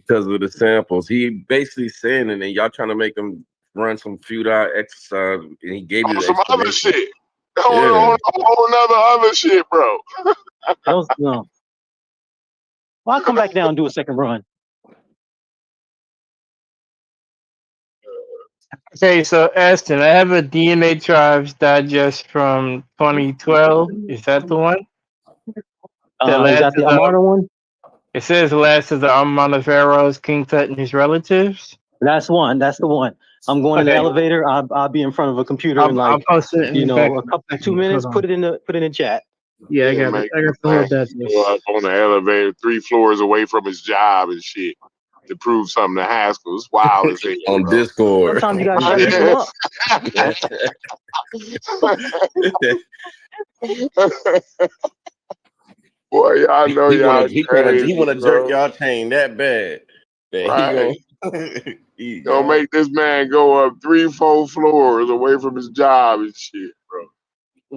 because of the samples. He basically saying it, and y'all trying to make him run some few-hour exercise, and he gave you the some other shit. Yeah. On other shit, bro. No. Well, I'll come back down and do a second run. Okay, so Aston, I have a DNA Tribes digest from 2012. Is that the one? Is that the Armada one? It says last of the Armada Pharaohs, King Tut and his relatives. That's one. That's the one. I'm going in the elevator. I'll be in front of a computer in I'll post it in a couple 2 minutes. Put it in the chat. Yeah, I got it. I got the whole digest. On the elevator, 3 floors away from his job and shit to prove something to Haskell. It's wild as hell. On Discord. Sometimes you gotta shut people up. Boy, y'all know he y'all he wanna jerk y'all chain that bad. That he gonna make this man go up 3-4 floors away from his job and shit, bro.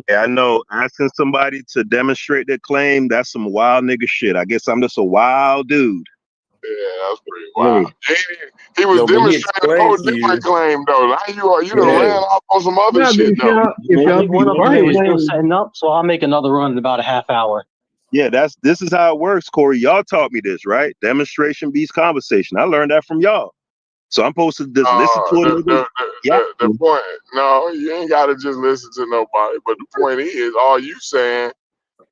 Yeah, I know. Asking somebody to demonstrate their claim, that's some wild nigga shit. I guess I'm just a wild dude. Yeah, that's pretty wild. He was demonstrating a whole different claim, though. Now you done ran off on some other shit, though. One of them was still setting up, so I'll make another run in about a half hour. Yeah, this is how it works, Corey. Y'all taught me this, right? Demonstration beats conversation. I learned that from y'all. So I'm supposed to just listen to it. The point, no, you ain't got to just listen to nobody. But the point is, all you saying,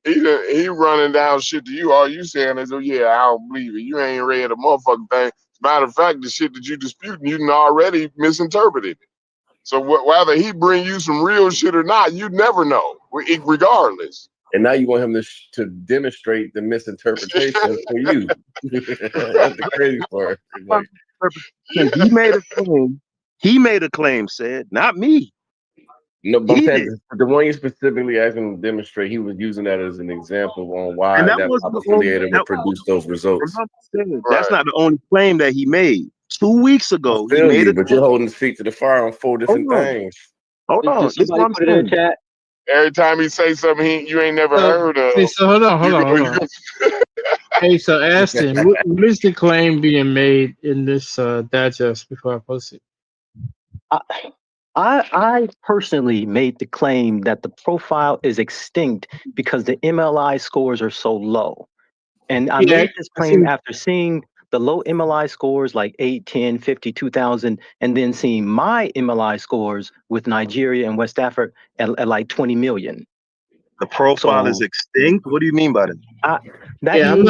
he running down shit to you. All you saying is, oh yeah, I don't believe it. You ain't read a motherfucking thing. Matter of fact, the shit that you disputing, you done already misinterpreted it. So whether he bring you some real shit or not, you never know, regardless. And now you want him to demonstrate the misinterpretation for you. That's the crazy part. He made a claim, said, not me. No, but the one you specifically asked him to demonstrate, he was using that as an example on why that was affiliated to produce those results. That's not the only claim that he made. 2 weeks ago, he made it. But you're holding his feet to the fire on 4 different things. Hold on. This is what I'm put it in the chat. Every time he say something you ain't never heard of. Hey, so hold on. Hey, so Aston, what is the claim being made in this digest before I post it? I personally made the claim that the profile is extinct because the MLI scores are so low. And I made this claim after seeing the low MLI scores like 8, 10, 50, 2,000, and then seeing my MLI scores with Nigeria and West Africa at like 20 million. The profile is extinct? What do you mean by that? I'm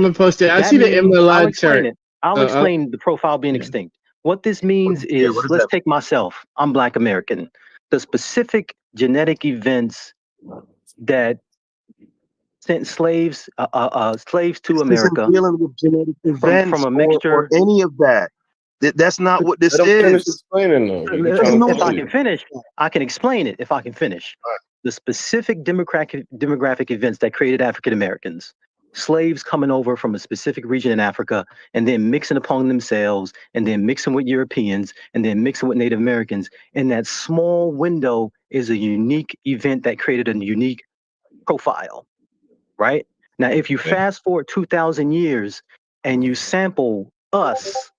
going to post it. I see the MLI chart. I'll explain the profile being extinct. What this means is, let's take myself. I'm Black American. The specific genetic events that sent slaves to America from a mixture or any of that. That's not what this is. If I can finish, I can explain it. If I can finish, the specific demographic events that created African Americans. Slaves coming over from a specific region in Africa and then mixing upon themselves and then mixing with Europeans and then mixing with Native Americans. And that small window is a unique event that created a unique profile, right? Now, if you fast forward 2,000 years and you sample us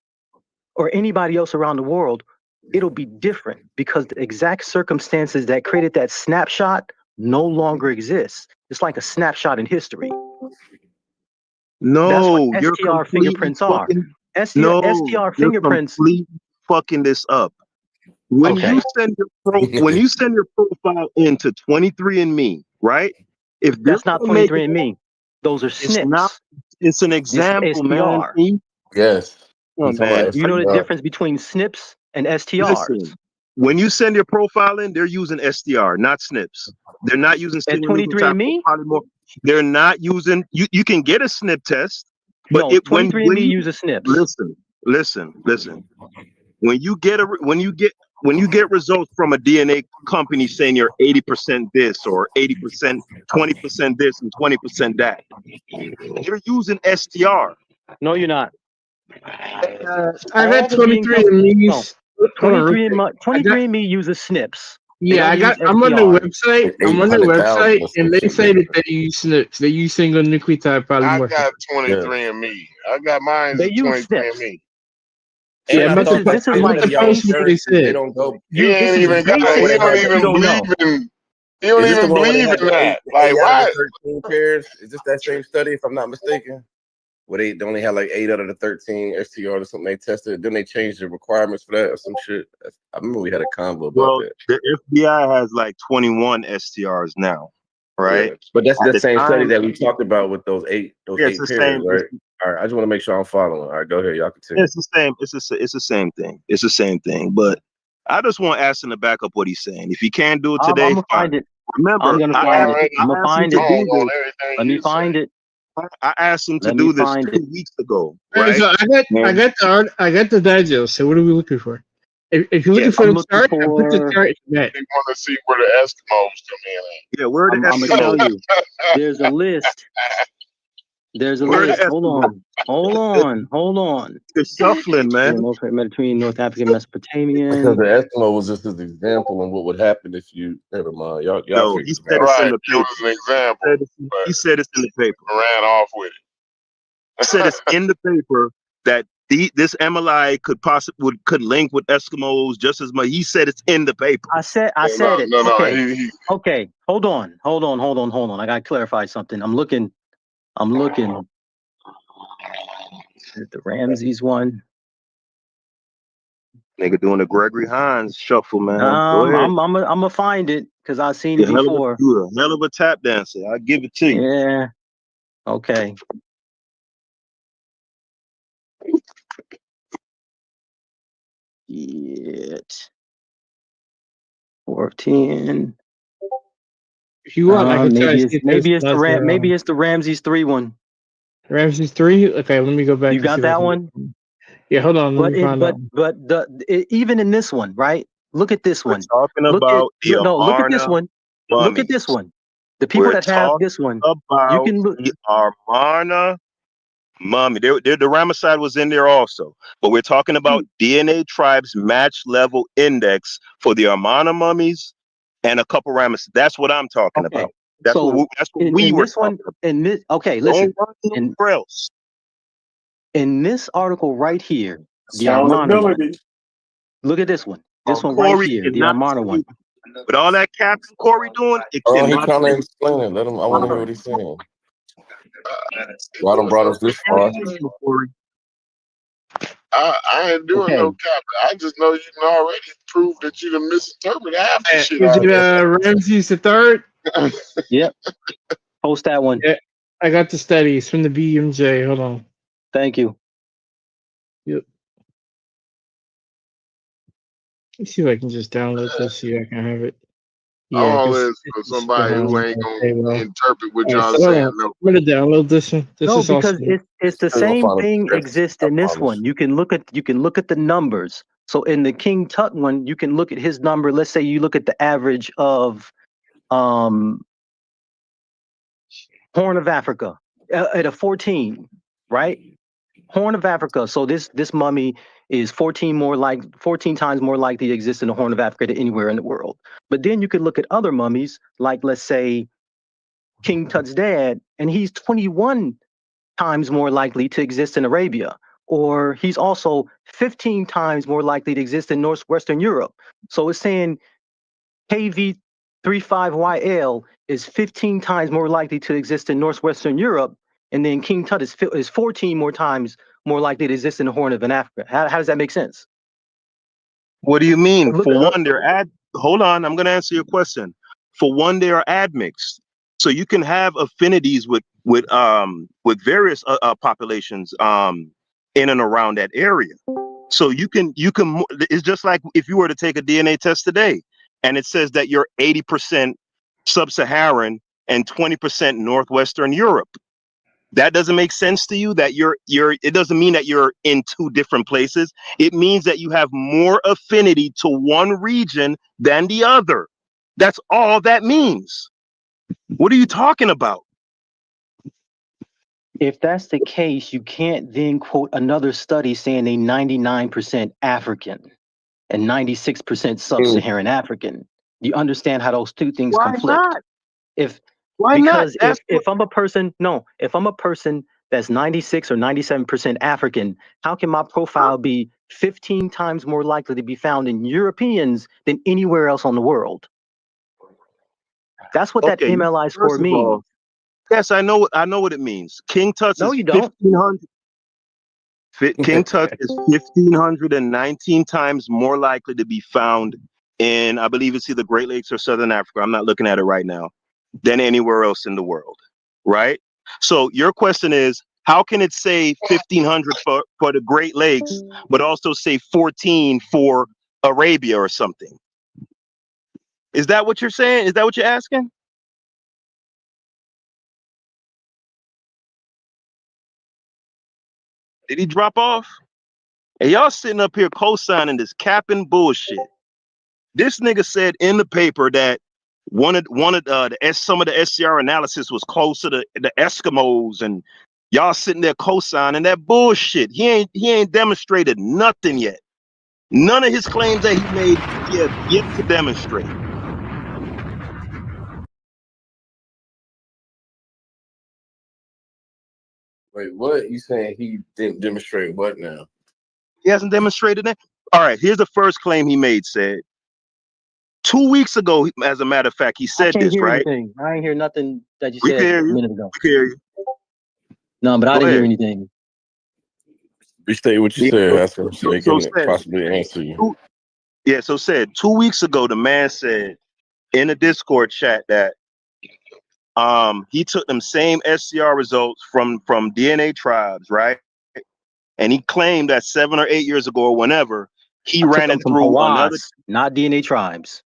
or anybody else around the world, it'll be different because the exact circumstances that created that snapshot no longer exist. It's like a snapshot in history. No, that's what STR fingerprints are. STR fingerprints. You're fucking this up. When you send your profile into 23andMe, right? If that's not 23andMe, those are SNPs. It's an example, man. Yes. You know the difference between SNPs and STRs. Listen, when you send your profile in, they're using STR, not SNPs. They're not using 23andMe. They're not using. You can get a SNP test, but 23andMe uses SNPs. Listen. When you get results from a DNA company saying you're 80% this or 80%, 20% this and 20% that, you're using STR. No, you're not. I read 23andMe's. 23andMe uses SNPs. Yeah, I'm on the website. And they say that they use SNPs. They use single nucleotide polymorphism. I got 23andMe. I got mine They as use 23 steps. me. See, And I this thought is like like y'all basic. what he they said. don't go. He ain't This is even got. Right, He where they basic don't had stuff the, you even don't believe know. in. He don't is this the even one where they believe had in the that. eight Like out of why? the 13 pairs? Is this that same study, if I'm not mistaken? Where they only had like 8 out of the 13 STRs or something they tested. Then they changed the requirements for that or some shit. I remember we had a convo about Well, that. the FBI has like 21 STRs now, right? Yeah, but that's At the the same study time, that we talked about with those eight yeah, it's the pairs, same. right? All right, I just want to make sure I'm following. All right, go ahead, y'all continue. It's the same. It's the same thing. It's the same thing. But I just want Aston to back up what he's saying. If he can't do it I'm today, gonna fine. find it. Remember, I'm gonna You find it. already I'm gonna I asked him find to it. do wrong on this. everything Let me you say. find it. I asked him to Let me do this find 2 it. weeks ago, Hey, right? so I got the digest. So what are we looking for? If you're Yeah, looking for I'm the looking chart, I put the for. chart in that. They want to see where the Eskimos come in yeah. Where are the I'm gonna tell Eskimos? you. There's a list. There's a Where are the list. Hold Eskimos? on. Hold on. Hold on. They're shuffling, In man. the Mediterranean, North African, Because Mesopotamian. the Eskimo was just his example on what would happen if you. Never mind, y'all No, he figure said it it's out. in Right. the It paper. was an example, but He said it's in the paper. ran off with He said it's in the paper that this MLI could link with Eskimos just as much. He said it's in the paper. I said No, it. no, no. Okay. He Okay. Hold on. I gotta clarify something. I'm looking at the Ramses one. Nigga doing the Gregory Hines shuffle, man. Go ahead. I'm gonna find it because I've seen it before. You're a hell of a tap dancer. I give it to you. Yeah. Okay. It 14. If you want, I can try to see if there's another Maybe it's the Ramses 3 one. Ramses 3. Okay, let me go back You and got see if I that can one? Yeah, hold on. Let me find out. Even in this one, right? Look at this We're one. talking about the Look at this Amarna one. mummies. Look at this one. The people We're that have talking this one, about you can look. the Amarna mummy. The Ramesside was in there also. But we're talking about DNA tribes match level index for the Amarna mummies and a couple Ramessides. That's what I'm talking Okay. about. That's So what we in were this one, talking about. in this, okay, Don't listen. run nowhere else. In this article right here, the Armana one. Look at this one. This one right Corey here, the cannot Armana one. with all that Captain Corey doing, it Oh, he cannot trying to explain it. Let him. I want to hear what he's saying. Well, I done brought us this far. Corey. I ain't doing no Okay. cap. I just know you can already prove that you done misinterpreted half the shit Is out it Ramses the third? Yep. Post that one. Yeah, I got the studies from the BMJ. Hold on. Thank you. Yep. Let's see if I can just download this. See if I can have it. Yeah, All because this for somebody who ain't gonna interpret what All right, y'all so saying. I'm No, gonna download this one. This No, is also because it's the Still gonna same find a thing discrepancy, exists I in this promise. one. You can look at the numbers. So in the King Tut one, you can look at his number. Let's say you look at the average of Horn of Africa at a 14, right? Horn of Africa. So this mummy is 14 times more likely to exist in the Horn of Africa than anywhere in the world. But then you could look at other mummies, like let's say King Tut's dad, and he's 21 times more likely to exist in Arabia, or he's also 15 times more likely to exist in Northwestern Europe. So it's saying KV35YL is 15 times more likely to exist in Northwestern Europe, and then King Tut is 14 more times more likely to exist in the Horn of Africa. How does that make sense? What do you mean? Look, For one, hold on, I'm gonna answer your question. For one, they are admixed. So you can have affinities with various populations in and around that area. So you can it's just like if you were to take a DNA test today and it says that you're 80% sub-Saharan and 20% Northwestern Europe. That doesn't make sense to you that it doesn't mean that you're in two different places. It means that you have more affinity to one region than the other. That's all that means. What are you talking about? if that's the case, you can't then quote another study saying they 99% African and 96% sub-Saharan African. You understand how those two things Why conflict? not? If Why not? Because if I'm a person that's 96 or 97% African, how can my profile be 15 times more likely to be found in Europeans than anywhere else on the world? That's what that Okay, MLI score first of means. all, yes, I know what it means. King Tut's No, is you don't. 1,500. King Tut is 1,519 times more likely to be found in, I believe it's either Great Lakes or Southern Africa. I'm not looking at it right now, than anywhere else in the world, right? So your question is, how can it say 1,500 for the Great Lakes, but also say 14 for Arabia or something? Is that what you're saying? Is that what you're asking? Did he drop off? And y'all sitting up here co-signing this capping bullshit. This nigga said in the paper that some of the SCR analysis was close to the Eskimos, and y'all sitting there co-signing that bullshit. He ain't demonstrated nothing yet. None of his claims that he made, he has yet to demonstrate. Wait, what? You saying he didn't demonstrate what now? He hasn't demonstrated that. All right, here's the first claim he made. Said 2 weeks ago, as a matter of fact, he I said can't this, hear right? anything. I ain't hear nothing that you We can said hear a you. minute ago. We can hear you. No, but I Go didn't hear ahead. anything. Restate what you Yeah, said, ask him so they so can said, possibly answer you. so said 2 weeks ago, the man said in the Discord chat that he took them same SCR results from DNA tribes, right? And he claimed that 7 or 8 years ago or whenever he I took ran them it from through another. Hawass, not DNA tribes.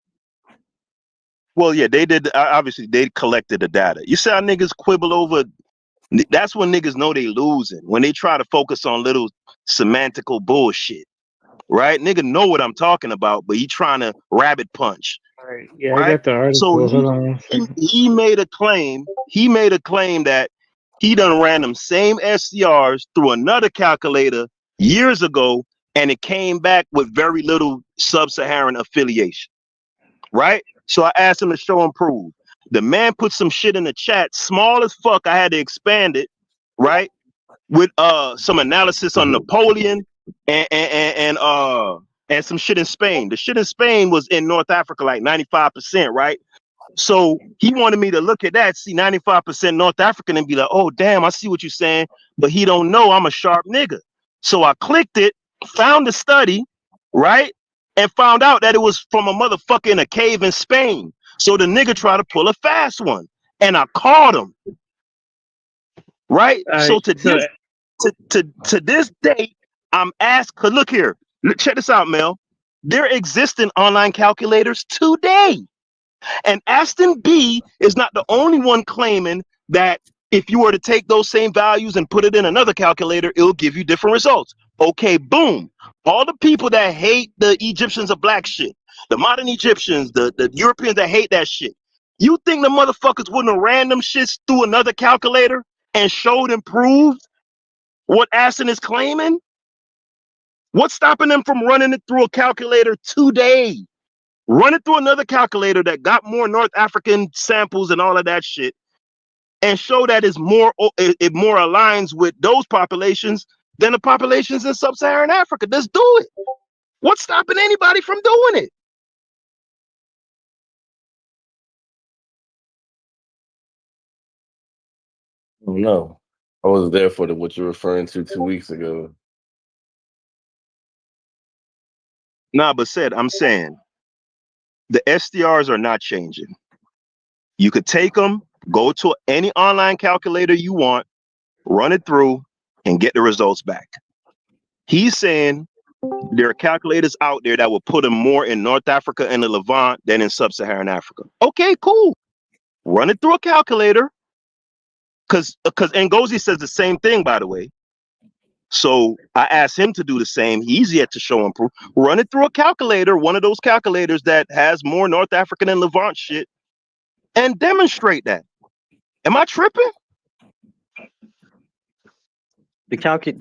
Well, yeah, they did. Obviously, they collected the data. You see how niggas quibble over. That's when niggas know they losing, when they try to focus on little semantical bullshit, right? Nigga know what I'm talking about, but he trying to rabbit punch, All right. Yeah, I right? got the So article. Hold on. he made a claim. He made a claim that he done ran them same SCRs through another calculator years ago, and it came back with very little sub-Saharan affiliation, right? So I asked him to show and prove. The man put some shit in the chat, small as fuck. I had to expand it, right? With some analysis on Napoleon and some shit in Spain. The shit in Spain was in North Africa like 95%, right? So he wanted me to look at that, see 95% North African, and be like, oh damn, I see what you're saying, but he don't know I'm a sharp nigga. So I clicked it, found the study, right? And found out that it was from a motherfucker in a cave in Spain. So the nigga tried to pull a fast one, and I caught him, right? All So right. to this to this date, I'm asked, cause look here, check this out, Mel. There exist in online calculators today. And Aston B is not the only one claiming that if you were to take those same values and put it in another calculator, it'll give you different results. Okay, boom. All the people that hate the Egyptians are black shit, the modern Egyptians, the Europeans that hate that shit. You think the motherfuckers wouldn't have ran them shits through another calculator and showed and proved what Aston is claiming? What's stopping them from running it through a calculator today? Run it through another calculator that got more North African samples and all of that shit, and show that it more aligns with those populations than the populations in sub-Saharan Africa. Let's do it. What's stopping anybody from doing it? No, I was there for what you're referring to 2 weeks ago. Nah, but I'm saying the SDRs are not changing. You could take them, go to any online calculator you want, run it through, and get the results back. He's saying there are calculators out there that will put them more in North Africa and the Levant than in sub-Saharan Africa. Okay, cool. Run it through a calculator. Because Ngozi says the same thing, by the way. So I asked him to do the same. He's yet to show and prove. Run it through a calculator, one of those calculators that has more North African and Levant shit, and demonstrate that. Am I tripping? The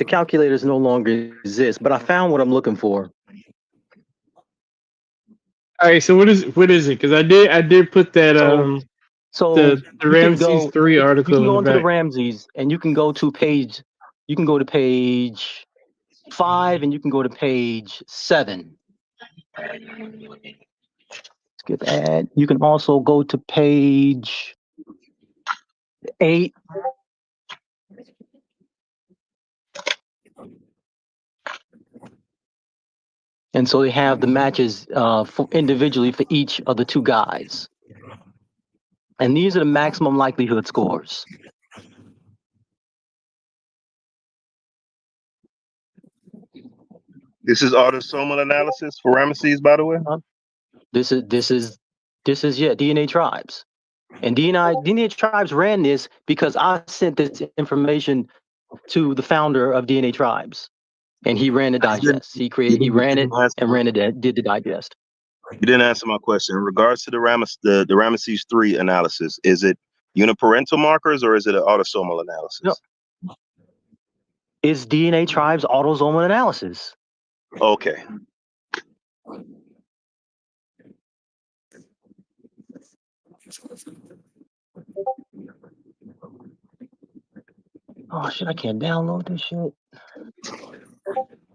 calculators no longer exist, but I found what I'm looking for. All right. So what is it? Because I did put that So So The you can Ramses go, 3 you article can in go the into the back. Ramses, and you can go to page 5, and you can go to page 7. Skip ad. You can also go to page 8. And so they have the matches individually for each of the two guys. And these are the maximum likelihood scores. This is autosomal analysis for Ramesses, by the way. This is DNA Tribes. And DNA Tribes ran this because I sent this information to the founder of DNA Tribes. And he ran the digest. He ran it and did the digest. You didn't answer my question. In regards to the Ramesses 3 analysis, is it uniparental markers or is it an autosomal analysis? No. It's DNA Tribes autosomal analysis. Okay. Oh shit, I can't download this shit.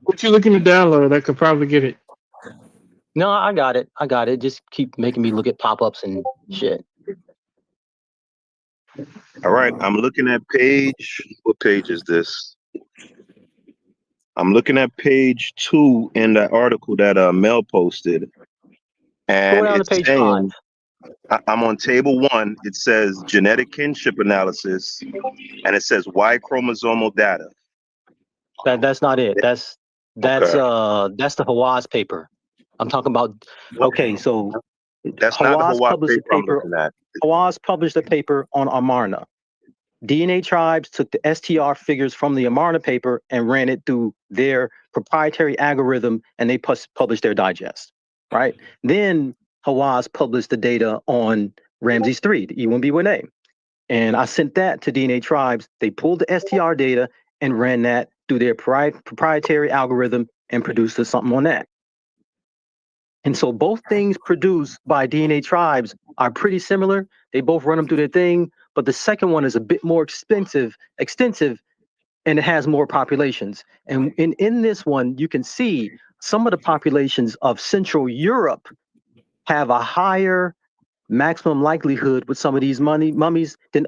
What you looking to download? I could probably get it. No, I got it. Just keep making me look at pop-ups and shit. All right. I'm looking at what page is this? I'm looking at page 2 in the article that Mel posted. And Go down to it's page saying, 5. I'm on table 1. It says genetic kinship analysis, and it says Y chromosomal data. That's not it. That's Okay. the Hawass paper. I'm talking about. Okay, so That's not the Hawass Hawass published a paper I'm paper. looking at. Hawass published a paper on Amarna. DNA Tribes took the STR figures from the Amarna paper and ran it through their proprietary algorithm, and they published their digest. Right. Then Hawass published the data on Ramses 3, the E1B1A. And I sent that to DNA Tribes. They pulled the STR data and ran that through their proprietary algorithm and produced something on that. And so both things produced by DNA Tribes are pretty similar. They both run them through their thing, but the second one is a bit more extensive, and it has more populations. And in this one, you can see some of the populations of Central Europe have a higher maximum likelihood with some of these mummies than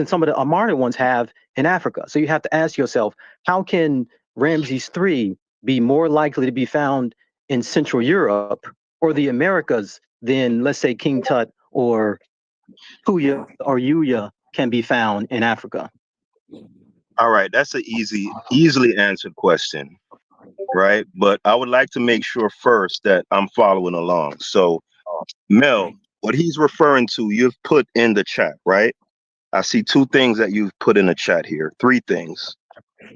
some of the Amarna ones have in Africa. So you have to ask yourself, how can Ramses III be more likely to be found in Central Europe or the Americas than, let's say, King Tut or Puya or Yuya can be found in Africa? All right, that's an easily answered question, right? But I would like to make sure first that I'm following along. So, Mel, what he's referring to, you've put in the chat, right? I see 2 things that you've put in the chat here. 3 things.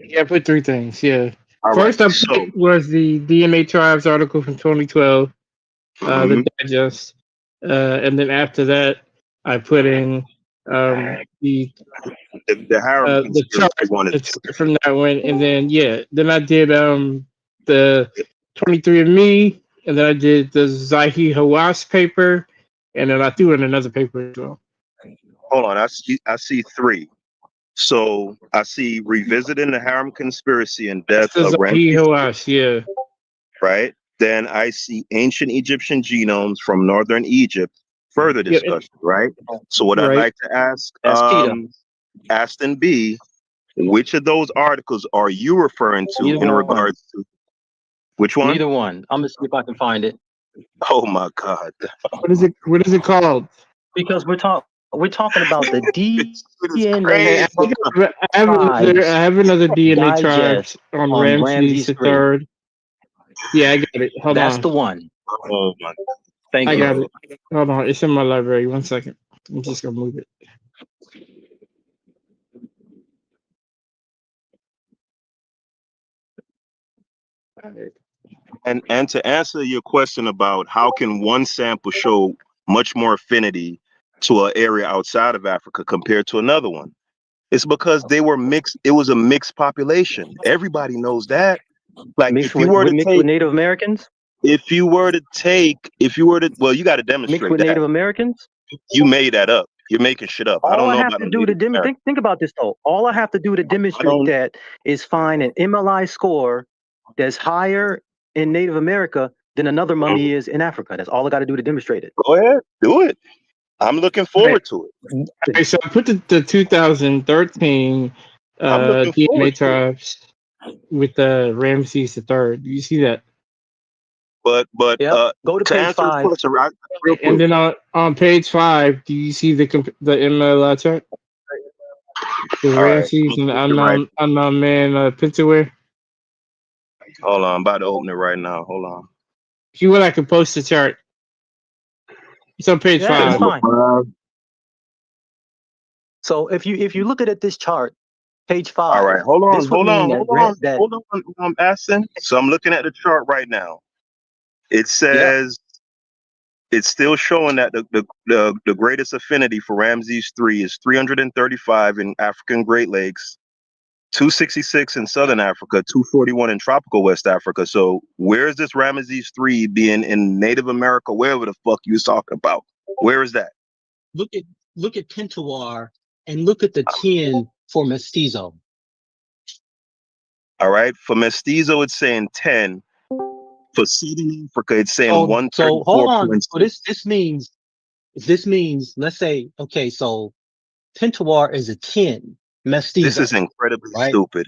Yeah, I put 3 things. Yeah. All First right, I put was the DNA Tribes article from 2012, the digest, and then after that, I put in the Harem chart, conspiracy one is from that one, and then then I did the 23andMe, and then I did the Zahi Hawass paper, and then I threw in another paper as well. Hold on, I see 3. So I see revisiting the harem conspiracy and death That's of the Zahi Ramses, Hawass, yeah. right? Then I see ancient Egyptian genomes from northern Egypt, further discussion, right? So what I'd like to ask Aston B, which of those articles are you referring to in regards to which one? Neither one. I'm gonna see if I can find it. Oh my God. What is it called? Because we're talking about the crazy. DNA I have another DNA Tribes on Ramses III. III. Yeah, I got it. Hold on. That's the one. Oh my God. Thank you. I got it. Hold on. It's in my library. 1 second. I'm just gonna move it. And to answer your question about how can one sample show much more affinity to an area outside of Africa compared to another one, it's because they were mixed. It was a mixed population. Everybody knows that. Like Mixed with Native Americans? Well, you got to demonstrate Mixed with that. Native Americans? You made that up. You're making shit up. I All don't I know have about to no do to Native American. think about this though. All I have to do to I demonstrate don't. that is find an MLI score that's higher in Native America than another mummy is in Africa. That's all I got to do to demonstrate it. Go ahead, do it. I'm looking forward to it. Okay, so I put the 2013 I'm looking DNA forward to it. tribes with the Ramses III. Do you see that? But Yep. Go to to page answer his 5. question, right, real And quick. then on page 5, do you see the MLI chart? The All right, I'm Ramses gonna and the click it right. unknown man Pentaware. Hold on, I'm about to open it right now. Hold on. If you would, I can post the chart. It's on page Yeah, it's 5. fine. So if you look at this chart, page All 5, right, hold this would mean that on. I'm asking. So I'm looking at the chart right now. It yep. says it's still showing that the greatest affinity for Ramses III is 335 in African Great Lakes, 266 in Southern Africa, 241 in tropical West Africa. So where is this Ramses III being in Native America, wherever the fuck you was talking about? Where is that? Look at Pentawar and look at the 10 for Mestizo. All right. For Mestizo, it's saying 10. For Southern Africa, it's saying So hold on. So 134.6. this means let's say, okay, so Pentawar is a 10 This is Mestizo, incredibly right? stupid.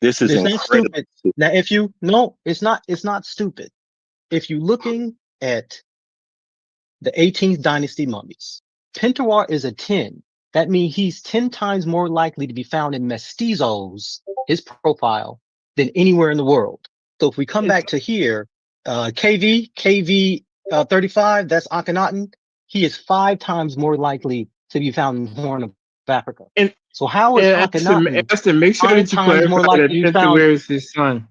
This is It's not incredibly stupid. stupid. Now it's not stupid. If you're looking at the 18th dynasty mummies, Pentawar is a 10. That means he's 10 times more likely to be found in Mestizos, his profile, than anywhere in the world. So if we come back to here, KV 35, that's Akhenaten. He is 5 times more likely to be found in the Horn of Africa. And So how is Akhenaten Aston, make sure 5 that you times more clarify likely that to be found? Pentaware is his son.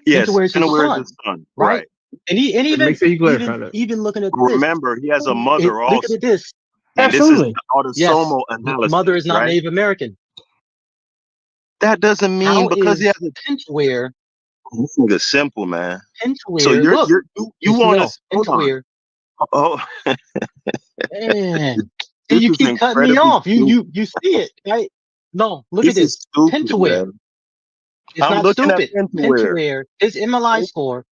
Yes, Pentaware is his Pentaware is his son, son. right? Right. And Make sure you clarify that. even looking at this, Remember, he has a mother look also. at this. And this is Absolutely. Yes, autosomal analysis, mother is not right? Native American. That doesn't mean How because he has is Pentaware? this nigga's simple, man. So Pentaware, look, you want us hold on. Pentaware. Oh, Man, this you is keep cutting me incredibly off. stupid. You see it, right? No, look at This is this. stupid, Pentaware. man. It's I'm not looking at stupid. Pentaware. Pentaware, his MLI score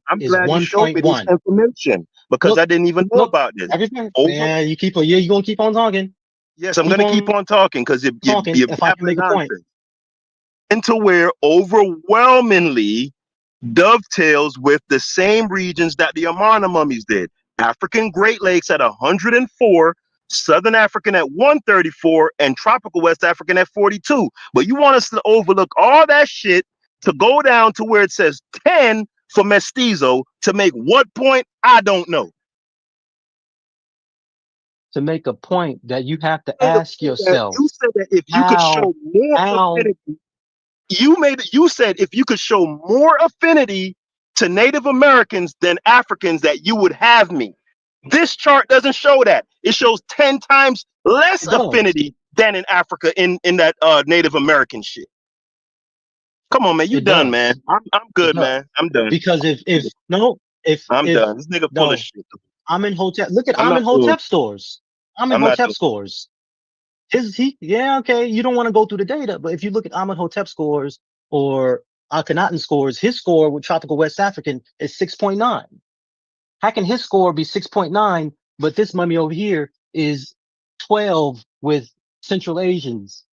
I'm is glad you showed me this 1.1. information because Look, I didn't even know look, about this. everything. Over Man, you're gonna keep on talking. Yes, I'm Keep gonna keep on on talking because talking you're if I can babbling make a point. nonsense. Pentaware overwhelmingly dovetails with the same regions that the Amarna mummies did. African Great Lakes at 104, Southern African at 134, and Tropical West African at 42. But you want us to overlook all that shit to go down to where it says 10 for Mestizo to make what point? I don't know. To make a point that you have to And the ask point that yourself, you said that if you could show how more affinity, you said if you could show more affinity to Native Americans than Africans, that you would have me. This chart doesn't show that. It shows 10 times less it does. affinity than in Africa in that Native American shit. Come on, man. You It done, does. man. I'm good, man. I'm done. Because if I'm done. This nigga full of shit. Amen Hotep, look at I'm Amen not doing Hotep scores. Amen I'm not Hotep doing scores. Okay, you don't want to go through the data, but if you look at Amen Hotep scores or Akhenaten scores, his score with Tropical West African is 6.9. How can his score be 6.9, but this mummy over here is 12 with Central Asians?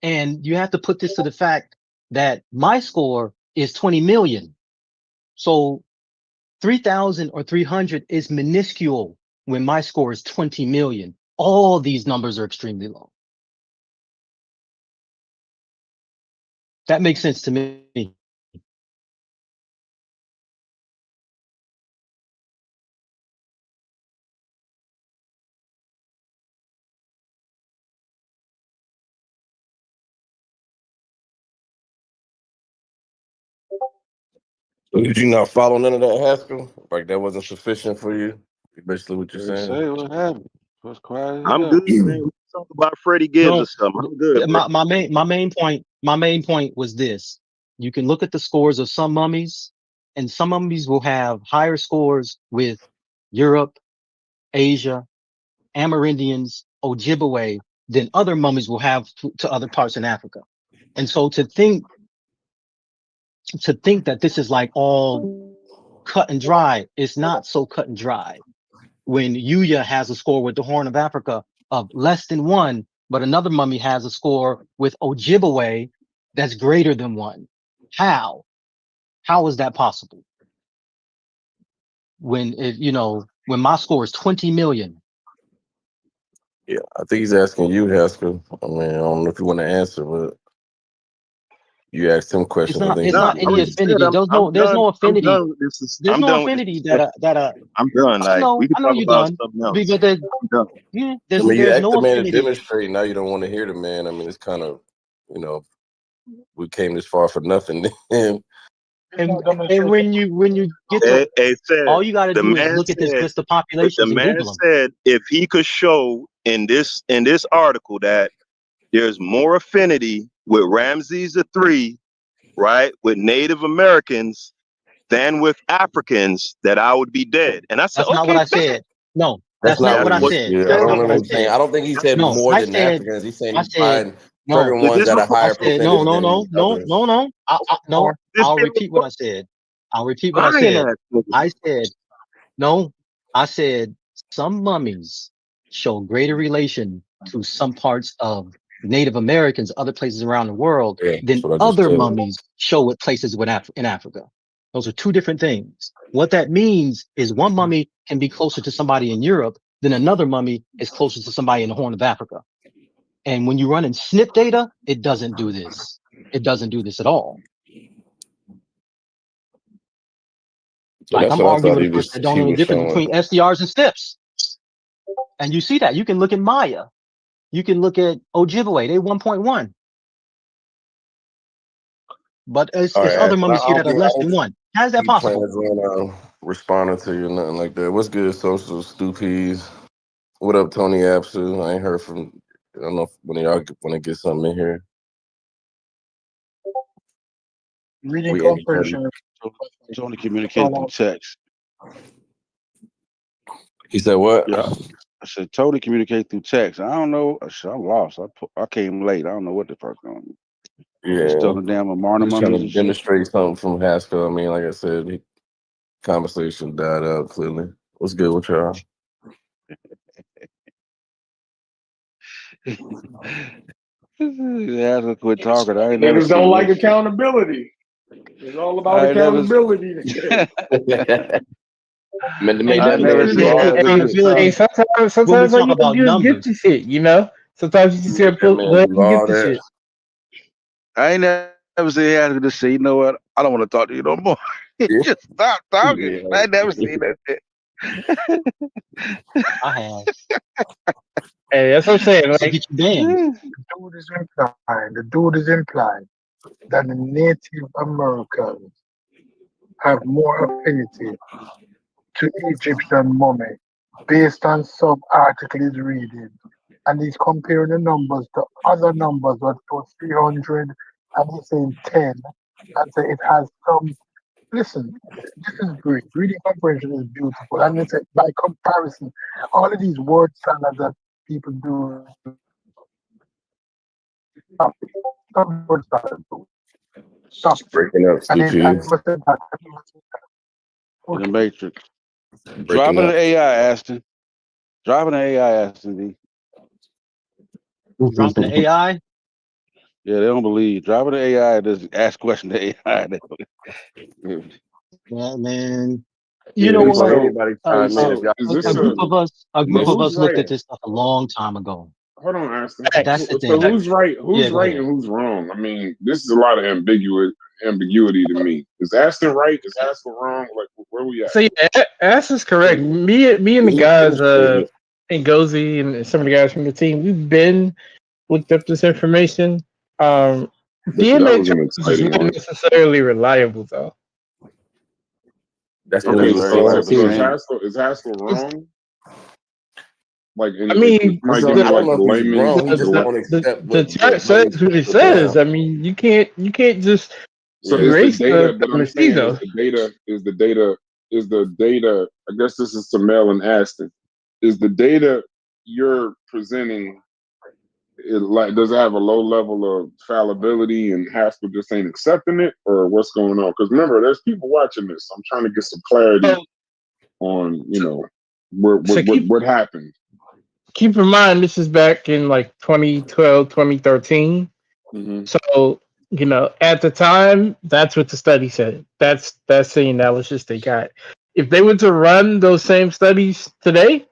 And you have to put this to the fact that my score is 20 million. So 3,000 or 300 is minuscule when my score is 20 million. All these numbers are extremely low. That makes sense to me. So did you not follow none of that, Haskell? Like that wasn't sufficient for you? Basically, what you're saying. Say what happened. What's quiet? I'm good, man. Let's talk about Freddie Gibbs No, or something. I'm good, bro. my main point was this. You can look at the scores of some mummies, and some mummies will have higher scores with Europe, Asia, Amerindians, Ojibwe than other mummies will have to other parts in Africa. And so to think that this is like all cut and dry, it's not so cut and dry. When Yuya has a score with the Horn of Africa of less than 1, but another mummy has a score with Ojibwe that's greater than 1. How? How is that possible? When when my score is 20 million. Yeah, I think he's asking you, Haskell. I mean, I don't know if you want to answer, but you asked him questions. I think It's No, not I any already said affinity. There's no I'm affinity. done with this. There's I'm no done with affinity this. that I'm done. I Like know we can talk you're about done. something else. Because I'm done. I mean, you there's asked the no man to affinity. demonstrate. Now you don't want to hear the man. I mean, it's kind of, we came this far for nothing. And when you get to It said all you got to the do is man look at this said list of the populations and man Google them. said if he could show in this article that there's more affinity with Ramses III, right, with Native Americans than with Africans, that I would be dead. And I said, That's not what okay, I bet. said. No, That's that's not not That's what what I he what said. he said. I That's don't not said. what remember I him saying. said. I don't think he said No, more I than said Africans. He's saying I he said find no. certain But ones this got a what higher I said no, percentage no, than no, no, others. no, no. No. this I'll been repeat what I said. I'll repeat what I lying said. ass nigga. I said no. I said some mummies show greater relation to some parts of Native Americans, other places around the world, Yeah, that's than what I just other said. mummies show at places in Africa. Those are two different things. What that means is one mummy can be closer to somebody in Europe than another mummy is closer to somebody in the Horn of Africa. And when you run in SNP data, it doesn't do this. It doesn't do this at all. So Like that's I'm what I arguing thought with a person that don't he know the was difference showing. between SDRs and SNPs. And you see that. You can look at Maya. You can look at Ojibwe. They 1.1. But it's All right, other Ashton, mummies here that are less than 1. How is that he possible? plans on responding to you or nothing like that. What's good, social stoopies? What up, Tony Apsu? I ain't heard from. I don't know if one of y'all want to get something in here. Reading We comprehension. It's only communicated through text. He said what? Yeah, I said totally communicate through text. I don't know. I'm lost. I came late. I don't know what the fuck going on. Yeah, Still the damn Amarna I'm just trying mummies to and shit. demonstrate something from Haskell. I mean, like I said, conversation died out clearly. What's good with y'all? Yeah, I quit talking. I ain't never Niggas don't seen like this shit. accountability. It's all about I never. accountability. Man, Hey, that you man can do look all at the good shit. Hey, accountability when we sometimes all talk you gotta about do is get numbers. the shit, Sometimes you just gotta That man go ahead do and get all the that. shit. I ain't never seen Haskell just say, you know what? I don't want to talk to you no more. Yeah. Just stop talking. Yeah. I ain't never seen that shit. I have. Hey, that's what I'm saying. To Like, get you banned. The dude is implying that the Native Americans have more affinity to Egyptian mummy based on some article he's reading. And he's comparing the numbers to other numbers, what was 300, and he's saying 10, and say it has some. Listen, this is great. Reading comprehension is beautiful. And it's by comparison, all of these word standards that people do, stop it. Stop word standards. Stop it. Breaking up, And I stupid. never said that. In the Okay. Matrix. Breaking Driving up. an AI, Aston. Driving an AI, Aston. D. Dropping the AI. Yeah, they don't believe. Driving an AI, just ask questions to AI. Yeah, man. You Yeah, know before what? So, anybody hey, chime in, if so y'all is hear this me, A so group of who's us looked right? at this stuff a long time ago. Hold on, Aston. That's the So thing. who's right? Yeah, Who's go right ahead. and who's wrong? I mean, this is a lot of ambiguity to me. Is Aston right? Is Aston wrong? Like, where we at? so yeah, Ash is correct. Me and the he guys, demonstrated it. and Gozy and some of the guys from the team, we've been looked up this information. That DNA was an traces is exciting not one. necessarily reliable, though. That's what Yeah, we Okay, were very saying so much is too. ain't. Haskell It's, wrong? Like, I and if mean, somebody So give me I don't like know the if he's layman's wrong. He just the don't accept the what chart the mummies says what it put says. down. I mean, you can't just So Yeah. it's the data, but I'm saying mestizo. is the data. I guess this is to Mel and Aston. Is the data you're presenting? Does it have a low level of fallibility and Haskell just ain't accepting it, or what's going on? Because remember, there's people watching this. I'm trying to get some clarity on what happened. Keep in mind, this is back in like 2012, 2013. Mm-hmm. So, at the time, that's what the study said. That's the analysis they got. If they were to run those same studies today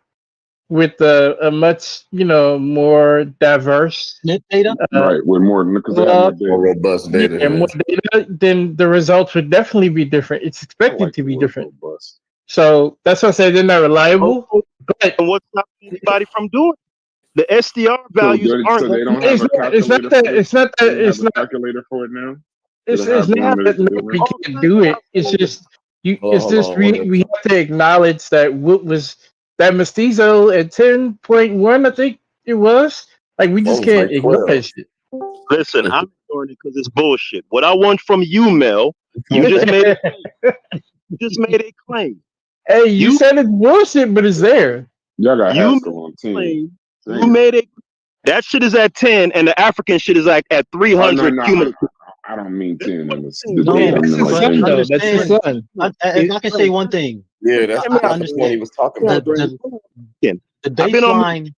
with a much, more diverse, data. Right, with more because they have more data. More robust data. and more data, then the results would definitely be different. It's expected to be different. Robust. So that's why I say they're not reliable. But And what's stopping anybody from doing it? The SDR values So they don't have a calculator. It's not that. It's not a calculator for it now. It's not that nobody can do it. It's just you. It's just we have to acknowledge that what was that mestizo at 10.1. I think it was. Like we just can't ignore that shit. Listen, I'm ignoring it because it's bullshit. What I want from you, Mel, you just made a claim. Hey, you said it's bullshit, but it's there. Y'all got Haskell on 10. You made it. That shit is at 10, and the African shit is like at 300 cumulative. I don't mean 10. That's the sun. If I can say one thing. Yeah, that's the one he was talking about. The baseline.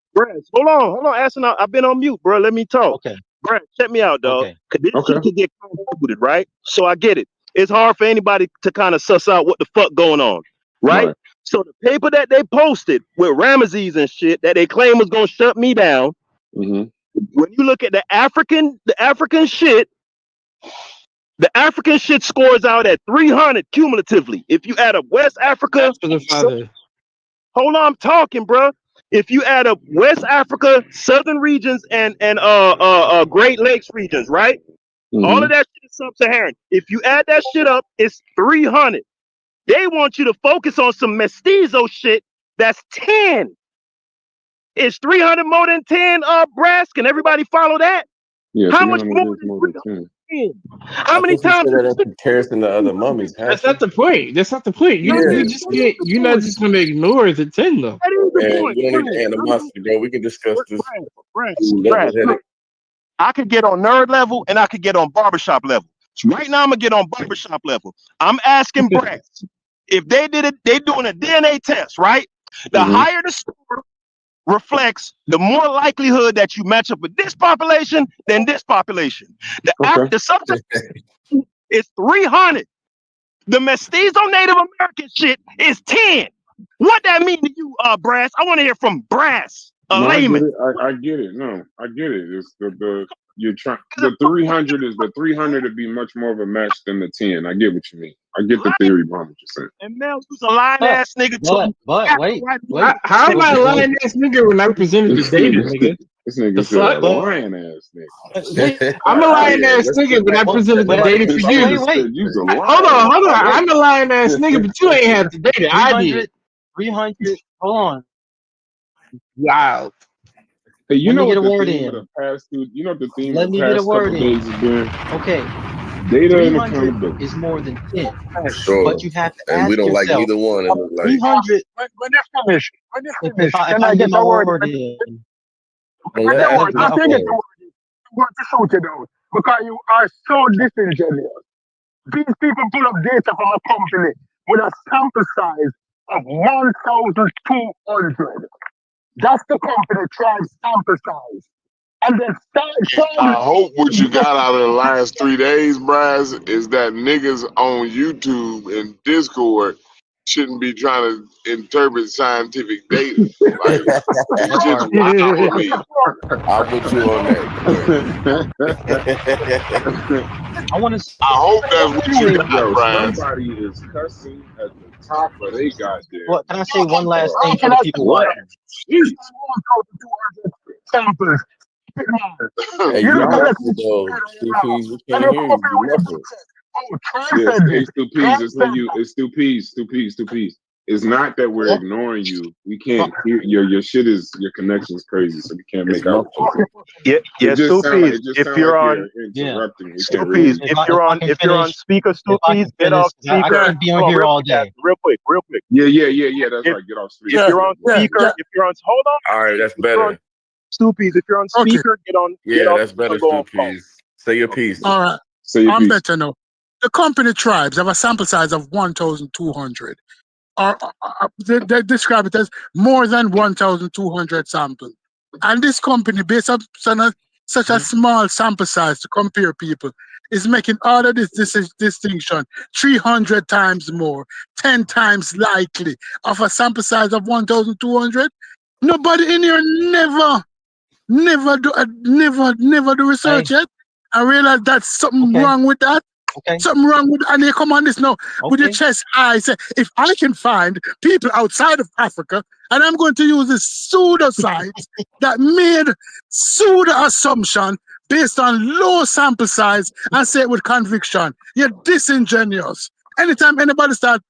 Hold on. Asking, I've been on mute, bro. Let me talk. Okay. Brad, check me out, dog. Because this shit can get convoluted, right? So I get it. It's hard for anybody to kind of suss out what the fuck going on, right? So the paper that they posted with Ramesses and shit that they claim was gonna shut me down. Mm-hmm. When you look at the African shit, the African shit scores out at 300 cumulatively. If you add up West Africa, hold on, I'm talking, bro. If you add up West Africa, Southern regions, and Great Lakes regions, right? Mm-hmm. All of that shit is sub-Saharan. If you add that shit up, it's 300. They want you to focus on some mestizo shit that's 10. Is 300 more than 10, Brass? Can everybody follow that? Yeah, how much more than 10? How many times? That in comparison to other mummies. That's not the point. That's not the point. You just can't. You're not just going to ignore the 10 though. That is the point. You don't need animosity, bro. We can discuss this. Brad, I could get on nerd level and I could get on barbershop level. So right now I'm gonna get on barbershop level. I'm asking Brad if they did it, they doing a DNA test, right? The higher the score reflects, the more likelihood that you match up with this population than this population. The subject is 300. The mestizo Native American shit is 10. What that mean to you, Brass? I want to hear from Brass, layman. I get it. No, I get it. It's you're trying. The 300 is the 300 to be much more of a match than the 10. I get what you mean. I get the theory behind what you're saying. And Mel was a lying ass nigga too. But wait. How am I a lying ass nigga when I presented the data, nigga? This nigga said a lying ass nigga. I'm a lying ass nigga, but I presented the data for you. Hold on. I'm a lying ass nigga, but you ain't have the data. I did. 300. Hold on. Wow. Hey, you know what the the word theme in. of the past two? You know what the theme Let of me the get a past word couple in. days has been? Okay. Data and 300 accountability. is more than 10. Sure. But you have to and ask we don't yourself, like neither one. It look like 300. When you finish, If I get my word in. I think the word I'm going to shoot you down because you are so disingenuous. These people pull up data from a company with a sample size of 1,200. That's the company Tribe's sample size. And then I hope what you got out of the last 3 days, Bryce, is that niggas on YouTube and Discord shouldn't be trying to interpret scientific data. Like, it's just wild to me. I'm with you on that. I want to. I hope that's what you got, Yo, Bryce. Somebody is cussing at the top of they goddamn. What can I say? One last thing for the people watching. Jeez. Samples. Hey, you muffled though. Stupid, we can't hear you. You muffled. Yes, hey, Stu Pease, it's on you. It's Stu Pease. It's not that we're ignoring you. We can't hear your shit is your connection is crazy, so we can't make out what you're saying. Yeah, It just sound like Stupies. If you're on interrupting. We can't Stupies, really. if you're on speaker, Stupies, get off I speaker. can't be on Hold on, here all day. real quick. Yeah. That's If right. Get off speaker. if you're on speaker, if you're on hold on, All right, that's if you're on better. Stupies, if you're on Okay. speaker, get Yeah, off that's better, and go on phone. Stupies. Say your piece. All right. Say your I'm piece. better now. The company tribes have a sample size of 1,200. They describe it as more than 1,200 samples. And this company, based on such a small sample size to compare people, is making all of this distinction 300 times more, 10 times likely of a sample size of 1,200. Nobody in here never do research yet. I realize that's something wrong with that. Okay. Something wrong with, and you come on this now with your chest high. Say, if I can find people outside of Africa, and I'm going to use this pseudo science that made pseudo assumption based on low sample size and say it with conviction, you're disingenuous. Anytime anybody start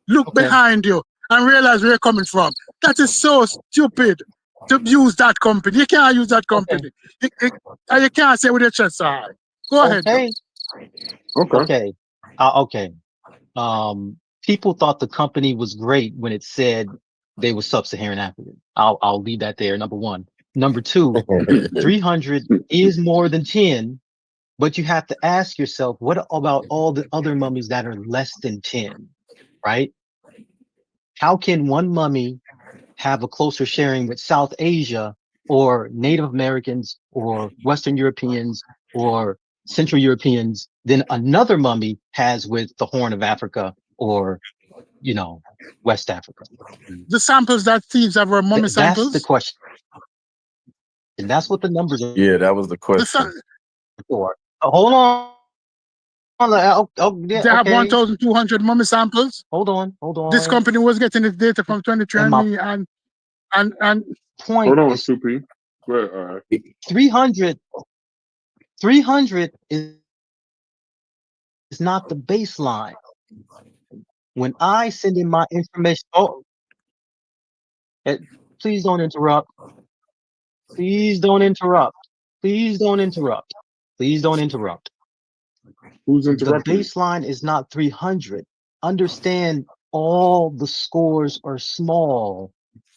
look behind you and realize where you're coming from, that is so stupid to use that company. You can't use that company. And you can't say with your chest high. Go ahead. Okay. Okay. Okay. People thought the company was great when it said they were sub-Saharan African. I'll leave that there. Number one. Number two, 300 is more than 10, but you have to ask yourself, what about all the other mummies that are less than 10, right? How can one mummy have a closer sharing with South Asia or Native Americans or Western Europeans or Central Europeans than another mummy has with the Horn of Africa or, West Africa? The samples that thieves have were mummy samples? That's the question. And that's what the numbers are. Yeah, that was the question. For. Hold on. They have 1,200 mummy samples. Hold on. This company was getting its data from 23andMe and point Hold on, is Stupi. Well, 300 is not the baseline. When I send in my information, please don't interrupt. Please don't interrupt. Please don't interrupt. Please don't interrupt. Who's The interrupting? baseline is not 300. Understand, all the scores are small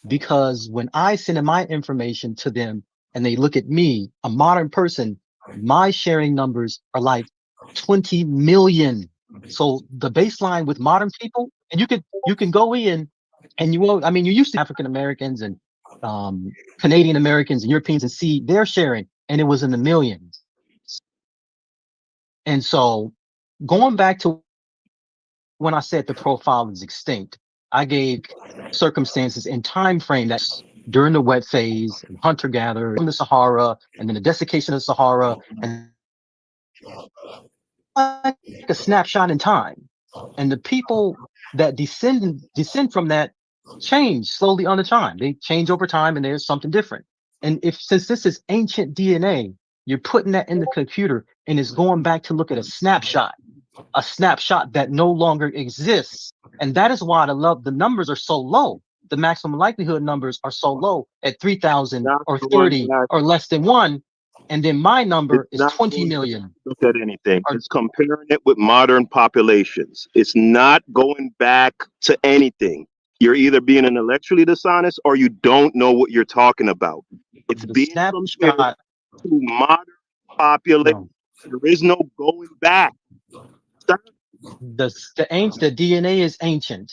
because when I send in my information to them and they look at me, a modern person, my sharing numbers are like 20 million. So the baseline with modern people, and you can go in and you used to African Americans and Canadian Americans and Europeans and see their sharing, and it was in the millions. And so going back to when I said the profile is extinct, I gave circumstances and time frame that's during the wet phase, hunter gatherer from the Sahara, and then the desiccation of the Sahara, and like a snapshot in time. And the people that descend from that change slowly on the time. They change over time, and there's something different. And since this is ancient DNA, you're putting that in the computer, and it's going back to look at a snapshot that no longer exists. And that is why the numbers are so low. The maximum likelihood numbers are so low at 3,000 or 30 or less than 1. And then my number is 20 million. Look at anything. It's comparing it with modern populations. It's not going back to anything. You're either being intellectually dishonest or you don't know what you're talking about. It's being compared to modern population. No. There is no going back. The DNA is ancient.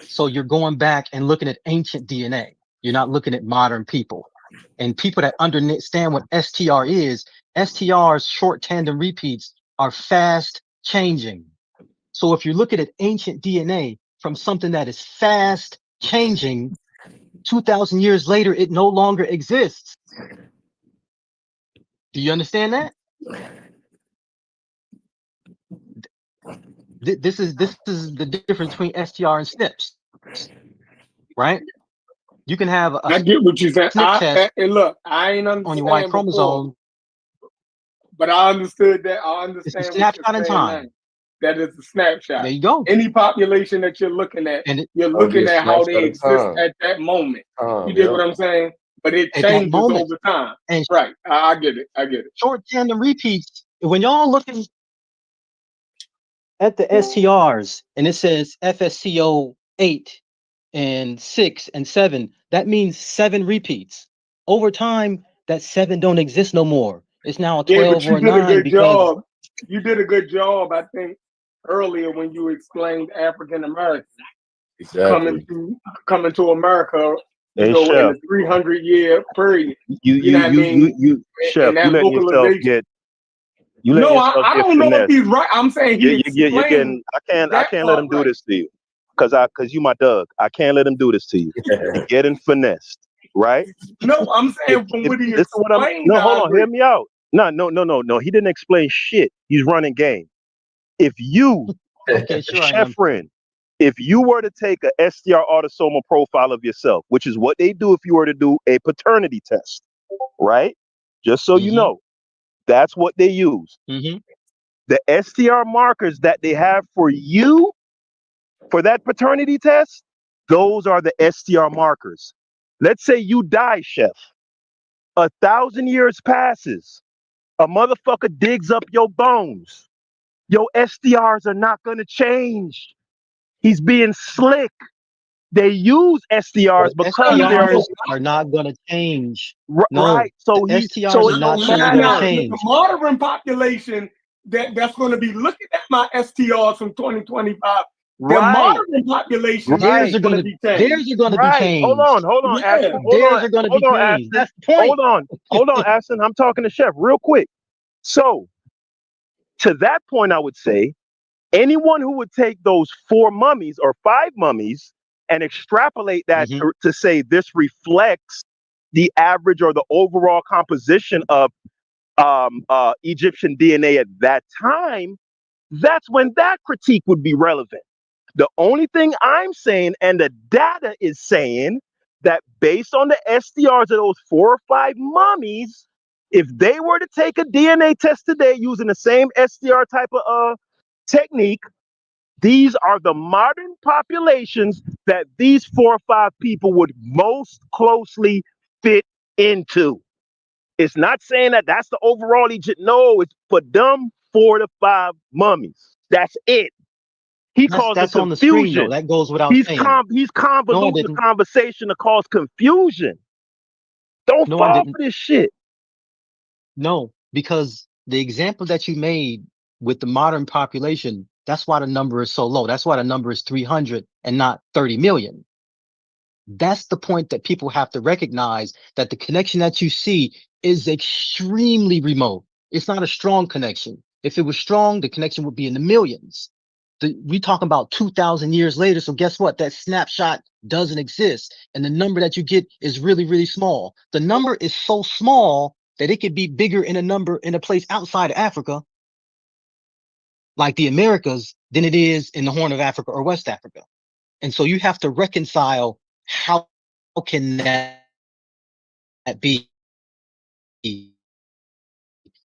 So you're going back and looking at ancient DNA. You're not looking at modern people. And people that understand what STR is, STR's short tandem repeats are fast changing. So if you're looking at ancient DNA from something that is fast changing, 2,000 years later, it no longer exists. Do you understand that? This is the difference between STR and SNPs, right? You can have I get what you're saying. Look, I ain't understand on your Y chromosome, but I understood that. I understand it's a snapshot in time. that is a snapshot. There you go. Any population that you're looking at, And you're That'll be looking a at how they snapshot of exist time. at that moment. You dig Yeah. what I'm saying? But it at that changes moment, over time. and Right. I get it. I get it. short tandem repeats. When y'all looking at the STRs and it says FSCO 8 and 6 and 7, that means 7 repeats. Over time, that 7 don't exist no more. It's now a Yeah, 12 but you or a did a 9 good because job. You did a good job, I think, earlier when you explained African Americans Exactly. coming to America, Hey, in Chef, a 300-year period. you You know what I mean? Chef, And that localization. you letting No, yourself I get don't know if finessed. he's right. I'm saying he You're explained getting. I that can't let part him do right. this to you, cause you my Doug. I can't let him do this to you. You're getting finessed, right? No, I'm saying from If what he listen to what I'm. explained, No, I hold on. Hear agree. me out. No. He didn't explain shit. He's running game. If you, okay, sure I chef am. friend, if you were to take a STR autosomal profile of yourself, which is what they do if you were to do a paternity test, right? Just so you Mm-hmm. know, that's what they use. Mm-hmm. The STR markers that they have for you for that paternity test, those are the STR markers. Let's say you die, chef. 1,000 years passes. A motherfucker digs up your bones. Your STRs are not gonna change. He's being slick. They use STRs because they're STRs are not going to change. No, right. So the he, STRs so are it not don't truly going to Now, matter. change. the modern population that's going to be looking at my STRs from 2025, the Right, modern population Theirs right, is are going going to to be changed. theirs are going to be right. changed. Hold on, Yeah. Ashton. Theirs are going to be Hold on, changed. Ashton. That's the point. Hold on, Ashton. I'm talking to Chef real quick. So to that point, I would say anyone who would take those 4 mummies or 5 mummies and extrapolate that Mm-hmm. to say this reflects the average or the overall composition of Egyptian DNA at that time, that's when that critique would be relevant. The only thing I'm saying, and the data is saying, that based on the STRs of those 4 or 5 mummies, if they were to take a DNA test today using the same STR type of technique, these are the modern populations that these 4 or 5 people would most closely fit into. It's not saying that that's the overall Egypt. No, it's for them 4 to 5 mummies. That's it. He causing That's on the screen though. confusion. That goes without saying. He's No, I convoluting the didn't. conversation to cause confusion. Don't No, I fall didn't. for this shit. No, because the example that you made with the modern population, that's why the number is so low. That's why the number is 300 and not 30 million. That's the point that people have to recognize, that the connection that you see is extremely remote. It's not a strong connection. If it was strong, the connection would be in the millions. We talking about 2,000 years later. So guess what? That snapshot doesn't exist. And the number that you get is really, really small. The number is so small that it could be bigger in a place outside of Africa, like the Americas, than it is in the Horn of Africa or West Africa. And so you have to reconcile, how can that be?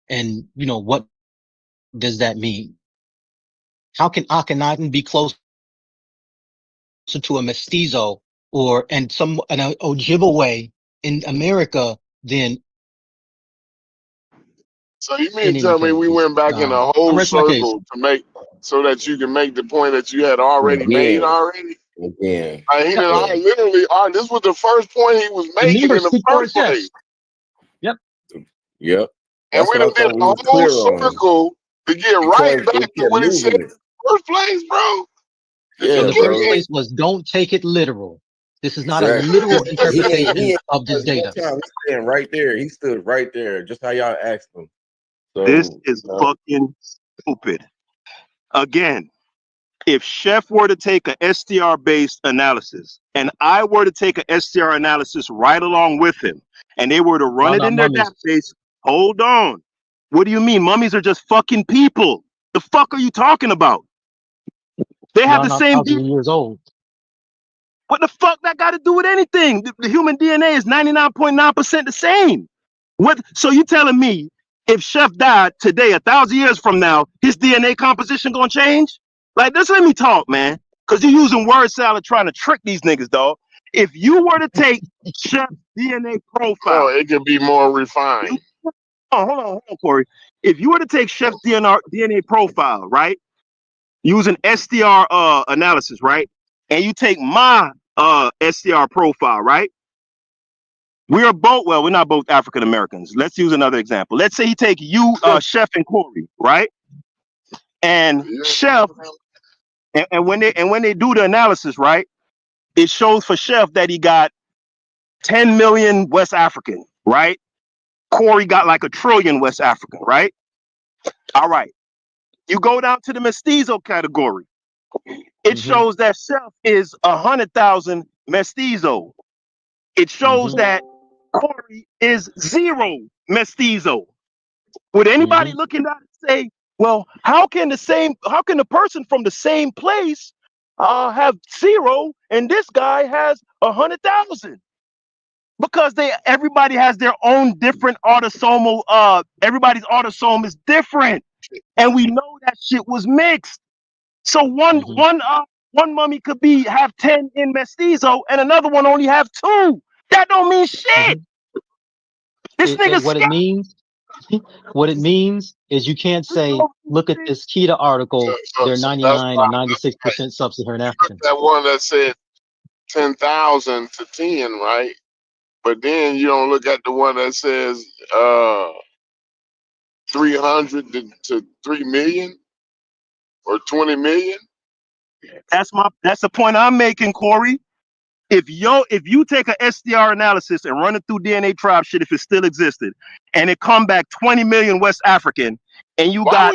And what does that mean? How can Akhenaten be closer to a mestizo or an Ojibwe in America than So you mean in to any tell me we case? went back in a I whole rest my case. circle to make so that you can make the point that you had already made Again. already? Again. He did. Yep. I literally. This was the first point he was The making in numbers the speak for first itself. place, Yep. Yep. and That's we what I done did thought we a was whole clear on. circle to get right Because back they to kept what he said moving in it. the first place, bro. In Yeah, the You first bro. place was, don't take it literal. This is not a Exactly. literal He interpretation ain't of this one data. time. He's staying right there. He stood right there, just how y'all asked him. This So, is fucking stupid. Again, if Chef were to take a STR based analysis and I were to take a STR analysis right along with him and they were to run Y'all it not in their mummies. database, hold on. What do you mean? Mummies are just fucking people. The fuck are you talking about? They have Y'all the not same thousands DNA. of years old. What the fuck that got to do with anything? The human DNA is 99.9% the same. What? So you telling me if Chef died today, 1,000 years from now, his DNA composition gonna change? Like, just let me talk, man. Because you're using word salad trying to trick these niggas, dog. If you were to take Chef's DNA No, profile, it could be more refined. hold on, Corey. If you were to take Chef's DNA profile, right, using SDR analysis, right, and you take my SDR profile, right, we are both, well, we're not both African Americans. Let's use another example. Let's say he take you, Chef, and Corey, right, and Chef, and when they do the analysis, right, it shows for Chef that he got 10 million West African, right? Corey got like 1 trillion West African, right? All right. You go down to the mestizo category. It shows that Chef is 100,000 mestizo. It shows that Corey is 0 mestizo. Would anybody looking at it say, well, how can the person from the same place have 0 and this guy has 100,000? Because everybody has their own different autosomal, everybody's autosome is different. And we know that shit was mixed. So one mummy could have 10 in mestizo and another one only have 2. That don't mean shit. This nigga's What it means is you can't say, look at this Kita article, they're 99 or 96% sub-Saharan African. That one that said 10,000 to 10, right? But then you don't look at the one that says 300 to 3 million or 20 million. That's the point I'm making, Corey. If you take an SDR analysis and run it through DNA tribe shit, if it still existed, and it come back 20 million West African, and you why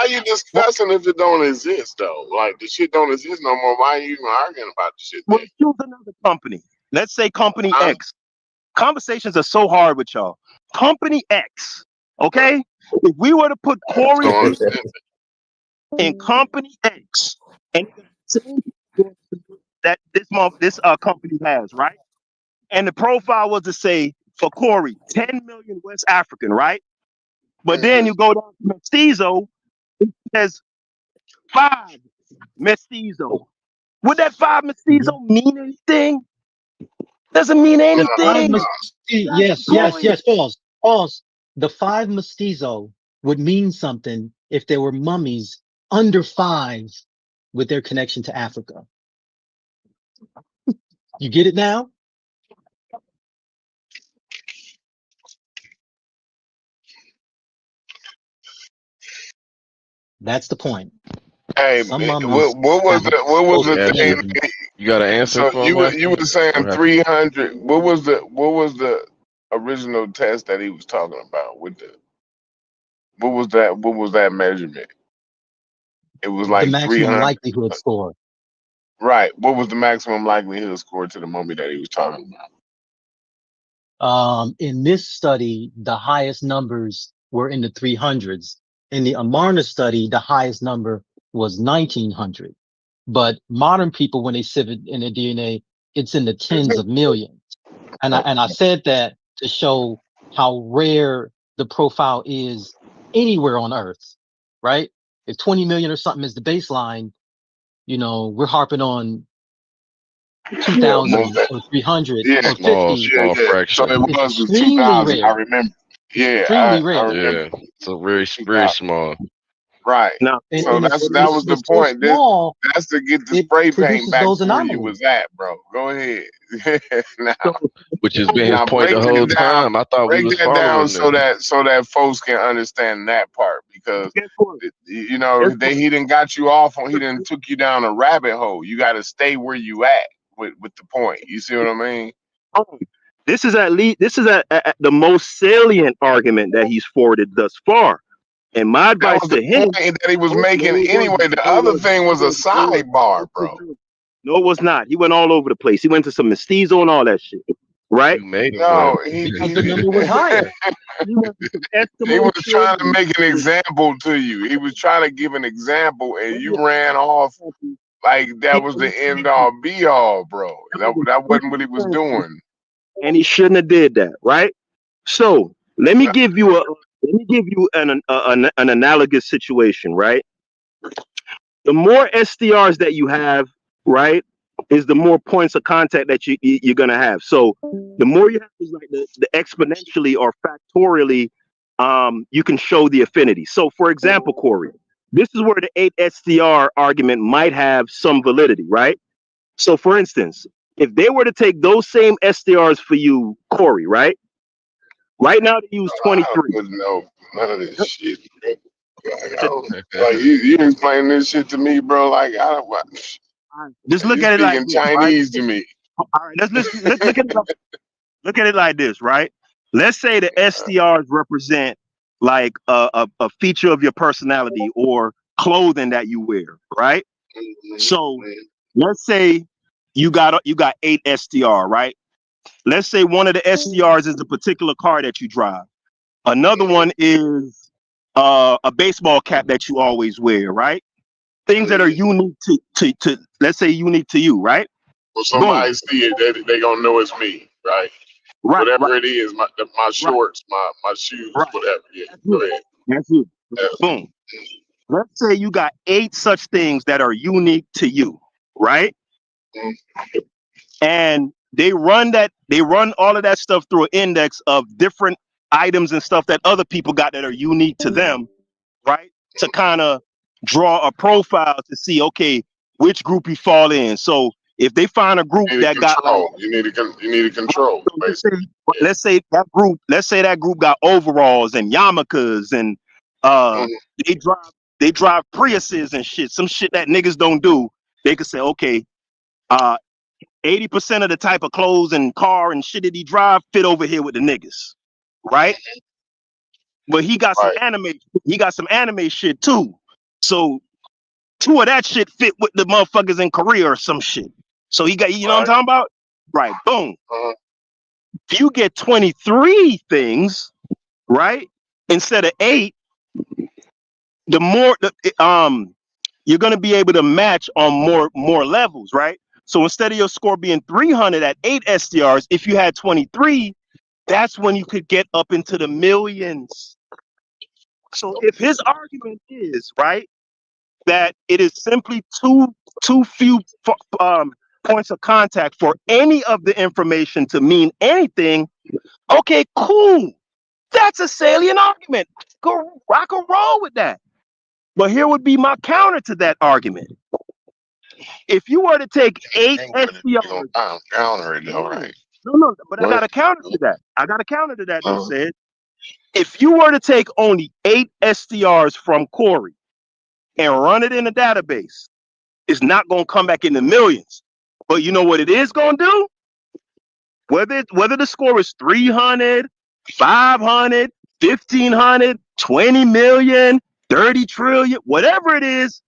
you discussing if it don't exist though? Like the shit don't exist no more. Why are you even arguing about the shit? Well, choose another company. Let's say company X. Conversations are so hard with y'all. Company X, okay? If we were to put Corey in company X, and that this company has, right? And the profile was to say for Corey, 10 million West African, right? But then you go down to mestizo, it says 5 mestizo. Would that 5 mestizo mean anything? Doesn't mean anything. Yes. Pause. The 5 mestizo would mean something if there were mummies under 5 with their connection to Africa. You get it now? That's the point. Hey, Some what mummies was the thing? You got an answer So for you him? were saying 300. What was the original test that he was talking about with the? What was that measurement? It was the like maximum 300. likelihood score. Right. What was the maximum likelihood score to the mummy that he was talking about? In this study, the highest numbers were in the 300s. In the Amarna study, the highest number was 1900. But modern people, when they sieve it in their DNA, it's in the tens of millions. And I said that to show how rare the profile is anywhere on Earth, right? If 20 million or something is the baseline, we're harping on 2,000 or 300 or 50. Small fraction. So it was It's extremely 2,000. rare. I remember. Yeah, Extremely rare. I remember. Yeah, so very small. Right. Now, So that was the point. Small, That's to get the spray paint produces back those to where you anomalies. was at, bro. Go ahead. now, Which has been his now point the whole time. I thought we break was that down following this. so that folks can understand that part because guess what? he didn't got you off on, he didn't took you down a rabbit hole. You got to stay where you at with the point. You see what I mean? This is at the most salient argument that he's forwarded thus far. And my advice to him point that he was making anyway. The other thing was a sidebar, bro. No, it was not. He went all over the place. He went to some mestizo and all that shit. Right? You made him. No, the number was higher. He was trying to make an example to you. He was trying to give an example, and you ran off like that was the end all be all, bro. That wasn't what he was doing. And he shouldn't have did that, right? So let me give you Let me give you an analogous situation, right? The more SDRs that you have, right, is the more points of contact that you're gonna have. So the more you have is like the exponentially or factorially, you can show the affinity. So for example, Corey, this is where the 8 SDR argument might have some validity, right? So for instance, if they were to take those same SDRs for you, Corey, right? Right now they use I don't 23. really know none of this shit. Like, I don't, like you explain this shit to me, bro. Like I don't. Just You look at it like speaking this, right? Chinese to me. All right, let's look at it. Look at it like this, right? Let's say the SDRs represent like a feature of your personality or clothing that you wear, right? So let's say you got 8 SDR, right? Let's say one of the SDRs is the particular car that you drive. Another one is a baseball cap that you always wear, right? Things that are unique to let's say unique to you, right? When somebody see it, they gonna know it's me, right? Right, Whatever it is, my right, shorts, my shoes, right. whatever. Yeah, That's go it. ahead. That's it. Yeah. Boom. Let's say you got 8 such things that are unique to you, right? Mhm. And they run all of that stuff through an index of different items and stuff that other people got that are unique to them, right? To kind of draw a profile to see, okay, which group you fall in. So if they find a group You need to that got like, control. You need to control, so basically. let's say that group got overalls and yarmulkes and Mhm. they drive Priuses and shit, some shit that niggas don't do. They could say, okay, 80% of the type of clothes and car and shit that he drive fit over here with the niggas, right? But he got some Right. anime shit too. So 2 of that shit fit with the motherfuckers in Korea or some shit. So he got, you know what I'm talking about? Right. Boom. Uh-huh. If you get 23 things, right, instead of 8, the more you're gonna be able to match on more levels, right? So instead of your score being 300 at 8 SDRs, if you had 23, that's when you could get up into the millions. So if his argument is right that it is simply too few points of contact for any of the information to mean anything, okay, cool. That's a salient argument. I can roll with that. But here would be my counter to that argument. If you were to take 8 SDRs, counter it though, right? no, but I got a counter to that. Though, said. If you were to take only 8 SDRs from Corey and run it in a database, it's not going to come back in the millions. But you know what it is going to do? Whether the score is 300, 500, 1,500, 20 million, 30 trillion, whatever it is,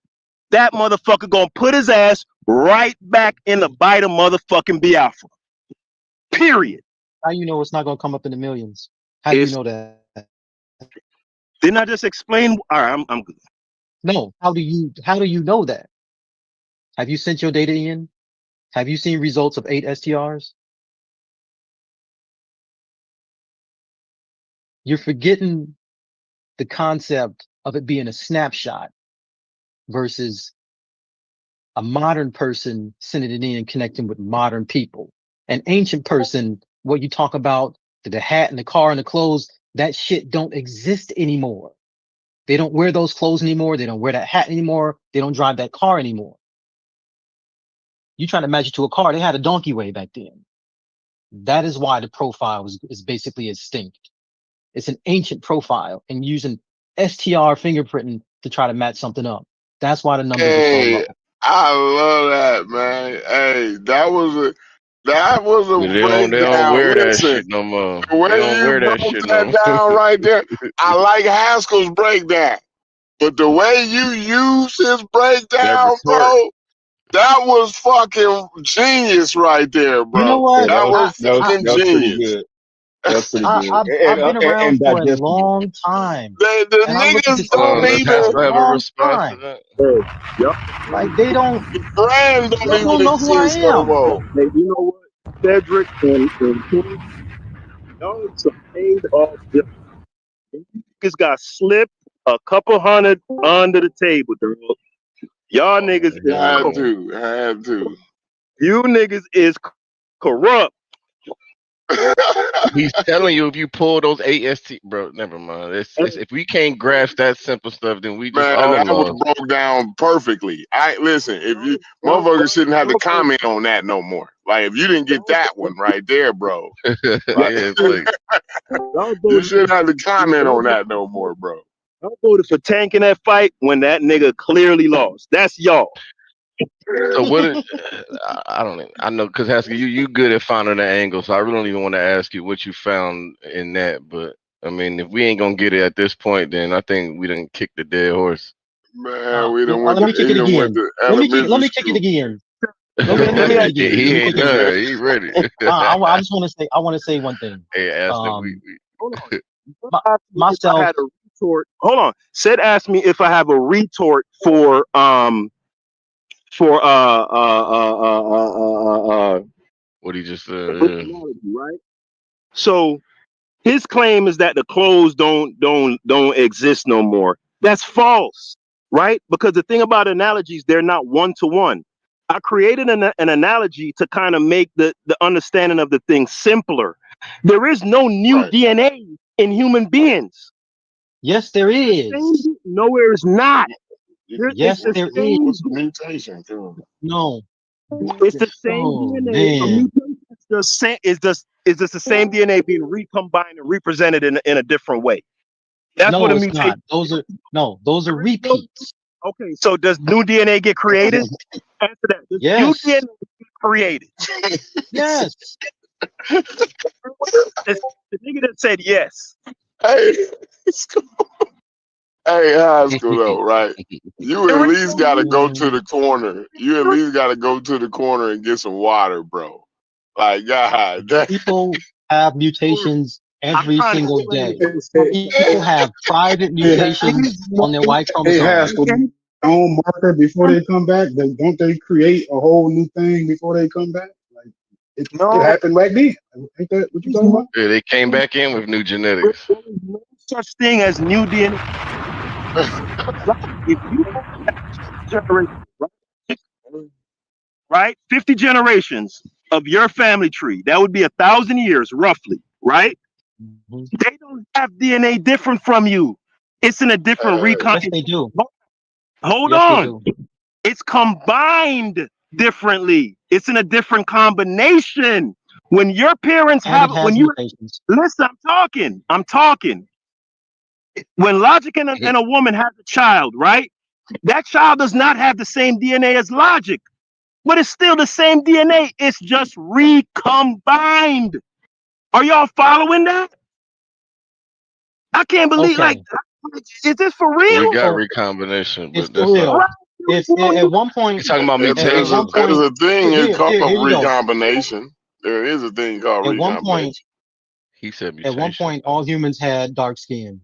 that motherfucker going to put his ass right back in the bite of motherfucking Biafra. Period. How you know it's not gonna come up in the millions? How do you know that? Didn't I just explain? All right, I'm good. No. How do you know that? Have you sent your data in? Have you seen results of 8 STRs? You're forgetting the concept of it being a snapshot versus a modern person sending it in and connecting with modern people. An ancient person, what you talk about, the hat and the car and the clothes, that shit don't exist anymore. They don't wear those clothes anymore. They don't wear that hat anymore. They don't drive that car anymore. You trying to match it to a car. They had a donkey way back then. That is why the profile is basically extinct. It's an ancient profile and using STR fingerprinting to try to match something up. That's why the numbers are so low. I love that, man. Hey, that was a They don't breakdown. wear that Listen, shit no more. the way They don't you wear that broke shit no that down right there, I like Haskell's breakdown. But the way you use his That breakdown, retort. bro, that was fucking genius right there, You know bro. what? That was fucking that was pretty genius. good. That was pretty good. I've been around And for a digestible. long time, The and I look at niggas this stuff don't for a Does even, Haskell have a long response to time. that? Yep. Like they don't brands don't even know who I exist no am. more. Hey, you know what, Cedric and King, y'all some paid off. Niggas got slipped a couple hundred under the table, dog. Y'all niggas is Had corrupt. to. You niggas is corrupt. He's telling you if you pull those AST, bro. Never mind. It's if we can't grasp that simple stuff, then we just Man, all that was lost. broke down perfectly. Listen, if you motherfuckers shouldn't have to comment on that no more. Like if you didn't get that one right there, bro. Yeah, it's like You shouldn't have to comment on that no more, bro. I voted for Tank in that fight when that nigga clearly lost. That's y'all. so. I don't even. I know because Haskell, you good at finding the angle, so I really don't even want to ask you what you found in that. But I mean, if we ain't gonna get it at this point, then I think we done kicked the dead horse. Man, we done went Let me to kick he it done went again. to Let me elementary kick it school. again. Let me Let me kick it again. He Let me ain't kick it again. done. He ready. I just want to say. I want to say one thing. Hey, Aston, we Hold on. My, If I myself. had a retort. Hold on. Said ask me if I have a retort for what he just said. analogy, right? So his claim is that the clothes don't exist no more. That's false, right? Because the thing about analogies, they're not one to one. I created an analogy to kind of make the understanding of the thing simpler. There is no new DNA in human beings. Yes, there is. Nowhere is not. Yes, there is. What's the mutation? No. It's the same DNA. A Man. mutation is just the same DNA being recombined and represented in a different way. That's what a it's mutation. not. Those are repeats. Okay, so does new DNA get created? Answer that. Does new DNA get created? Yes. The nigga that said yes. Hey, high school though, right? You at least gotta go to the corner. You at least gotta go to the corner and get some water, bro. Like God, people have mutations every single day. Hey, People have private mutations on their Y hey, chromosome. Haskell, own marker before they come back. Don't they create a whole new thing before they come back? Like it happened back then. Ain't that what you talking about? Yeah, they came back in with new genetics. There is no such thing as new DNA. If you generate, right, 50 generations of your family tree, that would be 1,000 years roughly, right? Mm-hmm. They don't have DNA different from you. It's in a different Yes, they do. Hold Yes, on. they do. It's combined differently. It's in a different combination. When your parents And it have, has mutations. listen, I'm talking. When Logic and a woman has a child, right? That child does not have the same DNA as Logic, but it's still the same DNA. It's just recombined. Are y'all following that? I can't believe, is this for real? We got recombination, It's but that's real. not. If at one point, He's talking about there's mutation. a thing it's called here you go. recombination. There is a thing called At one recombination. point, He said mutation. At one point, all humans had dark skin.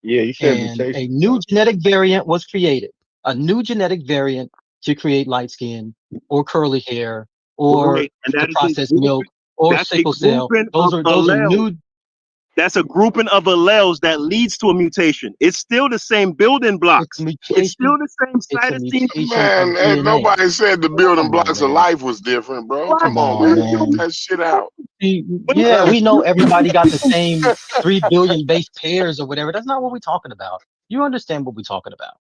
Yeah, you said And mutation. a new genetic variant was created. A new genetic variant to create light skin or curly hair or Right, and to that is process milk or that's sickle cell. Those are alleles. new. That's a grouping of alleles that leads to a mutation. It's still the same building blocks. It's still the same cytosine. Man, ain't nobody said the building blocks of life was different, bro. Come on, man. Get that shit out. Yeah, we know everybody got the same 3 billion base pairs or whatever. That's not what we're talking about. You understand what we're talking about.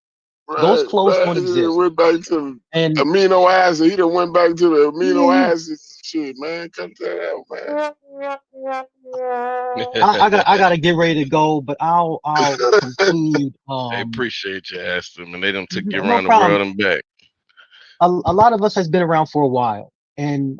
Those clones don't exist. Went back to and amino acid. He done went back to the amino acids. Shit, man. Cut that out, man. I gotta get ready to go, but I'll conclude. They appreciate you, Aston, and they done took you No around the problem. world and back. A lot of us has been around for a while, and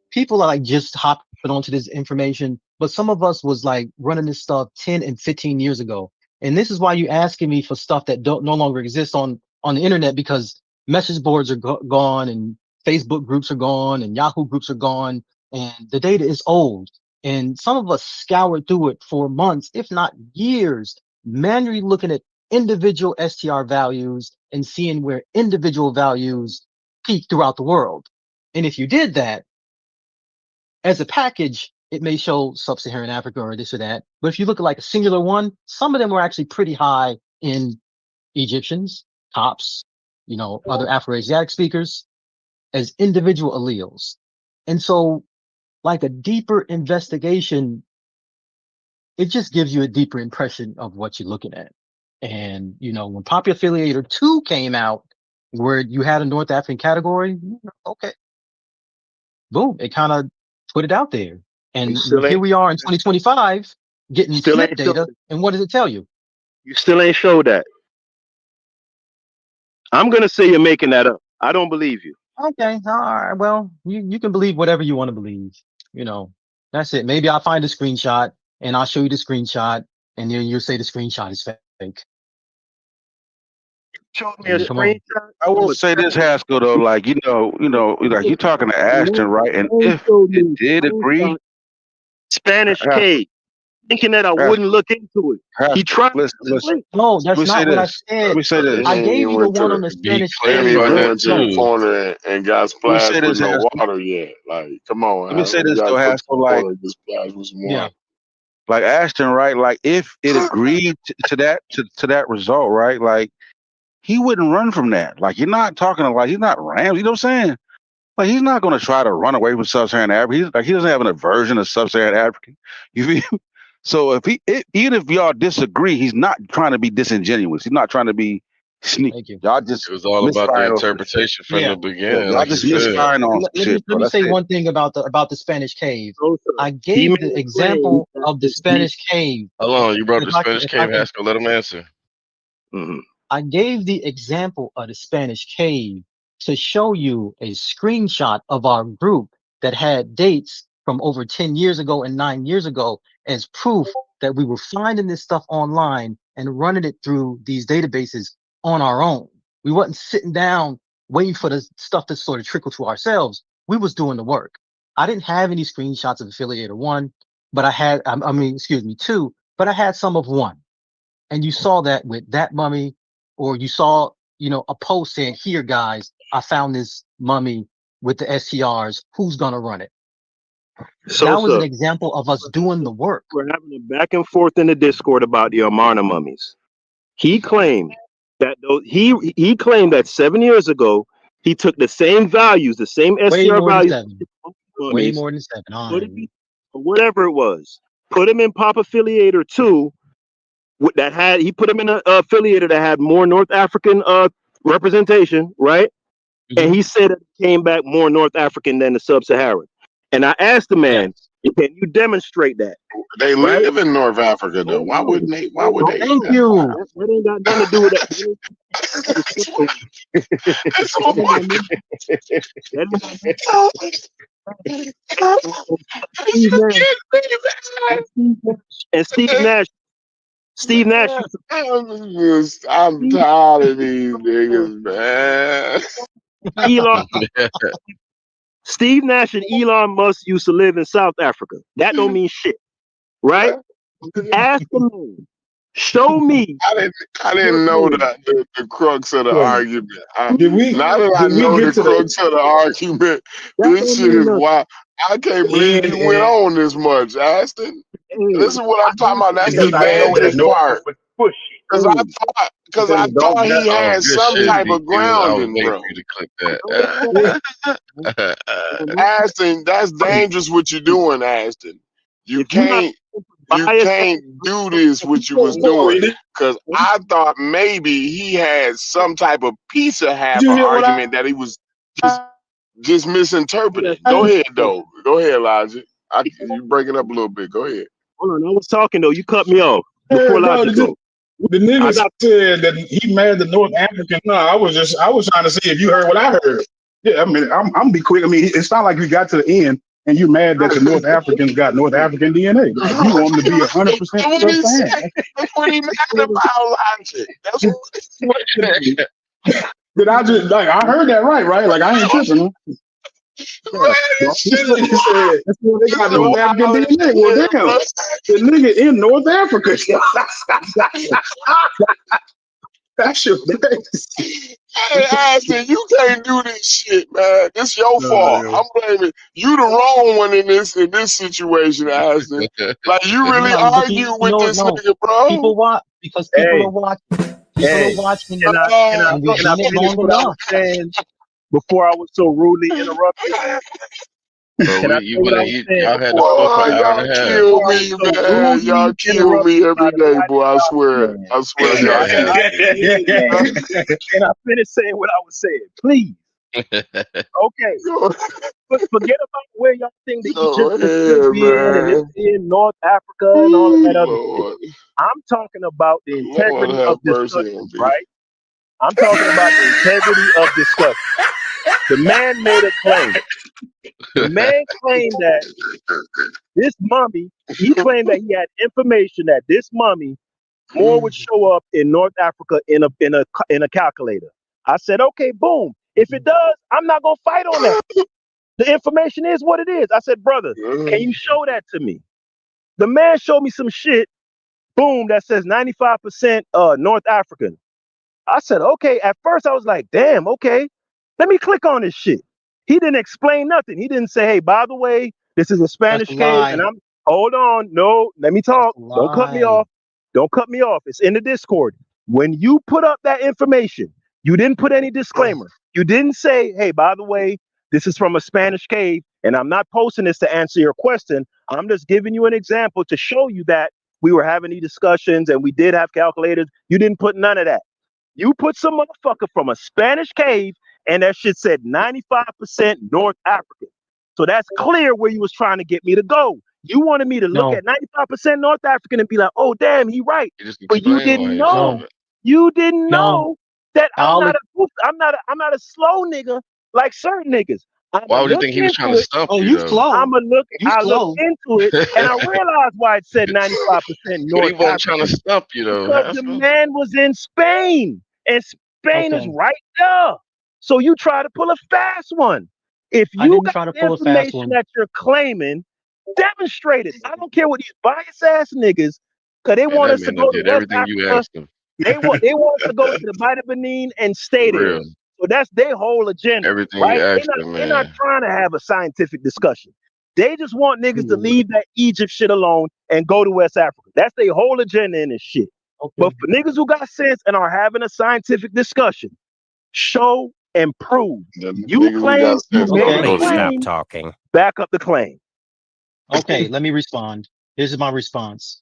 people are like just hopping onto this information, but some of us was like running this stuff 10 and 15 years ago. And this is why you asking me for stuff that no longer exists on the internet, because message boards are gone and Facebook groups are gone and Yahoo groups are gone, and the data is old. And some of us scoured through it for months, if not years, manually looking at individual STR values and seeing where individual values peak throughout the world. And if you did that, as a package, it may show sub-Saharan Africa or this or that. But if you look at like a singular one, some of them were actually pretty high in Egyptians, Copts, other Afro-Asiatic speakers as individual alleles. And so like a deeper investigation, it just gives you a deeper impression of what you're looking at. And, when Popular Affiliator 2 came out, where you had a North African category, okay, boom, it kind of put it out there. And here we are in 2025 getting flip data. And what does it tell you? You still ain't showed that. I'm going to say you're making that up. I don't believe you. Okay. All right. Well, you can believe whatever you want to believe. That's it. Maybe I'll find a screenshot and I'll show you the screenshot and then you'll say the screenshot is fake. Showed me a screenshot. I will say this, Haskell, though, like, like you're talking to Ashton, right? And if it did agree, Spanish cave, thinking that I wouldn't look into it. He tried. Listen. No, that's not what I said. Let me say this. I gave you the one on the Spanish cave. cave. Went to the corner and got splashed with no water yet. Like, come on. Let me say this, though, Haskell, like, like Ashton, right? Like, if it agreed to that result, right? Like, he wouldn't run from that. Like, you're not talking like he's not Rams. You know what I'm saying? Like, he's not going to try to run away from sub-Saharan Africa. He doesn't have an aversion to sub-Saharan African. You feel? So even if y'all disagree, he's not trying to be disingenuous. He's not trying to be sneaky. Y'all just it was all about the interpretation from the beginning. Y'all just misfiring on shit. Let me say one thing about the Spanish cave. I gave the example of the Spanish cave. Hold on, you brought the Spanish cave, Haskell. Let him answer. Mm-hmm. I gave the example of the Spanish cave to show you a screenshot of our group that had dates from over 10 years ago and 9 years ago as proof that we were finding this stuff online and running it through these databases on our own. We wasn't sitting down waiting for the stuff to sort of trickle to ourselves. We was doing the work. I didn't have any screenshots of Affiliator 1, but I had, 2, but I had some of 1. And you saw that with that mummy, or you saw, a post saying, here, guys, I found this mummy with the STRs. Who's going to run it? So that was an example of us doing the work. We're having a back and forth in the Discord about the Amarna mummies. He claimed that he claimed that 7 years ago, he took the same values, the same STR values. Way more than 7. Whatever it was. Put him in Pop Affiliator 2. He put him in an affiliator that had more North African representation, right? Mm-hmm. And he said it came back more North African than the Sub-Saharan. And I asked the man, can you demonstrate that? They live in North Africa, though. Why would they? Thank you. That ain't got nothing to do with that. And Steve Nash. I'm tired of these niggas, man. Steve Nash and Elon Musk used to live in South Africa. That don't mean shit, right? Ask the man. Show me. I didn't know the crux of the argument. Now that I know the crux of the argument, this shit is wild. I can't believe you went on this much, Aston. This is what I'm talking about. That's the dangerous part. Because I thought he had some type of grounding, bro. To click that. Aston, that's dangerous what you're doing, Aston. You can't do this what you was doing. Because I thought maybe he had some type of piece of argument that he was just misinterpreting. Go ahead, though. Go ahead, Elijah. You break it up a little bit. Go ahead. Hold on, I was talking though. You cut me off. Before the nigga said that he mad the North African. No, I was trying to see if you heard what I heard. Yeah, I mean, I'm be quick. I mean, it's not like we got to the end and you mad that the North Africans got North African DNA. Like, you want them to be 100%. That's what he mad about, Elijah. That's what. Did I just I heard that right? Like I ain't tripping. Huh? That's what they got North African DNA. Well, damn, the nigga in North Africa. That shit crazy. Hey, Ashton, you can't do this shit, man. This your fault. Yeah. I'm blaming you. The wrong one in this situation, Ashton. Like you really No, but argue with this no. nigga, bro. People watch because people Hey, are watching. People are hey, watching, can I can I and we've can I done it finish long what I was enough. saying before I was so rudely interrupted? Bro, Can I you say what I wouldn't. was You saying y'all had the before floor for Boy, an hour and y'all a half. kill before I was me, so man. Y'all rudely kill interrupted me by every the day, white boy. I swear. man? I swear, Y'all y'all had to kill have me. Can I finish saying what I was saying, please? it. Okay, Go, forget about where y'all think the go Egyptians should ahead, be in, and it's man. in North Africa and all of Ooh, that other shit. Lord. I'm talking about the Lord integrity of have mercy discussion, on me. right? I'm talking about the integrity of discussion. The man made a claim. The man claimed that this mummy, he claimed that he had information that this mummy more would show up in North Africa in a calculator. I said, okay, boom. If it does, I'm not gonna fight on that. The information is what it is. I said, brother, can you show that to me? The man showed me some shit, boom, that says 95% North African. I said, okay. At first, I was like, damn, okay. Let me click on this shit. He didn't explain nothing. He didn't say, hey, by the way, this is a That's a Spanish cave, and lie. hold on. No, let me That's talk. a Don't cut me lie. off. Don't cut me off. It's in the Discord. When you put up that information, you didn't put any disclaimer. You didn't say, hey, by the way, this is from a Spanish cave, and I'm not posting this to answer your question. I'm just giving you an example to show you that we were having these discussions and we did have calculators. You didn't put none of that. You put some motherfucker from a Spanish cave, and that shit said 95% North African. So that's clear where you was trying to get me to go. You wanted me to look No, at 95% North African and be like, oh damn, he right. You just But you explain why didn't you showed know. no, it. You didn't no. know that I'm I'll. not a slow nigga like certain niggas. I'ma Why would you look think he was trying to into it. stump Oh, you you though? slow. You I look slow. into it and I realized why it said 95% He North wasn't trying to African. stump you though, Because the Haskell. man was in Spain, and Spain is Okay. right there. So you try to pull a fast one. If I you didn't got try to the pull a fast information one. that you're claiming, demonstrate it. I don't care what these bias ass niggas, because they Man, want that us to man done go to did West everything you Africa. asked him. They want us to go to the Bight of Benin and stay For there. real. So that's their whole agenda, Everything you right? asked him, They're not man. trying to have a scientific discussion. They just want niggas to Hmm. leave that Egypt shit alone and go to West Africa. That's their whole agenda in this shit. But Okay. for niggas who got sense and are having a scientific discussion, show and prove. The You niggas who claim, got you sense make don't a Okay. go Please to Egypt. stop claim, talking. back up the claim. Okay. Let me respond. Here's my response.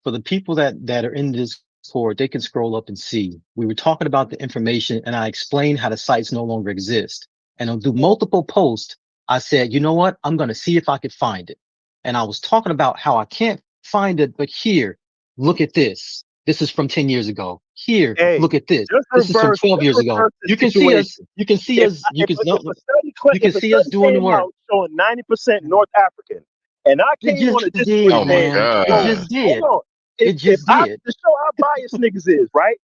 For the people that are in this Discord, they can scroll up and see. We were talking about the information, and I explained how the sites no longer exist. And on do multiple posts, I said, you know what? I'm going to see if I could find it. And I was talking about how I can't find it, but here, look at this. This is from 10 years ago. Here, Hey, look at this. just This is from reverse, 12 just years ago. reverse the You can see us. situation. You can see us. You can no, you If can a see us study doing the came work. out showing 90% North African, and I It came on just a Discord did, Oh and my said, man. It "Yo, God. just hold did. on," It if just I did. to show how biased niggas is, right?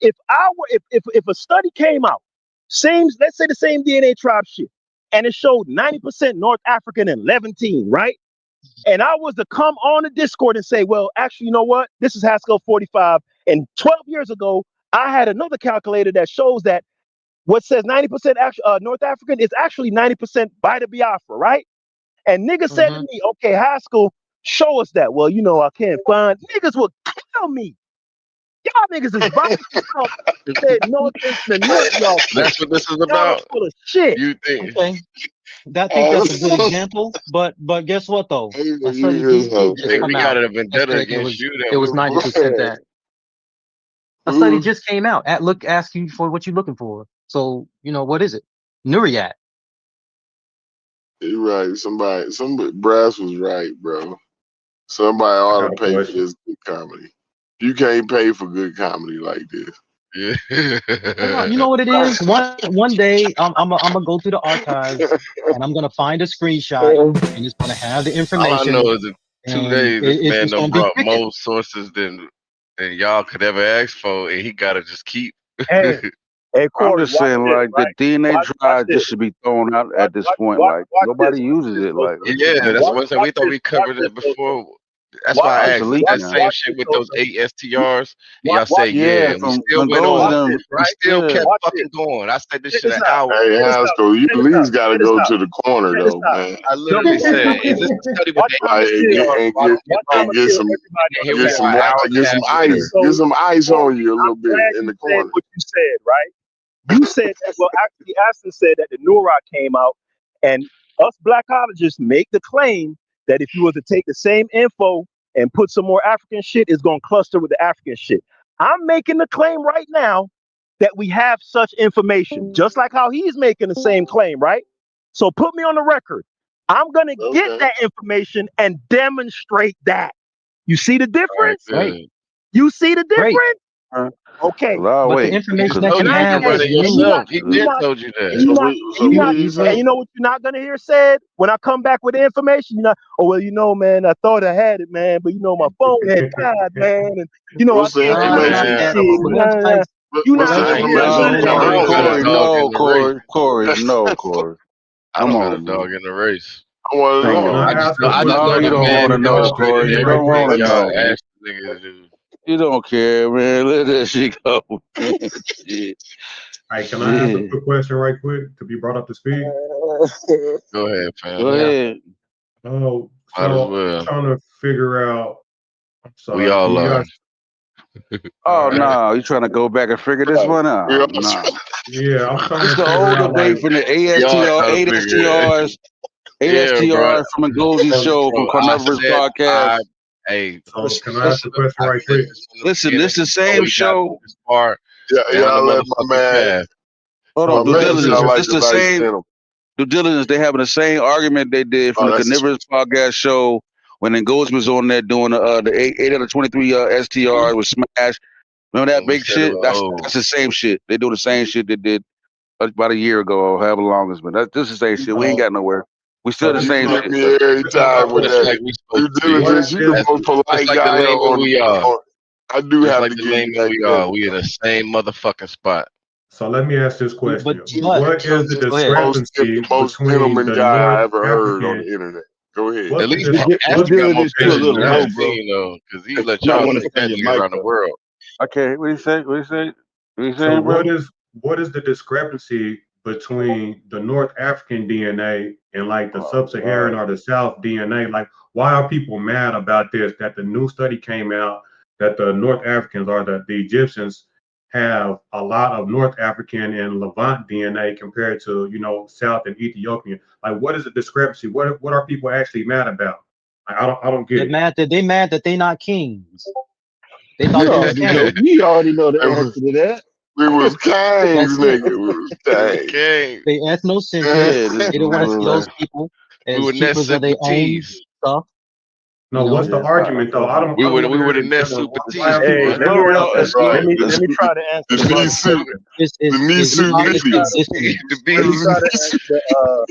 If I were, if a study came out, same, let's say the same DNA tribe shit, and it showed 90% North African and 11 right? And I was to come on the Discord and say, well, actually, you know what? This is Haskell 45. And 12 years ago, I had another calculator that shows that what says 90% North African is actually 90% by the Biafra, right? And niggas said to Hmm. me, okay, Haskell, show us that. Well, you know, I can't find. Niggas will kill me. Y'all niggas is biased as fuck. Said North and none of y'all shit. That's what this is Y'all are about. full of shit. You think Okay. I think that's a good example, but guess what though? A study did just hey, come we got out a that vendetta said against you it that we was were 90% that. A study just came out at look asking for what you're looking for. So, what is it? Nuriat. You're right. Somebody, Brass was right, bro. Somebody I ought got to a pay for question. this good comedy. You can't pay for good comedy like this. Well, you know what it is? One day I'm gonna go through the archives and I'm gonna find a screenshot and it's gonna have the All I know information is in two and days this man it's done gonna be brought wicked. more sources than y'all could ever ask for, and he gotta just keep. Hey, hey, I'm Corey, just watch saying, this, like the right? DNA Watch drive this. just should be thrown out Watch, at this watch, point. watch, Like watch this. nobody Watch uses this, it. Like Loso. what's the Yeah, big that's deal? one thing. Watch We thought this. we Watch covered this, it Loso. before. That's why I It's asked, is elite that now. same shit with those 8 STRs? And y'all said, Yeah, yeah. And we from still went Mongolia on. them. We still kept Yeah. fucking going. I said this shit an hour Hey, ago. Haskell, you at least got to go to the corner though, man. I literally said, is this the study with the Like, and get some and here we are an hour and a half later. get some ice on you a little bit in the corner. What you said, right? You said that. Well, actually, Aston said that the NURA came out, and us blackologists make the claim that if you were to take the same info and put some more African shit, it's gonna cluster with the African shit. I'm making the claim right now that we have such information, just like how he's making the same claim, right? So put me on the record. I'm gonna get that information and demonstrate that. You see the difference? Right. You see the Right. difference? Okay. Well, But the wait. information Told that you you have can run is it unique. yourself. He been told you that. So what you And say? you know what you're not gonna hear said when I come back with the information? You're not, oh well, man, I thought I had it, man, but my phone had died, man, and What's the I can't Nah, do it's not information? this that. shit. What emphasizes You're What's not the I gonna ain't hear got information no. you none of I want that. to No, don't got a know? Corey. dog in No, the race. Corey. No, Corey. I Come don't got a on, man. dog in the race. I want to Hey, can know. I ask a I just question know No, you the right don't quick? man want to know, demonstrated Corey. You don't everything want to y'all know. asked the nigga to do. You don't care, man. Let that shit go. Shit. Hey, can I ask a Shit. quick question right quick to be brought up to speed? Go ahead, fam. Go ahead. Oh, Might as so I'm well. trying to figure out. I'm We sorry. Can all you are. guys? All Oh right. no, you trying to go back and figure this one We out? all No. Yeah, I'm trying It's to the figure old out like. debate from the Y'all ASTR, trying to 8 figure it. STRs, 8 Yeah, bro. STRs from Ngozi show from I Carnivorous said podcast. hey, So can I ask listen. a question I right said quick? this from the Listen, beginning this the before same we got show. this far down the y'all let motherfucking path. Hold So on, my due man listen. diligence. sound like This a the nice same gentleman. due diligence. They having the same argument they did from Oh, the that's Carnivorous podcast show when Ngozi was on there doing the 8 out of 23 STRs with Smash. Remember that And we big said it shit? was That's the same shit. They do the same shit they did about a year ago or however long it's been. This is the same shit. We ain't got nowhere. We still So the this You is same my get shit. me But every this is my time with just that like question. we due supposed to be. What diligence. You the is most Just polite like the guy name of on. we are. I do Just have like to the give you name of that we are. credit. We in the same motherfucking spot. so? Let me ask this Yeah, but question. What so is the go ahead. discrepancy The most between gentleman the guy I North ever heard on African? the internet. Go ahead. What's At the least Due Aston got more diligence too a pictures little than okay? low, that bro. thing, because he let You might y'all want to take turn that your nigga mic around the up. world. okay, what do you say? What do you say? What you So saying, bro? what is the discrepancy between the North African DNA and like the Oh Sub-Saharan God. or the South DNA? Like, why are people mad about this? That the new study came out that the North Africans or the Egyptians have a lot of North African and Levant DNA compared to South and Ethiopian. Like, what is the discrepancy? What are people actually mad about? I don't get They're it. mad that they not kings. They You thought they was already know. kings. You already know the It answer was, to that. we was kings, That's it. nigga. We was kings. Okay. They ethnocentrism. Yeah, this They don't want to see those boy. people We as were net keepers of their own sympathies. stuff. No, what's the Yeah. argument though? We I don't were want to hear the the net agenda. Why sympathies, are Hey, people boy. let upset me No, about it's this? let good. me It's let me good. try to answer The the knee brother's suit. question. The knee Is suit Islam idiots. existing? The Let me try to bees. answer the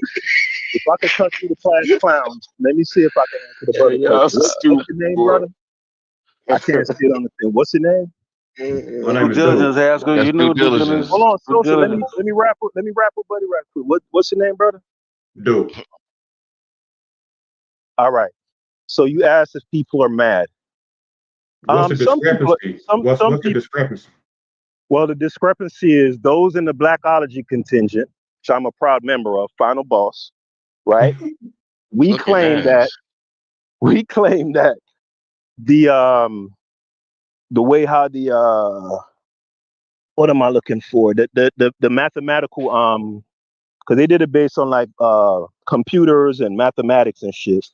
if I can cut through the class clowns, let me see if I can answer the Yeah, brother y'all question. What's stupid, your name, boy. brother? I can't see it on the thing. What's your name? My Due name is Dude. diligence, Haskell. That's You due know due diligence. Hold on, Due social. diligence. Let me wrap up. Let me wrap up, buddy, right quick. What's your name, brother? Dude. All right. So you asked if people are mad. What's the Some people, discrepancy? some What's the people. discrepancy? Well, the discrepancy is those in the Blackology contingent, which I'm a proud member of, Final Boss. Right? We Looking claim that ass. the way how what am I looking for? The mathematical because they did it based on like computers and mathematics and shit.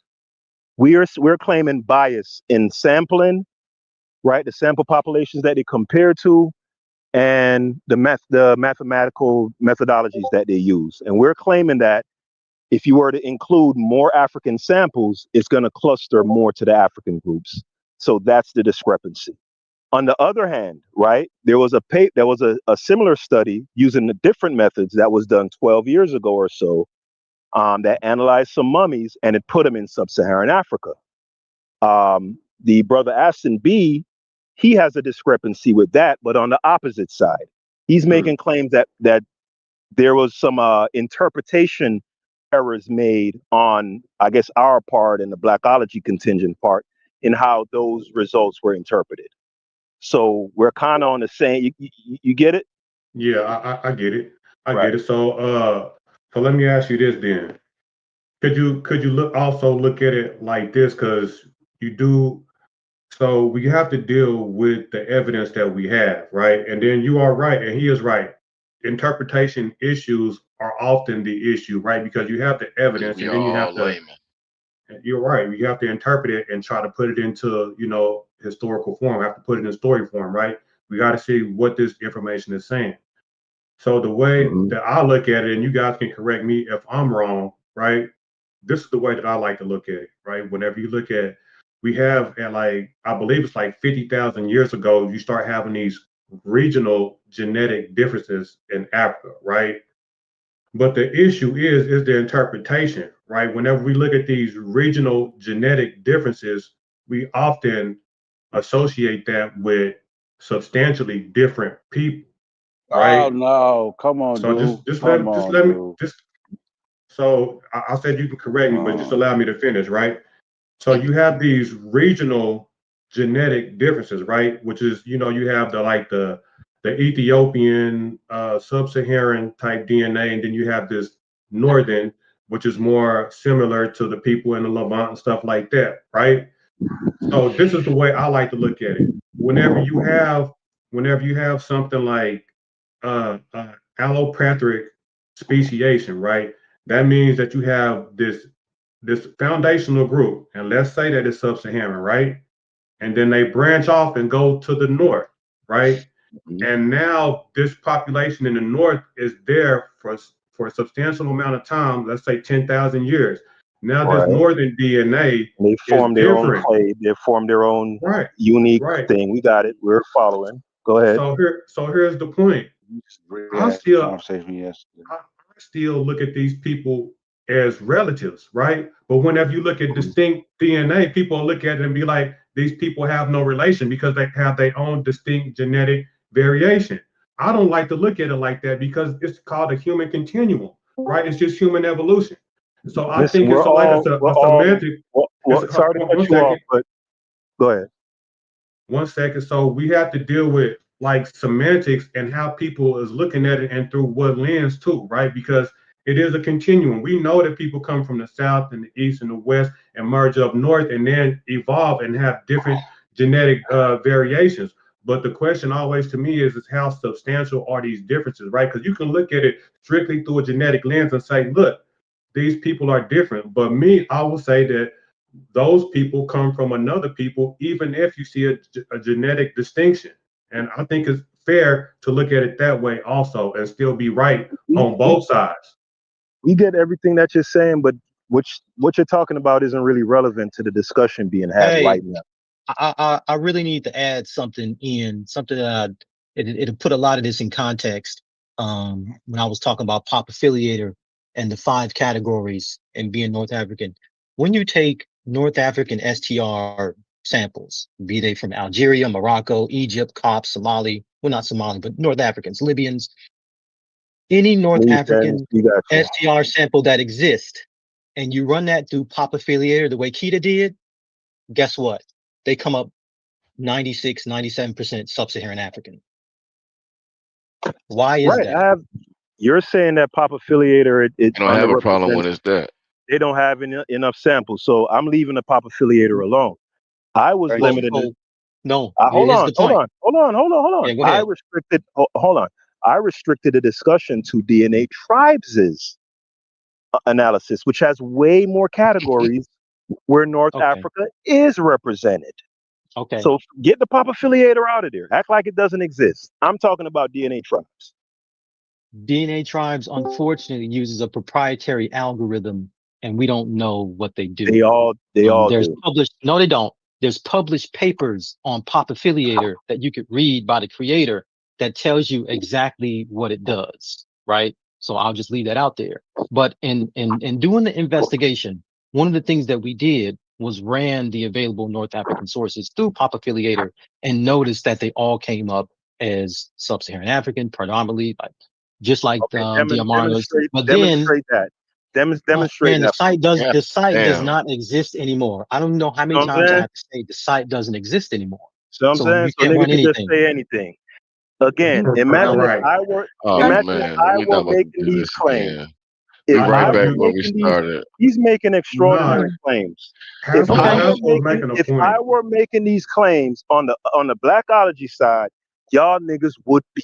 We're claiming bias in sampling, right? The sample populations that they compare to and the mathematical methodologies that they use. And we're claiming that if you were to include more African samples, it's going to cluster more to the African groups. So that's the discrepancy. On the other hand, right, there was a similar study using the different methods that was done 12 years ago or so that analyzed some mummies and it put them in sub-Saharan Africa. The brother Aston B, he has a discrepancy with that, but on the opposite side, he's making claims that there was some interpretation errors made on, I guess, our part and the Blackology contingent part in how those results were interpreted. So we're kind of on the same. You get it? Yeah, I get it. I Right. get it. So let me ask you this then. Could you look at it like this? Because you do. So we have to deal with the evidence that we have, right? And then you are right, and he is right. Interpretation issues are often the issue, right? Because you have the evidence, We and are then you all have to. laymen. You're right. You have to interpret it and try to put it into, historical form. We have to put it in story form, right? We got to see what this information is saying. So the way Hmm. that I look at it, and you guys can correct me if I'm wrong, right? This is the way that I like to look at it, right? Whenever you look at, we have at like, I believe it's like 50,000 years ago, you start having these regional genetic differences in Africa, right? But the issue is the interpretation, right? Whenever we look at these regional genetic differences, we often associate that with substantially different people, Oh right? no, come on, So dude. just Come let just on, let me dude. just so I said you can correct me, but just Oh. allow me to finish, right? So you have these regional genetic differences, right? Which is, you have the Ethiopian sub-Saharan type DNA, and then you have this northern, which is more similar to the people in the Levant and stuff like that, right? So this is the way I like to look at it. Whenever you have something like allopathic speciation, right? That means that you have this foundational group, and let's say that it's sub-Saharan, right? And then they branch off and go to the north, right? Mhm. And now this population in the north is there for a substantial amount of time, let's say 10,000 years. Now this Right. northern DNA They is form their own different, clade. They form their own right? unique Right. thing. We got it. We're following. Go ahead. So here's the point. We just really I had a still conversation yesterday. I still look at these people as relatives, right? But whenever you look at Mhm. distinct DNA, people look at it and be like, these people have no relation because they have their own distinct genetic variation. I don't like to look at it like that because it's called a human continuum, right? It's just human evolution. So I Listen, think it's we're a all. semantic. It's Sorry to cut one you off, second. but go ahead. 1 second. So we have to deal with like semantics and how people is looking at it and through what lens too, right? Because it is a continuum. We know that people come from the south and the east and the west and merge up north and then evolve and have different genetic variations. But the question always to me is how substantial are these differences, right? Because you can look at it strictly through a genetic lens and say, look, these people are different. But me, I will say that those people come from another people, even if you see a genetic distinction. And I think it's fair to look at it that way also and still be right We, on we both sides. we get everything that you're saying, but what you're talking about isn't really relevant to the discussion being had Hey, right now. I really need to add something in, something that it'll put a lot of this in context. When I was talking about pop affiliator and the 5 categories and being North African, when you take North African STR samples, be they from Algeria, Morocco, Egypt, Copts, Somali, well, not Somali, but North Africans, Libyans, any North Tunisians, African we got you. STR sample that exists, and you run that through pop affiliator the way Kita did, guess what? They come up 96, 97% sub-Saharan African. Why is Right. that? You're saying that pop affiliator it You don't have a problem underrepresents. when it's that. They don't have enough samples, so I'm leaving the pop affiliator alone. I was Right. Oh, limited. no, Hold here's on, the point. hold on. Yeah, go ahead. Hold on. I restricted the discussion to DNA tribes' analysis, which has way more categories where North Okay, Africa is represented. okay. So get the pop affiliator out of there. Act like it doesn't exist. I'm talking about DNA tribes. DNA tribes unfortunately uses a proprietary algorithm, and we don't know what they do. They all There's do. published, no, they don't. There's published papers on pop affiliator that you could read by the creator that tells you exactly what it does, right? So I'll just leave that out there. But in doing the investigation, one of the things that we did was ran the available North African sources through pop affiliator and noticed that they all came up as sub-Saharan African, predominantly, like, just like Okay, the Amaros. But then demonstrate that. demonstrate Man, that. Yeah, the site does damn. not exist anymore. I don't know how many You know what I'm times I saying? have to say the site doesn't exist anymore. So I'm So saying, you so can't nigga run can just anything. say anything. Again, Right. Oh imagine if man, I we're were not about to making do these this claims. again. We If I right I know back were you. where we making these, started. he's making Nah, extraordinary claims. If Haskell, I Okay. were Haskell was making, making a if point. I were making these claims on the blackology side, y'all niggas would be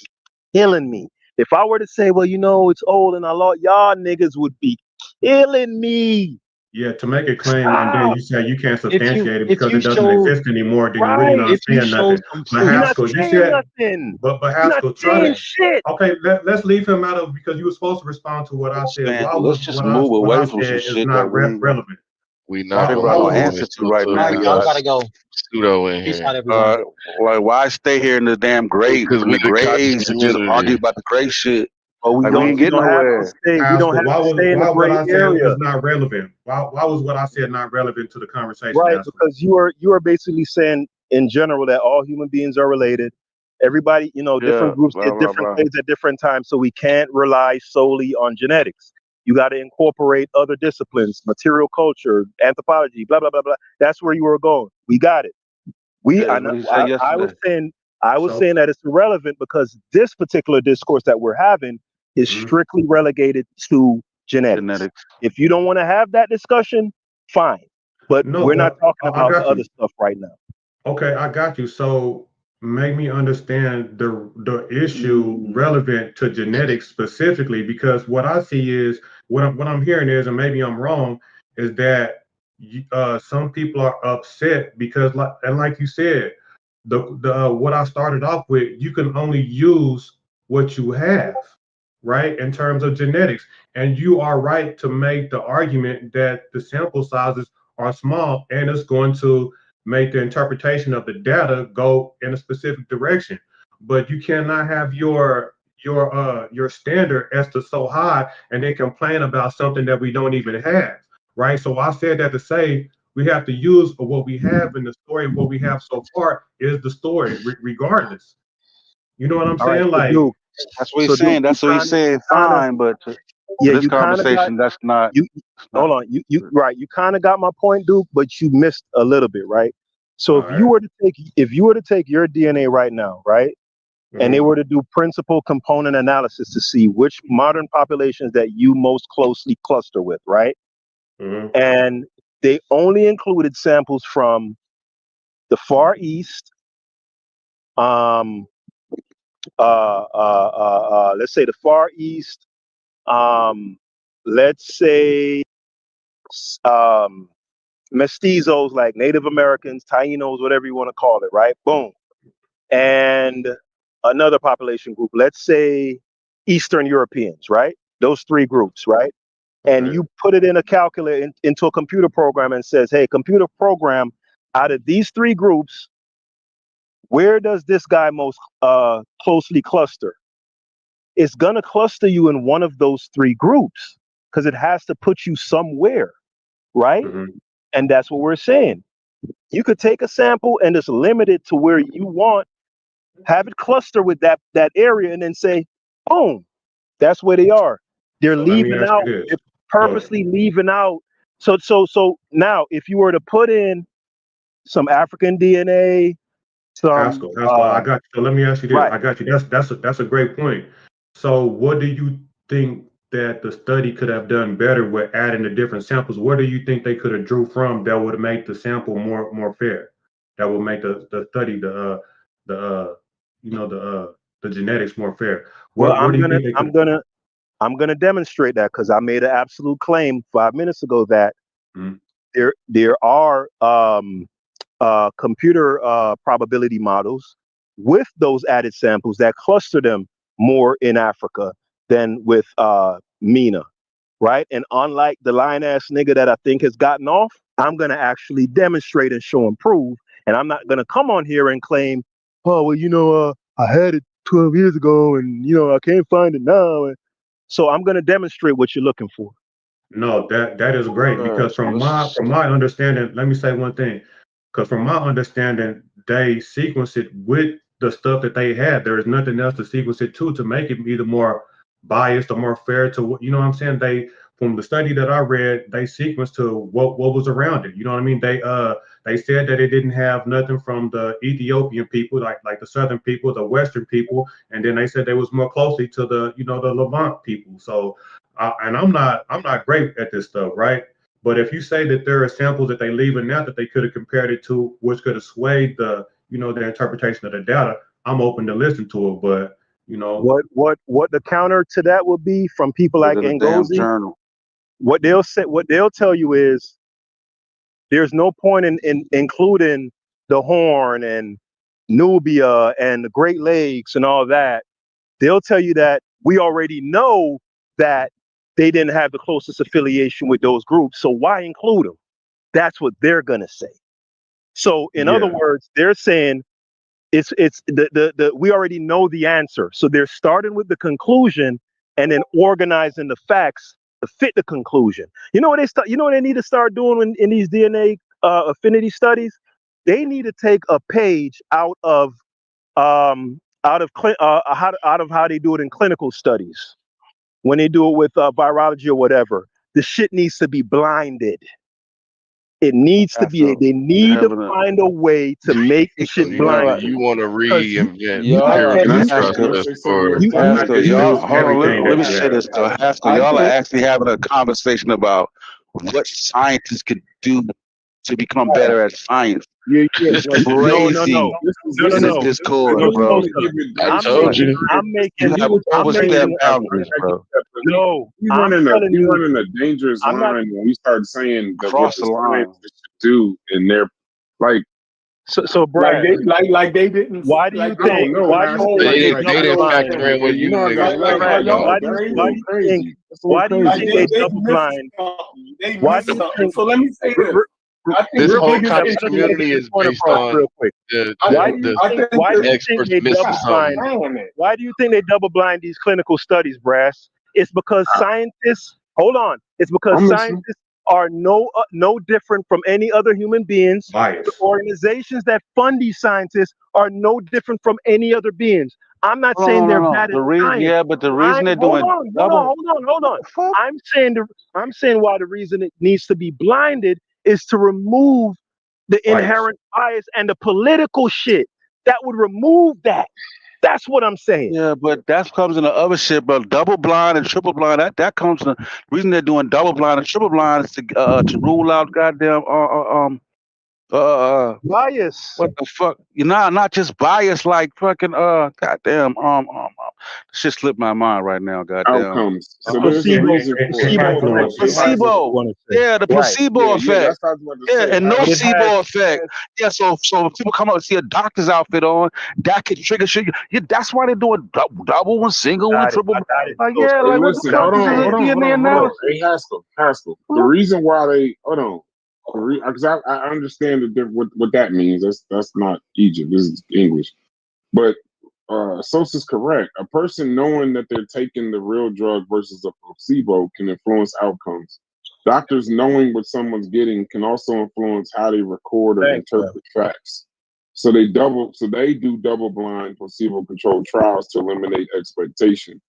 killing me. If I were to say, well, you know, it's old and I lost, y'all niggas would be killing me. Yeah, to make a claim and then Stop. you say you can't If you substantiate it if because you it doesn't showed exist anymore, then you're really Right. not if you saying showed nothing. some But You're proof, not Haskell, you saying said, nothing. but You're not Haskell, try saying to. okay. shit. Okay, let's leave him out of because you were supposed to respond to what I said. Man, Why let's was just move what I away from some said is shit that not we ain't gonna relevant? We not Why figure gonna out no was move it? on answer this to right All right, now. y'all Like, gotta go. pseudo in Peace here out, everyone. like why stay here in the damn grade because we with the cotton grades and just argue community. about the grade shit? But Like, we ain't we getting don't have to nowhere. stay. We don't Haskell, have to stay in the why what gray I said area. is not relevant? Why was what I said not relevant to the conversation, Right, Haskell? because you are basically saying in general that all human beings are related. Everybody, Yeah, different groups blah get blah different blah. things at different times, so we can't rely solely on genetics. You got to incorporate other disciplines, material culture, anthropology, blah blah blah blah. That's where you were going. We got it. Yeah, I, that's know- what he said I was yesterday. saying I was So, saying that it's irrelevant because this particular discourse that we're having is mhm. strictly relegated to genetics. Genetics. If you don't want to have that discussion, fine. But No, we're not but talking I about the got other you. stuff right now. Okay, I got you. So make me understand the issue relevant to genetics specifically, because what I see is what I'm hearing is, and maybe I'm wrong, is that some people are upset because, like you said, the what I started off with, you can only use what you have, right? In terms of genetics, and you are right to make the argument that the sample sizes are small, and it's going to make the interpretation of the data go in a specific direction. But you cannot have your standard as to so high and then complain about something that we don't even have, right? So I said that to say we have to use what we have in the story. What we have so far is the story, regardless. You know what I'm All right, saying? so Like, Duke, That's what he's saying. That's what he's saying. kind of, Fine, but to yeah, this you kind of got conversation, that's not. you. It's not. Hold on, you right. You kind of got my point, Duke, but you missed a little bit, right? So all right. if you were to take your DNA right now, right, and they Mm-hmm. were to do principal component analysis to see which modern populations that you most closely cluster with, right? Mm-hmm. And they only included samples from the Far East, um, let's say the Far East, let's say um, mestizos like Native Americans, Tainos, whatever you want to call it, right? Boom. And another population group, let's say Eastern Europeans, right? Those three groups, right? And Okay. you put it in a calculator into a computer program and says, hey, computer program, out of these three groups, where does this guy most closely cluster? It's going to cluster you in one of those three groups because it has to put you somewhere, right? Mm-hmm. And that's what we're saying. You could take a sample and just limit it to where you want, have it cluster with that area, and then say, boom, that's where they are. They're So let me leaving ask you out, this. they're So purposely leaving out. So now, if you were to put in some African DNA, some Haskell, I got you. So let me ask you this. right. I got you. That's a great point. So what do you think that the study could have done better with adding the different samples? What do you think they could have drew from that would make the sample more fair? That would make the study the the genetics more fair. Well, What do you think they could? I'm gonna demonstrate that because I made an absolute claim 5 minutes ago that Mhm. there are computer probability models with those added samples that cluster them more in Africa than with MENA, right? And unlike the lying ass nigga that I think has gotten off, I'm gonna actually demonstrate and show and prove, and I'm not gonna come on here and claim, oh well, I had it 12 years ago, and I can't find it now. And so I'm gonna demonstrate what you're looking for. No, that is great because Let's. from my understanding, let me say one thing. Because from my understanding, they sequence it with the stuff that they had. There is nothing else to sequence it to make it either more biased or more fair to what you know what I'm saying. They from the study that I read, they sequenced to what was around it. You know what I mean? They said that it didn't have nothing from the Ethiopian people, like the southern people, the western people, and then they said they was more closely to the the Levant people. So, and I'm not great at this stuff, right? But if you say that there are samples that they leaving out that they could have compared it to, which could have swayed the the interpretation of the data, I'm open to listen to it. But what the counter to that would be from people Look like at the damn Ngozi? journal. What they'll tell you is there's no point in including the Horn and Nubia and the Great Lakes and all that. They'll tell you that we already know that they didn't have the closest affiliation with those groups, so why include them? That's what they're gonna say. So in other words, they're saying it's the we already know the answer. So they're starting with the conclusion and then organizing the facts to fit the conclusion. You know what they need to start doing in these DNA affinity studies? They need to take a page out of how they do it in clinical studies. When they do it with virology or whatever, the shit needs to be blinded. It needs to be. They need to find a way to make the So shit blinded. you want to reinvent the Y'all, peer review Haskell, process for Haskell, y'all, hold on. everything Let me that you say have. this though, Haskell. Y'all are actually having a conversation about what scientists could do to become better at science. Yeah. It's crazy. This discourse, bro. I told you. I'm You making. have I'm overstepped making. boundaries, bro. No, We I'm telling we you. running a dangerous I'm not. line when we start saying that what Cross the the line. scientists should do in their like. So Brad, like they didn't. why do you Like, think? Why do you think They they double didn't blind? factor in what You you know, I got niggas like, talking y'all about. Why do you that's a why little do you crazy. think? That's a little Why do you crazy. think they they double missed blind? something. They Why missed do you something. think? So let me say this. I think This the whole biggest issue. community is Point based across on real quick. Why do you the I think? think Why do you think experts they missing double blind? something. Why do you think they double blind these clinical studies, Brass? It's because scientists. Hold on. It's because I'm listening. scientists are no different from any other human beings. Bias. The organizations that fund these scientists are no different from any other beings. I'm not saying they're No. bad at science. But the reason they're Hold doing on. double. Hold on. I'm saying why the reason it needs to be blinded is to remove the inherent bias and the political shit that would remove that. That's what I'm saying. Yeah, but that comes in the other shit. But double blind and triple blind, that comes in the reason they're doing double blind and triple blind is to rule out goddamn Bias. what the fuck? You're not just bias like fucking goddamn shit slipped my mind right now. Goddamn Outcomes. So there's a Placebo. reason for it. Placebo. Yeah, the placebo effect. That's what I was about to say. And nocebo effect. Yeah, so if people come up and see a doctor's outfit on, that could trigger shit. Yeah, that's why they're doing double one, single one, triple. Like, yeah, Hey, like what listen, the fuck hold is on. DNA analysis? Hey, Haskell. The reason why they because I understand what that means. That's not Egypt. This is English. But Sosa's correct. A person knowing that they're taking the real drug versus a placebo can influence outcomes. Doctors knowing what someone's getting can also influence how they record or interpret facts. So they do double blind placebo controlled trials to eliminate expectation.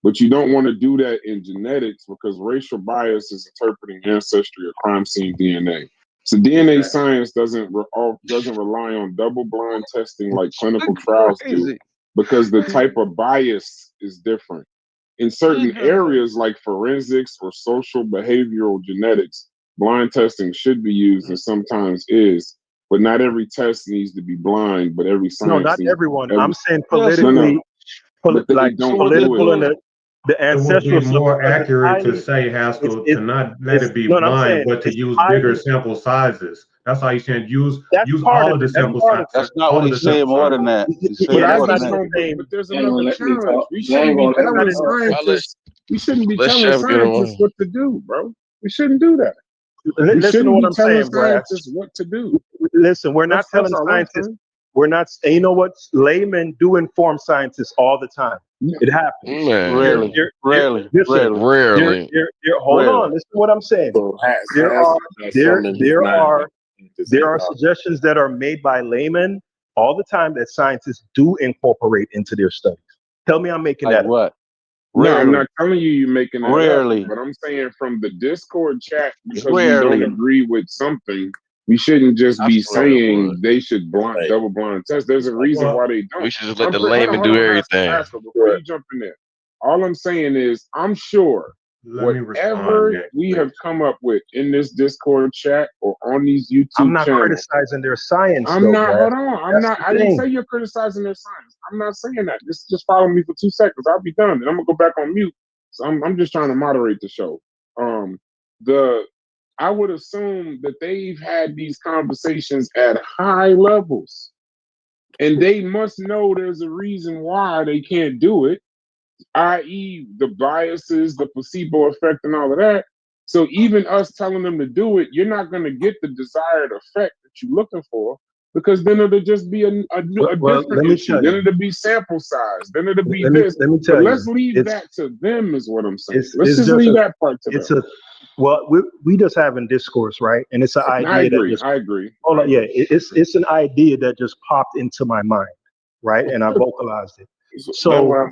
But you don't want to do that in genetics because racial bias is interpreting ancestry or crime scene DNA. So DNA science doesn't rely on double blind testing like clinical trials do because the type of bias is different. In certain areas like forensics or social behavioral genetics, blind testing should be used and sometimes is, but not every test needs to be blind, but every science No, not needs everyone. every, I'm saying politically, but they don't do political it. and the It would ancestral be stuff. more Because it's accurate to highly, say, Haskell, it's to not let it be no, I'm blind, saying but to it's use bigger highly. sample sizes. That's how you saying use That's part all of of the it. That's sample part of sizes. That's not All what of the he's saying. sample More sizes. than that, he's But saying that's more I than not just that. the don't. same. But there's another challenge. We shouldn't be That's not telling the same. scientists. We shouldn't be Let telling Chef get scientists him. what to do, bro. We shouldn't do that. We Listen to shouldn't what be I'm telling saying, Brass. scientists what to do. Listen, we're not That's telling all I'm scientists. saying. We're not. And you know what? Laymen do inform scientists all the time. It happens. Man, Rarely. Listen, rarely. hold on. Listen to what I'm saying. There are suggestions that are made by laymen all the time that scientists do incorporate into their studies. Tell me I'm making Like that up. what? No, I'm Rarely. not telling you you're making that Rarely. up, but I'm saying from the Discord chat, because Rarely. we don't agree with something, we shouldn't just be saying they should double blind test. There's a reason why they don't. We should just let the layman do everything. Haskell, before you jump in there, all I'm saying is I'm sure whatever we have come up with in this Discord chat or on these YouTube I'm not channels, criticizing their science. I'm though, not. Brad. Hold on. I'm That's not. I didn't say you're criticizing their science. I'm not saying that. Just follow me for 2 seconds. I'll be done, and I'm gonna go back on mute. So I'm just trying to moderate the show. I would assume that they've had these conversations at high levels, and they must know there's a reason why they can't do it, i.e., the biases, the placebo effect, and all of that. So even us telling them to do it, you're not going to get the desired effect that you're looking for, because then it'll just be a different issue. Then it'll be sample size. Then it'll be this. Let me tell but you, let's leave it's- that to them, is what I'm saying. It's Let's just leave that part to them. Well, we just having discourse, right? And it's an idea. I agree. I agree. Hold on, yeah, it's an idea that just popped into my mind, right? And I vocalized it. So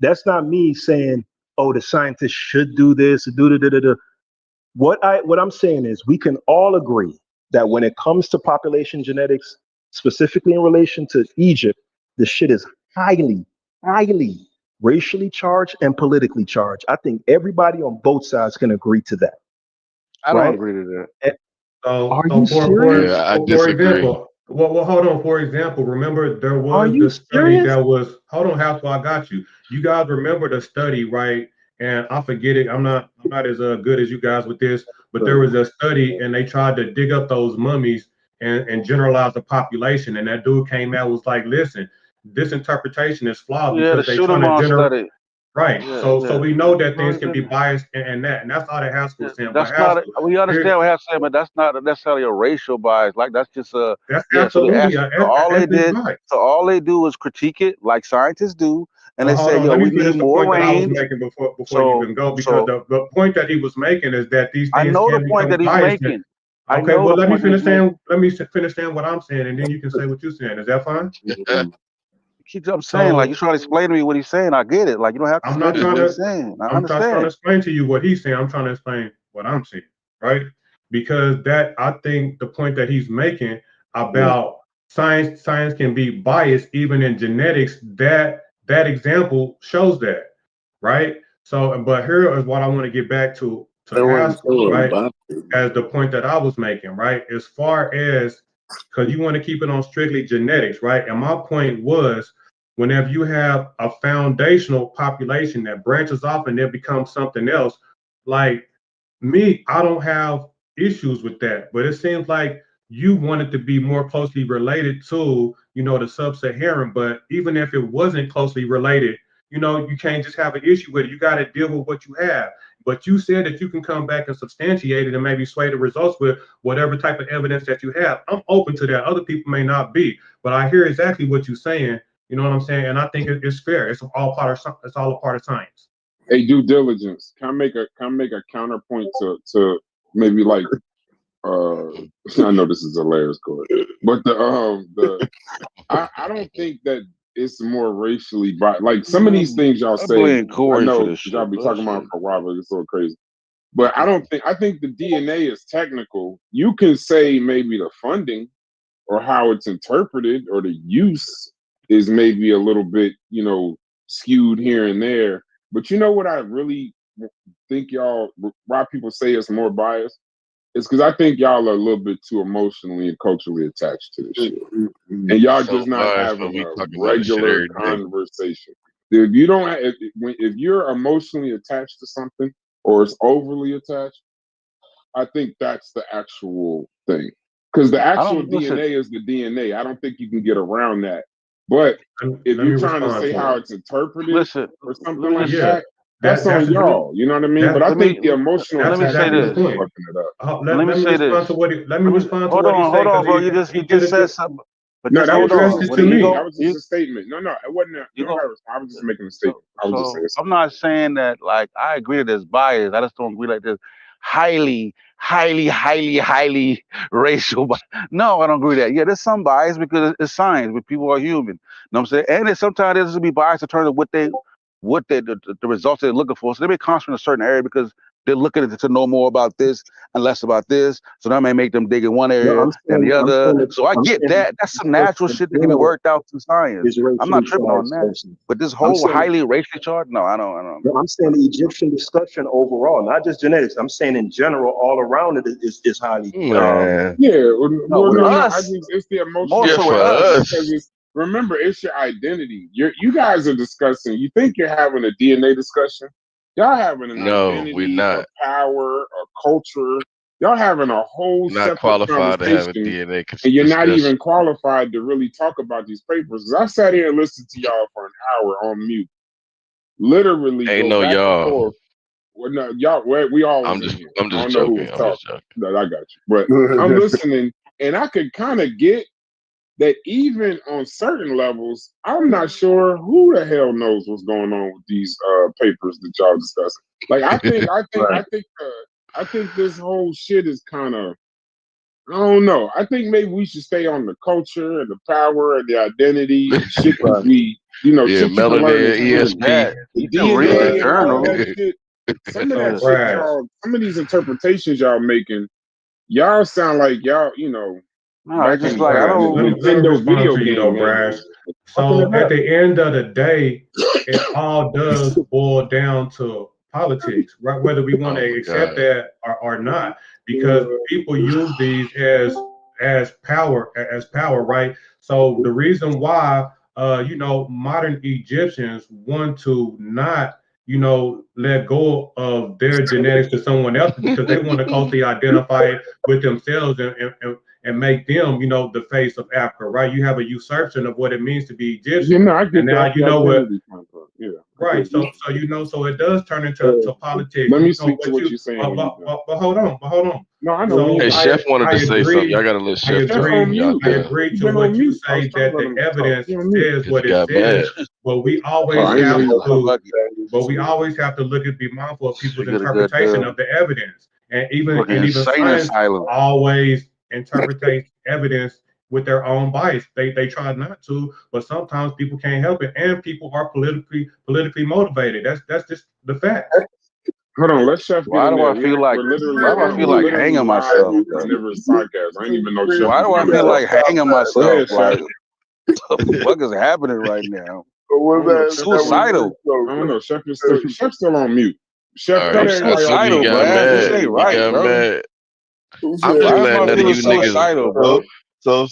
that's not me saying, oh, the scientists should do this, do. What I'm saying is we can all agree that when it comes to population genetics, specifically in relation to Egypt, the shit is highly racially charged and politically charged. I think everybody on both sides can agree to that. I don't agree to that. Are you serious? I disagree. For example, well, hold on. For example, remember there was the study that was. Hold on, Haskell, I got you. You guys remember the study, right? And I forget it. I'm not as good as you guys with this, but there was a study, and they tried to dig up those mummies and generalize the population. And that dude came out was like, "Listen, this interpretation is flawed because they trying to generate." Right. Yeah, so we know that things can be biased and that's all that Haskell was saying. That's not. We understand what Haskell said, but that's not necessarily a racial bias. Like that's just a. That's absolutely. so all they did. Bias. So all they do is critique it, like scientists do, and they say, "Yo, we need more rain." I was making before you even go, because the point that he was making is that these things I know can the point that he's making. Okay, well, let me finish saying what I'm saying, and then you can say what you're saying. Is that fine? I'm saying, like, you're trying to explain to me what he's saying. I get it. Like, you don't have to I'm not explain trying what to. he's saying. I I'm understand. not trying to explain to you what he's saying. I'm trying to explain what I'm saying, right? Because I think the point that he's making about science can be biased even in genetics. That example shows that, right? So, but here is what I want to get back to ask, right? As the point that I was making, right? As far as, because you want to keep it on strictly genetics, right? And my point was, whenever you have a foundational population that branches off and then becomes something else, like me, I don't have issues with that. But it seems like you want it to be more closely related to, the sub-Saharan. But even if it wasn't closely related, you can't just have an issue with it. You got to deal with what you have. But you said that you can come back and substantiate it and maybe sway the results with whatever type of evidence that you have. I'm open to that. Other people may not be, but I hear exactly what you're saying. You know what I'm saying? And I think it's fair. It's all a part of science. Hey, due diligence. Can I make a counterpoint to maybe like I know this is hilarious, Corey, but I don't think that it's more racially biased. Like some of these things y'all say, I know y'all be talking about for a while, but it's so crazy. But I think the DNA is technical. You can say maybe the funding or how it's interpreted or the use is maybe a little bit, skewed here and there. But you know what I really think why people say it's more biased? It's because I think y'all are a little bit too emotionally and culturally attached to this shit. And y'all just not having a regular conversation. If you don't, if you're emotionally attached to something or it's overly attached, I think that's the actual thing. Because the actual DNA is the DNA. I don't think you can get around that. But if you're trying to say how it's interpreted or something like that, that's on y'all. You know what I mean? But I think the emotional attachment is fucking it up. Let me say this. Let me respond to what he said. Hold on, bro. You just said something. But no, that was just to me. That was just a statement. No, it wasn't. I was just making a statement. I was just saying. I'm not saying that. Like, I agree that there's bias. I just don't agree like there's highly racial. No, I don't agree with that. Yeah, there's some bias because it's science, but people are human. You know what I'm saying? And sometimes there's to be bias in terms of what what the results they're looking for. So they may concentrate in a certain area because they're looking to know more about this and less about this. So that may make them dig in one area than the other. So I get that. That's some natural shit that can be worked out through science. I'm not tripping on that. But this whole highly racially charged, no, I don't. No, I'm saying the Egyptian discussion overall, not just genetics. I'm saying in general, all around it is highly. Man. Yeah, well, no, I us, think it's the emotional. more so for with us. Because it's, remember, it's your identity. You guys are discussing. You think you're having a DNA discussion? Y'all having an No, we're identity, not. a power, a culture. Y'all having a whole Not separate qualified to have a conversation, DNA and you're not discussion. even qualified to really talk about these papers. 'Cause I sat here and listened to y'all for an hour on mute, literally Ain't go no back and y'all. forth. Well, no, y'all, we all was I'm in just here. I'm I just don't know who joking. was I'm just talking. joking. No, I got you, but I'm listening, and I could kind of get that even on certain levels, I'm not sure who the hell knows what's going on with these papers that y'all discussing. Like, I think this whole shit is kind of, I don't know. I think maybe we should stay on the culture and the power and the identity and shit that we, Yeah, shit you can learn in melanin, school. ESP. You can read the DNA and all of journal. that shit. Some of So, that shit, Brad, some of these interpretations y'all making, y'all sound like y'all, No, back it's just in like I Brad, let me don't. Nintendo respond video to you game though, Brad. manuals. Fucking So it at up. the end of the day, it all does boil down to politics, right? Whether we want Oh to my accept God. that or not, because people use these as power, right? So the reason why modern Egyptians want to not let go of their genetics to someone else because they want to closely identify it with themselves and make them, the face of Africa, right? You have a usurpation of what it means to be Egyptian, I and get now that. you The know what, identity concept. Yeah. right? So it does turn into politics. Let me speak to what you're saying. But hold on. No, I know. So Hey, Chef wanted I to say something. agree. Y'all gotta let I Chef Chef talk. on agree. mute. I Y'all agree He to been on what you mute. I was say trying that to let the him talk. evidence He on mute. says because what he it got says, mad. but we Oh, always I ain't have know. to look at be mindful of people's You get a good interpretation of the evidence, and fucking even insane science asylum. always interprets evidence with their own bias. They try not to, but sometimes people can't help it, and people are politically motivated. That's just the facts. Hold on, let Chef get Why in do there. I feel like? Why do I feel We're like literally hanging live myself? on Carnivorous Podcast. I didn't even know Chef Why was do I in feel here. like hanging Go myself? ahead, Chef. Like, what the fuck is happening right now? Suicidal. Suicidal. I don't know. Chef's still on mute. Chef, All cut right, I everybody told off. you he Suicidal, got Brad. This mad. ain't He right, got bro. mad. I'm just Why am glad I none of feeling you niggas. suicidal, bro? So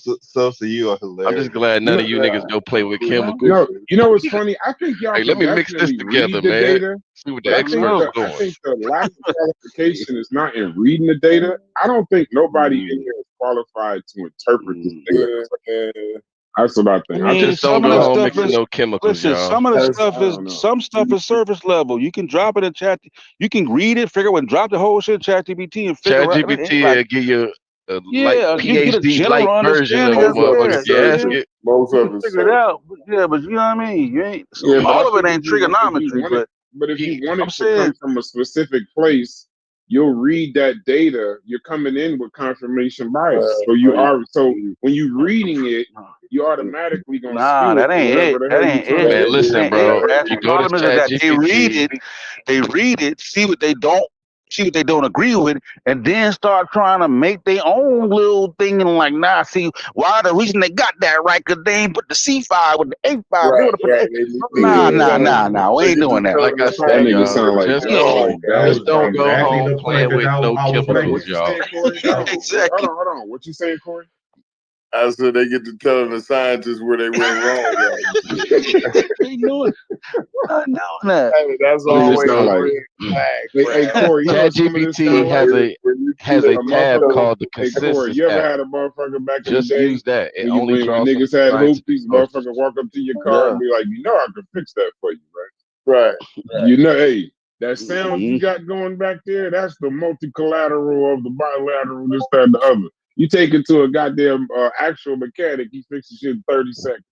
you are I'm just hilarious. glad none of you niggas go play with chemicals. No, you know what's funny? I think y'all Hey, let can me mix this definitely together, read the man. data, See what but the I experts know. are I doing. think the lack of qualification is not in reading the data. I don't think nobody in here is qualified to interpret this data. That's what I I think. I mean, think Just don't some of go the home stuff mixing is no chemicals, listen. y'all. Some of the I stuff is don't know. some stuff is surface level. You can drop it in chat. You can read it, figure out, and drop the whole shit in chat GPT and figure out. I mean, it ain't ChatGPT like will give you a light yeah, you get a PhD general light version of understanding a of motherfucker yeah, if you ask yeah. it. Most You of can it's figure it out. But you know what I mean. You ain't so Yeah, but I all of it think ain't trigonometry, if you want I'm it to saying come from a specific place, you'll read that data. You're coming in with confirmation bias. So when you're reading it, you automatically gonna nah, skew it that to ain't whatever it. the That hell you're ain't trying it. to Man, get. That listen, ain't it, bro. Brad. You The go to problem is that ChatGPT. they read it, see what they don't, see what they don't agree with, and then start trying to make their own little thing and like, nah, see, why the reason they got that right, because they ain't put the C5 with the A5. They would have put the nah. We ain't doing that. Like I That said, nigga y'all, sound like just We ain't don't doing That that. was just don't go exactly home the point playing that with no I was Hold on, making. chemicals, what you y'all. saying, Corey? Exactly. Hold on. What you saying, Corey? I said they get to telling the scientists where they went wrong. Ain't doing not doing that. Hey, that's Nigga always sound a like. red flag, Hey, Brad. Corey, you know what some of this ChatGPT sound like? has a A tab motherfucker. called the Hey, Corey, consensus you ever app. had a motherfucker back in the Just day use that. It when only when draws from niggas had scientific hoopties, sources. motherfucker walk up to your car and Yeah. be like, I can fix that for you, Right. right? Hey, that sound you Mhm. got going back there, that's the multi-collateral of the bilateral, this, that, and the other. You take it to a goddamn actual mechanic, he fixes shit in 30 seconds.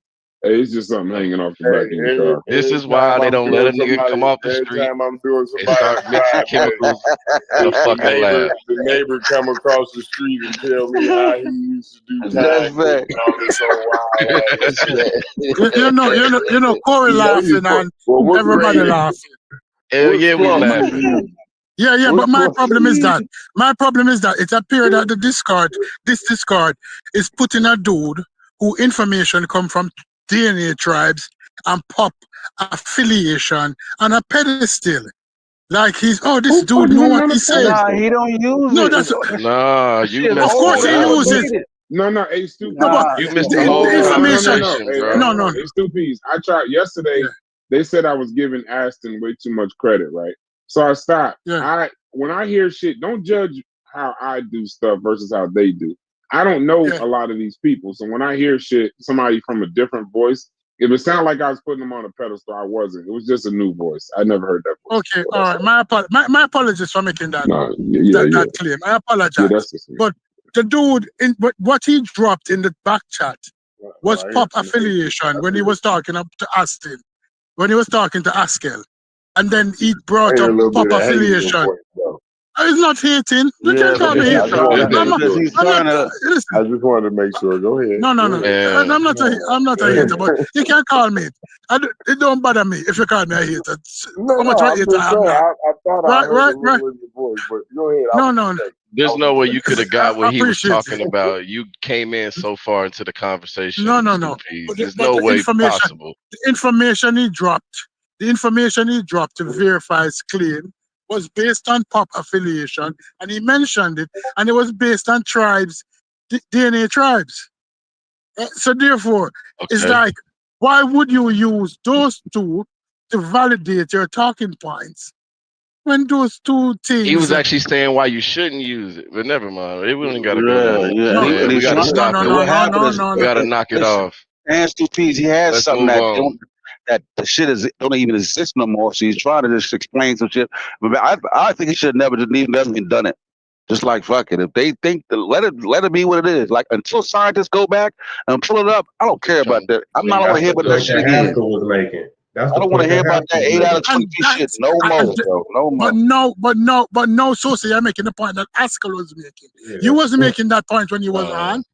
Hey, it's just something hanging off the back of your Every, car. This every is why time they I'm don't let doing a nigga come off the every street time I'm doing and somebody's start mixing driveway, chemicals in a fucking lab. the neighbor come across the street and tell me how he used to do That's time fact. and all this old wild ass shit. Corey You know, laughing and well, what everybody grade? laughing. Hell What yeah, we club you laughing. in? Yeah, What but my club? problem is that it appeared that this Discord is putting a dude who information come from DNA tribes and pop affiliation on a pedestal. Like this Who dude putting know him what on a he said. Nah, pedestal? he don't use No, it. that's Nah, you Shit, missed of the course old he whole and uses. outdated. No, hey, No, but Nah, you it's missed the old whole the and information. outdated. conversation, Hey, bro. No. Hey, Stupies. I tried yesterday. Yeah, They said I was giving Aston way too much credit, right? So I stopped. yeah, When I hear shit, don't judge how I do stuff versus how they do. I don't know yeah. a lot of these people, so when I hear shit, somebody from a different voice, if it sounded like I was putting them on a pedestal, I wasn't. It was just a new voice. I never heard that voice Okay, before. all That's right. all. My apologies for making that No, yeah. that claim. I Yeah, apologize. that's just me. But the dude but what he dropped in the back chat was I hear pop some hate. affiliation I when see he this. was talking up to Aston, when he was talking to Askel, and then he I brought hear a up little pop bit of hate in your affiliation. voice, though. It's not hating. You Yeah, can't call me because Okay, he's I hater. just wanted trying to to make I'm not. because sure. he's I'm not. trying to Listen. I just wanted to make sure. Go ahead. No. Go ahead. I'm Man, not. I'm not a hater, but you can't call me. It don't bother me if you call me a hater. How much of a I'm hater just I'm saying. not. I thought I heard a Right. little in your voice, but go ahead. I was No. respecting. there's no way you could have got I what he was appreciate talking it. about. You came in so far into the conversation, No. stupid. But There's no way possible. the information he dropped to verify his claim was based on pop affiliation, and he mentioned it, and it was based on tribes, DNA tribes. So therefore, it's Okay. like, why would you use those two to validate your talking points when those two He things? was actually saying why you shouldn't use it, but never mind. We don't got to go yeah, down that yeah, road, No, and man. We he's got to trying to. stop And it. what happened is, We got to knock it listen, off. Hands two P's. He has Let's something move on. that the shit don't even exist no more. So he's trying to just explain some shit. But I think he should have never even done it. Just like fuck it. If they think let it be what it is. Like until scientists go back and pull it up, I don't care about Trying that. I'm to not make want to That's hear the about that point shit that again. Haskell was making. That's I the don't want to point hear that about that Haskell was 8 out of making. 22 shit. No and more, bro. No more. but no, so you're making the point that Haskell was making. Yeah, You that's the wasn't point. making that point when you was uh, on.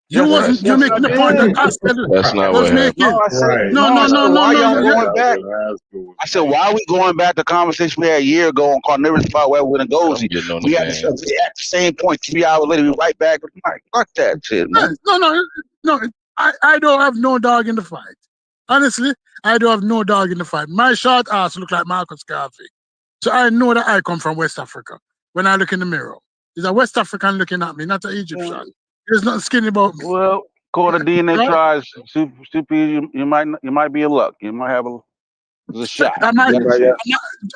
Yes, that's You're not yes, I making what the point that did. happened. Haskell That's not was what No, making. happened. I said Right. No, no. I said why no. y'all That's going not back? what Haskell was I said saying. why we going back to conversation we had a year ago on Carnivorous about where we're gonna go. I'm getting on the We fan. at the same point 3 hours later. We right back. I'm like, fuck that shit, Yeah, man. no. I don't have no dog in the fight. Honestly, I don't have no dog in the fight. My short ass look like Marcus Garvey. So I know that I come from West Africa. When I look in the mirror, it's a West African looking at me, not an Egyptian. There's nothing skinny about me, Well, according to DNA right? tries, super, you might be in luck. You might have a shot. I You might, You got a might chance.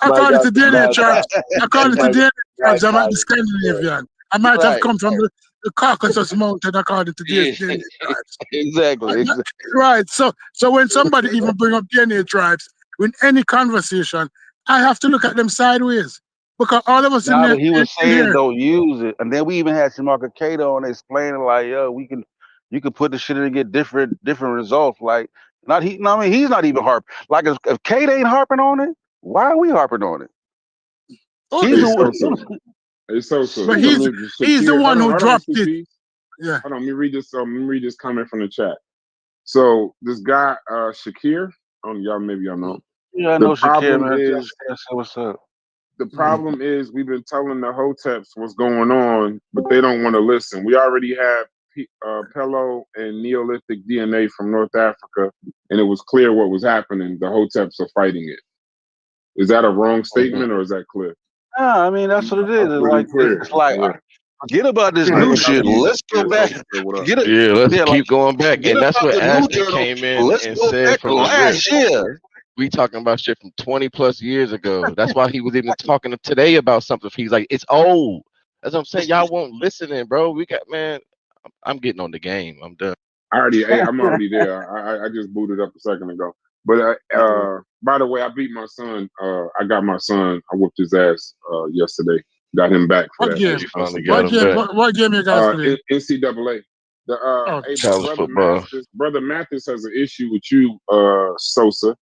according got to some DNA bad tribes, you according to might DNA got tribes, I might be bad Scandinavian. I might have Right. come from the Caucasus Mountain, according to Yeah. DNA tribes. Exactly. Right. So when somebody even bring up DNA tribes in any conversation, I have to look at them sideways because all of us in Nah, there but he in was saying here. don't use it, and then we even had Shamarka Cato on explaining like, yo, you can put the shit in and get different results. Like, not he. No, I mean, he's not even harping. Like, if Kate ain't harping on it, why are we harping on it? He's Okay. the one. It's so. But So he's the Shakir, one who hold on, dropped it. Stupies. Yeah. Hold on, let me read this. Let me read this comment from the chat. So this guy, Shakir, maybe y'all know. Yeah, I The know Shakir, problem man. is, What's up? we've been telling the Hoteps what's going on, but they don't want to listen. We already have Pello and Neolithic DNA from North Africa, and it was clear what was happening. The Hoteps are fighting it. Is that a wrong statement or is that clear? Yeah, I mean that's what it is. It's pretty like clear. it's like Yeah. forget about this Right. new shit. Let's go back. What up? Forget it. Yeah, let's Yeah, like keep going back. forget And that's about what the new Aston journal. came in Let's and go said back to from the rip. last year. We talking about shit from 20 plus years ago. That's why he was even talking today about something. He's like, it's old. That's what I'm saying. Y'all won't listen in, bro. We got, man, I'm getting on the game. I'm done. I'm already there. I just booted up a second ago. But by the way, I beat my son. I got my son. I whooped his ass yesterday. Got him back for What that. game? You finally got What him game? back. What game you guys playing? NCAA. Hey, college football. brother Mathis has an issue with you, Sosa.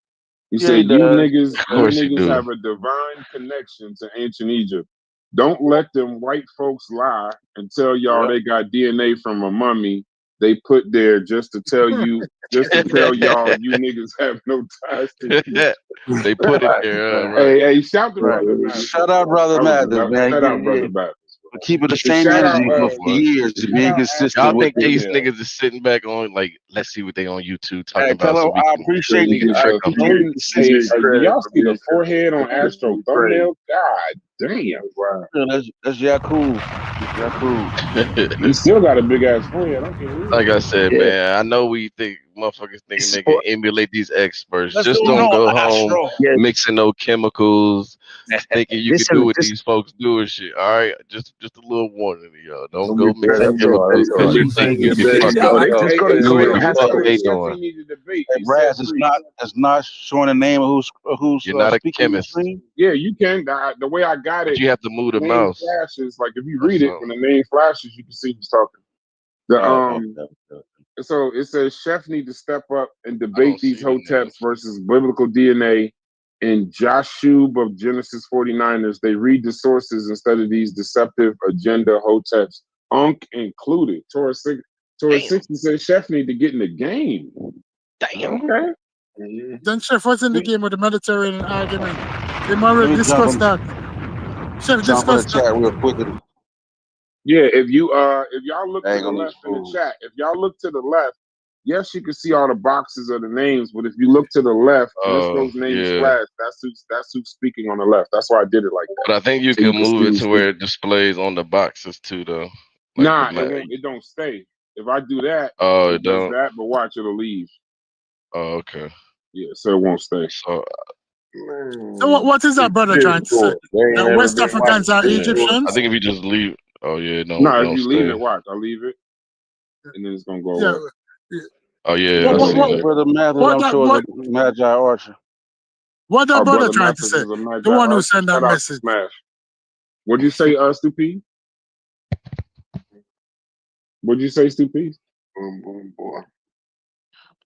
He Yeah, he said you does. Of course you do. have a divine connection to ancient Egypt. Don't let them white folks lie and tell y'all they got DNA from a mummy they put there just to tell y'all you niggas have no ties to Egypt. They put it there, right? Hey, shout to Brother Mathis. Shout out, brother Mathis, man. Shout out, Brother Mathis. Keeping the And same shout out, energy for years, being consistent Y'all with think these it. niggas is sitting back on like, let's see what they on YouTube talking Hey, about, tell so him we I can appreciate we can you. trick them. Hey, do y'all see the forehead on Astro thumbnail? God damn! Wow. That's Yakub. Yakub. He still got a big ass forehead. I can't Like I said, man, I know we think motherfuckers thinking they can emulate these experts. Just don't go home mixing no chemicals, thinking you can do what these folks do and shit. All right, just a little warning to y'all. Don't go mixing chemicals because you think you can fuck up. See what the fuck they doing. Hey, Brass, it's not showing the name of who's You're not a speaking on the chemist, screen. Yeah, you can. The way I got but it, you have to move the name mouse. flashes. Like if you or read it, when the name flashes, you can see who's talking. The So it says chef need to step up and debate these hoteps versus biblical DNA. In Joshua of Genesis 49ers, they read the sources instead of these deceptive agenda hoteps. Unk included. Torah 60 says chef need to get in the game. Damn. Okay. Then, Chef, what's in the game with the Mediterranean argument? They already discussed that. Chef, jump in the discussed chat real quick. Yeah, if y'all look to the left in the chat, if y'all look to the left, yes, you can see all the boxes of the names, but if you look to the left, once those names flash, that's who's speaking on the left. That's why I did it like that. But I think you So can move it see to where it displays on the boxes too, though. Like nah, it don't stay. If I do that, it does don't. that, but watch, it'll leave. Oh, okay. Yeah, so it won't stay. So what is that brother trying to say? That West Africans are Egyptians? I think if you just leave, if don't you stay. leave it, watch, I'll leave it, and then it's gonna go away. Oh yeah, I see that. Brother Mathis, I'm sure it's a Magi Archer. What that brother trying to Mathis say? is a Magi The one who Archer. sent that Shout out to message. Smash. What'd you say, Stu-P? What'd you say, Stu-P? Boom, boom, boy.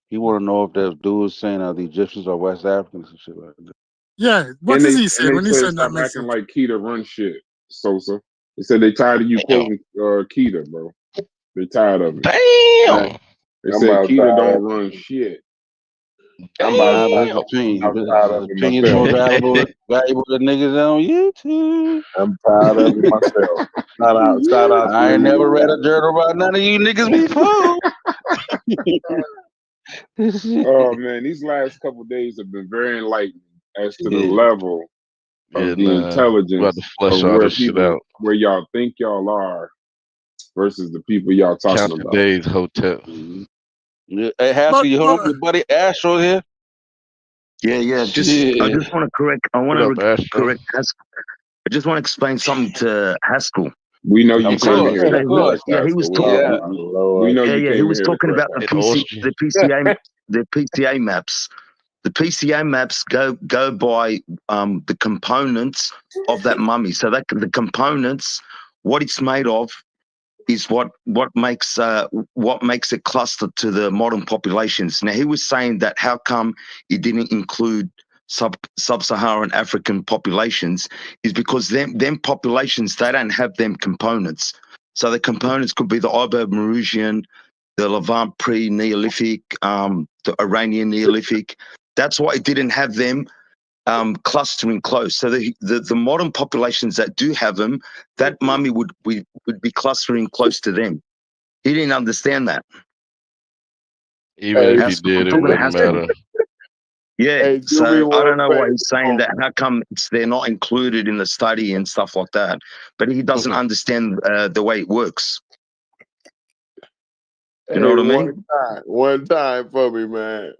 He want to know if there's dudes saying the Egyptians are West Africans and shit like that. Yeah, what is he saying when he sent that message? Acting like Keita run shit, Sosa. They said they tired of you quoting Keita, bro. They tired of it. Damn. They said Keita don't run shit. I'm about to His opinion. I'm tired of it Opinion's more myself. valuable than niggas on YouTube. I'm tired of it myself. Shout out I ain't never read a journal about none of you niggas before. Oh man, these last couple days have been very enlightening as to the level of the intelligence to flesh of all where this shit people, out. where y'all think y'all are versus the people y'all talking Count about. today's hotel. Hey, Haskell, you hold up your buddy Astro here? Yeah. I just want to correct. I want to correct Haskell. I just want to explain something to Haskell. We know you came here. here. Of course. Yeah, he was talking. We know you came he was here talking about the PCA maps. The PCA maps go by the components of that mummy. So that the components, what it's made of, is what makes it clustered to the modern populations. Now he was saying that how come he didn't include sub-Saharan African populations is because them populations, they don't have them components. So the components could be the Ibermerusian, the Levant pre-Neolithic, the Iranian Neolithic. That's why it didn't have them clustering close. So the modern populations that do have them, that mummy would be clustering close to them. He didn't understand that. Even if he did, it wouldn't matter. Yeah, so I don't know why he's saying that. How come they're not included in the study and stuff like that? But he doesn't understand the way it works. You know what I mean? One time for me, man.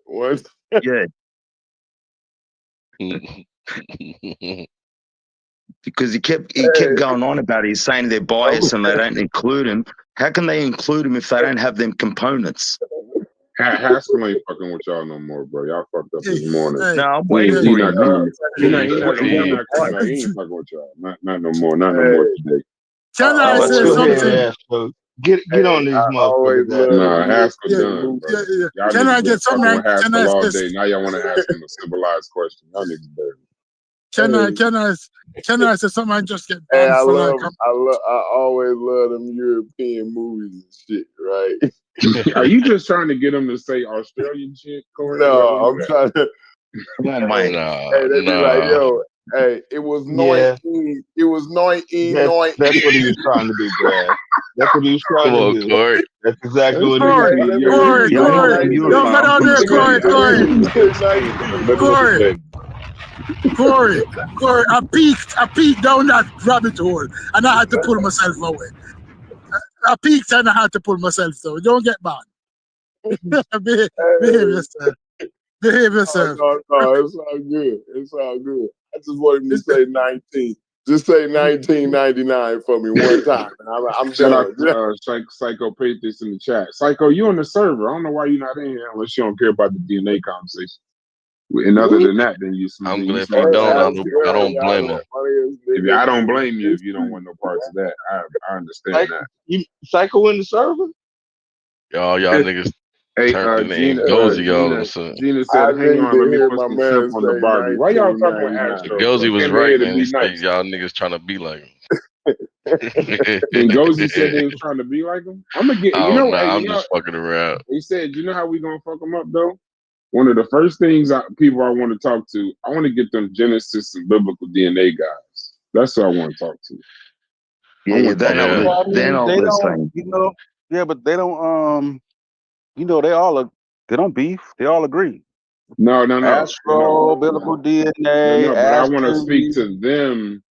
Yeah. Because he kept going on about it. He's saying they're biased and they don't include him. How can they include him if they don't have them components? Haskell ain't fucking with y'all no more, bro. Y'all fucked up this morning. No, I'm waiting for him. He ain't fucking with y'all. Not no more. Not no more today. Can I say something? Get on these I always motherfuckers. love Nah, them Haskell Yeah, done, European bro. yeah, yeah. Y'all Can I niggas been get something? fucking with Can I Haskell ask all this? day. Now y'all want to ask him a civilized question. Y'all niggas dirty. Can I Hey, can I say something? I just get hey, banned for like I always love them European movies and shit, right? Are you just trying to get him to say Australian shit, Corey? Is that No, what I'm trying to. Come on, Hey, man. hey, they be like, Nah. yo, hey, it was Yeah, 19. It was 19, that's what he was trying to do, Brad. That's what he was trying Come to on, do. Corey. That's exactly This what he nigga was Corey, be, trying to yo, do. he Corey, be Yeah, I know Corey. mad from as Europe. Yo, hell. go I'm down from the there, This Corey, nigga States. said Corey, he was Say 19 in the 19. middle of the Corey, sentence. Corey. I peeked down that rabbit hole, and I had to pull myself away. I peeked and I had to pull myself away. Don't get bad. behave, behave Hey, yourself. Behave yourself. no, it's all good. It's all good. I just wanted him to It's- say 19. Just say 1999 for me one time, and I'm Shout out done. to Psycho Pathis in the chat. Psycho, you on the server. I don't know why you're not in here unless you don't care about the DNA conversation. And other than that, then you I'm then you glad if some he other don't. shit. I don't Y'all blame the him. funniest If niggas I don't in blame you the if you don't want no parts of that. I understand Psycho, that. Psycho in the server? Y'all niggas Hey, turned into Gina, Ngozi all of a Gina, sudden. Gina I said, "Hang need on, to let me hear put my some man simp on the say Barbie." Why y'all fucking with 1999. Astro? Ngozi Bro? was Came in here right, to man. He be said nice. y'all niggas trying to be like him. And Gozy said they was trying to be like him. I'm gonna get, you Oh know, no, hey, I'm just fucking around. he said, you know how we gonna fuck them up though? One of the first things people I want to talk to, I want to get them Genesis and biblical DNA guys. That's who I want to talk to. I Yeah, want to talk to them. Well, I they're mean, not they don't, listening. Yeah, but they don't. They don't beef. They all agree. No. Astro, biblical DNA, But I want to speak Astro. to them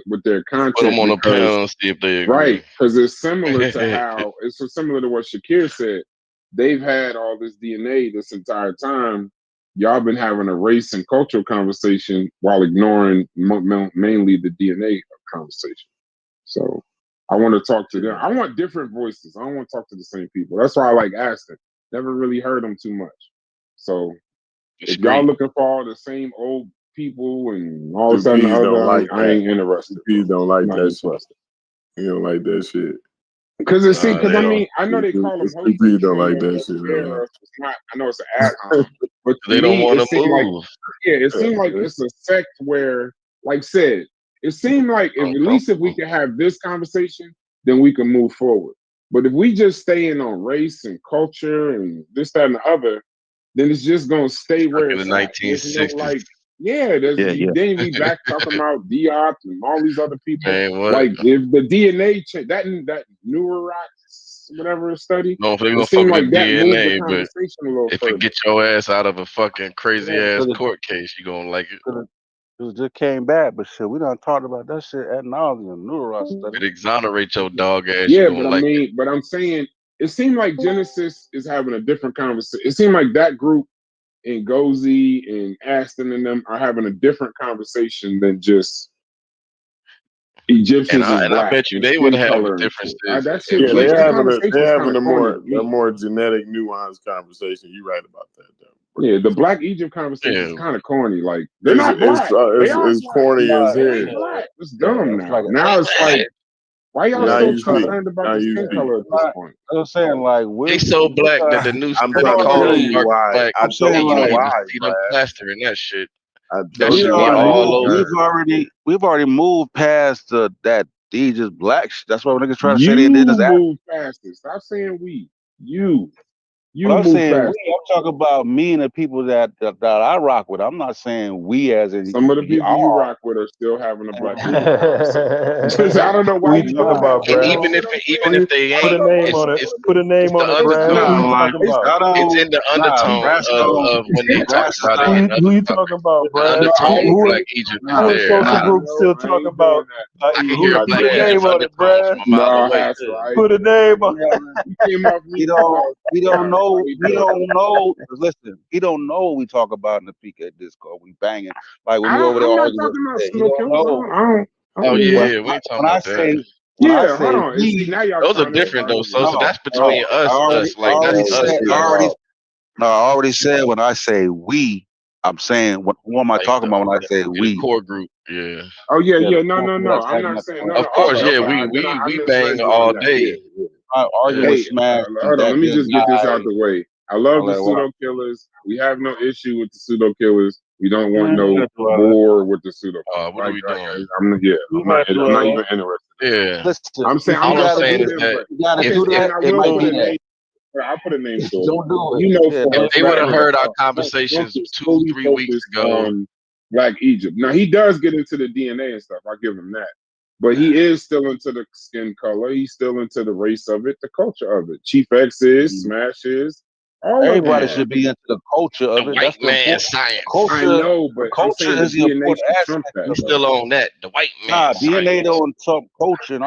with their Put them content on a because panel and see if they agree. right, because it's similar to how it's so similar to what Shakir said. They've had all this DNA this entire time. Y'all been having a race and cultural conversation while ignoring mainly the DNA conversation. So I want to talk to them. I want different voices. I don't want to talk to the same people. That's why I like Aston. Never really heard them too much. So if y'all looking for all the same old people and all this and the Peas don't other, like I that. ain't interested. Peas don't like I'm not that shit. interested. He don't like that shit. Because Nah, I they mean, I know they call them host Peas don't and like that shit at all. it's not. I know it's an ad hom, but to they don't me, want it to seemed like move. it seemed like it's a sect where, like said, it seemed like if at least if we could have this conversation, then we can move forward. But if we just stay in on race and culture and this, that, and the other, then it's just gonna stay where In the it's at. There's no 1960s. then we back talking about Diop and all these other people. Man, what? Like if the DNA that newer whatever study, No, if they it gonna fuck seemed with the like that moved the DNA, but conversation a little if further. it get your ass out of a fucking crazy ass Because court case, you gonna like it. it just came back, but shit, we done talked about that shit ad nauseum. Neurot study. It exonerate your dog ass, you Yeah, gonna but I like it. mean, but I'm saying it seemed like Genesis is having a different conversation. It seemed like that group and Gozy and Aston and them are having a different conversation than just Egyptians is And I black bet you and they would skin have color and shit. differences That in shit, Yeah, place. the they're conversation is kind having of corny to a me. more genetic, nuanced conversation. You right about that, though. Yeah, the Black Egypt conversation is Yeah. kind of corny. Like they're not black. They are It's black. corny as They hell. ain't black. It's dumb It's now. like Now it's like, why y'all Now still you speak. concerned about Now the you skin speak. color at this point? I'm saying, like, They so black that the new I'm study trying to called tell them you dark why. black. I told And you you don't even why, see them Brad. plaster in that shit. I That told shit you be why. all over. we've already moved past that they just black. That's why when niggas try to say they You just act. move past it. Stop saying we. You When I'm move saying past we, I'm talking about me and the people that I rock with. I'm not saying we as in some of the people you y'all. rock with are still having a Black Egypt conversation. I don't know Who why you you talking doing that. about, And Brad? even if they Put a ain't, name on it. Put a name it's the on it, Brad. No, Who you Nah, like talking about? it's in the undertone of when they talk Brass is about it not. in other Who you talking topics. about, The Brad? undertone of Who Black Egypt is who Nah, in there. social nah. groups still I talking ain't doing about? that. I can hear Who a put Black a No, name Egypt on it, undertone Brad? from a mile no, away. Haskell. I ain't Put a doing that. name on. You came off He mute. don't know. We He good. don't know. Listen, he don't know what we talk about in the PK Discord. We banging like when we over there I'm not arguing. talking about He pseudo don't killers. know. I Oh don't When, yeah, we ain't talking when I about that. say Yeah, hold on. And see, we, now y'all Those are trying to different start though. over. So that's between I us. I Like that's already us. said. Like I already said when I say we, I'm saying who am I like talking about when I say the we? core group. Yeah. Oh yeah, Yeah, yeah. the No. people I'm that's not having that saying conversation. no. Of course, Okay. yeah. I We bang misread you all on that. day. Yeah. I argue with Hey, Smash hold on. that Let me this just get this guy. out the way. I love I'll the let what pseudo killers. We have no issue with the pseudo killers. We don't want man, you no got to war with the pseudo killers. What are we doing? you got I'm to not even interested. Yeah. listen. I'm saying If I'm you All I'm not gotta saying do saying is that, them, that but you gotta if do okay, if and that. I It will might put be a that. name. I'll put a name to it. Don't do it. You know, Yeah, for if a don't they would fact have smash that it. heard our Trump conversations is 2, fully 3 weeks focused ago, on Black Egypt. Now he does get into the DNA and stuff. I give him that, but he is still into the skin color. He's still into the race of it, the culture of it. Chief X is, Smash is, all of them Everybody are. should be into the culture the of it. white That's the man important science. I culture. know, The but I'm culture saying the is the DNA important should trump aspect that We of though. it. still on that. The white man Nah, DNA science. don't trump culture, and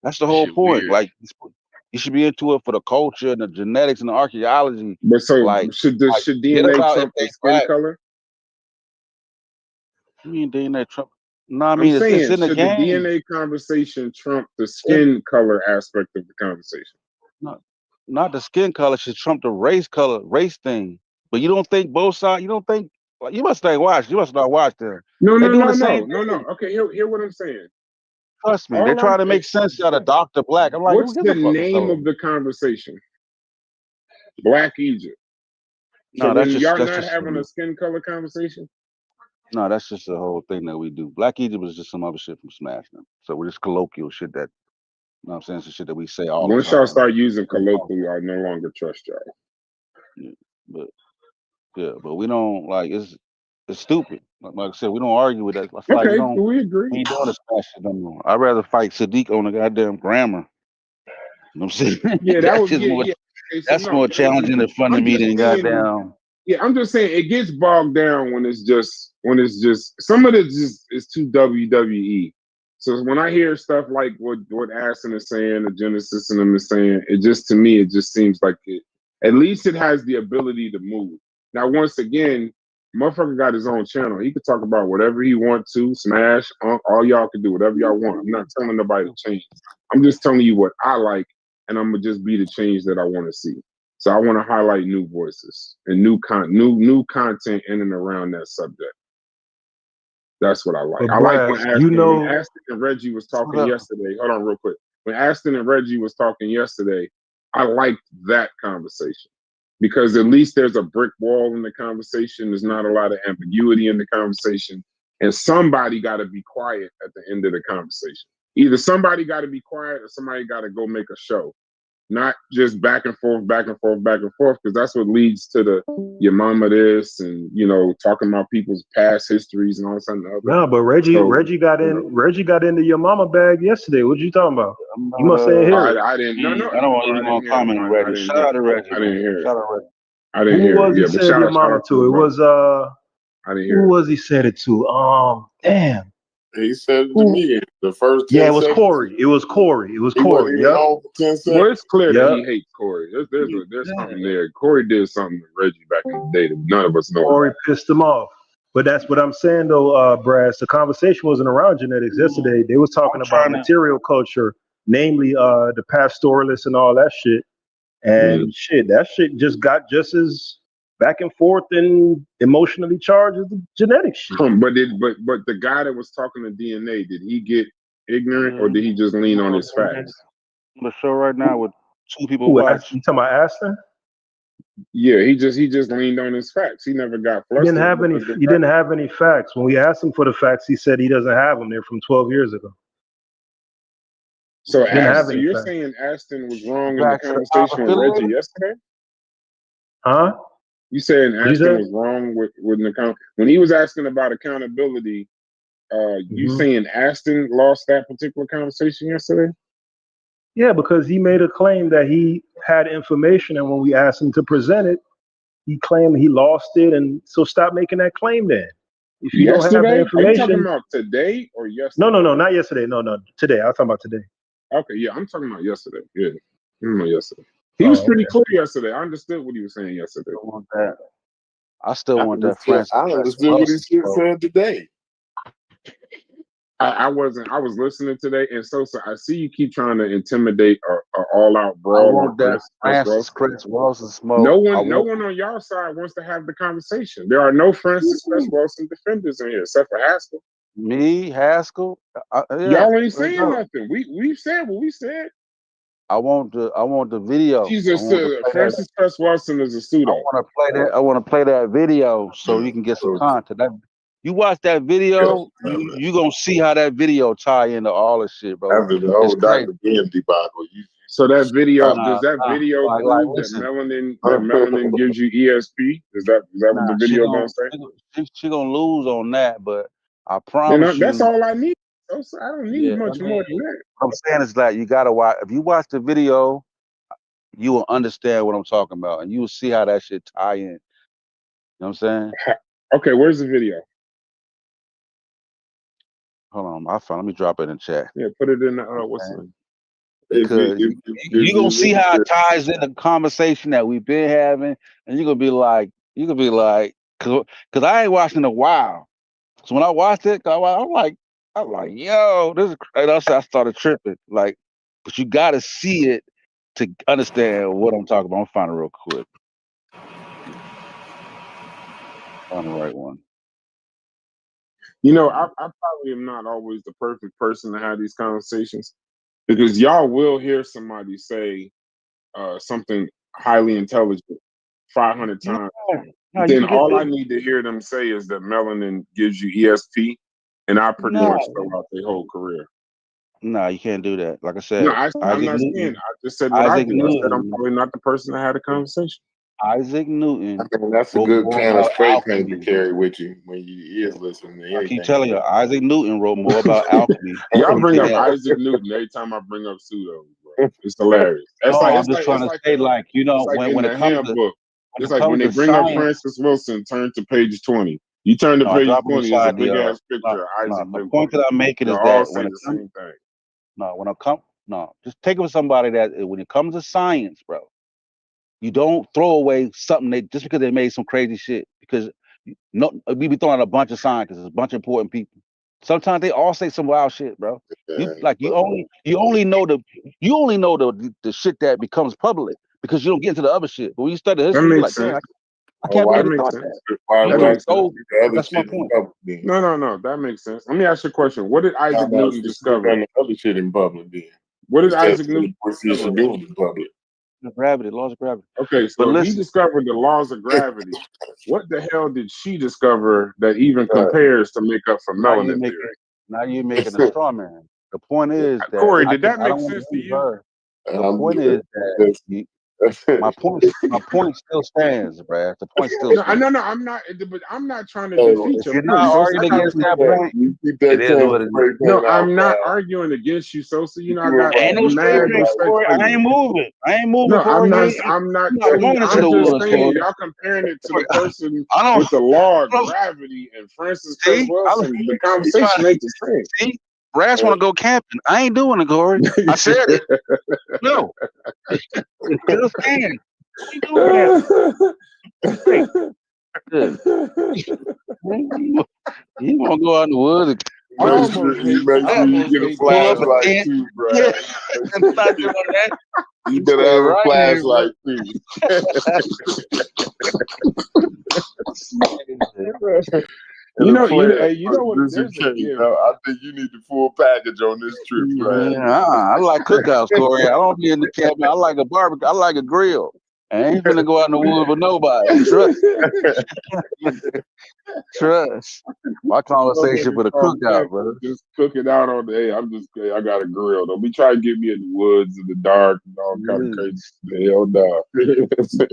that's the whole Shit point. weird. Like you should be into it for the culture and the genetics and the archaeology. But so Like, should forget DNA about if trump they the skin black. color? You mean DNA trump? No, I I'm mean it's saying in the should the game. DNA conversation trump the It, skin color aspect of the conversation? not the skin color should trump the race thing. But you don't think both sides. You don't think. Like, you must think watch. You must not watch them. No, They no, doing no, the no, same no, no. thing. Okay, hear what I'm saying. Trust me. They're All I'm trying to make sense out of Dr. Black. I'm like, who what's gives the a fuck? name of the conversation? Black Egypt. So No, when that's y'all not just having a skin color conversation? no, that's just a whole thing that we do. Black Egypt is just some other shit from Smash them. So we're just colloquial shit that you know what I'm saying, some shit that we say all the Once y'all time. start using colloquially, I no longer trust y'all. Yeah, but we don't like it's stupid. Like I said, we don't argue with that. It's like Okay, we agree. we ain't doing this Smash shit no more. I'd rather fight Sadiq on the goddamn grammar. You know what I'm saying? Yeah, that That's was just more yeah. Okay, so that's no, more challenging and fun to I'm me just than saying. goddamn. Yeah, I'm just saying it gets bogged down when it's just some of it just is too WWE. So when I hear stuff like what Aston is saying, the Genesis and them is saying, it just to me it just seems like it. At least it has the ability to move. Now, once again, motherfucker got his own channel. He could talk about whatever he want to. Smash, all y'all can do whatever y'all want. I'm not telling nobody to change. I'm just telling you what I like, and I'm gonna just be the change that I want to see. So I want to highlight new voices and new content in and around that subject. That's what I like. But I like when Brass, you know, Aston and Reggie was talking yesterday. Hold on real quick. When Aston and Reggie was talking yesterday, I liked that conversation because at least there's a brick wall in the conversation. There's not a lot of ambiguity in the conversation. And somebody got to be quiet at the end of the conversation. Either somebody got to be quiet or somebody got to go make a show. Not just back and forth, back and forth, back and forth, because that's what leads to the your mama this and talking about people's past histories and all this and the other. no, but Reggie got into your mama bag yesterday. What you talking about? You must say hear it. I didn't. No, I don't want to even comment on Reggie. Shout out to Reggie. I didn't hear it. Shout out Reggie. I didn't Who hear was it. he said your mama to? It was I didn't hear who it. was he said it to? Damn. He said it to me the first 10 Yeah, it was seconds. Corey. It was Corey. He wasn't even on for 10 seconds. Well, it's clear that Yep. he hates Corey. There's something there. Corey did something to Reggie back in the day that none of us know Corey about. pissed him off. But that's what I'm saying though, Brass. The conversation wasn't around genetics yesterday. They was talking about material culture, namely the pastoralists and all that shit. And shit, that shit just got just as back and forth and emotionally charged as the genetic shit. But the guy that was talking to DNA, did he get ignorant or did he just lean on his facts? On the show right now with 2 people Who, watch. you talking about Aston? Yeah, he just leaned on his facts. He never got flustered. He didn't have any facts. When we asked him for the facts, he said he doesn't have them. They're from 12 years ago. So you're saying Aston was wrong in the conversation with Reggie yesterday? Huh? You saying Aston was wrong with when he was asking about accountability? You saying Aston lost that particular conversation yesterday? Yeah, because he made a claim that he had information, and when we asked him to present it, he claimed he lost it, and so stop making that claim then. If you don't have the information, are you talking about today or yesterday? No, not yesterday. No, today. I'm talking about today. Okay, yeah, I'm talking about yesterday. Yeah, I'm talking about yesterday. He was pretty clear yesterday. I understood what he was saying yesterday. I still want that Francis. I understood what he said today. I wasn't. I was listening today, and so I see you keep trying to intimidate a all-out brawl. I want that Francis Chris Wilson smoke. No one on y'all side wants to have the conversation. There are no Francis Chris Wilson defenders in here except for Haskell. Me, Haskell. Y'all ain't saying nothing. We've said what we said. I want the video. She's I want to play that. Francis Cress Welsing is a I pseudo. want to play that. I want to play that video so you can get some content. You watch that video, you gonna see how that video tie into all this shit, bro. After the whole Dr. Ben debacle, so that video does that like, prove that listen. melanin gives you ESP? Is that what the video gonna say? She gonna lose on that, but I promise you. That's all I need. I don't need much more than that. What I'm saying is that you gotta watch. If you watch the video, you will understand what I'm talking about, and you will see how that shit tie in. You know what I'm saying? Okay, where's the video? Hold on, let me drop it in the chat. Yeah, put it in the what's the because you're gonna see how it ties in the conversation that we've been having, and you're gonna be like, cause I ain't watching in a while. So when I watched it, I'm like, yo, this is. And I started tripping. Like, but you gotta see it to understand what I'm talking about. I'm find it real quick. Find the right one. You know, I probably am not always the perfect person to have these conversations because y'all will hear somebody say something highly intelligent 500 times. Then all I need to hear them say is that melanin gives you ESP, and I pretty much throw out their whole career. No, you can't do that. Like I said, no, I'm not saying. I just said what I do. I said I'm probably not the person that had a conversation. Isaac Newton. I mean, that's a good kind of spray paint to carry with you when you is listening to anything. I keep telling you, Isaac Newton wrote more about alchemy. Y'all bring up Isaac Newton every time I bring up pseudo, bro. It's hilarious. I'm just trying to say, like, you know, when it comes to it's like when they bring up Francis Wilson, turn to page 20. You turn to page 20, there's a big ass picture of Isaac Newton. The point that I'm making is that when it comes, just take it with somebody that when it comes to science, bro, you don't throw away something just because they made some crazy shit. Because we be throwing out a bunch of scientists, a bunch of important people. Sometimes they all say some wild shit, bro. You only know the shit that becomes public because you don't get into the other shit. But when you study history, you're like, man, I can't believe they thought that. That's my point. No, that makes sense. Let me ask you a question. What did Isaac Newton discover? Other shit in public, then. What did Isaac Newton discover in public? Gravity, laws of gravity. Okay, so he discovered the laws of gravity. What the hell did she discover that even compares to make up for melanin theory? Now you're making a straw man. The point is that Corey, did that make sense to you? The point is that my point still stands, Brad. The point still stands. No, I'm not. But I'm not trying to defeat you. You're not arguing against that point. It is what it is. No, I'm not arguing against you, Sosa. You know, I got ain't no mad respect for you. I ain't moving. No, I'm not. I'm just saying y'all comparing it to the person with the law of gravity and Francis Cress Wilson. The conversation ain't the same. See? Brass want to go camping. I ain't doing it, Corey. I said it. No. Still stand. You doing You want to go out in the woods? Make sure you get a flashlight too, bro. Not doing that. You better have a flashlight too. You know what? I think you need the full package on this trip, right? I like cookouts, Corey. I don't be in the cabin. I like a barbecue. I like a grill. I ain't finna go out in the woods with nobody. Trust. My conversation with a cookout, brother. Just cook it out on the day. I got a grill. Don't be trying to get me in the woods in the dark and all kind of crazy. Hell no.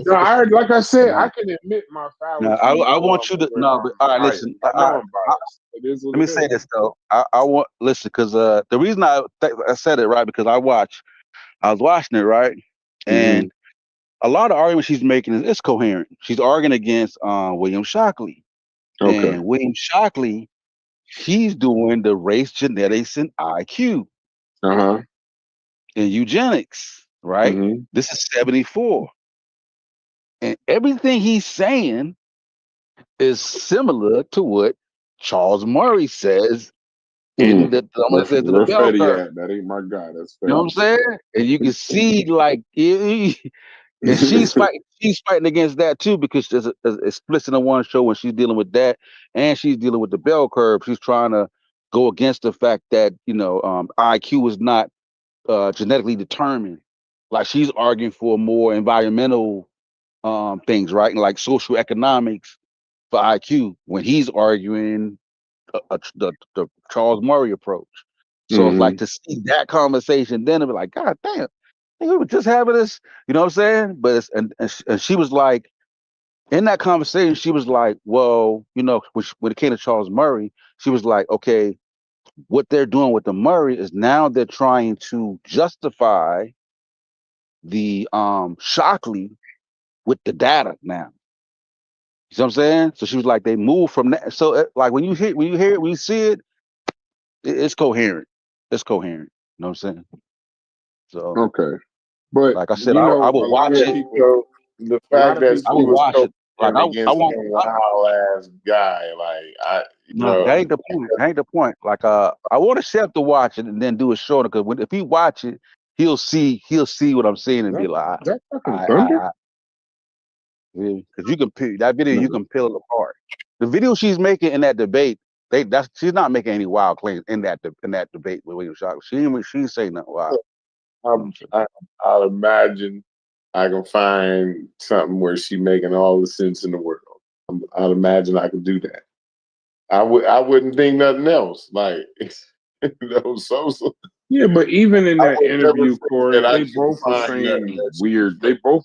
No, like I said, I can admit my fallacy. I want you to all right, listen. Let me say this though. I want listen because the reason I said it right because I was watching it right, and a lot of arguments she's making is coherent. She's arguing against William Shockley. Okay. And William Shockley, he's doing the race, genetics, and IQ. And eugenics, right? This is 74. And everything he's saying is similar to what Charles Murray says in the bell curve. That ain't my guy. That's you know what I'm saying? And you can see like and she's fighting against that too because there's explicit in one show when she's dealing with that and she's dealing with the bell curve. She's trying to go against the fact that IQ is not genetically determined. like she's arguing for more environmental things, right? And like social economics for IQ when he's arguing the Charles Murray approach. So it's like to see that conversation, then it'd be like, God damn, we were just having this, you know what I'm saying? But it's, and she was like, in that conversation, she was like, well, you know, when it came to Charles Murray, she was like, okay, what they're doing with the Murray is now they're trying to justify the Shockley with the data now. You see what I'm saying? So she was like, they move from that. So like when you hear it, when you see it, it's coherent. It's coherent. You know what I'm saying? So Okay, but like I said, you I know, would a lot watch of it. people, So the a lot fact of that I she would people. was watch it. Like comparing I against want. some wild ass guy, like No, that ain't the point. That ain't the point. Like I want Chef to watch it and then do it shorter because if he watch it, he'll see what I'm saying and be like, Is that fucking I, thunder? because you can peel that video, you No. can peel it apart. The video she's making in that debate, she's not making any wild claims in that debate with William Shockley. She ain't saying nothing wild. I'll imagine I can find something where she making all the sense in the world. I'd imagine I could do that. I wouldn't think nothing else. Like so. Yeah, but even in I that would never interview, think Corey, that I they couldn't both were find nothing saying that she was weird. They making. both,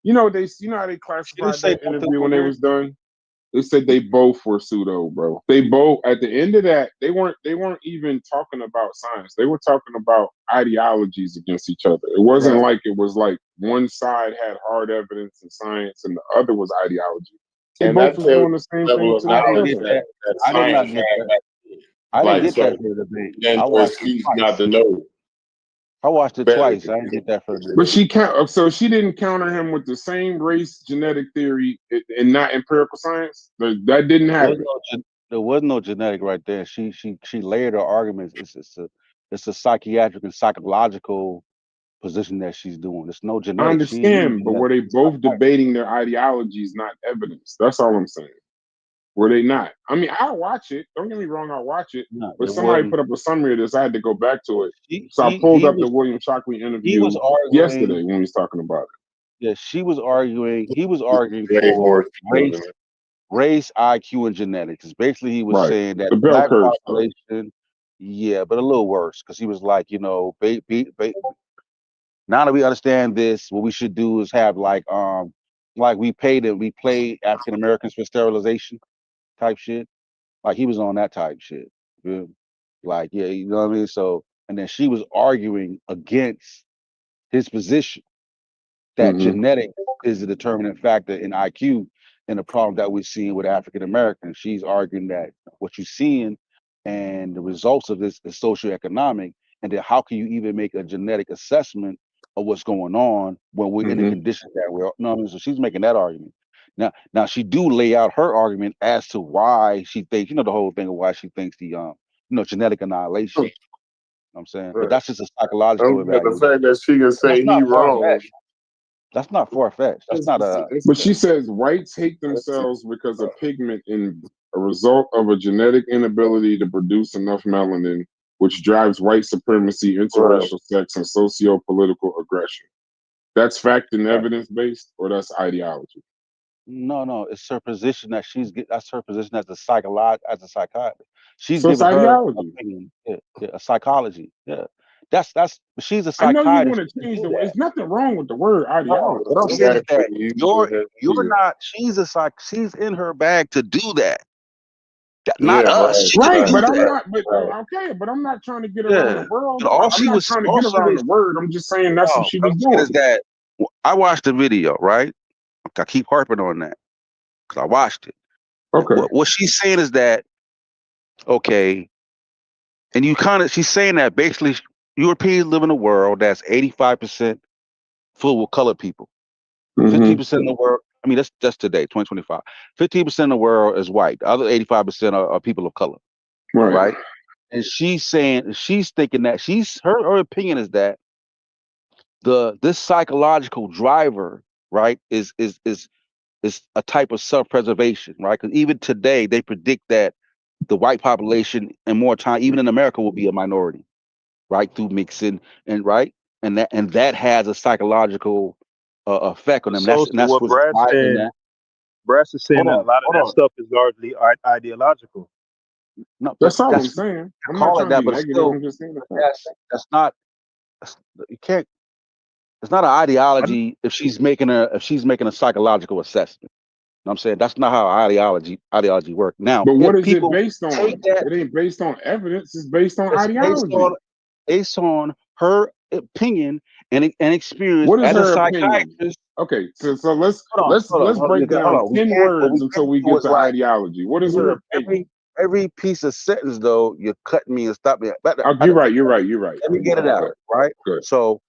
you know how they She didn't classified say that nothing interview when they weird. was done. They said they both were pseudo, bro. They both at the end of that, they weren't even talking about science. They were talking about ideologies against each other. It wasn't Right. like it was like one side had hard evidence and science and the other was ideology. They And both that was tells doing the same the thing level of to I each didn't knowledge get other. that. that I did not science get had that. back then. I didn't Like get so that for the debate. then I no watched it excuse not twice. to know I watched it better. twice. I didn't get that for the But debate. so she didn't counter him with the same race genetic theory and not empirical science. That didn't There was happen. there was no genetic right there. She layered her arguments. It's a psychiatric and psychological position that she's doing. It's no I genetic. She ain't using understand, but genetic. were they both debating their ideologies, not evidence? That's all I'm saying. Were they not? I mean, I'll watch it. Don't get me wrong, I'll watch it. No, But it somebody wasn't. put up a summary of this. I had to go back to it. He So I he pulled he up the was William Shockley he was interview arguing. yesterday when we was talking about it. Yeah, she was arguing. He was arguing Way more for skilled in race, IQ, and genetics. Basically, he was Right. saying that The the bell black curve stuff. population, yeah, but a little worse because he was like, you know, now that we understand this, what we should do is have like we play African Americans for sterilization type shit. Like he was on that type shit. Yeah. Like, yeah, you know what I mean? So and then she was arguing against his position that Mm-hmm. genetic is the determinant factor in IQ and the problem that we're seeing with African Americans. She's arguing that what you're seeing and the results of this is socioeconomic, and then how can you even make a genetic assessment of what's going on when we're in the Mm-hmm. conditions that we're? No, I mean, so she's making that argument. Now she do lay out her argument as to why she thinks, you know, the whole thing of why she thinks the genetic annihilation. You know what I'm saying, but right. that's just a psychological But the evaluation. fact that she can That's say he not far wrong, fetched. That's not far fetched. That's not a. But she says whites hate themselves because of pigment in a result of a genetic inability to produce enough melanin, which drives white supremacy, right. interracial sex, and socio-political aggression. That's fact and Right. evidence based, or that's ideology. No. It's her position that that's her position as as a psychiatrist. She's So it's giving her ideology. opinion. Yeah, a psychology. Yeah, that's. She's a I know you want psychiatrist. to She can change do the word. that. There's nothing wrong with the word No, ideology. what I'm saying is Exactly. that you're not. She's in her bag to do that. Not Yeah, us. right, She could Right, do right, but I'm that. right, not. But right. okay, but I'm not trying to get around the Yeah. world. And I'm not trying to get all she around was. the word. I'm just saying that's what No, she what was I'm saying doing. is that I watched the video, right? I keep harping on that because I watched it. And Okay. what she's saying is that okay, and she's saying that basically Europeans live in a world that's 85% full with colored people. Mm-hmm. 15% of the world. I mean, that's today, 2025. 15% of the world is white. The other 85% are people of color, Right. right? And she's thinking that her opinion is that this psychological driver, right, is a type of self-preservation, right? Because even today they predict that the white population in more time, even in America, will be a minority, right? Through mixing and right. and that has a psychological effect on them. So, That's what what's driving that. Brass is saying Hold that on, a lot of hold that on. stuff is largely ideological. No, but That's all I'm that's saying. I'm not call it trying to that, be but it's negative. still I'm just saying the fact. that's not you can't. It's not an ideology if she's making a psychological assessment. You know what I'm saying that's not how ideology works. Now, But what if is it people based take on? that, It ain't based on evidence. It's based on it's ideology. based on her opinion and experience What is as a her opinion? psychiatrist. Okay, so let's Hold on, hold on. break Hold down on. 10 What we words can't until we do get is to like ideology. What is her opinion? every piece of sentence though you cut me and stop me. Oh, you're right. You're right. You're right. Let me get it out, Good. right? Good. So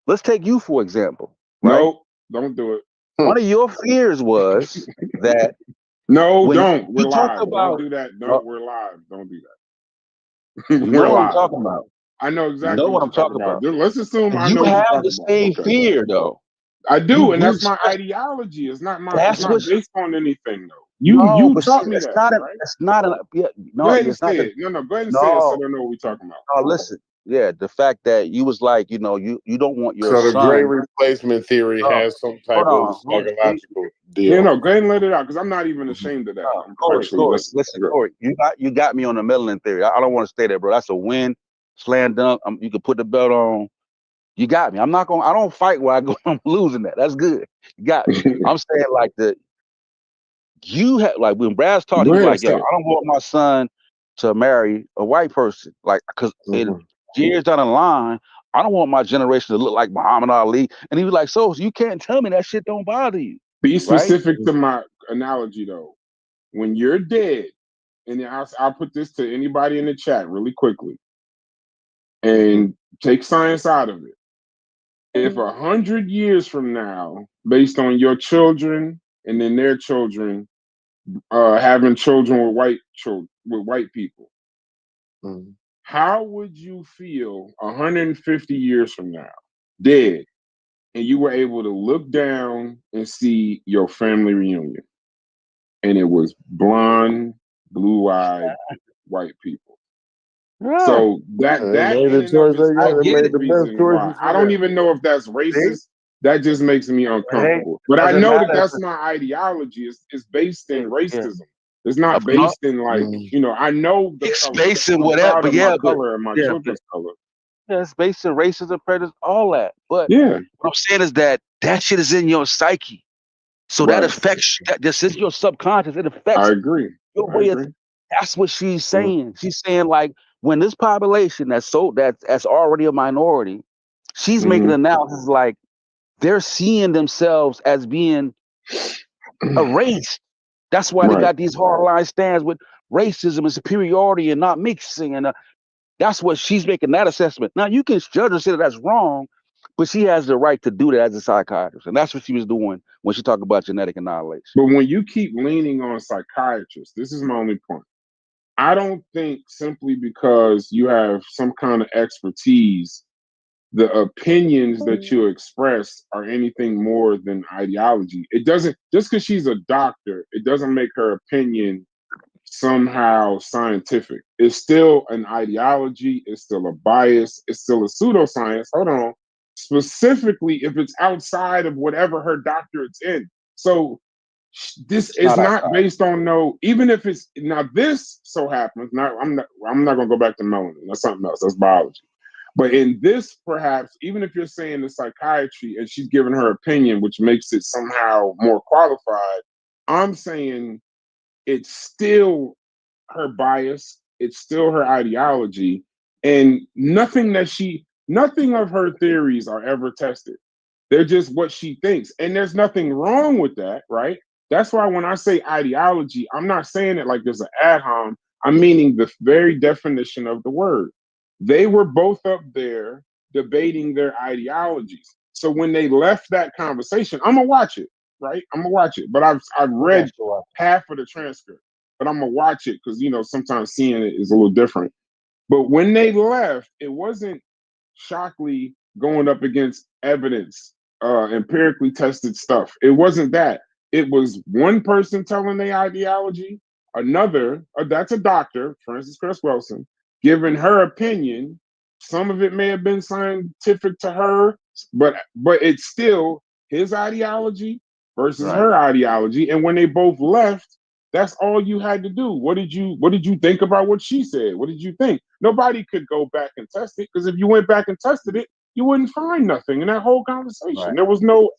let's take you for example, right? No, don't do it. One of your fears was that No, when don't. We're you talk live. Don't about do that. uh, We're live. Don't do that. you We're know what I'm live. talking about. I know You exactly know what what you're I'm talking talking about. about. Let's assume I You know what you're have talking the about. same Okay. fear though. I do, and You that's my expect ideology. It's not that's what based on anything though. no, You but see, taught me that, right? it's not a yeah, Go no, ahead and it's not say the it. No, go ahead and say it so no. they know what we're talking about. Oh, listen, yeah, the fact that you was like, you don't want your So the son. great replacement theory has some type of Hold on. psychological deal. No, go ahead and let it out because I'm not even ashamed of that. I'm Corey, actually listening. listen, Corey, you got me on the meddling theory. I don't want to stay there, bro. That's a win, slam dunk. You can put the belt on. You got me. I don't fight where I go. I'm losing that. That's good. You got me. I'm saying like you had like when Brad's talking, Go he was ahead and like, say yo, it. I don't want my son to marry a white person. Like, because in years down the line, I don't want my generation to look like Muhammad Ali. And he was like, so you can't tell me that shit don't bother you. Be Right? specific to my analogy though. When you're dead, and I'll put this to anybody in the chat really quickly, and take science out of it. If 100 years from now, based on your children and then their children having children with white people, how would you feel 150 years from now, dead, and you were able to look down and see your family reunion, and it was blonde, blue-eyed white people? So that made in the and of choice they got. itself They is made the the best reason why. choices I for don't them. even know if that's racist. That just makes me uncomfortable. But I doesn't know that matter that's my ideology. It's based in yeah. racism. It's not based in like, I know the It's color. based in I'm whatever, proud but of my yeah, color and my yeah, children's color. yeah, it's based in racism, prejudice, all that. But Yeah. what I'm saying is that shit is in your psyche. So that Right. affects that. This is your subconscious. It affects I agree. your I way of. agree. That's what she's saying. She's saying like when this population that's already a minority, she's making an analysis like they're seeing themselves as being erased. That's why they Right. got these hardline stands with racism and superiority and not mixing. And that's what she's making that assessment. Now you can judge and say that that's wrong, but she has the right to do that as a psychiatrist, and that's what she was doing when she talked about genetic annihilation. But when you keep leaning on psychiatrists, this is my only point. I don't think simply because you have some kind of expertise, the opinions that you express are anything more than ideology. It doesn't, just because she's a doctor, it doesn't make her opinion somehow scientific. It's still an ideology, it's still a bias, it's still a pseudoscience. Hold on. Specifically, if it's outside of whatever her doctorate's in. So this is not based on even if it's now this so happens. I'm not gonna go back to melanin. That's something else. That's biology. But in this, perhaps, even if you're saying the psychiatry and she's giving her opinion, which makes it somehow more qualified, I'm saying it's still her bias, it's still her ideology, and nothing of her theories are ever tested. They're just what she thinks. And there's nothing wrong with that, right? That's why when I say ideology, I'm not saying it like there's an ad hom. I'm meaning the very definition of the word. They were both up there debating their ideologies. So when they left that conversation, I'm gonna watch it, right? I'm gonna watch it. But I've read half of the transcript, but I'm gonna watch it because sometimes seeing it is a little different. But when they left, it wasn't Shockley going up against evidence, empirically tested stuff. It wasn't that. It was one person telling their ideology, another, that's a doctor, Frances Cress Welsing, giving her opinion, some of it may have been scientific to her, but it's still his ideology versus her ideology. And when they both left, that's all you had to do. What did you think about what she said? What did you think? Nobody could go back and test it, because if you went back and tested it, you wouldn't find nothing in that whole conversation. There was no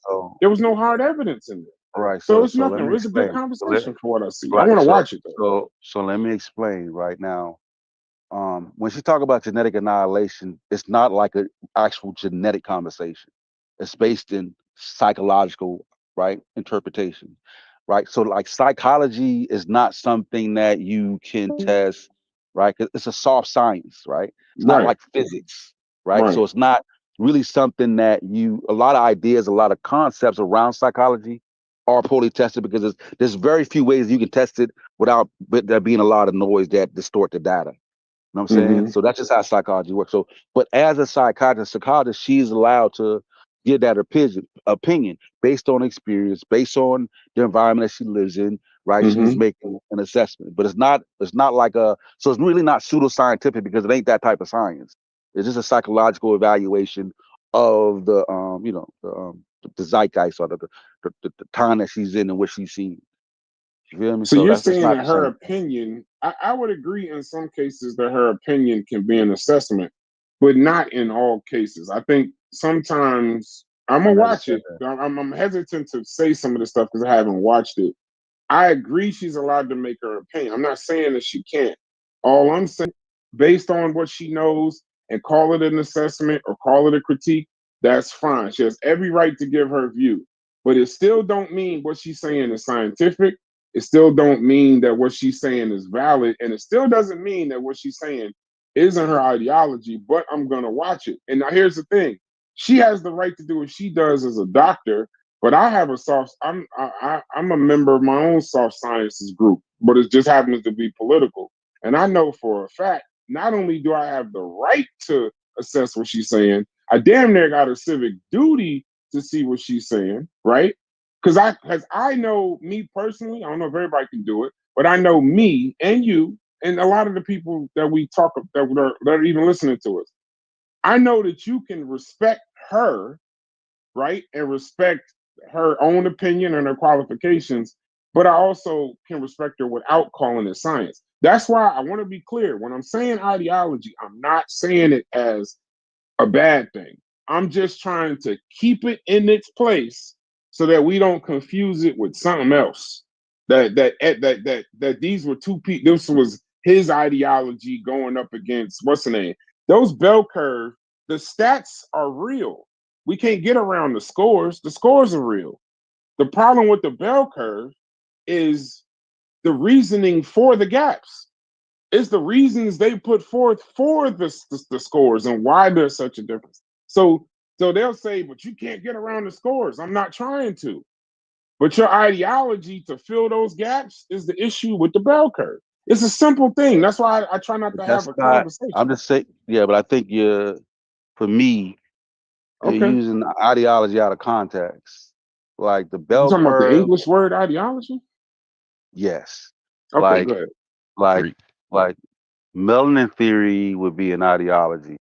hard evidence in it. Right. So So it's so let nothing. me It's a good explain. conversation for what I see. I Right. want to watch it though. So let me explain right now. When she talk about genetic annihilation, it's not like an actual genetic conversation. It's based in psychological, right, interpretation, right? So like psychology is not something that you can test, right? 'Cause it's a soft science, right? It's not Right. like physics, right? Right. So it's not really something that a lot of ideas, a lot of concepts around psychology are poorly tested because there's very few ways you can test it without there being a lot of noise that distort the data. You know what I'm saying? Mm-hmm. So that's just how psychology works. So, but as a psychologist, she's allowed to give that opinion based on experience, based on the environment that she lives in, right? She's Mm-hmm. making an assessment. But it's not like so it's really not pseudoscientific because it ain't that type of science. It's just a psychological evaluation of the zeitgeist or the time that she's in and what she's seen. You feel me? So So you're that's saying not that the her same. opinion, I would agree in some cases that her opinion can be an assessment, but not in all cases. I think sometimes I'm I gonna never watch said it. I'm hesitant to say some of the stuff because I haven't watched it. I agree she's allowed to make her opinion. I'm not saying that she can't. All I'm saying, based on what she knows, and call it an assessment or call it a critique, that's fine. She has every right to give her view. But it still don't mean what she's saying is scientific. It still don't mean that what she's saying is valid. And it still doesn't mean that what she's saying isn't her ideology, but I'm gonna watch it. And now here's the thing. She has the right to do what she does as a doctor, but I have a soft. I'm a member of my own soft sciences group, but it just happens to be political. And I know for a fact, not only do I have the right to assess what she's saying, I damn near got a civic duty to see what she's saying, right? Because I know me personally. I don't know if everybody can do it, but I know me and you and a lot of the people that we talk that are even listening to us. I know that you can respect her, right? And respect her own opinion and her qualifications, but I also can respect her without calling it science. That's why I want to be clear. When I'm saying ideology, I'm not saying it as a bad thing. I'm just trying to keep it in its place so that we don't confuse it with something else. That these were two people. This was his ideology going up against what's the name? Those bell curve. The stats are real. We can't get around the scores. The scores are real. The problem with the bell curve is the reasoning for the gaps. It's the reasons they put forth for the scores and why there's such a difference. So they'll say, but you can't get around the scores. I'm not trying to. But your ideology to fill those gaps is the issue with the bell curve. It's a simple thing. That's why I try not to have That's a not. conversation. I'm just saying. Yeah, but I think for me, you're Okay. using the ideology out of context. Like the You bell talking about the curve. English word ideology? Yes. Okay, Like go ahead. like like melanin theory would be an ideology,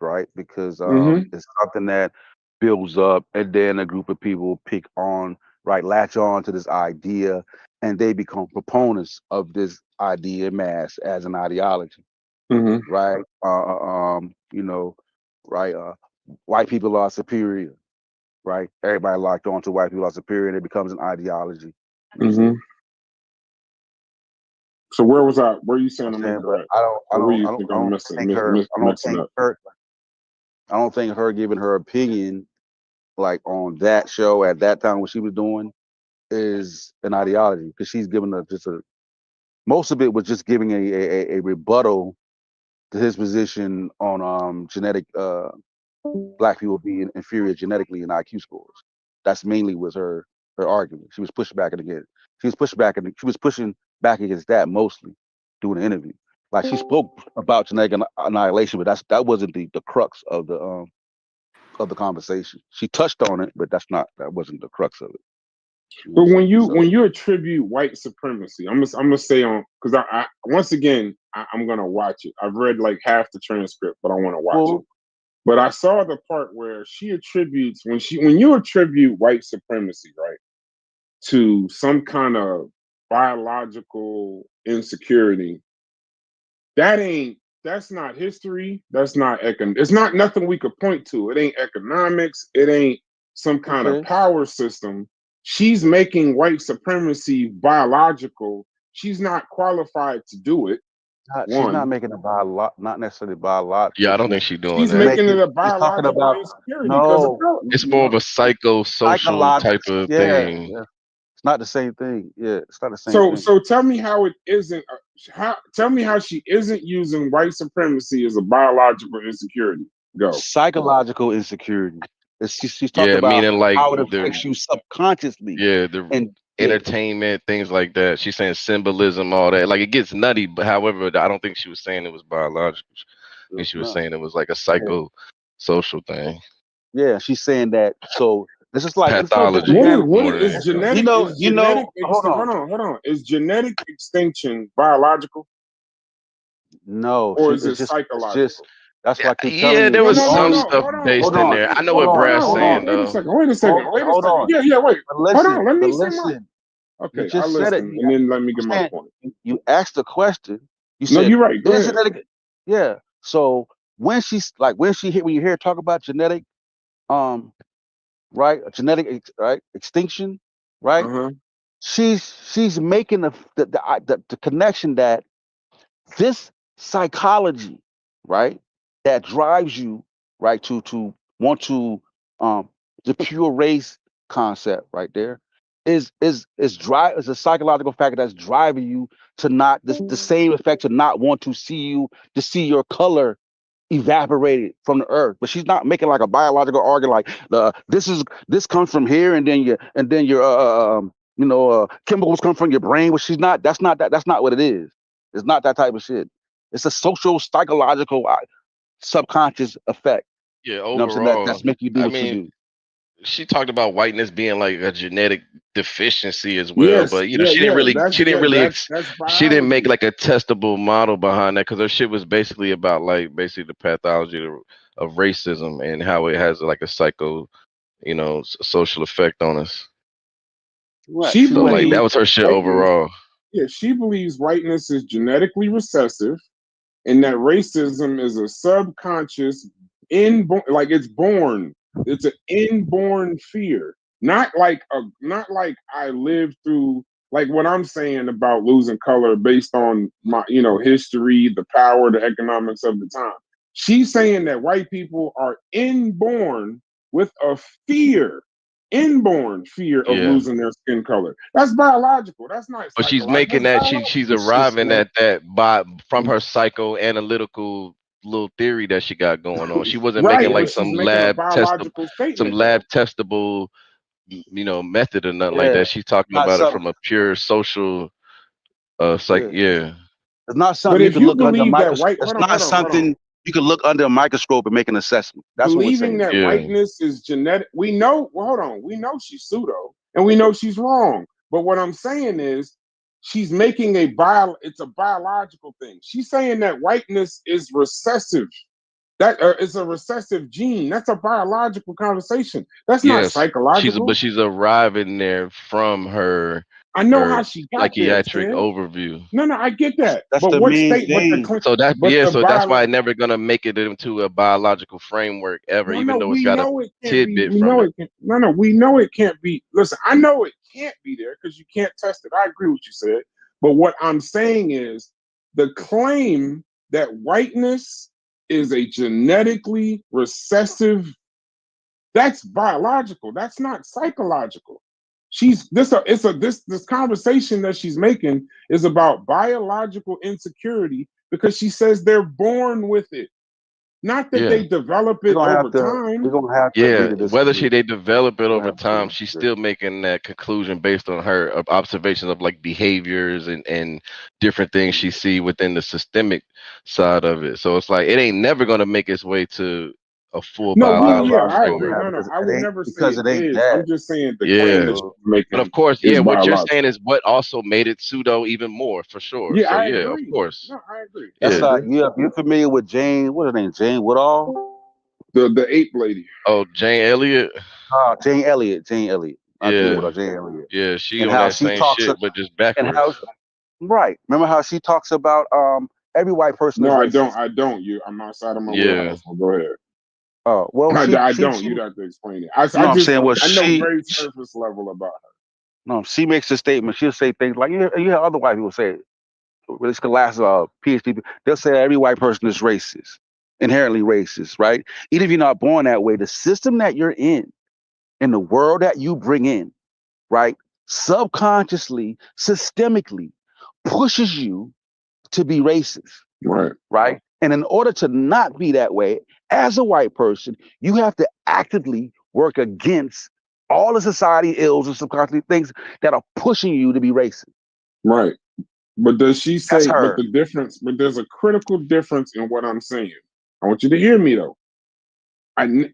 right? Because Mm-hmm. it's something that builds up, and then a group of people pick on, right, latch on to this idea, and they become proponents of this idea mass as an ideology, Mm-hmm. right? Right? White people are superior, right? Everybody locked on to white people are superior, and it becomes an ideology. You know what I'm Mm-hmm. saying? So where was I? Where are you You know saying what I'm I'm saying, but incorrect? Or where you think I I'm don't think her, messing up? I don't think her giving her opinion like on that show at that time what she was doing is an ideology because she's giving most of it was just giving a rebuttal to his position on genetic black people being inferior genetically in IQ scores. That's mainly was her argument. She was pushing back against. She was pushing back against that mostly doing the interview. Like she spoke about genetic annihilation, but that wasn't the crux of the conversation. She touched on it, but that wasn't the crux of it. But when you attribute white supremacy, I'm gonna say on because I once again I'm gonna watch it. I've read like half the transcript, but I want to watch it. But I saw the part where she attributes when you attribute white supremacy, right, to some kind of biological insecurity. That's not history. That's not it's not nothing we could point to. It ain't economics. It ain't some kind of power system. She's making white supremacy biological. She's not qualified to do it. She's not making it not necessarily biological. Yeah, I don't think she's doing She's that. making it a She's talking biological about insecurity because of it's more of a psychosocial type of thing. Yeah. It's not the same thing. Yeah, it's not the same thing. So tell me how it isn't. Tell me how she isn't using white supremacy as a biological insecurity. Go. Psychological insecurity. She's talking about meaning like how it affects you subconsciously. Yeah, the entertainment, things like that. She's saying symbolism, all that. Like it gets nutty, but however, I don't think she was saying it was biological. I think she was saying it was like a psychosocial thing. Yeah, she's saying that. So this is like pathology. What is genetic? Hold on. Is genetic extinction biological? No, or is it psychological? That's why I keep telling you. There was some stuff based in there. I know what Brad's saying though. Wait a second. Hold on. Yeah, wait. Hold on. Let me say listen. Okay, I'll listen, and then let me get my point. You asked the question. You said, no, you're right. Go ahead. Genetic? Yeah. So when you hear her talk about genetic, right, genetic, right, extinction, right? She's making the connection that this psychology, right, that drives you, right, to want to the pure race concept right there is a psychological factor that's driving you to not the same effect to not want to see your color evaporated from the earth. But she's not making like a biological argument like this comes from here and then your chemicals come from your brain. But that's not what it is. It's not that type of shit. It's a social psychological subconscious effect. Yeah, overall, you know what I'm saying? That's making you do what you do. She talked about whiteness being like a genetic deficiency as well, but she didn't make like a testable model behind that because her shit was basically about the pathology of racism and how it has like a social effect on us. Right. That was her shit overall. Yeah, she believes whiteness is genetically recessive, and that racism is a subconscious it's born. It's an inborn fear, not like I lived through like what I'm saying about losing color based on my history, the power, the economics of the time. She's saying that white people are inborn with a inborn fear of losing their skin color. That's biological. That's not. But she's making that she's arriving at that from her psychoanalytical little theory that she got going on. She wasn't making like some lab testable method or nothing like that. She's talking about it from a pure social It's not something you can look under a microscope. It's not something you can look under a microscope and make an assessment. That's believing that whiteness is genetic. We know. Well, hold on. We know she's pseudo, and we know she's wrong. But what I'm saying is, she's making it's a biological thing. She's saying that whiteness is recessive. That is a recessive gene. That's a biological conversation. That's not psychological. She's arriving there from her. I know how she got psychiatric overview. No, I get that. That's the main thing. So that's why it's never gonna make it into a biological framework ever, even though it's got a tidbit from it. We know it can't be. Listen, I know it can't be there because you can't test it. I agree with you said, but what I'm saying is the claim that whiteness is a genetically recessive. That's biological. That's not psychological. This conversation that she's making is about biological insecurity because she says they're born with it, not that they develop it over time. We're gonna have to whether they develop it over time, she's still making that conclusion based on her observations of like behaviors and different things she see within the systemic side of it. So it's like it ain't never gonna make its way to a full No, yeah, biological I framework. agree. No, I would never say because it it ain't is. I'm that. just saying the claim that Yeah. you're But of making course, is yeah, what you're saying biological. is what also made it pseudo even more, for sure. Yeah, So I yeah, of agree. course. No, I agree. I That's Yeah. like agree. you're familiar with Jane. What her name? Jane Woodall. The ape lady. Oh, Jane Elliott. Jane Elliott. Jane Elliott. Not Jane Yeah. Woodall. Jane Elliott. Yeah, she And on how that she same talks shit, but just and how backwards. right. Remember how she talks about every white person is No, racist. I don't. I'm outside of my Yeah. wheelhouse. So go ahead. Oh well, I don't. You'd have to explain it. I no, I'm just saying well I know she very surface level about her. no, she makes a statement. She'll say things like you hear other white people say it. Well, it's the last PhD people. They'll say every white person is racist, inherently racist, right? Even if you're not born that way, the system that you're in the world that you bring in, right, subconsciously, systemically pushes you to be racist, Right. right? And in order to not be that way, as a white person, you have to actively work against all the society ills and subconscious things that are pushing you to be racist. Right. But does she That's say, but her. the difference, but there's a critical difference in what I'm saying. I want you to hear me though.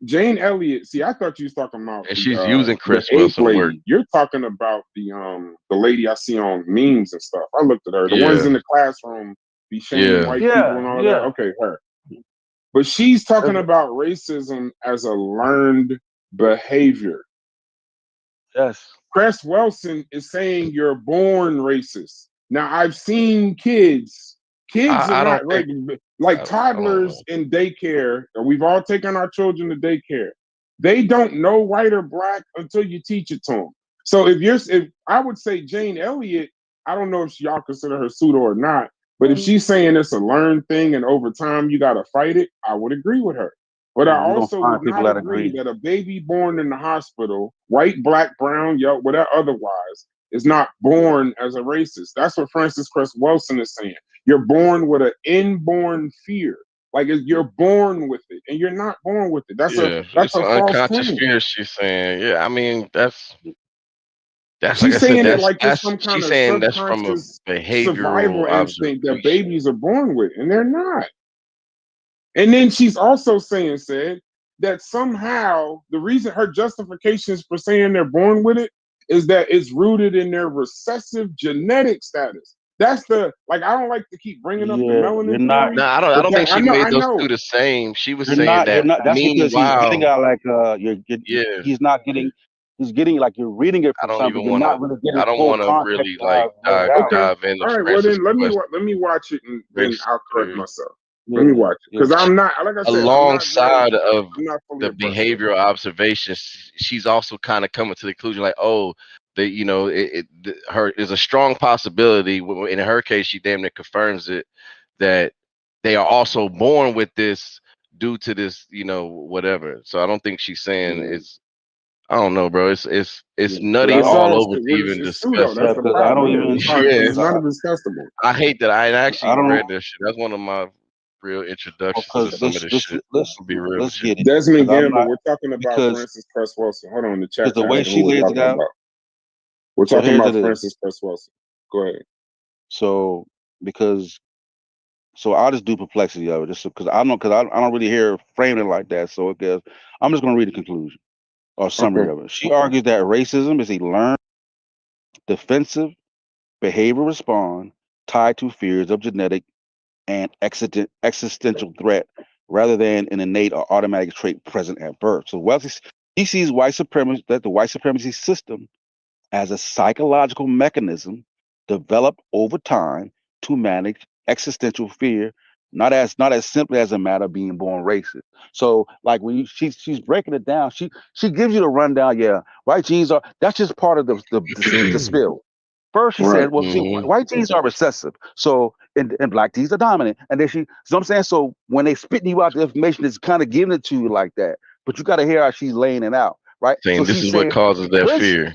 Jane Elliott, see, I thought you was talking about And she's using the Chris ape Wilson work. lady. You're talking about the lady I see on memes and stuff. I looked at her. The ones Yeah. in the classroom be shaming Yeah. white people and all that. Okay, her. But she's talking about racism as a learned behavior. Yes. Chris Wilson is saying you're born racist. Now I've seen kids. Kids are I don't not think like I don't know. toddlers in daycare. And we've all taken our children to daycare. They don't know white or black until you teach it to them. So if I would say Jane Elliott, I don't know if y'all consider her pseudo or not, but if she's saying it's a learned thing and over time you got to fight it, I would agree with her. But I You're gonna also find would people not that agree agree. that a baby born in the hospital, white, black, brown, yellow, whatever otherwise, is not born as a racist. That's what Francis Cress Wilson is saying. You're born with an inborn fear. Like you're born with it, and you're not born with it. That's Yeah, it's a an false unconscious claim. fear. She's saying, yeah. I mean, that's like She's I said. saying it like it's That's some kind she's of saying that's from a subconscious behavioral survival instinct that observation. babies are born with, and they're not. And then she's also said that somehow the reason her justifications for saying they're born with it is that it's rooted in their recessive genetic status. That's I don't like to keep bringing up the Yeah, you're melanin not. No, theory, I but don't think that she made I those know. two the same. She was You're saying not. You're that not. That's because he's getting meanwhile, out like yeah, he's not getting. He's getting like you're reading it I from don't something. even You're want to. not really getting I the don't full want to context really of how like it's laid out. Okay, dive into all right. Well, Francis then Quest let me watch it, and then race I'll correct theory. myself. Let me Yeah, watch it yeah. because I'm not, like I said, Alongside of I'm not fully the abreast of it. behavioral observations, she's also kind of coming to the conclusion like, oh, her is a strong possibility. In her case, she damn near confirms it that they are also born with this due to this, whatever. So I don't think she's saying Yeah. it's. I don't know, bro. It's Because I nutty It's don't. all all over to even it's pseudo. discuss Yeah, That's it. the because I don't problem. Yeah, even. it's hard Yeah, because none of it's testable. I hate that. I I actually don't. read this shit. That's one of my real introductions to Because some of this shit. I'll be real let's with you. get it. Desmond Because I'm Gamble, not. we're talking about Because Francis Cress Wilson. Hold on, the chat's the way asking she who we're lays it talking out. about. We're So talking here's about it is. Francis Cress Wilson. Go ahead. So because I'll just do perplexity of it just because I don't really hear her framing it like that. So because I'm just going to read the conclusion or summary Okay. of it. She argues that racism is a learned defensive behavioral response tied to fears of genetic and existential threat rather than an innate or automatic trait present at birth. So Wealthy he sees the white supremacy system as a psychological mechanism developed over time to manage existential fear, not as simply as a matter of being born racist. So, like when she's breaking it down, she gives you the rundown. Yeah, white genes are that's just part of the spill. First, she Right. said, "Well, see, white genes are recessive, so and black genes are dominant." And then so I'm saying, so when they spitting you out the information, it's kind of giving it to you like that. But you got to hear how she's laying it out, right? So Saying this she's is what saying causes that because fear.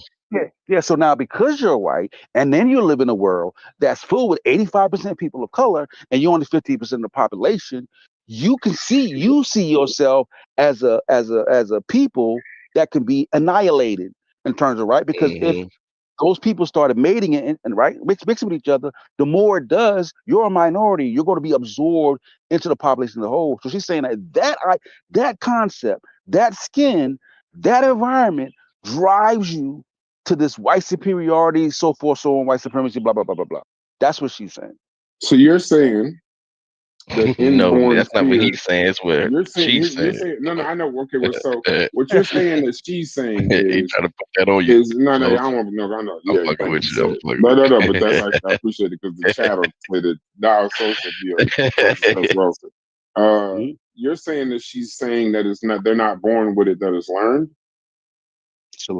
yeah. So now because you're white, and then you live in a world that's full with 85% people of color, and you're only 15% of the population, you see yourself as a people that can be annihilated in terms of right. Because if those people started mating and right mixing with each other, the more it does, you're a minority. You're going to be absorbed into the population as a whole. So she's saying that concept, that skin, that environment drives you to this white superiority, so forth, so on, white supremacy, blah blah blah blah blah. That's what she's saying. So you're saying that No, inborn that's not what fear. he's saying. It's what she's You're saying. saying no. I know. Okay, well, so what you're saying that she's saying He is trying to put that on you. no. I Close. don't want to know. I know. I'm Yeah, fucking thank with you. you. I'm So, fucking with no. you. But that's I appreciate it because the chat will say that now social be a process well said. You're saying that she's saying that it's not. They're not born with it. That it's learned. It's a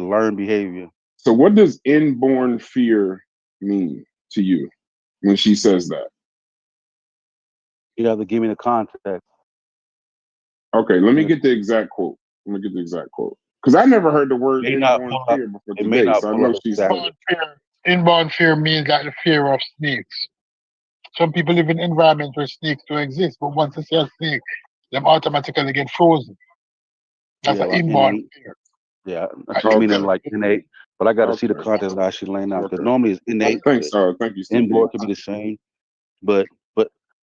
learned behavior. So what does inborn fear mean to you when she says that? You have to give me the context. Okay, let me get the exact quote. Because I never heard the word inborn fear before today, so I know she's inborn fear means like the fear of snakes. Some people live in environments where snakes don't exist, but once they see a snake, them automatically get frozen. That's an inborn fear. Yeah, she's meaning like innate, but I got to see the context of how she's laying out because normally it's innate. Thank you. Inborn could be the same, but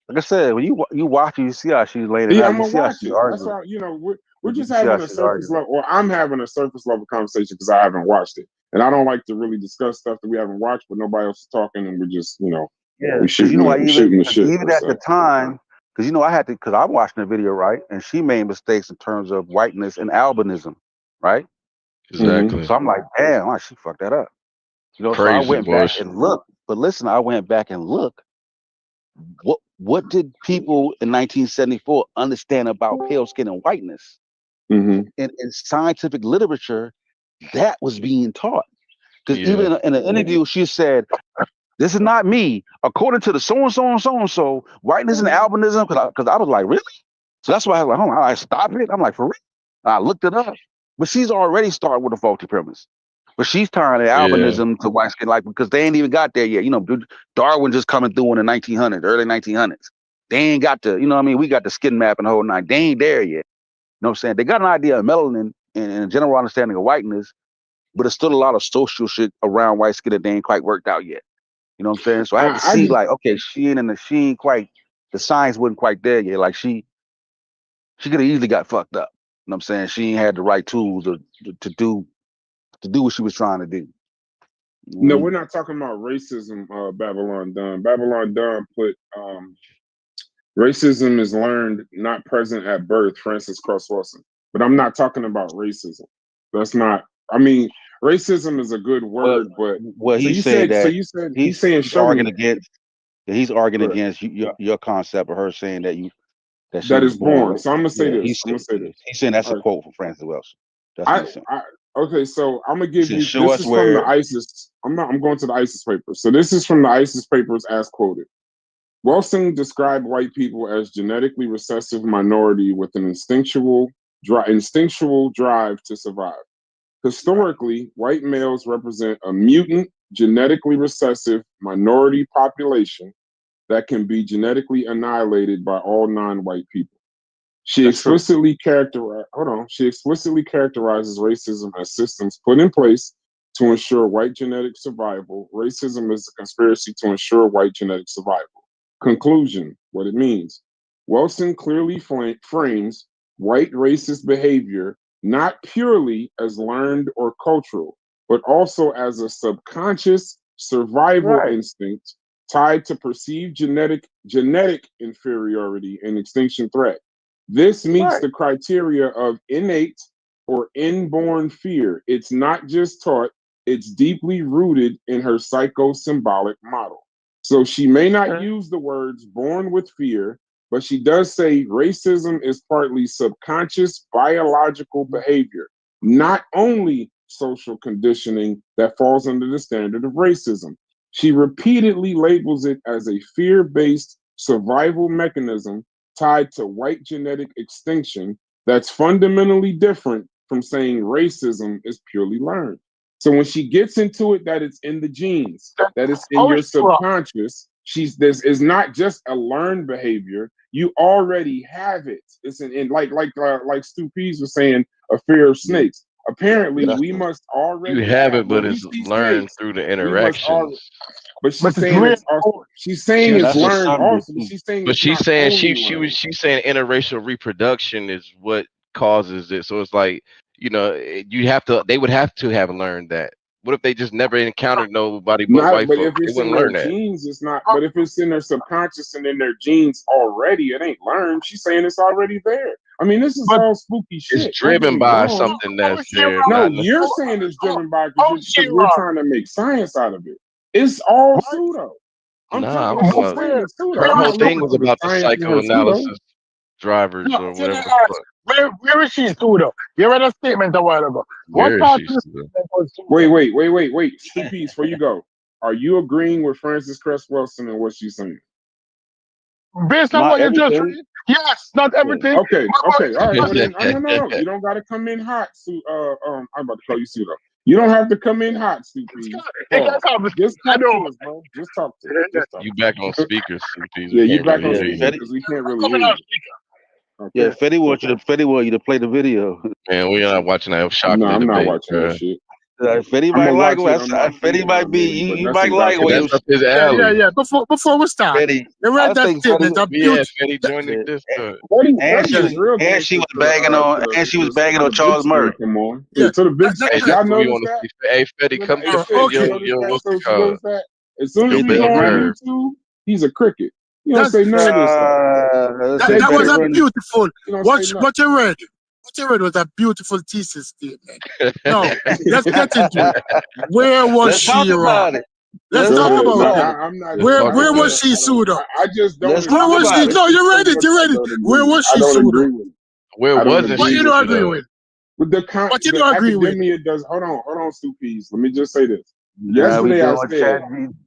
like I said, when you watch it, you see how she's laying it Yeah, out. I'm You gonna see how watch she's it. That's arguing. why we're just having a surface level, or I'm having a surface level conversation because I haven't watched it, and I don't like to really discuss stuff that we haven't watched, but nobody else is talking, and we're just Yeah, we shooting the shit. Even at the time, because I had to, because I'm watching the video, right, and she made mistakes in terms of whiteness and albinism, right? Exactly. So I'm like, damn, she fucked that up. So I Crazy, went boy. back and looked. But listen, I went back and looked. What did people in 1974 understand about pale skin and whiteness? In scientific literature, that was being taught. Because even in an interview, she said, "This is not me. According to the so and so and so and so, whiteness and albinism." Because I was like, really? So that's why I was like, hold on, I stop it. I'm like, for real? I looked it up, but she's already started with a faulty premise. But she's tying the albinism to white skin, like because they ain't even got there yet. Darwin just coming through in the 1900s, early 1900s. They ain't got the, I mean, we got the skin map and the whole nine. They ain't there yet. You know what I'm saying? They got an idea of melanin and a general understanding of whiteness, but there's still a lot of social shit around white skin that they ain't quite worked out yet. You know what I'm saying? So I had to see, like, okay, she ain't quite, the science wasn't quite there yet. Like she could have easily got fucked up. You know what I'm saying? She ain't had the right tools to do what she was trying to do. No, we're not talking about racism. Babylon Dunn. Babylon Dunn put racism is learned, not present at birth. Francis Cross Wilson. But I'm not talking about racism. That's not. I mean, racism is a good word, but he's saying that he's saying arguing against. He's arguing against your concept of her saying that she that was is born. with. So I'm gonna say this. He's saying that's a quote from Francis Wilson. That's what he's saying. Okay, so I'm gonna give you. Show This us is from the where. ISIS. I'm going to the ISIS papers. So this is from the ISIS papers, as quoted. Wilson described white people as genetically recessive minority with an instinctual drive to survive. Historically, white males represent a mutant, genetically recessive minority population that can be genetically annihilated by all non-white people. She explicitly characterizes racism as systems put in place to ensure white genetic survival. Racism is a conspiracy to ensure white genetic survival. Conclusion, what it means. Wilson clearly frames white racist behavior not purely as learned or cultural, but also as a subconscious survival instinct tied to perceived genetic inferiority and extinction threat. This meets the criteria of innate or inborn fear. It's not just taught, it's deeply rooted in her psychosymbolic model. So she may not use the words born with fear, but she does say racism is partly subconscious biological behavior, not only social conditioning that falls under the standard of racism. She repeatedly labels it as a fear-based survival mechanism tied to white genetic extinction that's fundamentally different from saying racism is purely learned. So when she gets into it, that it's in the genes, that it's in your subconscious, this is not just a learned behavior. You already have it. It's like Stu Pease was saying, a fear of snakes. Apparently, we must already You have have it, when but we it's see learned snakes. through the We must already. interactions. But she's But it's saying it's real. also, she's saying Yeah, it's that's the learned subject. also, but she's saying But it's not only learned. she's saying interracial reproduction is what causes it. So it's like, you have to they would have to have learned that. What if they just never encountered nobody but Not, white but folk? if They it's in wouldn't their learn that. genes, it's not. But if it's in their subconscious and in their genes already, it ain't learned. She's saying it's already there. I mean, this is But all spooky It's shit. Don't get driven me by wrong. something how that's is she there, wrong? No, not you're necessarily. saying it's driven by How is she because we're wrong? trying to make science out of it. It's all What? pseudo. Nah, I'm What talking she's about saying Where? is pseudo. her Where I'm whole is not she? thing looking was for the about the science in her pseudo. psychoanalysis drivers No, or can whatever I the ask? fuck. Where is she pseudo? You read a statement a while ago. What Where is part she of the still? statement was Wait, pseudo? wait, wait, wait, wait. Stu Peace, before you go, are you agreeing with Frances Cress Wilson and what she's saying? Based on Not what you just everything. read? Yes, not everything. Okay, What okay, all right. about Well then, no. You don't got to come in hot, I'm about to call you pseudo. You don't have to come in hot, Stu Peace. it can Pause. come. Just I talk know. to us, bro. Just talk to us. Just talk You to us. back on speakers, CPs. We Yeah, you can't back really on hear Yeah, you. speaker Fetty. because we can't I'm really coming hear out you. speaker. Yeah, Okay, Fetty want you to play the video. Man, we're not watching that No, chocolate I'm not debate, watching that bro. shit. Fetty I'm might gonna like watch it. it on my Fetty might Freon be maybe, but you that's might like it about when That's you up his Yeah. alley. Before we start, Fetty. you I read that think Fetty statement. A Yeah, beauty. Fetty joined the Discord. Freddie is real and she gangster was bagging on when on the big Charles screen Murray. come on. Yeah, Yeah. to the big That, Hey, screen. that, that's Y'all what we notice want to that? see. Hey, Fetty, come Hey, to Fed, you okay. your notice that? what's it So you called? notice that? As soon Your as He we big go on red. curve. YouTube, he's a cricket. You don't that, say none of this stuff. Say that was Fetty a run. beautiful. You don't say nothing. What you read. What you read was a beautiful thesis statement. Now, let's get into it. Where was Let's talk she wrong? about it. Let's Let's Go talk talk ahead. about Like it. about it. I'm not. Let's Where talk I about was it. she pseudo? I just don't Let's agree Where talk was with about she? it. it. No, It's you read it. simple. You I read it. don't agree Where with it. was I she don't pseudo? agree with it. Where I don't wasn't What agree she you with don't it. agree pseudo? with? But What you the don't agree with? academia does. Hold on, Stu Peace. Let me just say this. Nah, we Yesterday I doing said chat.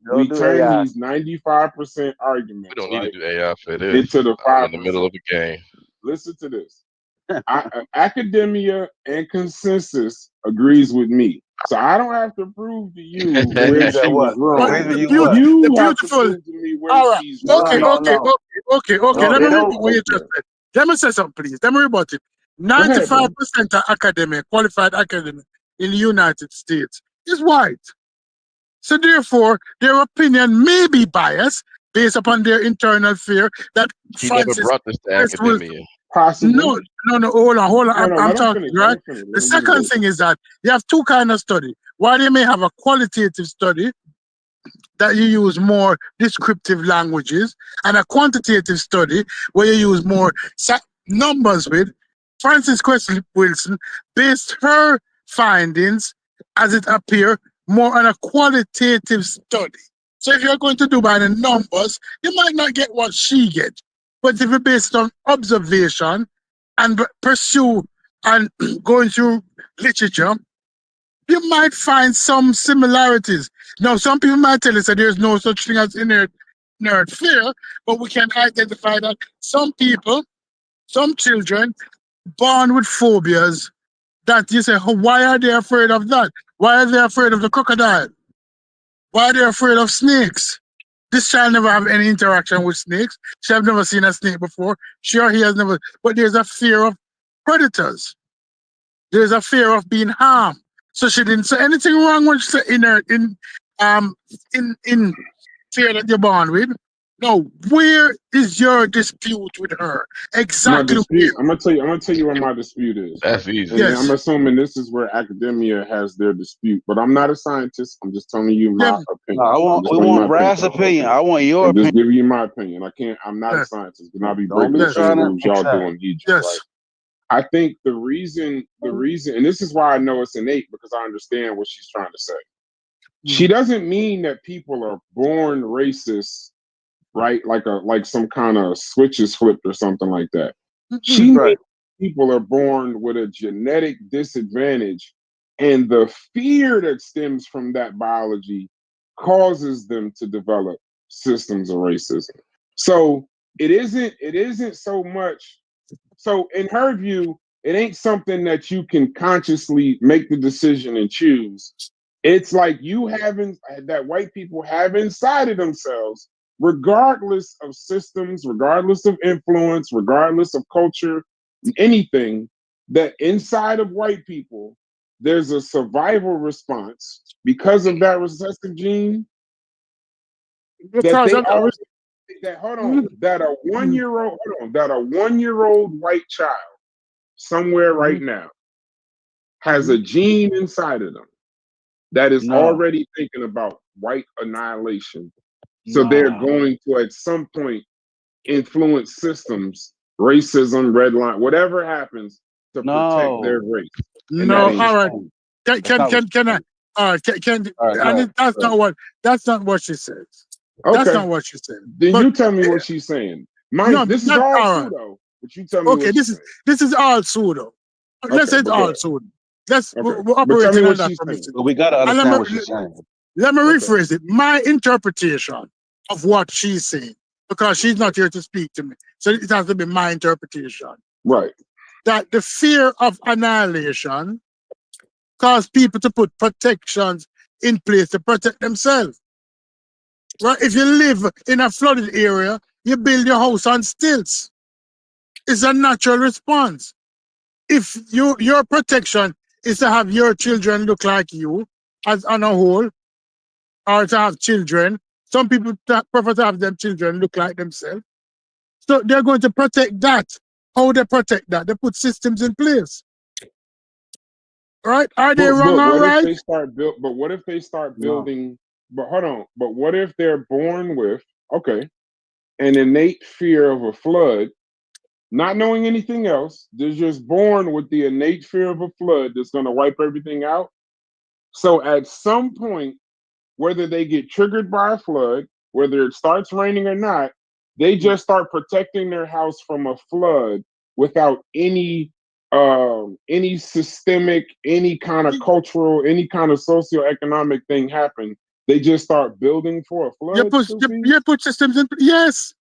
Don't we do turn AI. these 95% We arguments, don't need to right, do AI for this. into the I'm in the 5%. middle of a game. Listen to this. Academia and consensus agrees with me. So I don't have to prove to you where Agrees at she was what? But Agrees wrong. with the you beauty, what? the You have to beautiful. prove to me where All right. she's No, Okay. wrong. no, no. Okay. No, Let they me read don't. what you just Okay. said. Let me say something, please. Let me rebut it. Go ahead, bro. 95% of academic, qualified academic in the United States is white. So therefore, their opinion may be biased based upon their internal fear that He never Francis brought this to Cress will. academia. Possibly. No. Hold on. No, I'm let him talking, finish. Let right? him finish. The Let him get his second words. thing is that you have two kind of study. While they may have a qualitative study that you use more descriptive languages and a quantitative study where you use more numbers with, Frances Cress Wilson based her findings as it appear more on a qualitative study. So if you're going to do by the numbers, you might not get what she gets. But if you base it on observation and pursue and going through literature, you might find some similarities. Now, some people might tell us that there's no such thing as inherent fear, but we can identify that some people, some children, born with phobias that you say, oh, why are they afraid of that? Why are they afraid of the crocodile? Why are they afraid of snakes? This child never have any interaction with snakes. She have never seen a snake before. Sure, he has never, but there's a fear of predators. There's a fear of being harmed. So she didn't say anything wrong when she said in fear that you're born with. No, where is your dispute with her? My Exactly where? dispute. I'm gonna tell you where my dispute is, right? That's easy. And I'm Yes. assuming this is where academia has their dispute. But I'm not a scientist. I'm just telling you Yeah. my No, opinion. I'm just we telling you my want opinion. Brass' opinion. I want your I'm just opinion. giving you my opinion. I can't. I'm not a Yes. scientist, and I'll be Don't breaking be the same trying to rules y'all do exact. in Egypt, right? Yes. I think the reason, and this is why I know it's innate because I understand what she's trying to say. She doesn't mean that people are born racist, right? Like some kind of switch is flipped or something like that. She Right. means people are born with a genetic disadvantage, and the fear that stems from that biology causes them to develop systems of racism. So it isn't so much. So in her view, it ain't something that you can consciously make the decision and choose. It's like you having that white people have inside of themselves, regardless of systems, regardless of influence, regardless of culture, anything, that inside of white people there's a survival response because of that recessive gene that they all that that a 1-year-old that a 1-year-old white child somewhere right now has a gene inside of them that is already thinking about white annihilation. So they're going to at some point influence systems, racism, red line, whatever happens to protect their race. No, all right. Can I? That's not what she says. That's not what she said. Then you tell me what she's saying. This is all pseudo, but you tell me what she's saying. This is all pseudo. Let's say it's all pseudo. We're operating on that permission. But we got to understand what she's saying. Let me rephrase it. My interpretation of what she's saying, because she's not here to speak to me, so it has to be my interpretation. Right. That the fear of annihilation caused people to put protections in place to protect themselves. Right? If you live in a flooded area, you build your house on stilts. It's a natural response. If your protection is to have your children look like you, as on a whole, or to have children, some people prefer to have their children look like themselves. So they're going to protect that. How they protect that? They put systems in place. Right? Are they wrong or right? But what if they start building? But hold on. But what if they're born with an innate fear of a flood, not knowing anything else? They're just born with the innate fear of a flood that's going to wipe everything out. So at some point, whether they get triggered by a flood, whether it starts raining or not, they just start protecting their house from a flood without any systemic, any kind of cultural, any kind of socioeconomic thing happen. They just start building for a flood. You put systems in. Yes,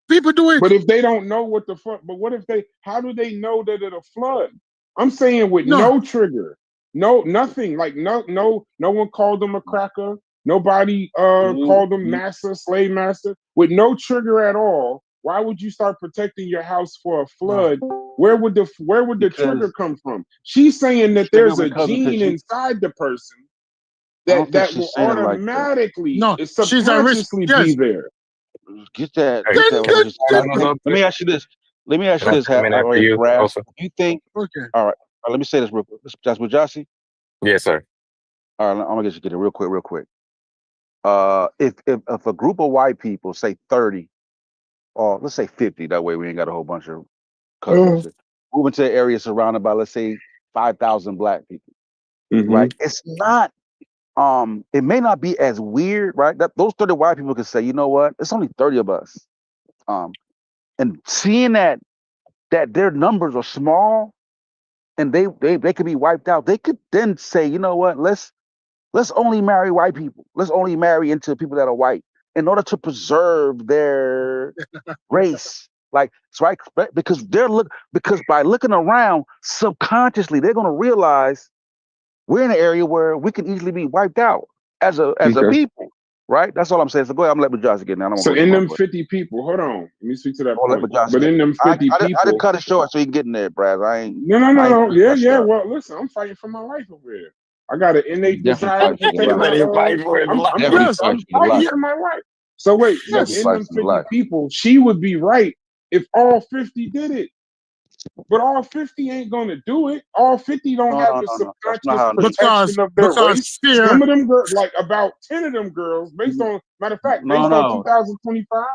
people do it. But if they don't know what the fuck, but what if they? How do they know that it'll flood? I'm saying with no trigger, nothing. Like no one called them a cracker. Nobody called them master, slave master. With no trigger at all, why would you start protecting your house for a flood? Where would the trigger come from? She's saying that there's a gene inside the person that will automatically, subconsciously be there. Get that. Let me ask you this. Brad. You think? Okay. All right. Let me say this real quick. That's with Jossie. Yes, sir. All right. I'm gonna get it real quick. If a group of white people, say 30, or let's say 50, that way we ain't got a whole bunch of cousins, move into an area surrounded by, let's say, 5,000 black people, right? It's not. It may not be as weird, right? That those 30 white people can say, you know what? It's only 30 of us. And seeing that their numbers are small, and they could be wiped out, they could then say, you know what? Let's only marry white people. Let's only marry into people that are white in order to preserve their race. Like, it's right, because by looking around subconsciously, they're gonna realize we're in an area where we can easily be wiped out as a people, right? That's all I'm saying. So go ahead, I'm gonna let Josh get now. So in them 50 people, hold on, let me speak to that point. But in them 50 people, I didn't cut it short so you can get in there, Brad. I ain't. No. Yeah. Well, listen, I'm fighting for my life over here. I got an innate desire to protect I'm fighting for my life. So wait, in them 50 people, she would be right if all 50 did it. But all 50 ain't gonna do it. All 50 don't have the subconscious protection of their race. Some of them girls, like about 10 of them girls, based on matter of fact, based on 2025,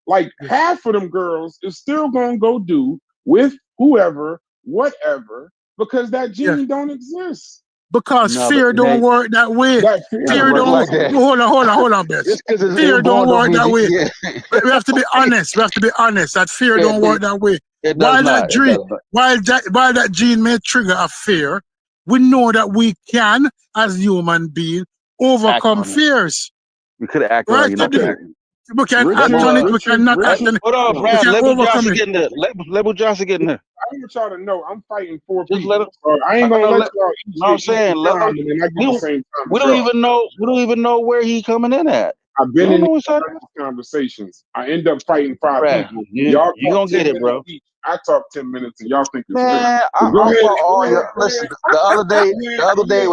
like half of them girls is still gonna go do with whoever, whatever, because that gene don't exist. Because fear don't work that way. Fear don't work. Hold on, bitch. Fear don't work that way. We have to be honest. That fear don't work that way. While that gene may trigger a fear, we know that we can, as human beings, overcome fears. We could act on it. We can act on it. We cannot act on it. Hold on, Brad. Let Johnson get in there. I want y'all to know I'm fighting for people. I ain't gonna let y'all. No, I'm saying we don't even know where he coming in at. I've been in these conversations. I end up fighting 5 people. You gonna get it, bro. I talk 10 minutes and y'all think it's Man, real. I, Go I'm ahead, for all go your ahead, listen. Brad. The other day,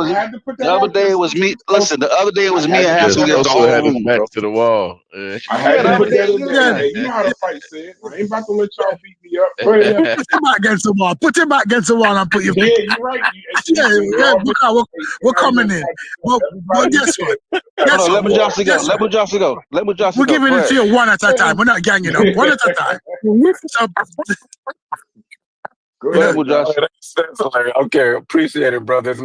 I had to put that out there so was you me. can post Listen, it. the other day it I was me had to and put Yeah, Haskell that against out the Sosa there. whole had his room, back bro. to the wall. I Yeah, had the to other put day. that in there Yeah, today. You know how the fight said. I ain't about to let y'all beat me up. put him back against the wall. Put him back against the wall and put your Yeah, feet. you're right. Yeah, We yeah, all been, we're everybody coming been in. fighting. But Everybody guess what? said. Hold Guess on, what? let Mujasi go. Guess Let what? Mujasi go. Let Mujasi We're go. giving Go it to ahead. you one at a time. We're not ganging up. One at a time. So Go Go ahead, ahead, Mujasi. Josh. That's hilarious. Okay, appreciate it, brothers.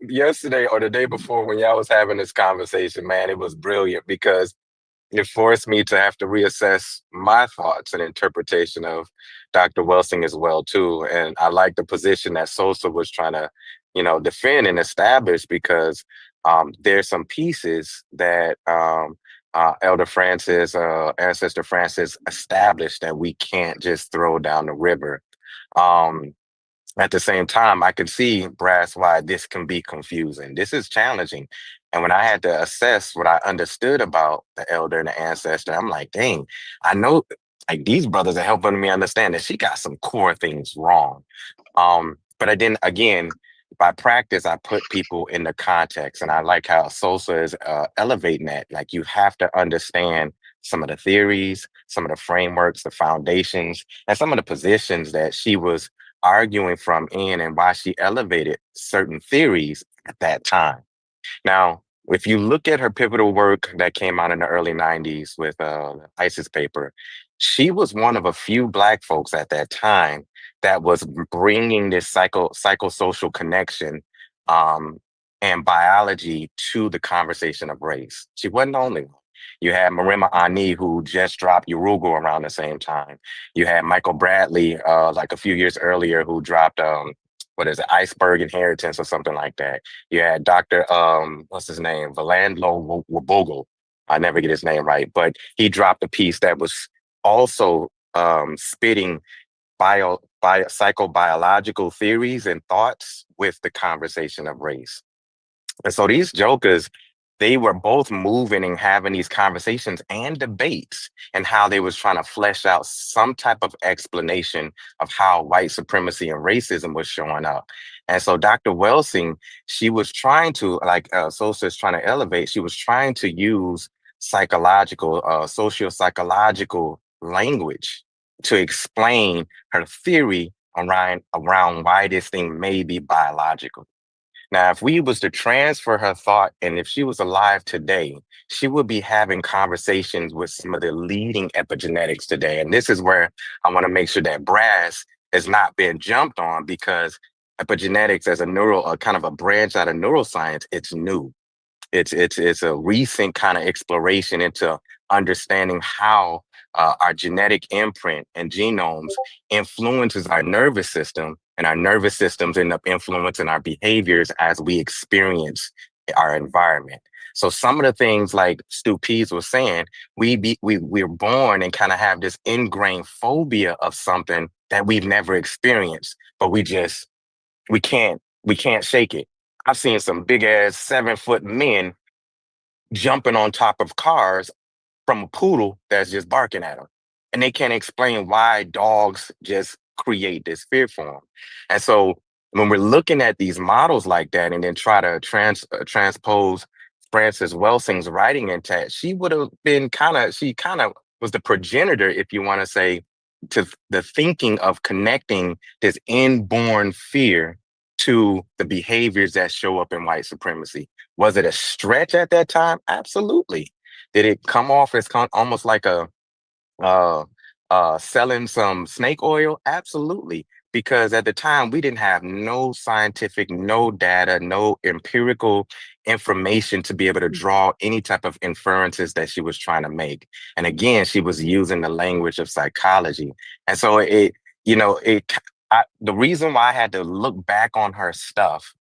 Yesterday or the day before, when y'all was having this conversation, man, it was brilliant because it forced me to have to reassess my thoughts and interpretation of Dr. Welsing as well too. And I like the position that Sosa was trying to, defend and establish because there's some pieces that Elder Francis, Ancestor Francis established that we can't just throw down the river. Um, at the same time, I can see, Brass, why this can be confusing. This is challenging. And when I had to assess what I understood about the elder and the ancestor, I'm like, dang, I know like these brothers are helping me understand that she got some core things wrong. But I didn't, again, by practice, I put people in the context. And I like how Sosa is elevating that. Like you have to understand some of the theories, some of the frameworks, the foundations, and some of the positions that she was arguing from in and why she elevated certain theories at that time. Now, if you look at her pivotal work that came out in the early 90s with the ISIS paper, she was one of a few Black folks at that time that was bringing this psychosocial connection um, and biology to the conversation of race. She wasn't the only one. You had Marima Ani, who just dropped Urugu around the same time. You had Michael Bradley, like a few years earlier, who dropped, what is it, Iceberg Inheritance or something like that. You had Dr. What's his name? Valandlo Wabogle. I never get his name right, but he dropped a piece that was also spitting psychobiological theories and thoughts with the conversation of race. And so these jokers, they were both moving and having these conversations and debates and how they was trying to flesh out some type of explanation of how white supremacy and racism was showing up. And so Dr. Welsing, she was trying to, like Sosa is trying to elevate, she was trying to use psychological, socio-psychological language to explain her theory around why this thing may be biological. Now, if we was to transfer her thought, and if she was alive today, she would be having conversations with some of the leading epigenetics today. And this is where I want to make sure that Brass has not been jumped on because epigenetics as a kind of a branch out of neuroscience, it's new. It's a recent kind of exploration into understanding how our genetic imprint and genomes influences our nervous system, and our nervous systems end up influencing our behaviors as we experience our environment. So some of the things like Stu Pease was saying, we're born and kind of have this ingrained phobia of something that we've never experienced, but we can't shake it. I've seen some big ass 7-foot men jumping on top of cars from a poodle that's just barking at them. And they can't explain why dogs just create this fear for them. And so when we're looking at these models like that and then try to transpose Frances Welsing's writing into it, she would have been she kind of was the progenitor, if you want to say, to the thinking of connecting this inborn fear to the behaviors that show up in white supremacy. Was it a stretch at that time? Absolutely. Did it come off as almost like a uh, selling some snake oil? Absolutely. Because at the time, we didn't have no scientific, no data, no empirical information to be able to draw any type of inferences that she was trying to make. And again, she was using the language of psychology. And so the reason why I had to look back on her stuff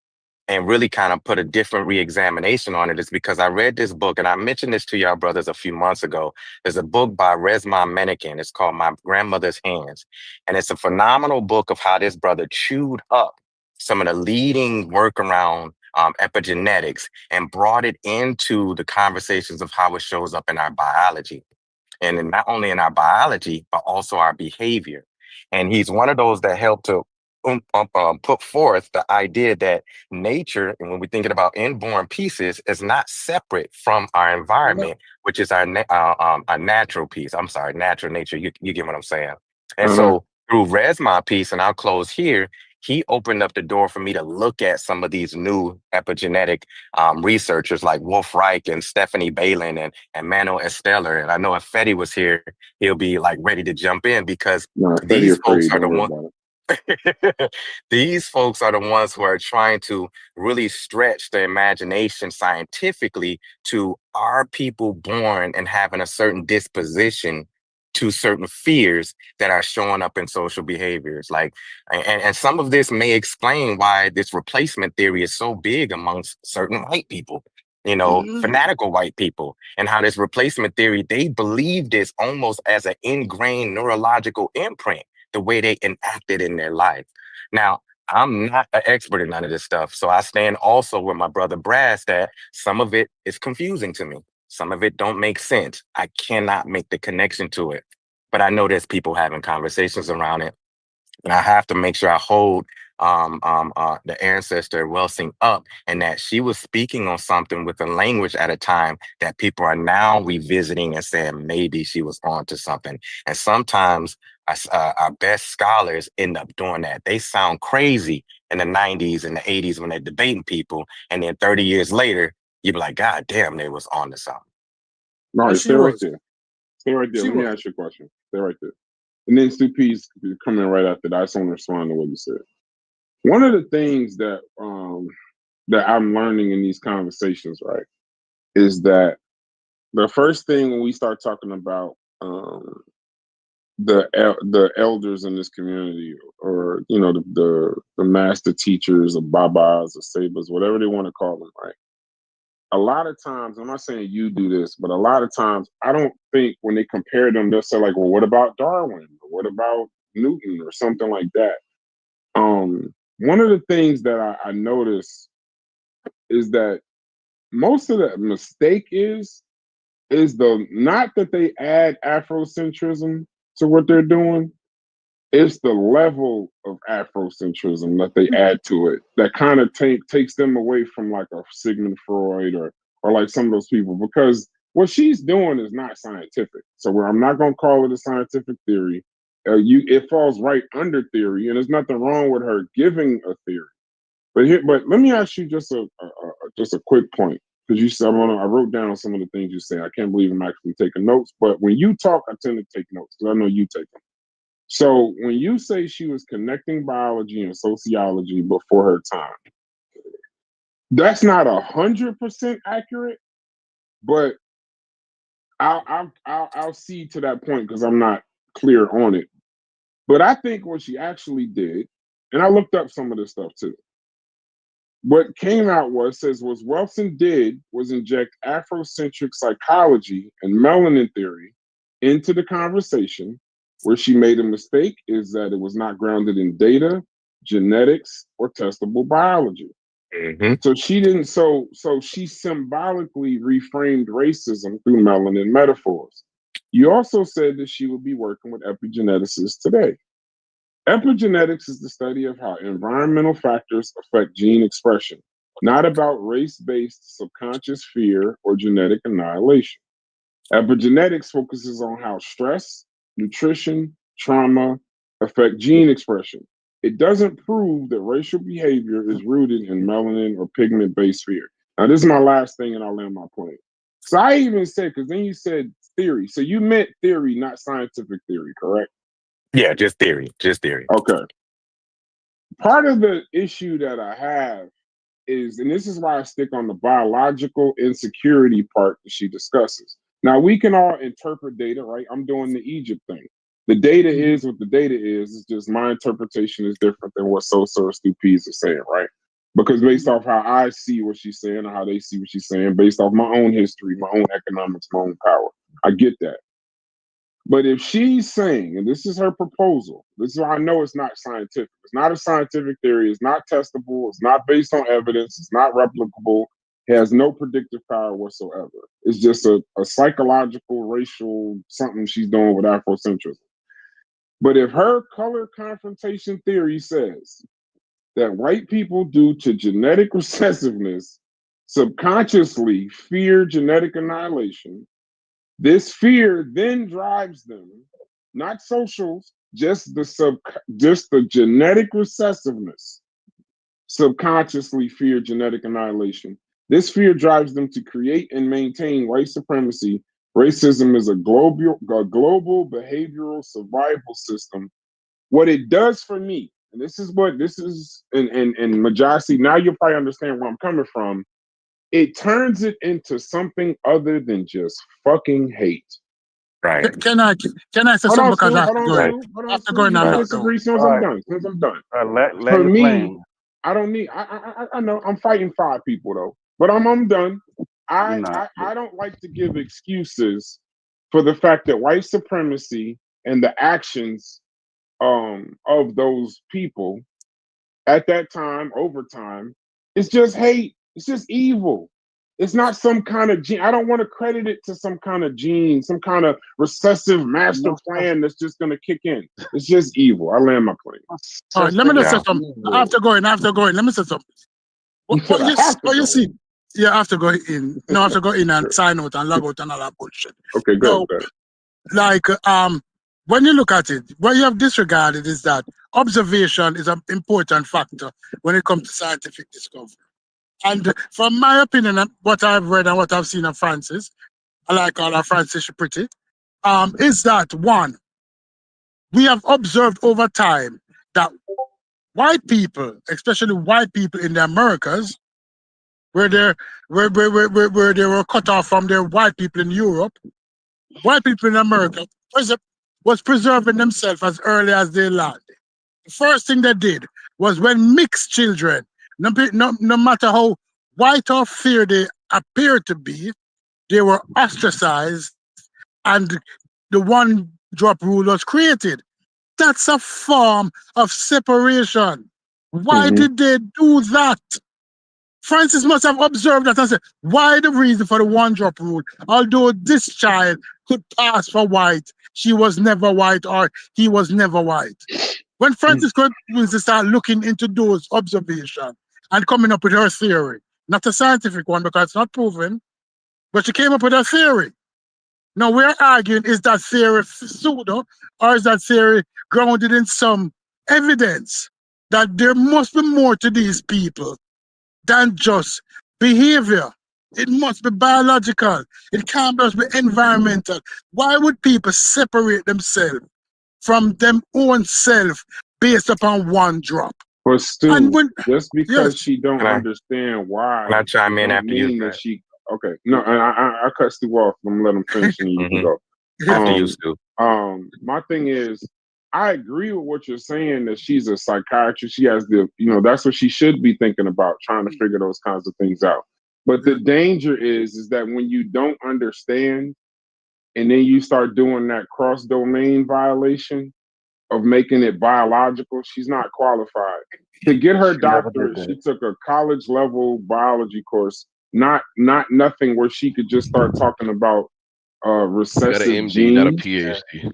and really kind of put a different re-examination on it is because I read this book, and I mentioned this to y'all brothers a few months ago. There's a book by Resmaa Menakem. It's called My Grandmother's Hands. And it's a phenomenal book of how this brother chewed up some of the leading work around epigenetics and brought it into the conversations of how it shows up in our biology. And not only in our biology, but also our behavior. And he's one of those that helped to put forth the idea that nature, and when we're thinking about inborn pieces, is not separate from our environment, which is our natural piece. I'm sorry, natural nature. You get what I'm saying? And so through Resma piece, and I'll close here, he opened up the door for me to look at some of these new epigenetic researchers like Wolf Reich and Stephanie Balin and Manuel Esteller. And I know if Fetty was here, he'll be like ready to jump in because these folks are the ones. These folks are the ones who are trying to really stretch the imagination scientifically to, are people born and having a certain disposition to certain fears that are showing up in social behaviors. Like, and some of this may explain why this replacement theory is so big amongst certain white people, fanatical white people, and how this replacement theory, they believe this almost as an ingrained neurological imprint, the way they enact it in their life. Now, I'm not an expert in none of this stuff. So I stand also with my brother Brass that some of it is confusing to me. Some of it don't make sense. I cannot make the connection to it. But I know there's people having conversations around it. And I have to make sure I hold the ancestor Welsing up, and that she was speaking on something with a language at a time that people are now revisiting and saying maybe she was onto something. And sometimes our best scholars end up doing that. They sound crazy in the 90s and the 80s when they're debating people, and then 30 years later, you'd be like, God damn, they was onto something. All right, stay right there. Stay right there. Let me ask you a question. Stay right there. And then Stu P's coming right after that. I just want to respond to what you said. One of the things that that I'm learning in these conversations, right, is that the first thing when we start talking about the elders in this community, or the master teachers, or babas, or sabers, whatever they want to call them, right? A lot of times, I'm not saying you do this, but a lot of times, I don't think when they compare them, they'll say like, well, what about Darwin? Or what about Newton or something like that? One of the things that I notice is that most of the mistake is not that they add Afrocentrism to what they're doing. It's the level of Afrocentrism that they add to it that kind of takes them away from like a Sigmund Freud or like some of those people, because what she's doing is not scientific. So I'm not going to call it a scientific theory. It falls right under theory, and there's nothing wrong with her giving a theory. But let me ask you just a quick point, because you said I wrote down some of the things you say. I can't believe I'm actually taking notes, but when you talk, I tend to take notes because I know you take them. So when you say she was connecting biology and sociology before her time, that's not 100% accurate, but I'll see to that point because I'm not clear on it. But I think what she actually did, and I looked up some of this stuff too. What came out what Wilson did was inject Afrocentric psychology and melanin theory into the conversation. Where she made a mistake is that it was not grounded in data, genetics, or testable biology. Mm-hmm. So she didn't. So she symbolically reframed racism through melanin metaphors. You also said that she would be working with epigeneticists today. Epigenetics is the study of how environmental factors affect gene expression, not about race-based subconscious fear or genetic annihilation. Epigenetics focuses on how stress, nutrition, trauma affect gene expression. It doesn't prove that racial behavior is rooted in melanin or pigment-based fear. Now, this is my last thing, and I'll land my plane. So I even said, because then you said theory. So you meant theory, not scientific theory, correct? Yeah, just theory. Okay. Part of the issue that I have is, and this is why I stick on the biological insecurity part that she discusses. Now, we can all interpret data, right? I'm doing the Egypt thing. The data is what the data is. It's just my interpretation is different than what Sosa or Stupides are saying, right? Because based off how I see what she's saying or how they see what she's saying, based off my own history, my own economics, my own power, I get that. But if she's saying, and this is her proposal, this is why I know it's not scientific. It's not a scientific theory. It's not testable. It's not based on evidence. It's not replicable. It has no predictive power whatsoever. It's just a psychological, racial something she's doing with Afrocentrism. But if her color confrontation theory says that white people, due to genetic recessiveness, subconsciously fear genetic annihilation, this fear then drives them, not socials, just the genetic recessiveness, subconsciously fear genetic annihilation. This fear drives them to create and maintain white supremacy. Racism is a global behavioral survival system. What it does for me, and this is, and Majasi, now you'll probably understand where I'm coming from. It turns it into something other than just fucking hate. Right. Can I say Hold something on, because Stu. I have Hold to on, go in? Stu. Hold I on, have to Stu. go in You and can log out. disagree as soon as All I'm right, done. Since I'm done. land For your me, plane. I don't need. I know I'm fighting 5 people though, but I'm done. You're not. I don't like to give excuses for the fact that white supremacy and the actions of those people at that time, over time, it's just hate. It's just evil. It's not some kind of gene. I don't want to credit it to some kind of gene, some kind of recessive master No such, plan that's just going to kick in. It's just evil. I land my plane. All right, such let me thing just as say Yeah. something. I evil. have to go in. I have to go in. Let me say something. You said I have to What you go see? in. Yeah, I have to go in. No, I have to go in and Sure. sign out and log out and all that bullshit. Okay, good. No, like when you look at it, what you have disregarded is that observation is an important factor when it comes to scientific discovery. And from my opinion, and what I've read and what I've seen of Francis, I like all of Francis she's pretty, is that one, we have observed over time that white people, especially white people in the Americas, where where they were cut off from their white people in Europe, white people in America was preserving themselves as early as they landed. The first thing they did was when mixed children, no matter how white or fair they appear to be, they were ostracized and the one drop rule was created. That's a form of separation. Why Mm-hmm. did they do that? Francis must have observed that and said, why the reason for the one drop rule? Although this child could pass for white, she was never white or he was never white. When Francis begins to start looking into those observations and coming up with her theory, not a scientific one because it's not proven, but she came up with a theory. Now we're arguing, is that theory pseudo or is that theory grounded in some evidence that there must be more to these people than just behavior? It must be biological. It can't just be environmental. Why would people separate themselves from them own self based upon one drop? But Stu, And when just because yes, she don't Can understand I why, chime it in don't after you, mean that Brad? she. Okay, no, and I cut Stu off. I'm gonna let him finish, and you can Hmm. go. After you, Um, Stu. my thing is, I agree with what you're saying that she's a psychiatrist. She has the, that's what she should be thinking about, trying to figure those kinds of things out. But the danger is that when you don't understand, and then you start doing that cross domain violation of making it biological, she's not qualified. To get her She never did doctorate, that. she took a college level biology course, not nothing where she could just start talking about You got an recessive MD, not a genes. PhD.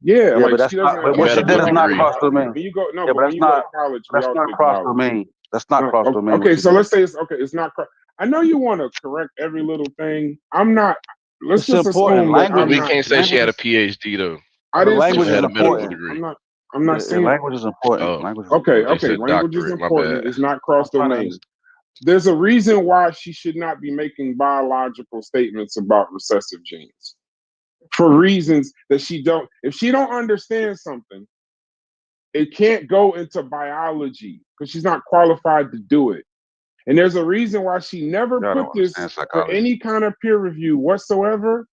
Yeah, Yeah, like but that's she not. doesn't have But You what like got she a when did you is good go to not degree. cross college, domain. when you go no, Yeah, but but when you go to college, we that's all not take cross biology. domain. That's not No, cross domain. What okay, she so did. let's say it's not. I know you want to correct every little thing. I'm not. Let's It's just important. assume that But I'm we Language, not. can't say she language had a is. PhD though. I But didn't She say language just is had a she medical did. important. degree. I'm not saying. Language is important. Oh, Language is Okay, important. they okay. said Language is doctorate. My important. bad. It's not cross I'm trying to domain. understand. There's a reason why she should not be making biological statements about recessive genes. For reasons that she don't. If she don't understand something, it can't go into biology because she's not qualified to do it. And there's a reason why she never Y'all put don't this understand for psychology. any kind of peer review whatsoever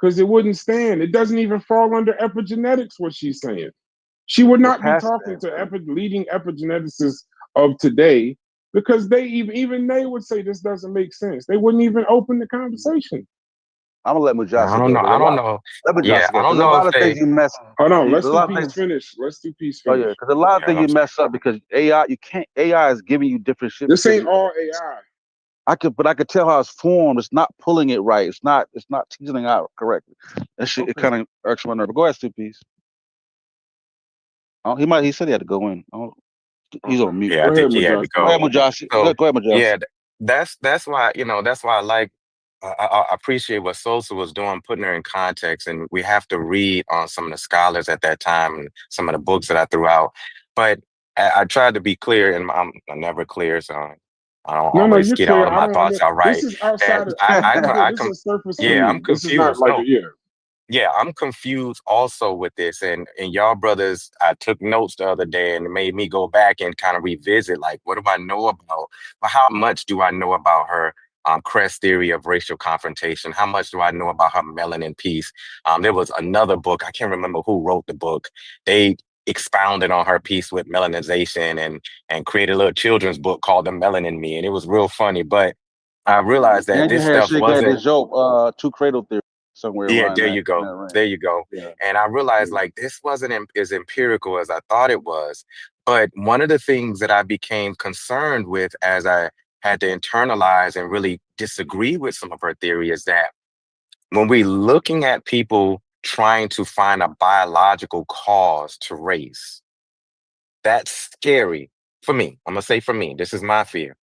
because it wouldn't stand. It doesn't even fall under epigenetics, what she's saying. She would We're not be past talking that, to bro. leading epigeneticists of today because they even they would say this doesn't make sense. They wouldn't even open the conversation. I'm gonna let I Mujasa don't go know. because I a don't lot. know. Let Yeah, Mujasa I go because don't a know if lot of things they. you mess. Hold on, A let's do lot of peace things. finish. Let's do peace Oh yeah, finish. because a lot of Yeah, things you mess up because AI. You can't. AI is giving you different shit This because ain't all AI. I could tell how it's formed. It's not pulling it right. It's not teasing out correctly. That shit it Okay. kind of irks my nerve. But go ahead, Stu, please. Oh, he said he had to go in. Oh, he's on mute. Yeah, I Go ahead, think he had to Majosh. Go go. ahead, Majosh. So Go ahead, Majosh. yeah, that's why that's why I like I appreciate what Sosa was doing, putting her in context, and we have to read on some of the scholars at that time and some of the books that I threw out. But I tried to be clear, and I'm never clear, so I don't No, no, always you're get clear. all of I my don't. thoughts out This right. is That outside of. I I'm I, good. I This com- is surface for yeah, me. I'm This is not confused. like No, a yeah. yeah, I'm confused also with this. And y'all brothers, I took notes the other day and it made me go back and kind of revisit like, what do I know about, but how much do I know about her Crest theory of racial confrontation? How much do I know about her melanin piece? There was another book, I can't remember who wrote the book. They expounded on her piece with melanization and created a little children's book called The Melanin Me. And it was real funny. But I realized that And you this had stuff Shake had wasn't. this joke, two cradle theory somewhere Yeah, around there that you in go. that range. There you go. Yeah. And I realized like this wasn't as empirical as I thought it was. But one of the things that I became concerned with as I had to internalize and really disagree with some of her theory is that when we looking at people trying to find a biological cause to race, that's scary for me. I'm gonna say for me, this is my fear.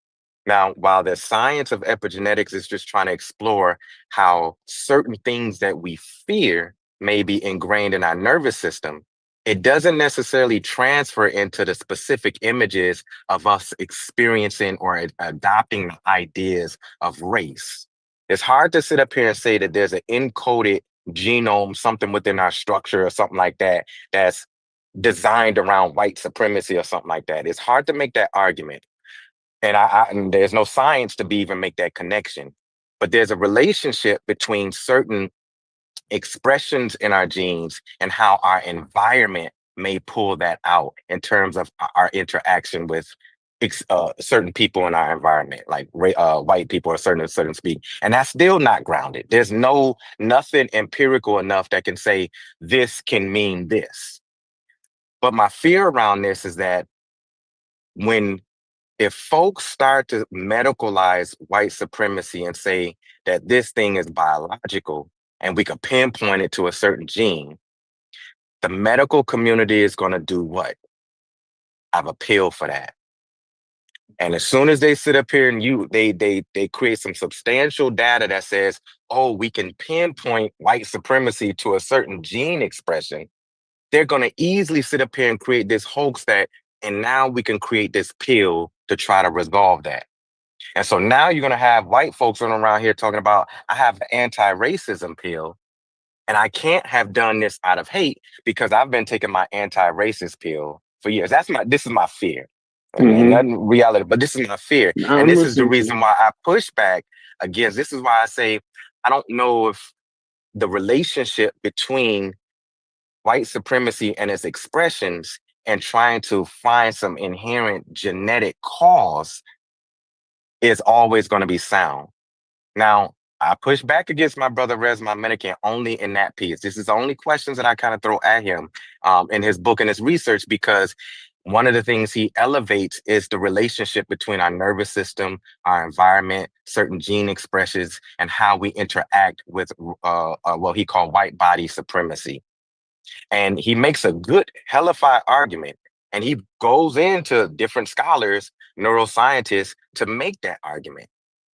Now, while the science of epigenetics is just trying to explore how certain things that we fear may be ingrained in our nervous system, it doesn't necessarily transfer into the specific images of us experiencing or adopting the ideas of race. It's hard to sit up here and say that there's an encoded genome, something within our structure or something like that, that's designed around white supremacy or something like that. It's hard to make that argument. And there's no science to be even make that connection. But there's a relationship between certain expressions in our genes and how our environment may pull that out in terms of our interaction with certain people in our environment, like white people or certain speak. And that's still not grounded. There's nothing empirical enough that can say this can mean this. But my fear around this is that when if folks start to medicalize white supremacy and say that this thing is biological and we can pinpoint it to a certain gene, the medical community is going to do what? Have a pill for that. And as soon as they sit up here and they create some substantial data that says, oh, we can pinpoint white supremacy to a certain gene expression, they're going to easily sit up here and create this hoax that, and now we can create this pill to try to resolve that. And so now you're going to have white folks running around here talking about, I have the anti-racism pill, and I can't have done this out of hate because I've been taking my anti-racist pill for years. This is my fear. And Mm-hmm. nothing reality, but this is my fear. And I'm this is the listening to you. reason why I push back against, this is why I say, I don't know if the relationship between white supremacy and its expressions and trying to find some inherent genetic cause is always going to be sound. Now, I push back against my brother Resma Menican only in that piece. This is the only questions that I kind of throw at him in his book and his research, because one of the things he elevates is the relationship between our nervous system, our environment, certain gene expressions, and how we interact with what he called white body supremacy. And he makes a good hellified argument. And he goes into different scholars, neuroscientists, to make that argument.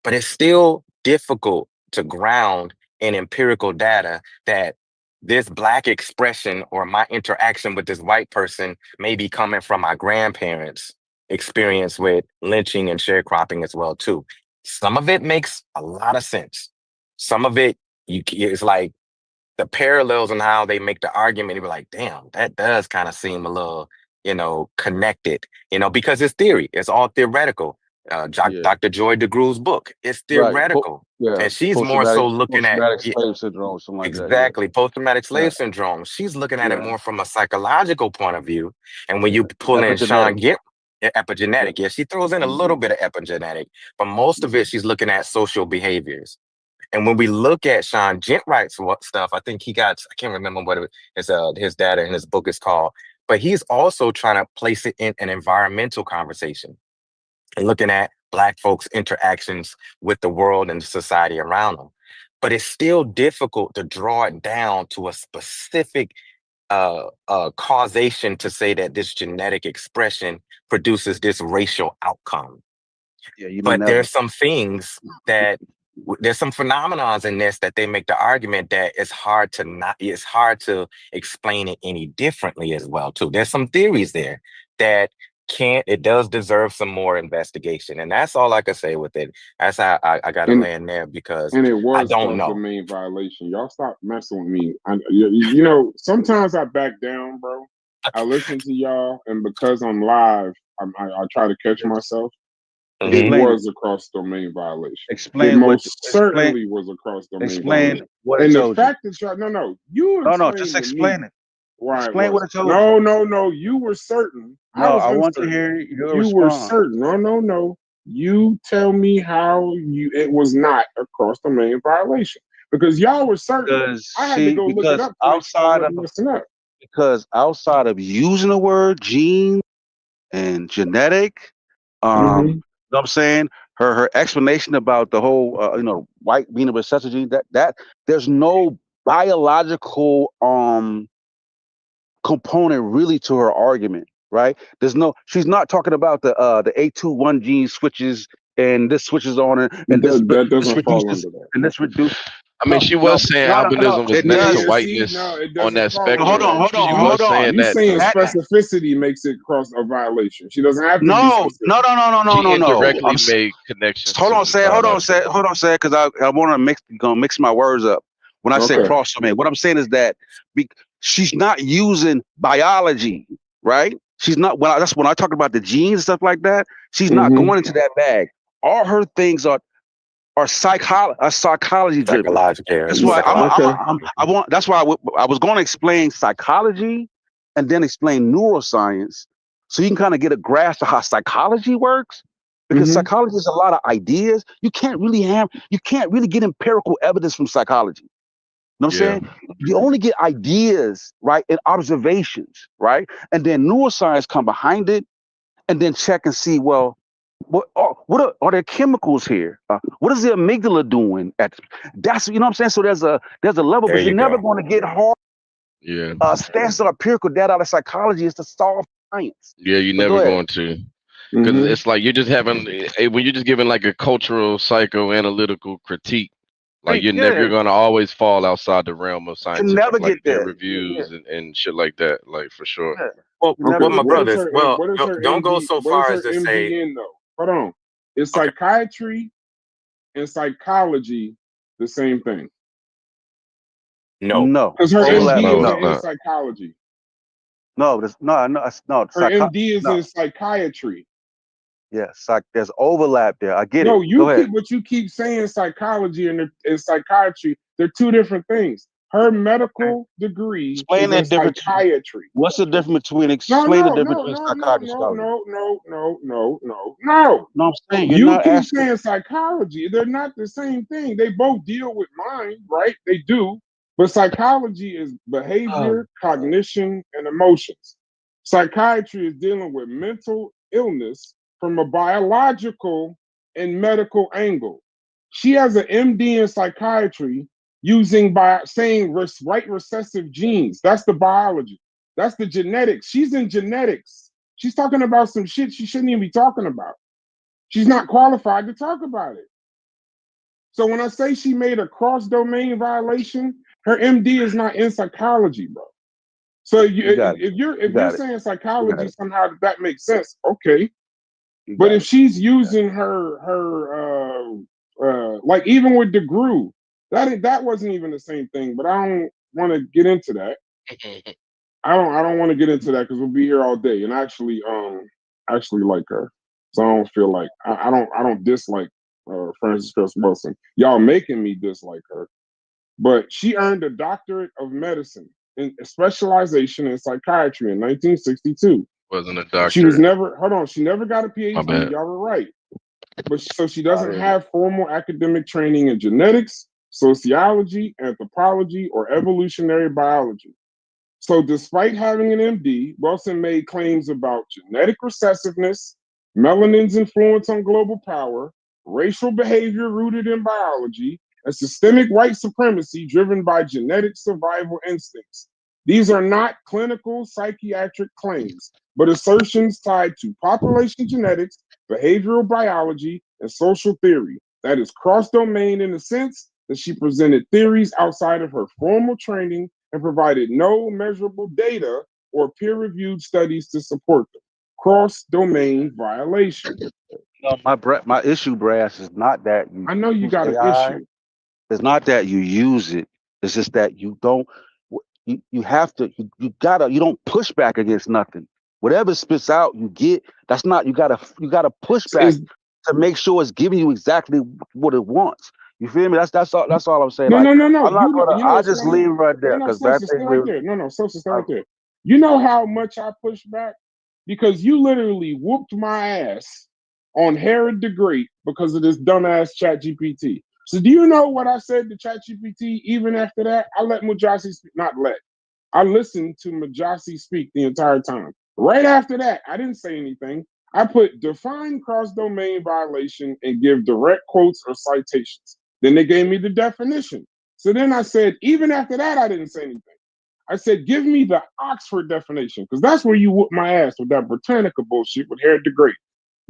But it's still difficult to ground in empirical data that this Black expression or my interaction with this white person may be coming from my grandparents' experience with lynching and sharecropping as well, too. Some of it makes a lot of sense. Some of it, it's like, the parallels and how they make the argument, you be like, damn, that does kind of seem a little, connected, because it's theory. It's all theoretical. Yeah. Dr. Joy DeGrew's book, it's Right. theoretical. Yeah. And she's more so Post-traumatic looking at post-traumatic slave syndrome, something like that. Yeah. exactly post-traumatic Yeah. slave syndrome. She's looking at it Yeah. more from a psychological point of view. And when you pull in Epigenetic. Sean Gip, epigenetic, yeah, she throws in a little bit of epigenetic, but most of it, she's looking at social behaviors. And when we look at Sean Gentwright's stuff, I think I can't remember what his data in his book is called, but he's also trying to place it in an environmental conversation and looking at Black folks' interactions with the world and society around them. But it's still difficult to draw it down to a specific causation to say that this genetic expression produces this racial outcome. Yeah, you But never. there's some things that there's some phenomenons in this that they make the argument that it's hard to explain it any differently as well too. There's some theories there that it does deserve some more investigation, and that's all I can say with it. That's how I gotta And land there because and it I was don't cross know. domain violation. Y'all stop messing with me. You know, sometimes I back down, bro. I listen to y'all, and because I'm live, I try to catch myself. It Explain it. was a cross domain violation. It Explain what. most certainly was a cross domain Explain violation. what it And the told you. fact that y'all, no, you No, explained just to explain me it. why it Explain what was. it told you. No, you were certain. I No, was I want to uncertain. hear your You were response. certain. No. You tell me how it was not a cross domain violation because y'all were certain. Because I had to go look it up to make sure I wasn't messing up. outside of using the word gene and genetic, Mhm. you know what I'm saying? Her explanation about the whole white being a recessive gene, that there's no biological component really to her argument, right? She's not talking about the A21 gene switches and this switches on it and this That this doesn't fall reduces under that. and this reduce. I mean, she was saying albinism was It next to does. See, whiteness no, it on doesn't that fall under spectrum. that. She was saying You that saying though. specificity makes it cross a violation. She doesn't have to be No, specific. She no. indirectly made connections Hold on, to biological. hold on, because I want to mix my words up. When I say Okay. cross domain, what I'm saying is that she's not using biology, right? She's not. That's when I talk about the genes and stuff like that. She's not Mhm. going into that bag. All her things are psychology driven. That's why That's why I was going to explain psychology and then explain neuroscience, so you can kind of get a grasp of how psychology works. Because Mhm. psychology is a lot of ideas. You can't really get empirical evidence from psychology. You know what I'm Yeah. saying? You only get ideas, right, and observations, right? And then neuroscience come behind it and then check and see, well, are there chemicals here? What is the amygdala doing? That's, you know what I'm saying? So there's a level, There but you're you never go. going to get hard Yeah. stance on empirical data out of psychology is to solve science. Yeah, you're But go never ahead. going to. Because Mhm. it's like you're just having when you're just giving like a cultural psychoanalytical critique, like you're gonna always fall outside the realm of You scientific never like get peer there. reviews and shit like that, like for sure. Yeah. Well, You never my get there. brothers. Well, What is her don't go MD? so What is far her as to MD say. in though? Hold on. Is Okay. psychiatry and psychology the same thing? No. No. Because her Overlap. MD No, it's isn't No. in not. psychology. No. No. Her MD is No. in psychiatry. Yeah. There's overlap there. I get it. No, Go ahead. you keep saying psychology and psychiatry. They're two different things. Her medical degree Explain is in that difference. psychiatry. What's the difference between No, explain the difference between psychiatry and psychology? no. No, I'm saying you're You not keep asking. saying psychology. They're not the same thing. They both deal with mind, right? They do. But psychology is behavior, cognition, and emotions. Psychiatry is dealing with mental illness from a biological and medical angle. She has an MD in psychiatry using by saying right recessive genes. That's the biology. That's the genetics. She's in genetics. She's talking about some shit she shouldn't even be talking about. She's not qualified to talk about it. So when I say she made a cross domain violation, her MD is not in psychology, bro. So if you're saying psychology somehow that makes sense, okay. But if she's using her like even with DeGru, that wasn't even the same thing. But I don't want to get into that. I don't want to get into that because we'll be here all day. And I actually like her, so I don't feel like I don't dislike Frances Cress Wilson. Y'all making me dislike her, but she earned a doctorate of medicine in specialization in psychiatry in 1962. Wasn't a She was doctor. never hold on. She never got a My PhD. bad. Y'all were right, but so she doesn't have formal academic training in genetics, sociology, anthropology, or evolutionary biology. So, despite having an MD, Wilson made claims about genetic recessiveness, melanin's influence on global power, racial behavior rooted in biology, and systemic white supremacy driven by genetic survival instincts. These are not clinical psychiatric claims, but assertions tied to population genetics, behavioral biology, and social theory. That is cross-domain in the sense that she presented theories outside of her formal training and provided no measurable data or peer-reviewed studies to support them. Cross-domain violation. No, my issue, Brass, is not that you I know you use got an AI. issue. It's not that you use it. It's just that you don't. You have to. You gotta. You don't push back against nothing. Whatever spits out, you get. That's not. You gotta push back to make sure it's giving you exactly what it wants. You feel me? That's all. That's all I'm saying. No, Like no, no, no. I'm not gonna. You know I what's just funny? leave right No, there no, because that Sosa, stay thing right will. there. No, no, Sosa, stay right there. You know how much I push back? Because you literally whooped my ass on Herod the Great because of this dumbass Chat GPT. So do you know what I said to Chat GPT even after that? I let Mujasi speak, not let. I listened to Majasi speak the entire time. Right after that, I didn't say anything. I put define cross-domain violation and give direct quotes or citations. Then they gave me the definition. So then I said, even after that, I didn't say anything. I said, give me the Oxford definition, because that's where you whoop my ass with that Britannica bullshit with Herod the Great.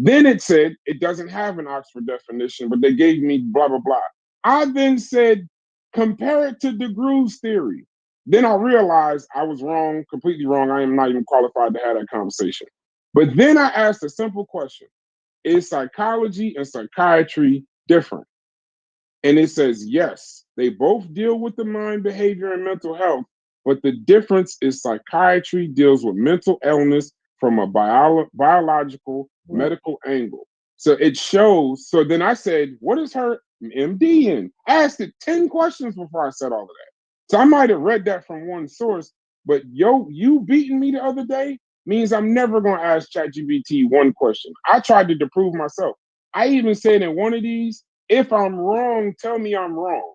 Then it said it doesn't have an Oxford definition, but they gave me blah, blah, blah. I then said, compare it to de Groove's theory. Then I realized I was wrong, completely wrong. I am not even qualified to have that conversation. But then I asked a simple question. Is psychology and psychiatry different? And it says, yes, they both deal with the mind, behavior, and mental health, but the difference is psychiatry deals with mental illness from a biological, medical angle. So it shows. So then I said, what is her MD in? I asked it 10 questions before I said all of that. So I might have read that from one source, but you beating me the other day means I'm never going to ask ChatGPT one question. I tried to prove myself. I even said in one of these, if I'm wrong, tell me I'm wrong.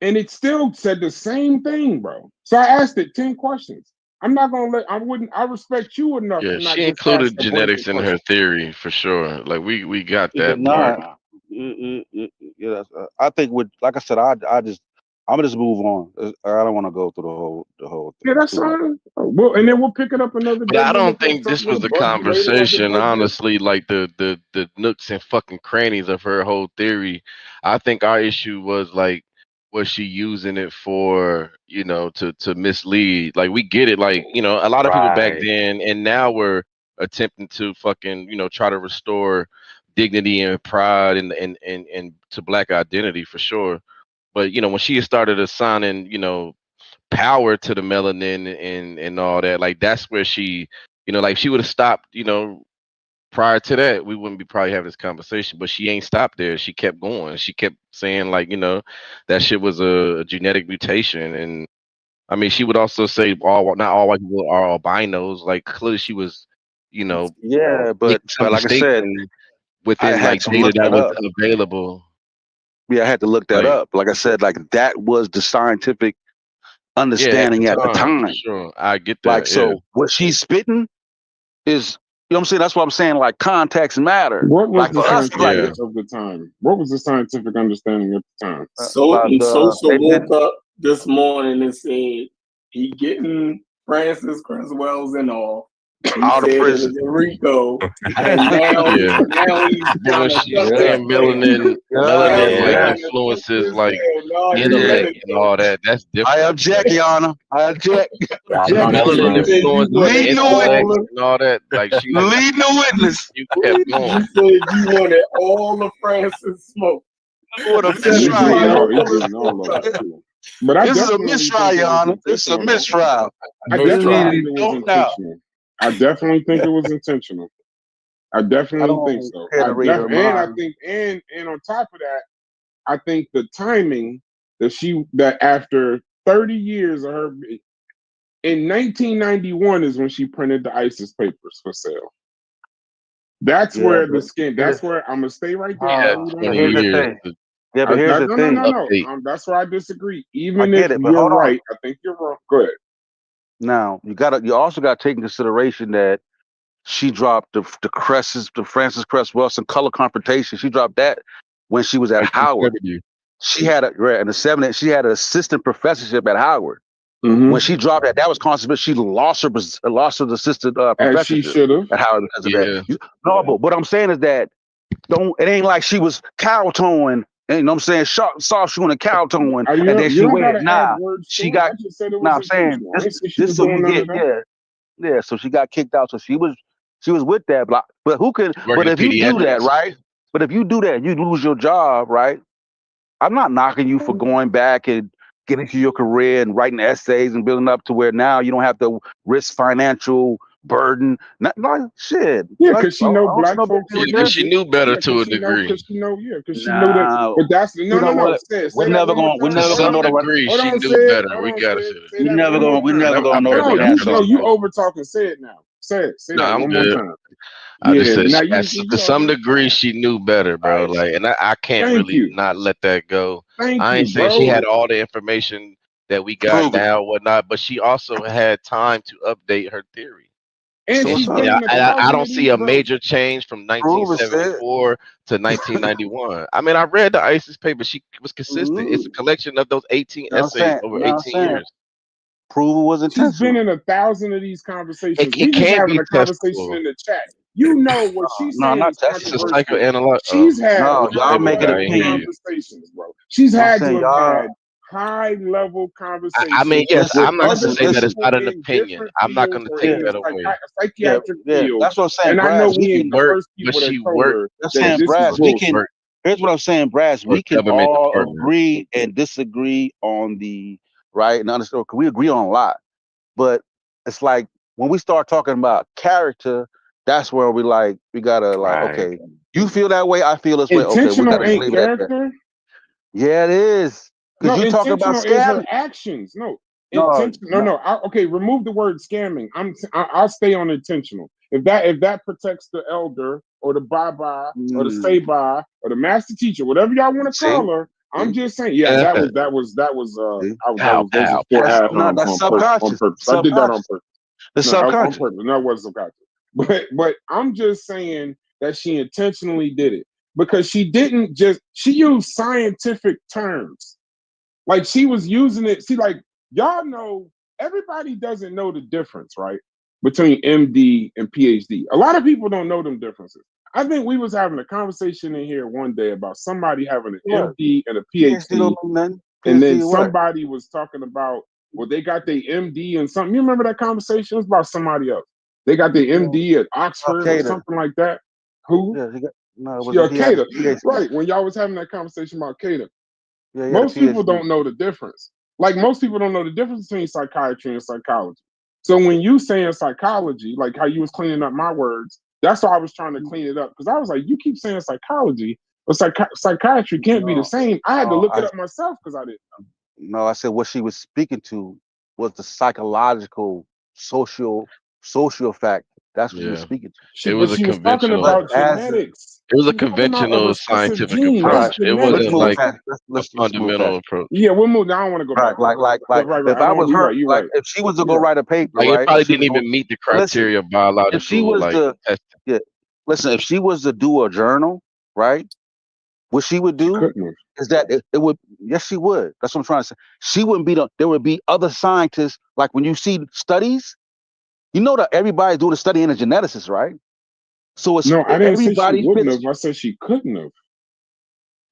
And it still said the same thing, bro. So I asked it 10 questions. I'm not gonna I respect you enough Yeah, to not she just ask included a blanket genetics in her question. theory for sure. Like we got She did that part. not. Yeah, I think with like I said, I'm gonna just move on. I don't want to go through the whole Yeah, thing. It's that's too much. fine. Well, and then we'll pick it up another But day. I We'll don't look at think something. this was We'll the bug you later like it conversation. was this. Honestly, like the nooks and fucking crannies of her whole theory. I think our issue was like, was she using it for, to mislead? Like we get it, like, a lot of people back Right. then and now we're attempting to fucking, try to restore dignity and pride and to black identity for sure. But when she started assigning, power to the melanin and all that, like that's where she, like she would have stopped, prior to that we wouldn't be probably having this conversation, but she ain't stopped there. She kept going. She kept saying like, that shit was a genetic mutation. And I mean, she would also say not all white people are albinos. Like clearly she was, Yeah, making some but like I said, mistakes I within had like to data look that that was up. available. Yeah, I had to look that Like, up. Like I said, like that was the scientific yeah, at the understanding at the time, for time. sure. I get Like, that. Yeah. so what she's spitting is, you know what I'm saying? That's what I'm saying. Like context matter. What was Like the for us, like Yeah. scientific of the time? What was the scientific understanding at the time? So about Sosa they woke did. up this morning and said he getting Francis Creswell's and all. He Out of said it prison. was in Rico, and now Yeah. now he's But when trying to she was duck his Yeah, saying tail. Now melanin he's like yeah, trying to duck influences his like tail. No, it's the yeah. intellect and melanin. all that, that's I different. object, Like Your Honor. I object. the Object. melanin You said you influences wanted Lead the intellect all witness. of and all that. Like Lead the witness. you kept you going. said you wanted all of Francis smoke. What a You set He a mistrial, getting Your trial Honor. all he for the getting all of smoke. it too. But I This is a definitely mistrial, think it Your was Honor. This is a intentional though. mistrial. I This needed definitely to think be it was thrown out. intentional. I definitely think it was intentional. I I definitely think don't so. care to read her I mind. think and on top of that, I think the timing that after 30 years of her in 1991 is when she printed the ISIS papers for sale. That's Yeah, where the but skin. here's That's where I'm gonna stay right there. She had Before we don't 20 do here's the this. years thing. to Yeah, but here's the No, no, thing. no, no. update. That's where I disagree. I Even get if it, but you're hold on. right, I think you're wrong. Go ahead. Now you also got to take in consideration that she dropped the Francis Cress Wilson color confrontation. She dropped that when she was at Howard. 1970. She had in the 70s. She had an assistant professorship at Howard. When she dropped that was constant. She lost her assistant as she professorship should have. at Howard because of Yeah. that. No, but what I'm saying is that it ain't like she was kowtowing. You know what I'm saying? Soft shoeing and kowtowing, and then You she don't waited. gotta add Nah, words to she it. got. I just said it Nah, was I'm saying intentional. I didn't say she this was so doing you none get of that. yeah. So she got kicked out. So she was with that. But who can? But Working if you do that, pediatrics. right? But if you do that, you lose your job, right? I'm not knocking you for going back and getting to your career and writing essays and building up to where now you don't have to risk financial burden. Not shit. Yeah, Like, because she know I don't see black no big folks deal are with Because that. she different. knew better Yeah, to a degree. because she know that. Nah, But that's you know no. what? Say that one more To time. Hold some on. degree, Hold she on. knew Say it. better. Hold We on. gotta Say say it. that. Say that one more we time. never gonna know I that bet with we that. can No, talk you about it. over talking. Say it now. Say it. Say No, that I'm one more good. time. I just Yeah. said Now to you some over. degree she knew better, bro. Right. Like, and I can't Thank really you. not let that go. Thank I you, ain't saying she bro. had all the information that we got Prove it. now, whatnot, but she also had time to update her theory. And So And what's she's up? been in I 1,000 don't of see these, a bro. major change from Prove it, said. 1974 to 1991. I mean, I read the ISIS paper. She was consistent. It's a collection of those 18 You know what I'm essays saying? over You know what I'm 18 saying? years. Prove it was She's been intentional. in 1,000 of these conversations. It We just can't having be a conversation testable. in the chat. You know what she's No, saying not is It's a testable. controversial. psychoanalytic. She's had No, What'd you high y'all say, make it Booker? I level didn't hear opinion. you. conversations, bro. She's I'm had to saying have y'all had high level I mean, conversations yes, with I'm not listen, going to other say that it's listen. people not an in opinion. different I'm not fields going to or take in Yeah, the that away. yeah, psychiatric yeah. field. That's what I'm saying, And I know Brass. But We we she ain't can the worked. first But people that she told worked her that's that saying for this is Brass. We can bullshit. work here's what I'm saying, Brass. for We a can government all department. agree and disagree on the right and understand. We agree on a lot. But it's like when we start talking about character, that's where we gotta Right. okay, you feel that way, I feel this way. Okay, we Intentional gotta just ain't leave it at that. character. Yeah, it is. Cause No, you talk about intentional is her scamming. actions. No, No, intentional. No. Okay, remove the word scamming. I'll stay on intentional. If that protects the elder or the baba or the seba or the master teacher, whatever y'all want to see, call her, I'm see, just saying. Yeah, Yeah. see. Those was four That's ad no, homs that's on subconscious. purpose. I did that on Subconscious. purpose. It's No, on subconscious. purpose. No, it wasn't subconscious. But I'm just saying that she intentionally did it because she used scientific terms. Like she was using it. See, like y'all know, everybody doesn't know the difference, right? Between MD and PhD. A lot of people don't know them differences. I think we was having a conversation in here one day about somebody having an What? MD and a PhD PhD, don't mean nothing. and then PhD what? somebody was talking about, well, they got their MD and something. You remember that conversation? It was about somebody else. They got their MD at Oxford or Al-Qaeda. something like that. Who? Yeah, no, Yeah, he had a Qaeda. PhD. Right. When y'all was having that conversation about Qaeda. Yeah, he had a Most people PhD. don't know the difference. Like most people don't know the difference between psychiatry and psychology. So when you saying psychology, like how you was cleaning up my words, that's why I was trying to clean it up because I was like, you keep saying psychology, but psychiatry can't be the No, same. I had to no, look it up myself because I didn't know. no, I said what she was speaking to was the psychological, social fact. That's what she was Yeah. speaking to. It But was a she was talking But conventional. about as genetics. It was She a was talking about a conventional recessive scientific gene. That's right, approach. It let's genetics, wasn't move bro. like past. a Let's move fundamental past. approach. Yeah, we'll move. Now I don't want to go back Right, to that. Right. if I I don't want. was You're her, right. You're like right. if she was to You're go right. write a paper, Like it right, and probably she didn't was going, even meet the listen, criteria of if she biological was like to, testing. yeah, listen, if she was to do a journal, right, what she would She do couldn't have. is that it would, yes, she would. That's what I'm trying to say. She wouldn't be there would be other scientists, like when you see studies, you know that everybody's doing a study in a geneticist, right? So it's No, I didn't say she everybody wouldn't fits. have. I said she couldn't have.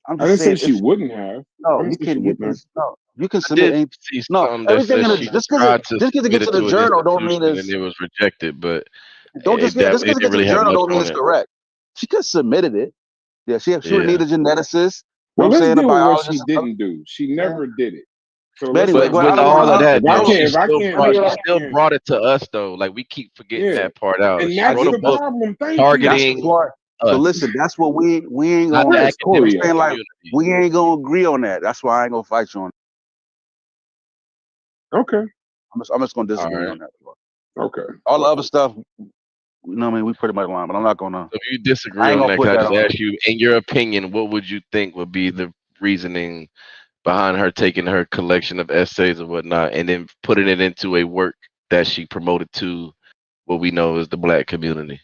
I'm I just didn't say saying, she if wouldn't have. I no, didn't say she you wouldn't can have. no, you can I submit did any see no some that everything said in a she just because tried to it submit gets it to the to an journal don't mean institution and it's it was rejected, but don't just that just it because it didn't gets to really the have journal much don't mean on it's it. correct. She could have submitted it. Yeah, she would Yeah. need a geneticist. You know what Well, I'm let's saying? A deal with what she biologist. didn't do. She Yeah. never did it. So But anyway, But go ahead. I with don't want all of to. that if I though, can't, she if I still can't, brought if she I still can't, brought it to us though. Like we keep forgetting yeah. that part out. And She that's wrote a the book problem. Thank you. That's the targeting part. So us, listen, that's what we ain't not gonna. the Cool, You know what academic I'm saying? Like community. we ain't gonna agree on that. That's why I ain't gonna fight you on. Okay. I'm just gonna All disagree right. on that. Okay. All the other stuff, you know what I mean? We pretty much aligned, but I'm not gonna. So if you disagree I ain't on gonna that, put can I that just on her. ask you, in your opinion, what would you think would be the reasoning behind her taking her collection of essays or whatnot and then putting it into a work that she promoted to what we know as the black community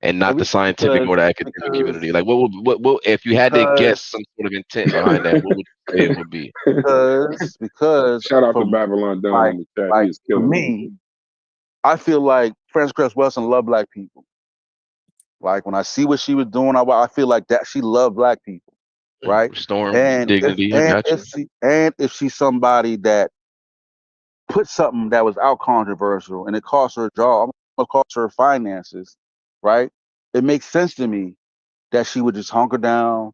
and not the scientific or the academic community? Like, what if you had to guess some sort of intent behind that? What would you say it would be? Because Shout out to from Babylon Dunn like in the chat. He like is for killing me, I feel like Frances Cress Welsing loved black people. Like when I see what she was doing, I feel like that she loved black people, right? Restoring And dignity. I got you. if she's somebody that put something that was out controversial and it cost her a job, it cost her finances, right? It makes sense to me that she would just hunker down,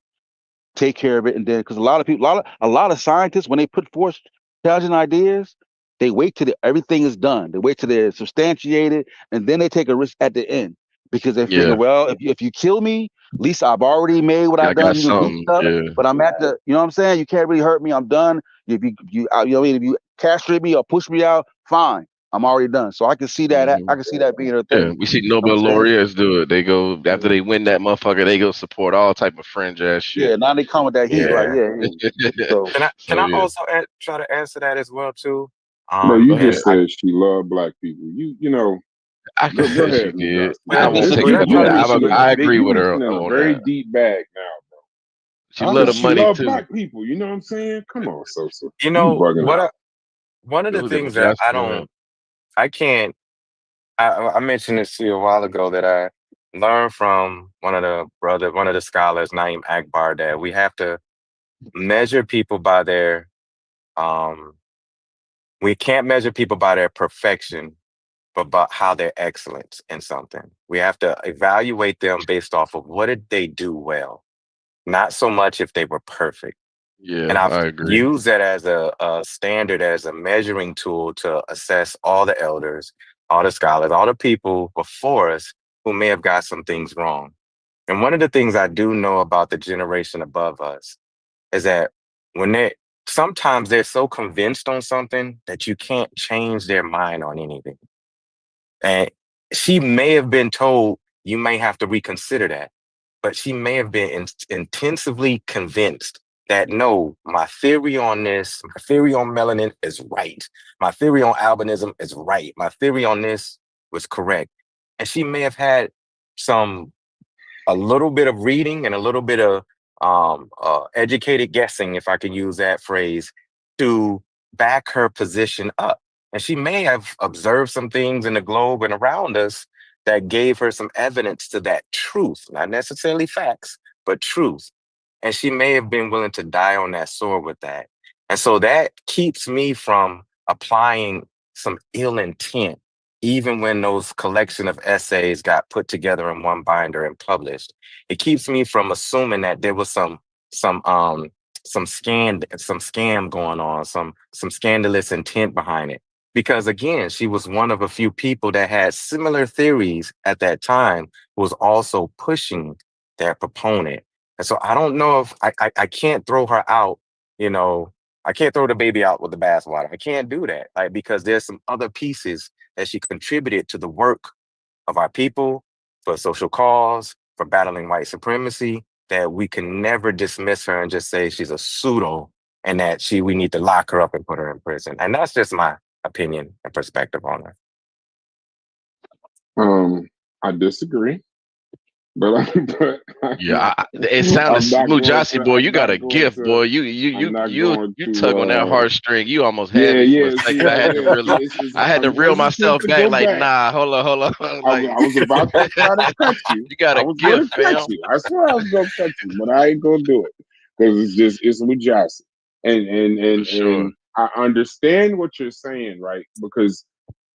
take care of it, and then because a lot of people, a lot of scientists, when they put forth challenging ideas, they wait till everything is done. They wait till they're substantiated, and then they take a risk at the end because they figure, Yeah, well, if you kill me, at least I've already made what I I've done. got You can do something. stuff, Yeah. but I'm at the, you know what I'm saying? You can't really hurt me. I'm done. If you know what I mean? If you castrate me or push me out, fine. I'm already done. So I can see that. Mhm. I can see that being a Yeah, thing. we see You know Nobel what I'm saying? laureates do it. They go after they win that motherfucker. They go support all type of fringe ass shit. Yeah. Now they come with that heat, like Yeah. So Can I So yeah, also try to answer that as well too? No, go you ahead. just said she loved black people. You know, I go she ahead, did. Mujahid. I Well, won't take can I that You try back. to? I agree you with her reaching in a on very that. deep bag now, She huh? love the because she money loved too. black people. You know what I'm saying? Come on, Sosa. You You know bugging out. one of the Who did things that Majestic? Go ahead. I can't. I mentioned this to you a while ago that I learned from one of the scholars, Naeem Akbar, that we have to measure people by their um we can't measure people by their perfection, but by how they're excellent in something. We have to evaluate them based off of what did they do well, not so much if they were perfect. And Yeah, I've I agree. used that as a standard, as a measuring tool to assess all the elders, all the scholars, all the people before us who may have got some things wrong. And one of the things I do know about the generation above us is that when they sometimes they're so convinced on something that you can't change their mind on anything. And she may have been told you may have to reconsider that, but she may have been intensively convinced that no, my theory on this, my theory on melanin is right. My theory on albinism is right. My theory on this was correct. And she may have had some a little bit of reading and a little bit of educated guessing, if I can use that phrase, to back her position up. And she may have observed some things in the globe and around us that gave her some evidence to that truth, not necessarily facts, but truth. And she may have been willing to die on that sword with that. And so that keeps me from applying some ill intent even when those collection of essays got put together in one binder and published. It keeps me from assuming that there was some some scam going on, some scandalous intent behind it. Because again, she was one of a few people that had similar theories at that time, who was also pushing their proponent. And so I don't know if I can't throw her out, you know, I can't throw the baby out with the bathwater. I can't do that. Like, because there's some other pieces that she contributed to the work of our people, for social cause, for battling white supremacy, that we can never dismiss her and just say she's a pseudo and that we need to lock her up and put her in prison. And that's just my opinion and perspective on her. I disagree, but Yeah, it sounded I'm not going Mujasi to. boy. You I'm got not a going gift, to. boy. I'm not You going you tug on that to. heartstring. You almost had Yeah, me for a yeah. See, second. I had to really, I had to I'm reel hesitant myself to back. go Like, back. nah, hold on. Like, I was about to try to cut you. you got I a was going gift, to cut fam. you. I swear I was going to cut you, but I ain't going to do it because it's with Johnson. For sure. And I understand what you're saying, right? Because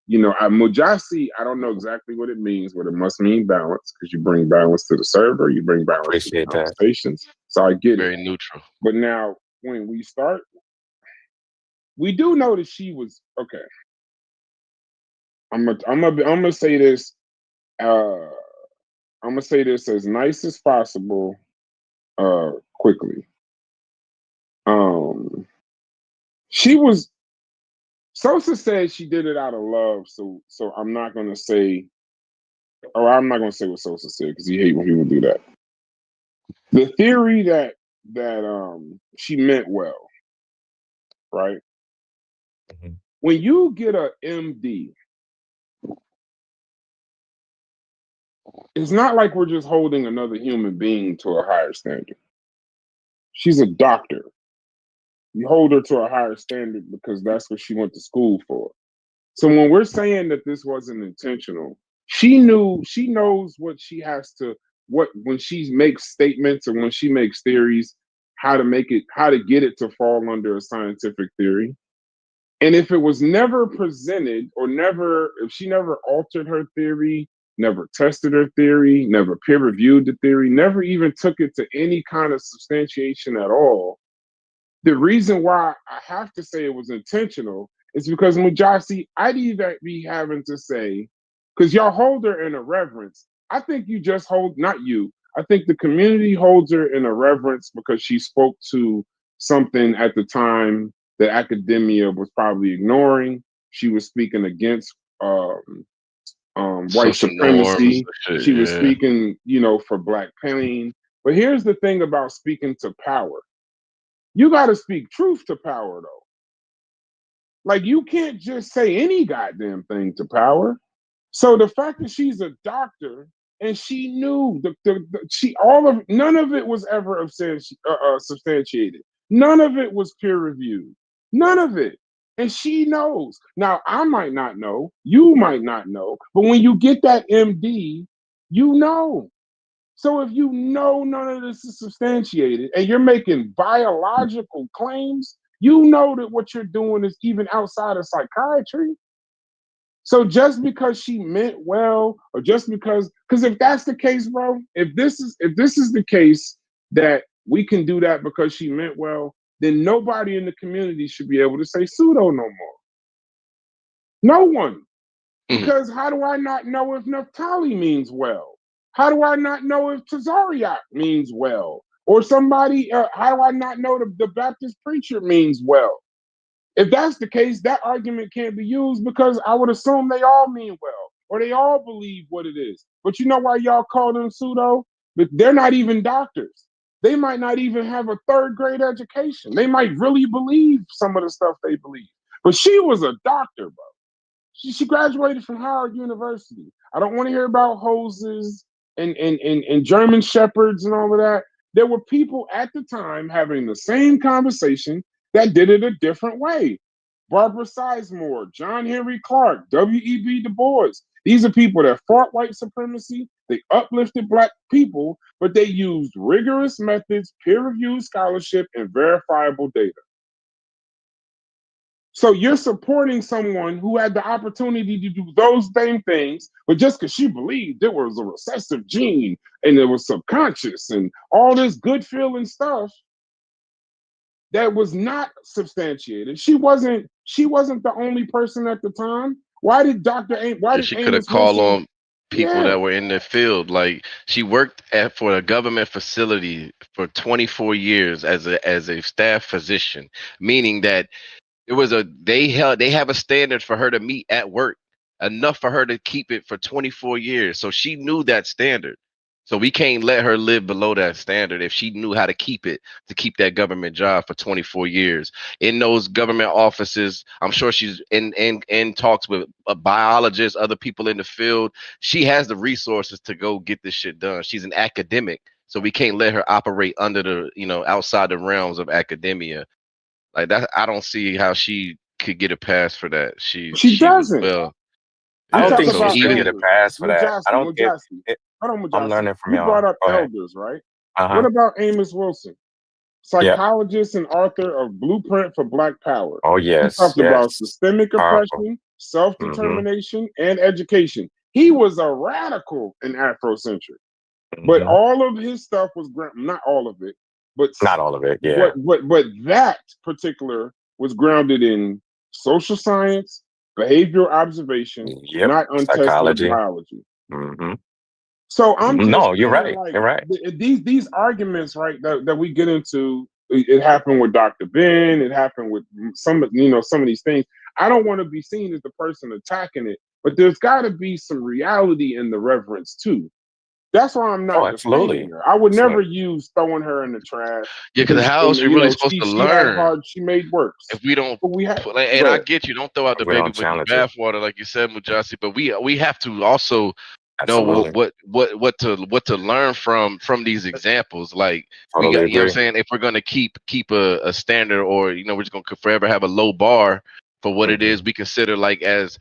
Mujasi, I don't know exactly what it means, but it must mean balance because you bring balance to the server, you bring balance to the Appreciate that. conversations. So I get it. Very neutral. But now, when we start, we do know that she was okay. I'm gonna say this. I'm gonna say this as nice as possible. Quickly. She was. Sosa said she did it out of love, so I'm not gonna say. Or I'm not gonna say what Sosa said because he hate when people do that. The theory that she meant well, right? Mhm. When you get a MD, it's not like we're just holding another human being to a higher standard. She's a doctor. You hold her to a higher standard because that's what she went to school for. So when we're saying that this wasn't intentional, she knows what she has to, what, when she makes statements and when she makes theories, how to get it to fall under a scientific theory. And if it was never presented or if she never altered her theory, never tested her theory, never peer reviewed the theory, never even took it to any kind of substantiation at all, the reason why I have to say it was intentional is because Mujasi, I'd either be having to say, because y'all hold her in a reverence. I think you just hold, not you, I think the community holds her in a reverence because she spoke to something at the time that academia was probably ignoring. She was speaking against white Social norms. supremacy. Shit, She was yeah. speaking, for black pain. But here's the thing about speaking to power. You got to speak truth to power, though. Like, you can't just say any goddamn thing to power. So the fact that she's a doctor and she knew none of it was ever substantiated. None of it was peer reviewed. None of it. And she knows. Now, I might not know. You might not know. But when you get that MD, you know. So if you know none of this is substantiated and you're making biological claims, you know that what you're doing is even outside of psychiatry. So just because she meant well, or just because if that's the case, bro, if this is the case that we can do that because she meant well, then nobody in the community should be able to say pseudo no more. No one. Because how do I not know if Naphtali means well? How do I not know if Tazariak means well? Or somebody, how do I not know the Baptist preacher means well? If that's the case, that argument can't be used because I would assume they all mean well, or they all believe what it is. But you know why y'all call them pseudo? But they're not even doctors. They might not even have a third grade education. They might really believe some of the stuff they believe. But she was a doctor, bro. She graduated from Howard University. I don't want to hear about hoses and German shepherds and all of that. There were people at the time having the same conversation that did it a different way. Barbara Sizemore, John Henry Clark, W.E.B. Du Bois. These are people that fought white supremacy. They uplifted black people, but they used rigorous methods, peer-reviewed scholarship, and verifiable data. So you're supporting someone who had the opportunity to do those same things, but just because she believed it was a recessive gene and it was subconscious and all this good feeling stuff that was not substantiated. She wasn't the only person at the time. Why did She could have Amos called Wilson? on people that were in the field. Like, she worked for a government facility for 24 years as a staff physician, meaning that they have a standard for her to meet at work, enough for her to keep it for 24 years. So she knew that standard. So we can't let her live below that standard if she knew how to keep that government job for 24 years. In those government offices, I'm sure she's in talks with biologists, other people in the field. She has the resources to go get this shit done. She's an academic, so we can't let her operate under outside the realms of academia. Like that, I don't see how she could get a pass for that. She was doesn't. well. I don't Yeah, think so she should even get a pass for that. I don't care. Mujasi. Hold on, I'm Mujasi. learning from You brought y'all. up Go ahead. elders, right? Uh-huh. What about Amos Wilson? Yeah. Psychologist and author of Blueprint for Black Power. Oh, He yes. talked about systemic Powerful. oppression, self-determination, and education. He was a radical and Afrocentric. But all of his stuff was not all of it, but not all of it. Yeah. But that particular was grounded in social science, behavioral observation, not untested Psychology. biology. Mm-hmm. So I'm just no, you're saying, right. like, You're right. These arguments, right, that we get into. It happened with Dr. Ben. It happened with some of these things. I don't want to be seen as the person attacking it, but there's got to be some reality in the reverence too. That's why I'm not defending her. I would never use throwing her in the trash. Yeah, because how else are we really supposed to learn? She made works. If we don't, I get you. Don't throw out the baby with the bathwater, like you said, Mujasi. But we have to also No, Absolutely. what to learn from these examples? Like we Totally got, you know what I'm agree. saying? If we're gonna keep a standard, or we're just gonna forever have a low bar for what it is we consider like as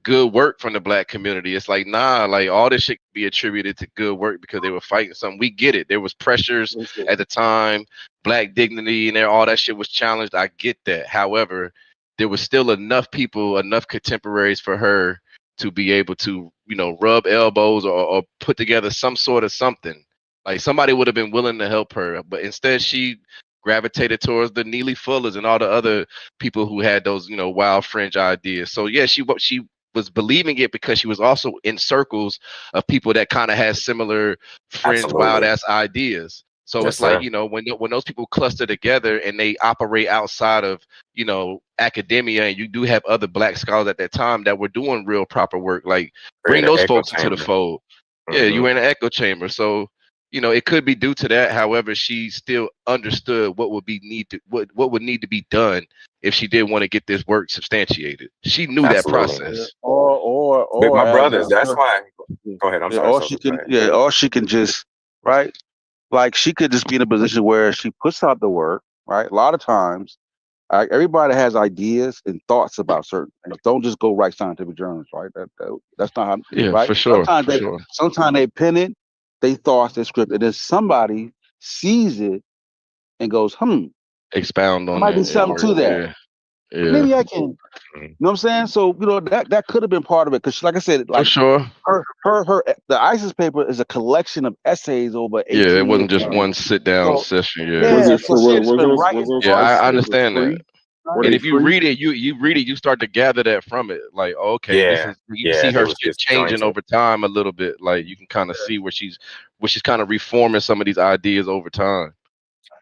good work from the black community. It's like, nah, like all this shit can be attributed to good work because they were fighting something. We get it. There was pressures at the time, black dignity, and all that shit was challenged. I get that. However, there was still enough people, enough contemporaries for her to be able to, rub elbows, or put together some sort of something. Like somebody would have been willing to help her, but instead she gravitated towards the Neely Fullers and all the other people who had those, wild fringe ideas. So yeah, she was believing it because she was also in circles of people that kind of had similar fringe, wild Absolutely. ass ideas. So Yes, it's like, sir. when those people cluster together and they operate outside of, academia, and you do have other black scholars at that time that were doing real proper work, like We're in bring an those echo folks into the chamber. fold. Yeah, you were in an echo chamber. So, it could be due to that. However, she still understood what would need to be done if she did want to get this work substantiated. She knew that Absolutely. process. But my Or as brothers, that's why. Go ahead. I'm sorry, or she Sosa. Go can, ahead. or she can just, right? Like she could just be in a position where she puts out the work, right? A lot of times, everybody has ideas and thoughts about certain things. Don't just go write scientific journals, right? That's not how, Yeah, right? for sure. For sure. Sometimes they pen it, they thoughts, they script, and then somebody sees it and goes, Expound there on might be it. It something works. to that. Yeah. Yeah. Maybe I can. You know what I'm saying? So that could have been part of it, because like I said, For like sure. the ISIS paper is a collection of essays over Yeah, it 18 years. wasn't just one sit down So session. Yeah. Was yeah, it so for she was has been those writing Yeah, all I this papers understand that. free? Were And they if you free? read it, you read it, you start to gather that from it. Like, okay, this Yeah. is, you Yeah. see It her was shit changing disjointed. over time a little bit. Like you can kind of see where she's kind of reforming some of these ideas over time.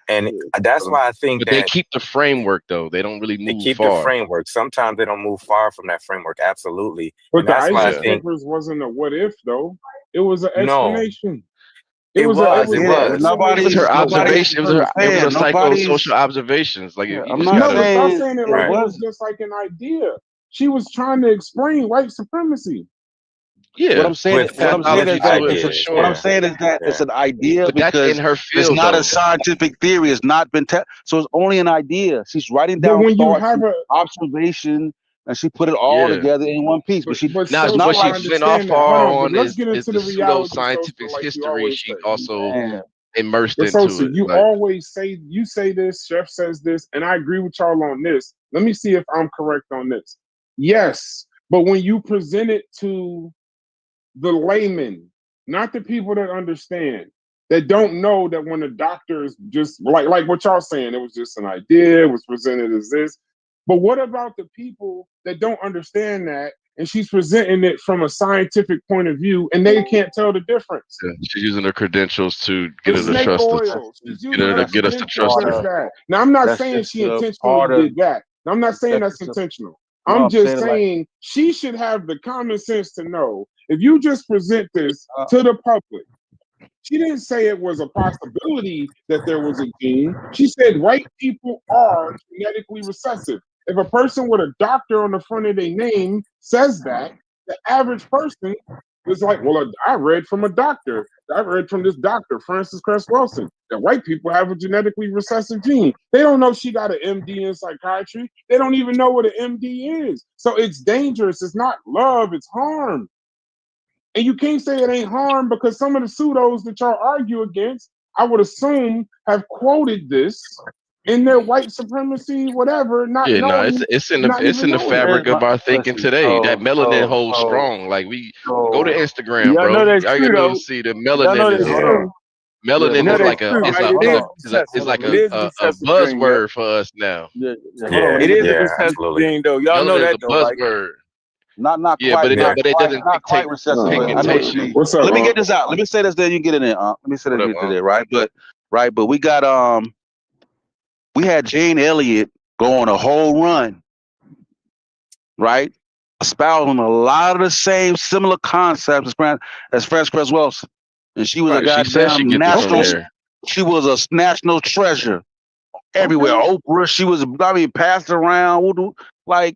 And that's why I think But they that keep the framework though. They don't really they move keep the far. framework. Sometimes they don't move far from that framework. Absolutely. But And the that's why I ISIS Yeah. think papers wasn't a what if though. It was an no, explanation. it It was. was It an but was. It was her nobody's observation. It was her saying psychosocial observations. Like yeah, you I'm just not No, gotta. but stop saying saying it it like Right. it was wasn't. just like an idea. She was trying to explain white supremacy. What Yeah, I'm saying, With with what I'm saying pathology is that to it it's for a, ideas. what I'm sure. Yeah. saying is that it's Yeah. an idea But that's in because her it's field not a though. scientific theory. It's not been so it's only an idea. She's writing But down when you thoughts have and a observation, and she put it all Yeah. together in one piece. But but Now, it's Sosa, not what she I like, went off understand that. Hold far on, but on let's is get into the the reality, pseudoscientific Sosa, like you history always she say. also man, immersed But into Sosa, it. you Like, always say you say this, Chef says this, and I agree with y'all on this. Let me see if I'm correct on this. Yes, but when you present it to the layman, not the people that understand, that don't know that when the doctor is just like what y'all saying, it was just an idea, it was presented as this. But what about the people that don't understand that, and she's presenting it from a scientific point of view, and they can't tell the difference? yeah, she's using her credentials to get It's her to snake trust us. oil. She's Get using her to her that's get us to just credentials trust part as her. of. that. Now, I'm not That's saying just she a intentionally part of. did that. Now, I'm not saying That's that's just a. intentional. No, I'm I'm just saying it like. saying she should have the common sense to know if you just present this Uh, to the public. She didn't say it was a possibility that there was a gene. She said white people are genetically recessive. If a person with a doctor on the front of their name says that, the average person is like, well, I read from a doctor. I read from this doctor, Francis Cress Wilson, that white people have a genetically recessive gene. They don't know she got an MD in psychiatry. They don't even know what an MD is. So it's dangerous. It's not love, it's harm. And you can't say it ain't harm because some of the pseudos that y'all argue against, I would assume, have quoted this in their white supremacy, whatever, not Yeah, no, knowing, not it's even in the knowing it. fabric of our thinking Listen, today. That melanin holds so strong. Like we go to Instagram, Y'all know bro. that's Y'all true gonna though. see the Y'all know melanin that's hold is on. true. Yeah, You but know hold that's on. true, right? It Hold is on. recessive. Hold on. It is a a recessive gene, yeah. buzzword for us now. Hold on. Let It me is get a this. Yeah. recessive Absolutely. gene though. Y'all know Melanin is that a though, right? buzzword. Not Yeah, quite. Yeah. but it doesn't Not quite dictate recessive. But pigmentation. What's up, let me Unc? get this out. Let me say this. Then you get it in. Let me say What this. up, You did it right. But we got we had Jane Elliott go on a whole run, right? Espousing a lot of the same similar concepts as Frances Cress Wilson. And she was a Right. She says she goddamn gets it from national, there. she was a national treasure everywhere. Okay. Oprah, she was, I mean, passed around. Like,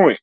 point.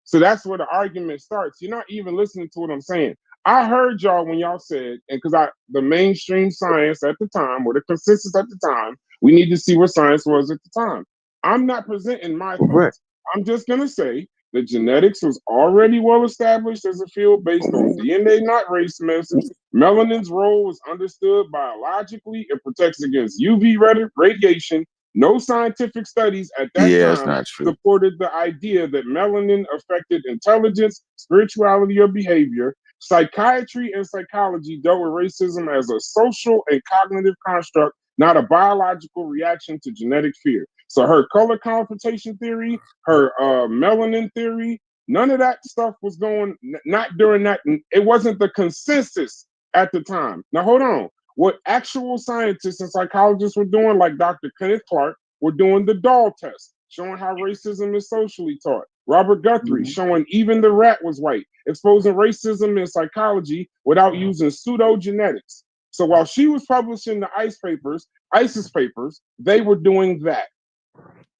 So that's where the argument starts. You're not even listening to what I'm saying. I heard y'all when y'all said, and because the mainstream science at the time, or the consensus at the time, we need to see what science was at the time. I'm not presenting my thoughts. I'm just gonna say that genetics was already well established as a field based on DNA, not race myths. Melanin's role was understood biologically. It protects against UV radiation. No scientific studies at that Yeah, it's time not true. supported the idea that melanin affected intelligence, spirituality, or behavior. Psychiatry and psychology dealt with racism as a social and cognitive construct, not a biological reaction to genetic fear. So her color confrontation theory, her melanin theory, none of that stuff was going, not during that. It wasn't the consensus at the time. Now, hold on. What actual scientists and psychologists were doing, like Dr. Kenneth Clark, were doing the doll test, showing how racism is socially taught. Robert Guthrie showing even the rat was white, exposing racism in psychology without using pseudogenetics. So while she was publishing the ISIS papers, they were doing that.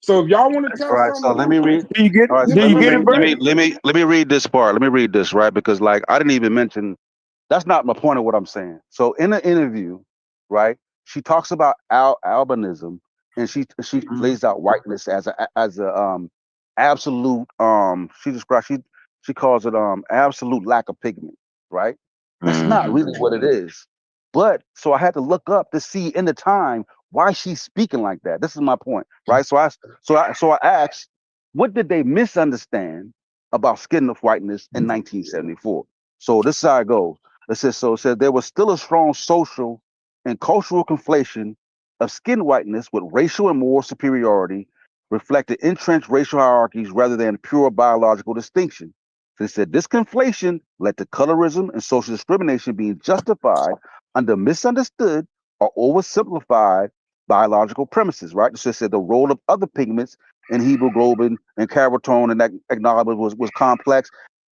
So if y'all want to tell All right, so something, let me read. Do you get? All right, Do so you get it, bro? let me read this part. Let me read this, right? Because like I didn't even mention that's not my point of what I'm saying. So in the interview, right, she talks about albinism, and she lays out whiteness as a absolute she calls it absolute lack of pigment, right? That's not really what it is. But so I had to look up to see in the time why she's speaking like that. This is my point, right? So I asked, what did they misunderstand about skin of whiteness in 1974? So this is how it goes. It says there was still a strong social and cultural conflation of skin whiteness with racial and moral superiority, reflected entrenched racial hierarchies rather than pure biological distinction. They said this conflation led to colorism and social discrimination being justified under misunderstood or oversimplified biological premises, right? So it said the role of other pigments in hemoglobin and carotone and that acknowledgement was complex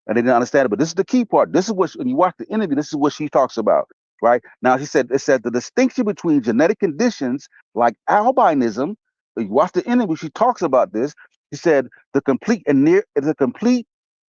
and they didn't understand it. But this is the key part. This is what, when you watch the interview, this is what she talks about, right? Now, it said the distinction between genetic conditions like albinism, you watch the interview, she talks about this. She said the complete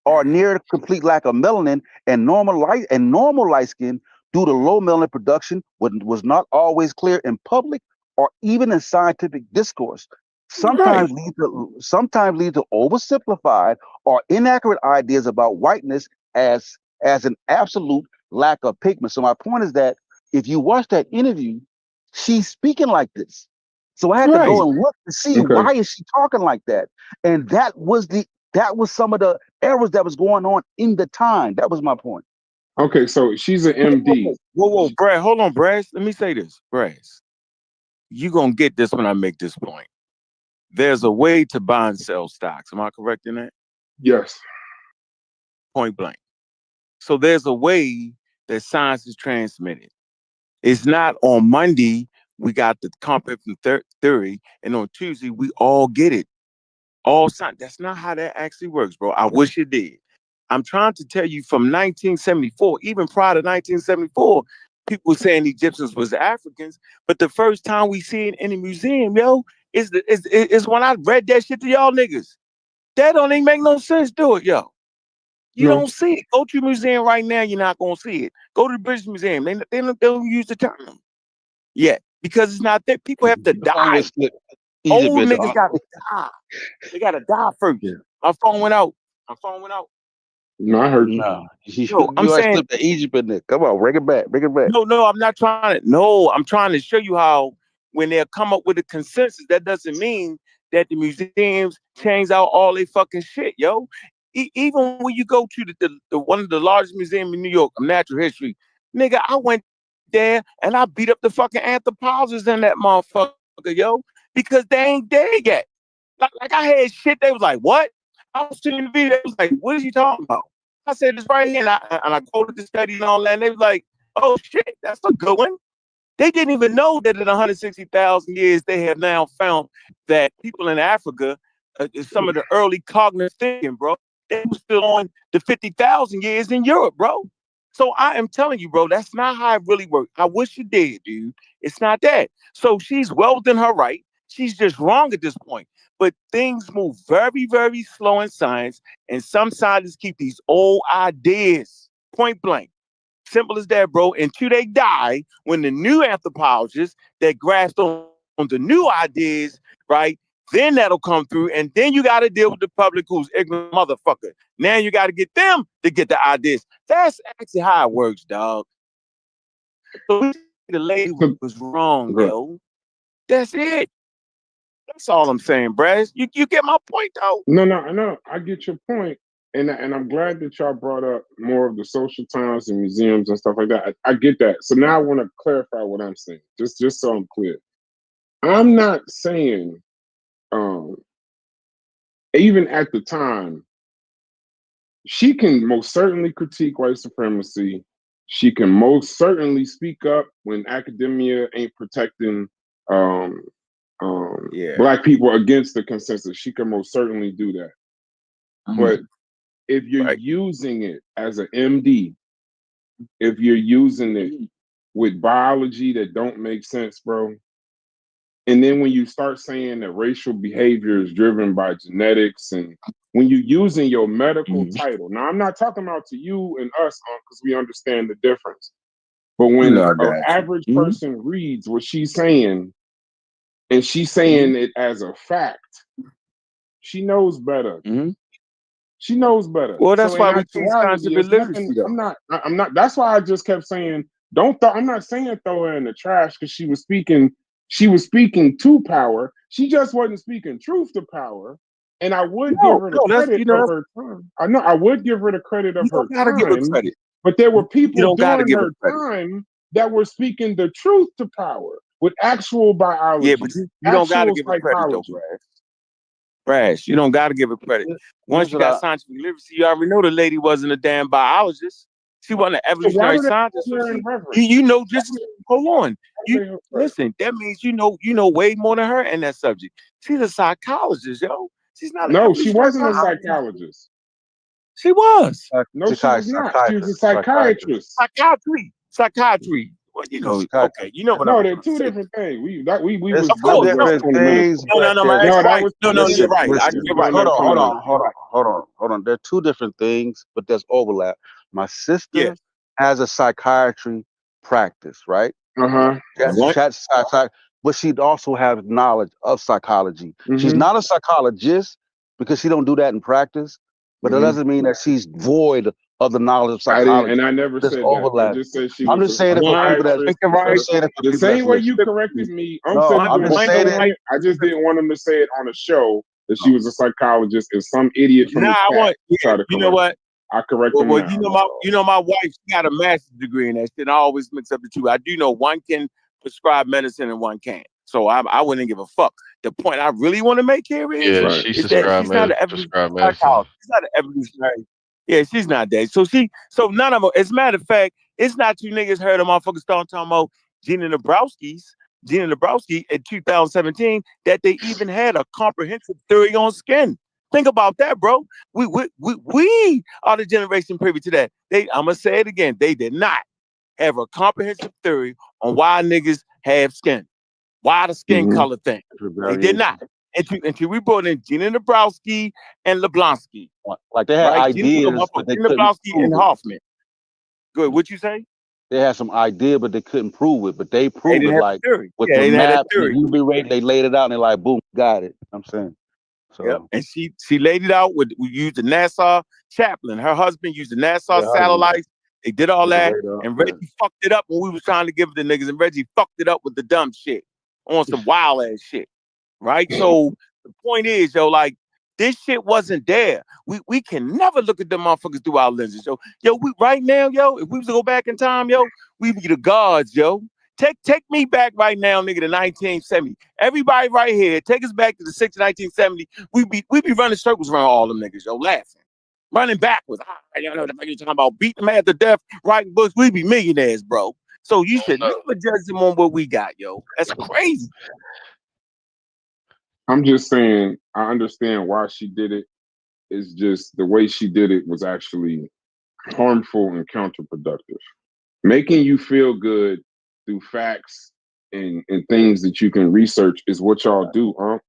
or near complete lack of melanin and normal light skin due to low melanin production was not always clear in public or even in scientific discourse. Sometimes lead to oversimplified or inaccurate ideas about whiteness as an absolute lack of pigment. So my point is that if you watch that interview, she's speaking like this. So I had to go and look to see why is she talking like that. And that was some of the errors that was going on in the time. That was my point. Okay, so she's an MD. Whoa, Brad, hold on, Brad. Let me say this, Brad. You gonna get this when I make this point. There's a way to buy and sell stocks. Am I correct in that? Yes. Point blank. So there's a way that science is transmitted. It's not on Monday we got the comprehensive theory, and on Tuesday we all get it. All science. That's not how that actually works, bro. I wish it did. I'm trying to tell you from 1974, even prior to 1974, people were saying the Egyptians was Africans. But the first time we see it in a museum, yo, is when I read that shit to y'all niggas. That don't even make no sense, do it, yo. You don't see it. Go to a museum right now, you're not gonna see it. Go to the British Museum. They don't use the term yet because it's not there. People have to die. Old niggas gotta die. They gotta die first. My phone went out. No, I heard you. No, Yo, I'm saying slipped the Egypt in there. Come on, bring it back. No, I'm not trying to. No, I'm trying to show you how when they come up with a consensus, that doesn't mean that the museums change out all their fucking shit, yo. Even when you go to the one of the largest museums in New York of natural history, nigga, I went there and I beat up the fucking anthropologists in that motherfucker, yo, because they ain't there yet. Like I had shit, they was like, what? I was seeing the video, they was like, what is you talking about? I said, it's right here, and I quoted the study and all that, and they was like, oh shit, that's a good one. They didn't even know that in 160,000 years, they have now found that people in Africa, some of the early cognitive thinking, bro, they were still on the 50,000 years in Europe, bro. So I am telling you, bro, that's not how it really works. I wish it did, dude. It's not that. So she's well within her right. She's just wrong at this point. But things move very, very slow in science, and some scientists keep these old ideas, point blank. Simple as that, bro. Until they die, when the new anthropologists that grasp on the new ideas, right? Then that'll come through, and then you got to deal with the public who's ignorant motherfucker. Now you got to get them to get the ideas. That's actually how it works, dog. So the lady was wrong, yo. That's it. That's all I'm saying, Brad. You get my point, though. No. I get your point, and I'm glad that y'all brought up more of the social times and museums and stuff like that. I get that. So now I want to clarify what I'm saying, just so I'm clear. I'm not saying, even at the time, she can most certainly critique white supremacy. She can most certainly speak up when academia ain't protecting black people against the consensus. She can most certainly do that. But if you're using it as an MD, if you're using it with biology that don't make sense, bro, and then when you start saying that racial behavior is driven by genetics, and when you're using your medical title, now I'm not talking about to you and us because we understand the difference. But when an average person reads what she's saying, and she's saying it as a fact, she knows better. She knows better. Well, that's so why in we teach actuality, scientific it's literacy, nothing. though. I'm not. That's why I just kept saying, I'm not saying throw her in the trash because she was speaking. She was speaking to power. She just wasn't speaking truth to power. And I would give her the credit of her time. I know I would give her the credit of her gotta give her time. credit. But there were people gotta during give her her time that were speaking the truth to power with actual biology, Yeah, but you don't gotta actual give her credit, though, psychology. Brash, you don't gotta give her credit. Once you got scientific literacy, you already know the lady wasn't a damn biologist. She wasn't an So why evolutionary do they scientist. hold her in reverence? You know, just hold on. You listen. That means you know way more than her in that subject. She's a psychologist, yo. She's not an No, she evolutionary wasn't a biologist. psychologist. She was. No, she was not. She was a psychiatrist. Psychiatry. Well, you know, okay, you know what No, I'm they're trying to two say. different things. We was It's Of two course, different 20 minutes things, ago. but no, my they're ex-wife. No, you're right. You're right. hold on. They're two different things, but there's overlap. My sister has a psychiatry practice, right? But she'd also have knowledge of psychology. She's not a psychologist because she don't do that in practice, but that doesn't mean that she's void of the knowledge of psychology. I never There's said overlap. that. I just said she I'm was just a saying it for people that. I'm just saying it for the people same that's way you listening. corrected me. No, I'm just saying it. I just didn't want him to say it on a show that she was a psychologist and some idiot from Nah, the I chat want. try to You know correct what? him. I correct him Well, now. you know my wife. She got a master's degree in that shit. And I always mix up the two. I do know one can prescribe medicine and one can't. So I wouldn't give a fuck. The point I really want to make here is Yeah, she that prescribed she's not an prescribed evolutionary medicine. psychologist. She's not an evolutionary. Yeah, she's not that. So none of them. As a matter of fact, it's not you niggas heard a motherfucker start talking about Gina Dabrowski in 2017 that they even had a comprehensive theory on skin. Think about that, bro. We are the generation privy to that. I'm gonna say it again. They did not have a comprehensive theory on why niggas have skin, why the skin color thing. They did not. Until we brought in Gina Dabrowski and Leblonsky. Like they had right? ideas, but they Gina couldn't Dabrowski prove and it. Hoffman. Good. What you say? They had some idea, but they couldn't prove it. But they They proved didn't it have like a theory. with Yeah, the they didn't have that maps and theory. the UV rate. They laid it out and they're like, boom, got it. I'm saying. So Yep. And she laid it out with we used the NASA Chaplin. Her husband used the NASA satellites. They did all that. And Reggie fucked it up when we was trying to give it to niggas. And Reggie fucked it up with the dumb shit on some wild ass shit. Right? So the point is, yo, like, this shit wasn't there. We can never look at them motherfuckers through our lenses, yo. We right now, yo, if we was to go back in time, yo, we be the gods, yo. Take me back right now, nigga, to 1970. Everybody right here, take us back to the 1970. We be running circles around all them niggas, yo, laughing. Running backwards. You know the fuck you talking about beating them to death, writing books. We be millionaires, bro. So you should never judge them on what we got, yo. That's crazy. I'm just saying, I understand why she did it. It's just the way she did it was actually harmful and counterproductive. Making you feel good through facts and things that you can research is what y'all do, huh?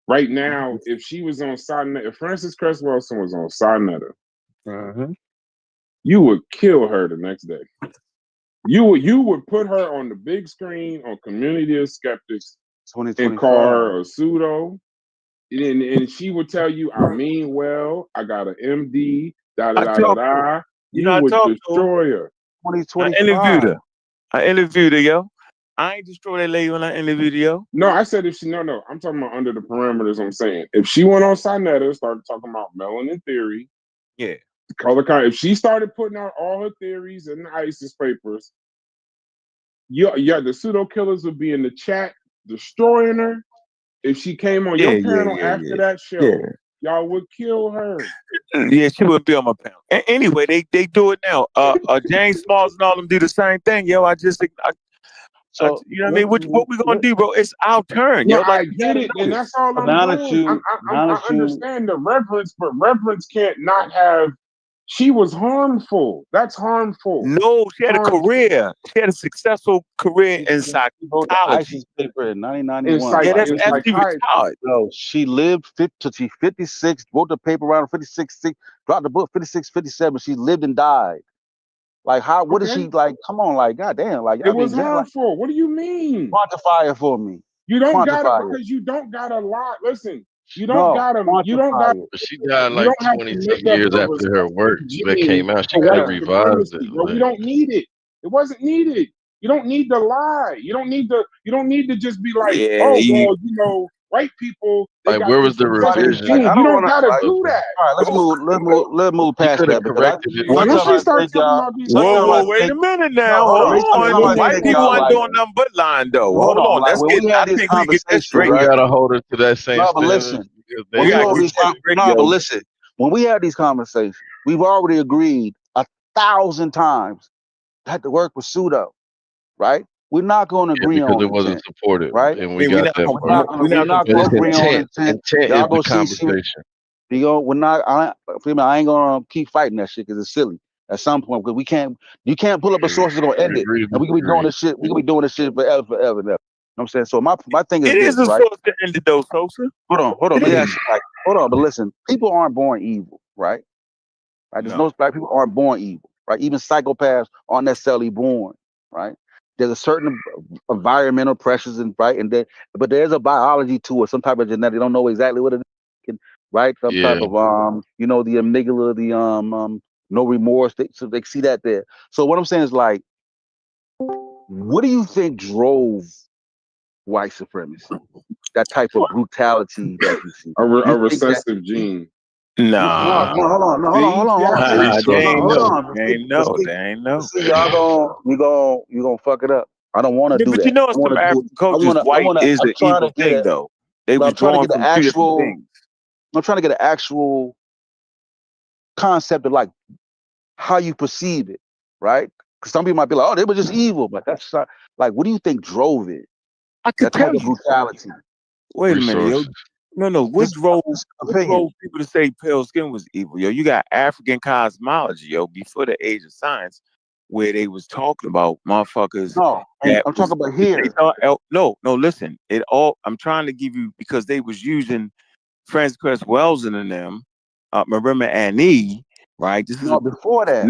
Right now, if she was on Sonetta, if Frances Cress Wilson was on Sonetta, you would kill her the next day. You would put her on the big screen on Community of Skeptics and call her a pseudo, and she would tell you, "I mean well, I got an MD, da da da da da." You would destroy her. 2025. I interviewed her, yo. I ain't destroy that lady when I interviewed her, yo. No, I said if she no, I'm talking about under the parameters. I'm saying if she went on Sinetta, started talking about melanin theory, yeah, color if she started putting out all her theories in the ISIS papers, yeah, the pseudo killers would be in the chat destroying her. If she came on your panel after that show, y'all would kill her. Yeah, she would be on my panel. Anyway, they do it now. James Smalls and all them do the same thing, yo. So you know what I mean? What we gonna do, bro? It's our turn, yo. I get it, and that's all I'm doing. I understand the reverence, but reverence can't not have. She was harmful. That's harmful. No, she had a career. She had a successful career in psychology. ISIS paper in 1991. Yeah, that's actually retired. No, she lived till she's 56, wrote the paper around 56, dropped the book 56, 57. She lived and died. Like how? What is she like? Come on, like goddamn, like it was harmful. What do you mean? Quantify it for me. You don't got it because you don't got a lot. Listen, you don't got to. You don't got. She died like 20-some years after her work that came out. She could have revised it. Bro, we don't need it. It wasn't needed. You don't need to lie. You don't need to. You don't need to just be like, well, white people. Like, where was the revision? You don't gotta do that. All right, let's move past that. Whoa, wait a minute now. Hold on. White people aren't doing nothing but lying, though. Hold on. Let's get. I think we get this straight. We gotta hold her to that same standard. But listen. When we have these conversations, we've already agreed 1,000 times that the work was pseudo, right? We're not going to agree on because it wasn't supported, right? And we got that. We're not going to agree on intent. Y'all go conversation. We're not. I ain't going to keep fighting that shit because it's silly. At some point, because we can't. You can't pull up a source that's going to end it, and we can be doing this shit. We can be doing this shit forever. You know what I'm saying? So my thing is it this, is a right? source to end it, though, Sosa. Hold on. Let me ask you, like, hold on, but listen, people aren't born evil, right? There's no black people aren't born evil, right? Even psychopaths aren't necessarily born, right? There's a certain environmental pressures but there's a biology to it, some type of genetic. Don't know exactly what it is, right? Some type of the amygdala, the no remorse. So they see that there. So what I'm saying is like, what do you think drove white supremacy? That type of brutality that you see. A recessive gene. Nah. No, hold on. They ain't know. See, you gonna fuck it up. I don't want to do that. But you know, some African cultures, white is an evil thing, though. They was drawn from two different things. I'm trying to get an actual concept of like how you perceive it, right? Because some people might be like, "Oh, they were just evil," but that's not, like, what do you think drove it? I could tell you brutality. Wait a minute, yo. No. What drove people to say pale skin was evil, yo? You got African cosmology, yo, before the age of science, where they was talking about motherfuckers. No, I'm talking about here. No, listen. I'm trying to give you, because they was using Francis Cress Wells and them, Marima Annie, right? Before that.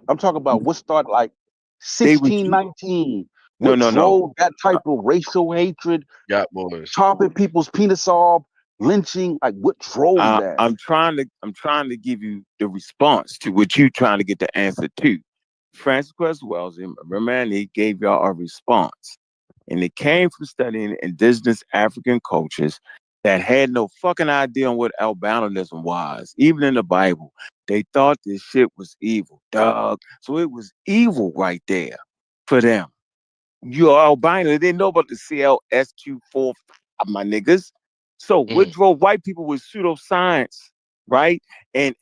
I'm talking about what started like 1619. What drove that type of racial hatred? Got boys. Chopping people's penis off, lynching. Like, what drove that? I'm trying to give you the response to what you trying to get the answer to. Francis Cress Wells and Romani gave y'all a response, and it came from studying indigenous African cultures that had no fucking idea on what albinoism was. Even in the Bible, they thought this shit was evil, dog. So it was evil right there for them. You're albino. They didn't know about the CLS24, my niggas. So what drove white people with pseudoscience, right? And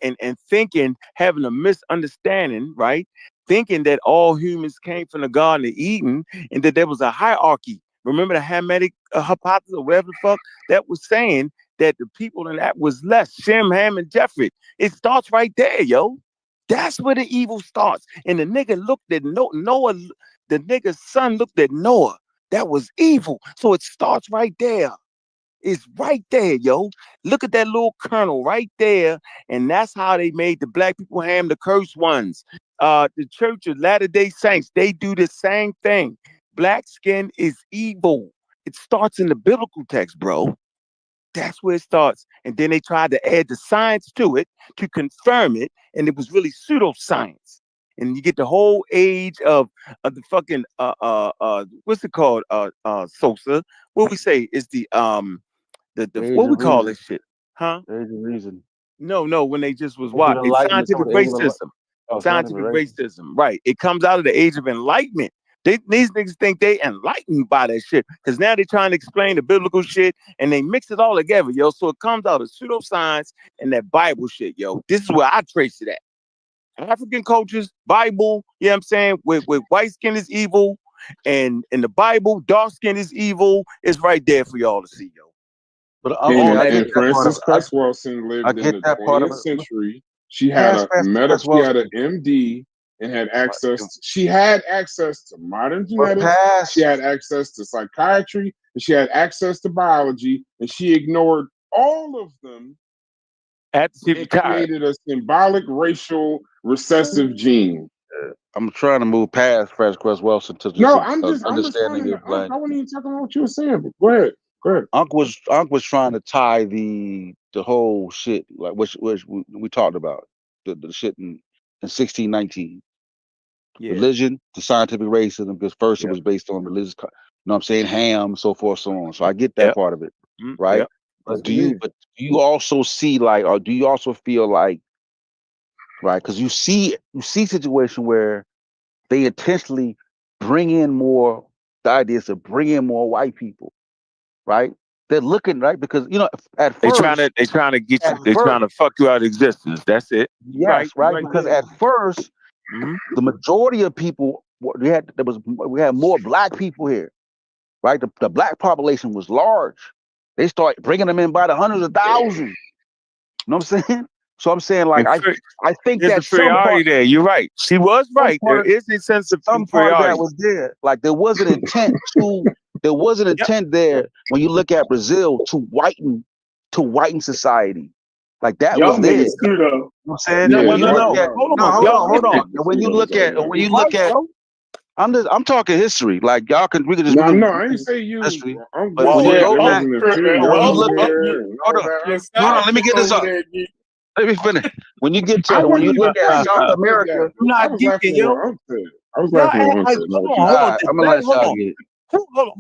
thinking, having a misunderstanding, right? Thinking that all humans came from the Garden of Eden and that there was a hierarchy. Remember the Hamitic hypothesis or whatever the fuck that was saying that the people in that was less. Shem, Ham, and Jeffrey. It starts right there, yo. That's where the evil starts. And the nigga looked at Noah. The nigga's son looked at Noah. That was evil. So it starts right there. It's right there, yo. Look at that little kernel right there. And that's how they made the black people ham the cursed ones. The Church of Latter-day Saints, they do the same thing. Black skin is evil. It starts in the biblical text, bro. That's where it starts. And then they tried to add the science to it to confirm it. And it was really pseudoscience. And you get the whole age of the fucking what's it called? Sosa. What we say is the Age what we of call reason. this shit? Huh? Age of reason. No, when they just was Age of what? It's enlightenment. scientific Age of racism. scientific Scientific racism. racism. Right. It comes out of the age of enlightenment. These niggas think they enlightened by that shit. Because now they're trying to explain the biblical shit and they mix it all together, yo. So it comes out of pseudoscience and that Bible shit, yo. This is where I trace it at. African cultures, Bible, you know what I'm saying? With white skin is evil, and in the Bible, dark skin is evil. It's right there for y'all to see, yo. But And, I get and that part of Frances it. Cress Welsing I lived in get the that part of 20th it. century. She had Past a Cress she had Welsing. an MD and had access. She had access to modern But genetics. She had access to psychiatry, and she had access to biology, and she ignored all of them At the and created a symbolic racial recessive gene. I'm trying to move past Frances Cress Welsing to just No, I'm understanding responding to of Unc. like I wasn't even talking about what you were saying, but go ahead. Go ahead. Unc was trying to tie the whole shit like which we talked about the shit in 1619 religion to scientific racism because first it was based on religious you know what I'm saying ham so forth so on, so I get that part of it, right? But do you also see like, or do you also feel like, right, because you see situation where they intentionally bring in more, the idea is to bring in more white people, right? They're looking, right, because you know at They first trying to get you. They trying to fuck you out of existence. That's it. yes, right, because there. at first the majority of people we had more black people here, right? The black population was large. They start bringing them in by the hundreds of thousands. You know what I'm saying? So I'm saying like I think There's that some inferiority part there. You're right. She was right. There is a sense of some part of that inferiority. was there. Like there was an intent to there was an intent there when you look at Brazil to whiten society. Like that was there. You know what I'm saying? No, And when you no. look at Hold no, on. hold on. And when you look at I'm talking history. Like we could just No, I ain't say you. history. I'm But just when you saying go there was back, inferiority when you look at there and all that. hold on, let me get this up. Let me finish. When you get to I when you wasn't even look at trying to South get America, that. I was laughing at what Unc said. I was Y'all, laughing at what Unc said. hold on. I'm gonna let y'all get it. Hold on.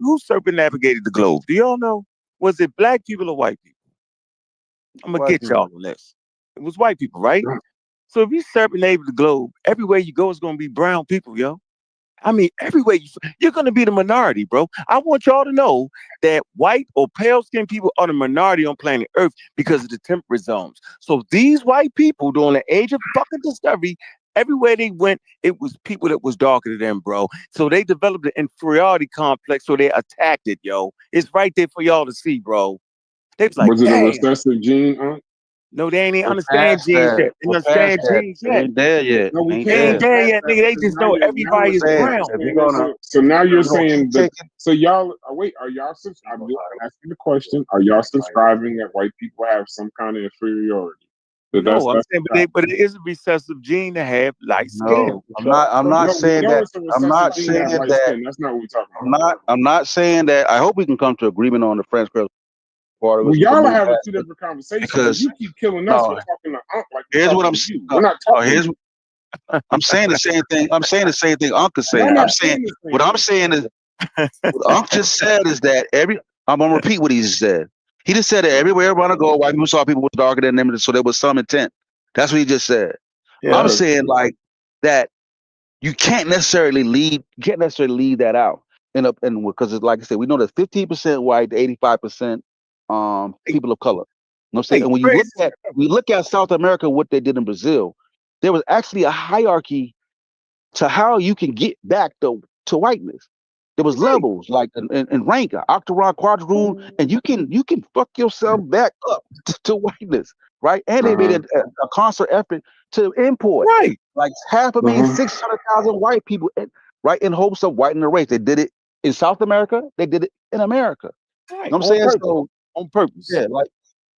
Who circumnavigated the globe? Do y'all know? Was it black people or white people? I'm gonna get y'all on this. It was white people, right? So if you circumnavigate the globe, everywhere you go is gonna be brown people, yo. I mean, everywhere you're gonna be the minority, bro. I want y'all to know that white or pale skinned people are the minority on planet Earth because of the temperate zones. So these white people during the age of fucking discovery, everywhere they went, it was people that was darker than them, bro. So they developed an inferiority complex, so they attacked it, yo. It's right there for y'all to see, bro. They was like, Was it a damn. recessive gene, Unc? No, they ain't We're understand past genes that. yet. They We're understand past that. genes It yet. ain't there yet. No, we Ain't They can't ain't get there. there past yet, that nigga. They because just know now everybody we're is saying, Saying, brown. if you're gonna so now you're keep saying that. taking So y'all wait, are y'all? I'm asking the question. Are y'all subscribing that white people have some kind of inferiority? No, I'm That's saying, but it is a recessive gene to have light skin. no, I'm not No, we saying know that. it's a I'm recessive not gene to saying have light that. skin. That's not what we're talking about. I'm not saying that. I hope we can come to agreement on the French Crest part of it Well, so we can y'all are move having past two it. different conversations because Because you keep killing us for no, talking to Unc like we're here's what talking I'm to you. We're not talking here's to you. I'm saying the same thing. I'm saying the same thing Unc is saying. Y'all I'm not saying saying the what same I'm thing. saying is what Unc just said is that I'm gonna repeat what he just said. He just said that everywhere around to go, white people saw people darker than them, so there was some intent. That's what he just said. I'm saying like that you can't necessarily leave that out. And because it's like I said, we know that 15% white, 85% people of color. You know what I'm saying? And when you look at South America, what they did in Brazil, there was actually a hierarchy to how you can get back to whiteness. There was levels like in rank, octagon, quadroon, and you can fuck yourself back up to whiteness, right? And they made a concert effort to import like 500,000, 600,000 white people, right, in hopes of whitening the race. They did it in South America. They did it in America. Right. I'm On saying purpose. so. On purpose. Yeah, like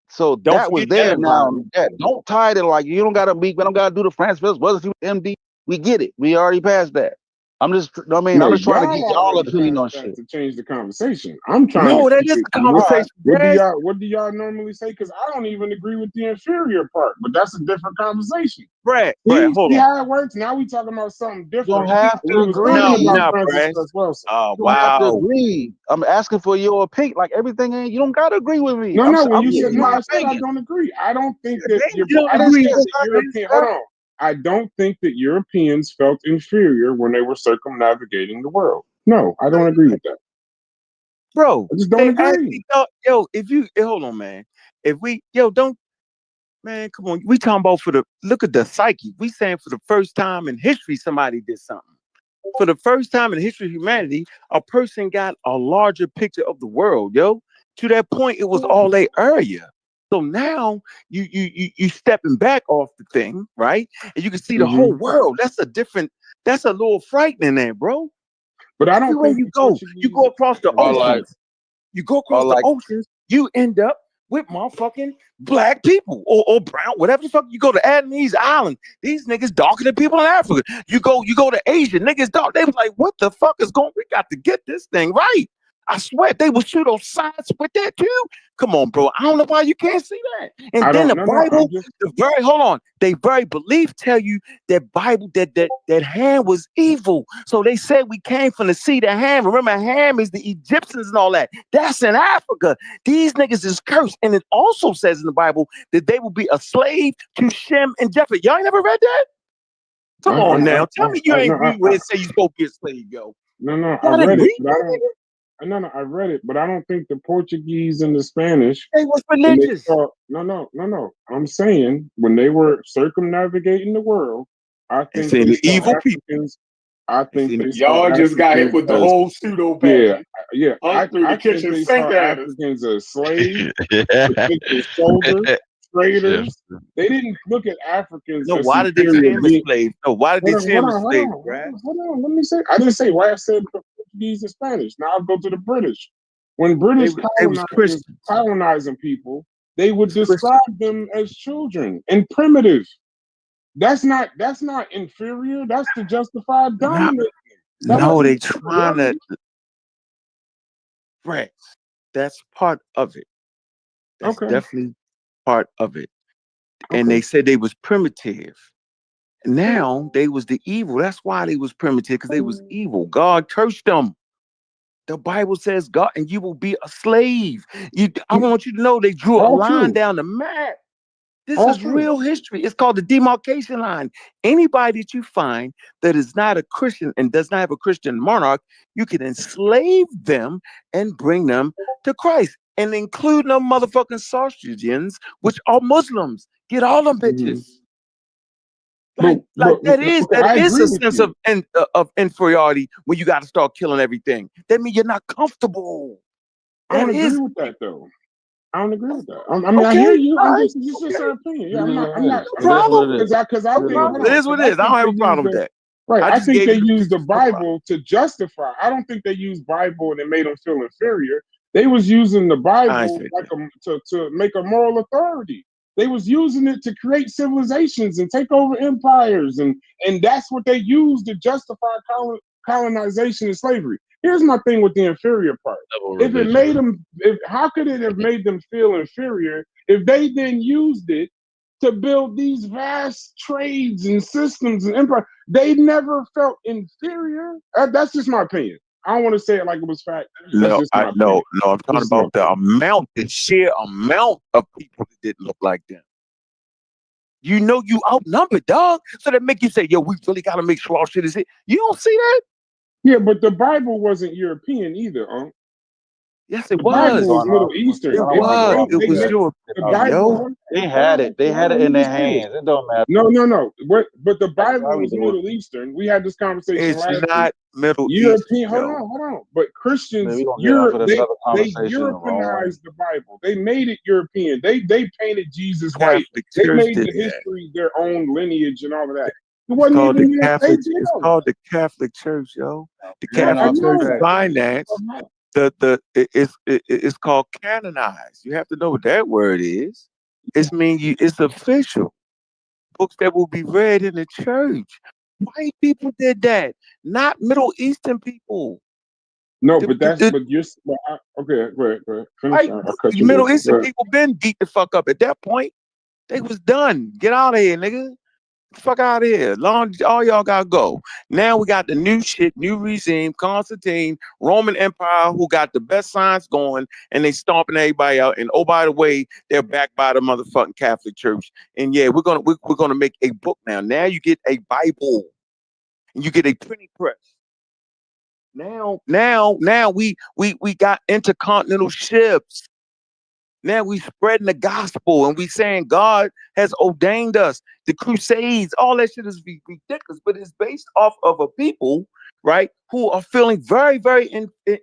so Don't that was forget there that, now. Ronnie. Yeah, don't tie it like you don't gotta be. We don't gotta do the France Fest. Whether it's MD, we get it. We already passed that. I'm just. I mean, No, I'm just trying to y'all get y'all already opinion on passed that shit. to change the conversation. I'm trying to No, that keep is it. the conversation, Brad. What do y'all normally say? Because I don't even agree with the inferior part, but that's a different conversation. Brad, See hold on. how it works? Now we talking about something You don't different. have to We was talking agree. about No, Francis Brad. Fest Wilson. Oh, You don't have to wow. agree. I'm asking for your opinion. Like everything ain't. You don't gotta agree with me. No, when I'm you giving said you no, my I said I opinion. don't agree. I don't think Yeah, that you don't I don't agree. think that European. Hold on. I don't think that Europeans felt inferior when they were circumnavigating the world. No, I don't agree with that. Bro, I just don't they agree. actually thought, if you hold on, man. If we don't, man, come on. We talking about look at the psyche. We saying for the first time in history somebody did something. For the first time in the history of humanity, a person got a larger picture of the world, yo. To that point, it was all their area. So now you stepping back off the thing, right? And you can see the whole world. That's a little frightening there, bro. But I don't Everywhere think you go, you go across the oceans. You go across the oceans, you end up with motherfucking black people or brown, whatever the fuck. You go to Adamese Island, these niggas darker than people in Africa. You go to Asia, niggas dark. They was like, what the fuck is going? We got to get this thing right. I swear they would shoot those signs with that too. Come on, bro. I don't know why you can't see that. And then the Bible, they very belief tell you that Bible, that Ham was evil. So they said we came from the seed of Ham. Remember, Ham is the Egyptians and all that. That's in Africa. These niggas is cursed. And it also says in the Bible that they will be a slave to Shem and Japheth. Y'all ain't never read that? Come on now. Tell me you ain't read where it say you supposed to be a slave, yo. I read it, but I don't. I read it, but I don't think the Portuguese and the Spanish. They was religious. No. I'm saying when they were circumnavigating the world, I think they the saw evil Africans. I think they y'all saw just got hit with the whole pseudo bag. I through the think kitchen they sink saw at us. Africans as slaves, potential soldiers, traders. They didn't look at Africans No, as why did they see superior him as beings. slaves? No, why did they see him as slaves, Brad? Hold on. Let me say. I didn't say why I said Portuguese and Spanish. Now I'll go to the British. When British They was colonizers colonizing people, they would describe them as children and primitive. That's not inferior. That's to justify dominance. No, they trying to. Brad, that's part of it. That's definitely part of it. And they said they was primitive. Now they was the evil. That's why they was primitive, because they was evil. God cursed them. The Bible says, God, and you will be a slave. I want you to know they drew a line down the map. This is real history. It's called the demarcation line. Anybody that you find that is not a Christian and does not have a Christian monarch, you can enslave them and bring them to Christ. And include them motherfucking Sausagians, which are Muslims. Get all them bitches. That is a sense of inferiority when you got to start killing everything. That means you're not comfortable. I don't agree with that though. I don't agree with that. I mean, I hear you. This is just our opinion. Yeah, I'm not. Because I think it is what it is. I don't have a problem with that. Right. I think they use the Bible to justify. I don't think they use Bible and it made them feel inferior. They was using the Bible to make a moral authority. They was using it to create civilizations and take over empires, and that's what they used to justify colonization and slavery. Here's my thing with the inferior part. If it made them, how could it have made them feel inferior if they then used it to build these vast trades and systems and empire? They never felt inferior. That's just my opinion. I don't want to say it like it was fact. No, I'm talking about the sheer amount of people that didn't look like them. You know you outnumbered, dog. So that make you say, yo, we really got to make sure our shit is it. You don't see that? Yeah, but the Bible wasn't European either, Yes, it was. The Bible was Middle Eastern. It was. It was European. The Bible. They had it. They had it in their hands. It don't matter. No. But the Bible was Middle Eastern. We had this conversation last week. It's not Middle European. Hold on. But Christians, they Europeanized the Bible. They made it European. They painted Jesus white. They made the history their own lineage and all of that. It wasn't even It's called the Catholic Church, yo. The Catholic Church financed it's called canonized. You have to know what that word is. It's official. Books that will be read in the church. White people did that, not Middle Eastern people. No, but you're okay. Go ahead. Finish. Right, I'll cut you Middle off. Go Eastern ahead. people been beat the fuck up. At that point, they was done. Get out of here, nigga. Fuck out of here. All y'all gotta go. Now we got the new shit, new regime, Constantine, Roman Empire, who got the best science going, and they stomping everybody out. And oh, by the way, they're backed by the motherfucking Catholic Church. And yeah, we're gonna make a book now. Now you get a Bible, and you get a printing press. Now we got intercontinental ships. Now we spreading the gospel and we saying God has ordained us. The Crusades, all that shit is ridiculous, but it's based off of a people, right, who are feeling very, very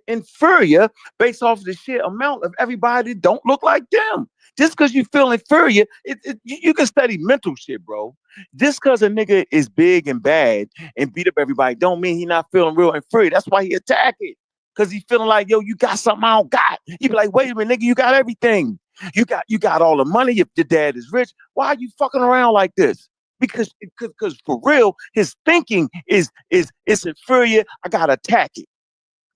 inferior based off the sheer amount of everybody that don't look like them. Just because you feel inferior, you can study mental shit, bro. Just because a nigga is big and bad and beat up everybody don't mean he not feeling real inferior. That's why he attack it. Cause he's feeling like, yo, you got something I don't got. You be like, wait a minute, nigga, you got everything. You got all the money. If your dad is rich, why are you fucking around like this? Because for real, his thinking is inferior. I gotta attack it.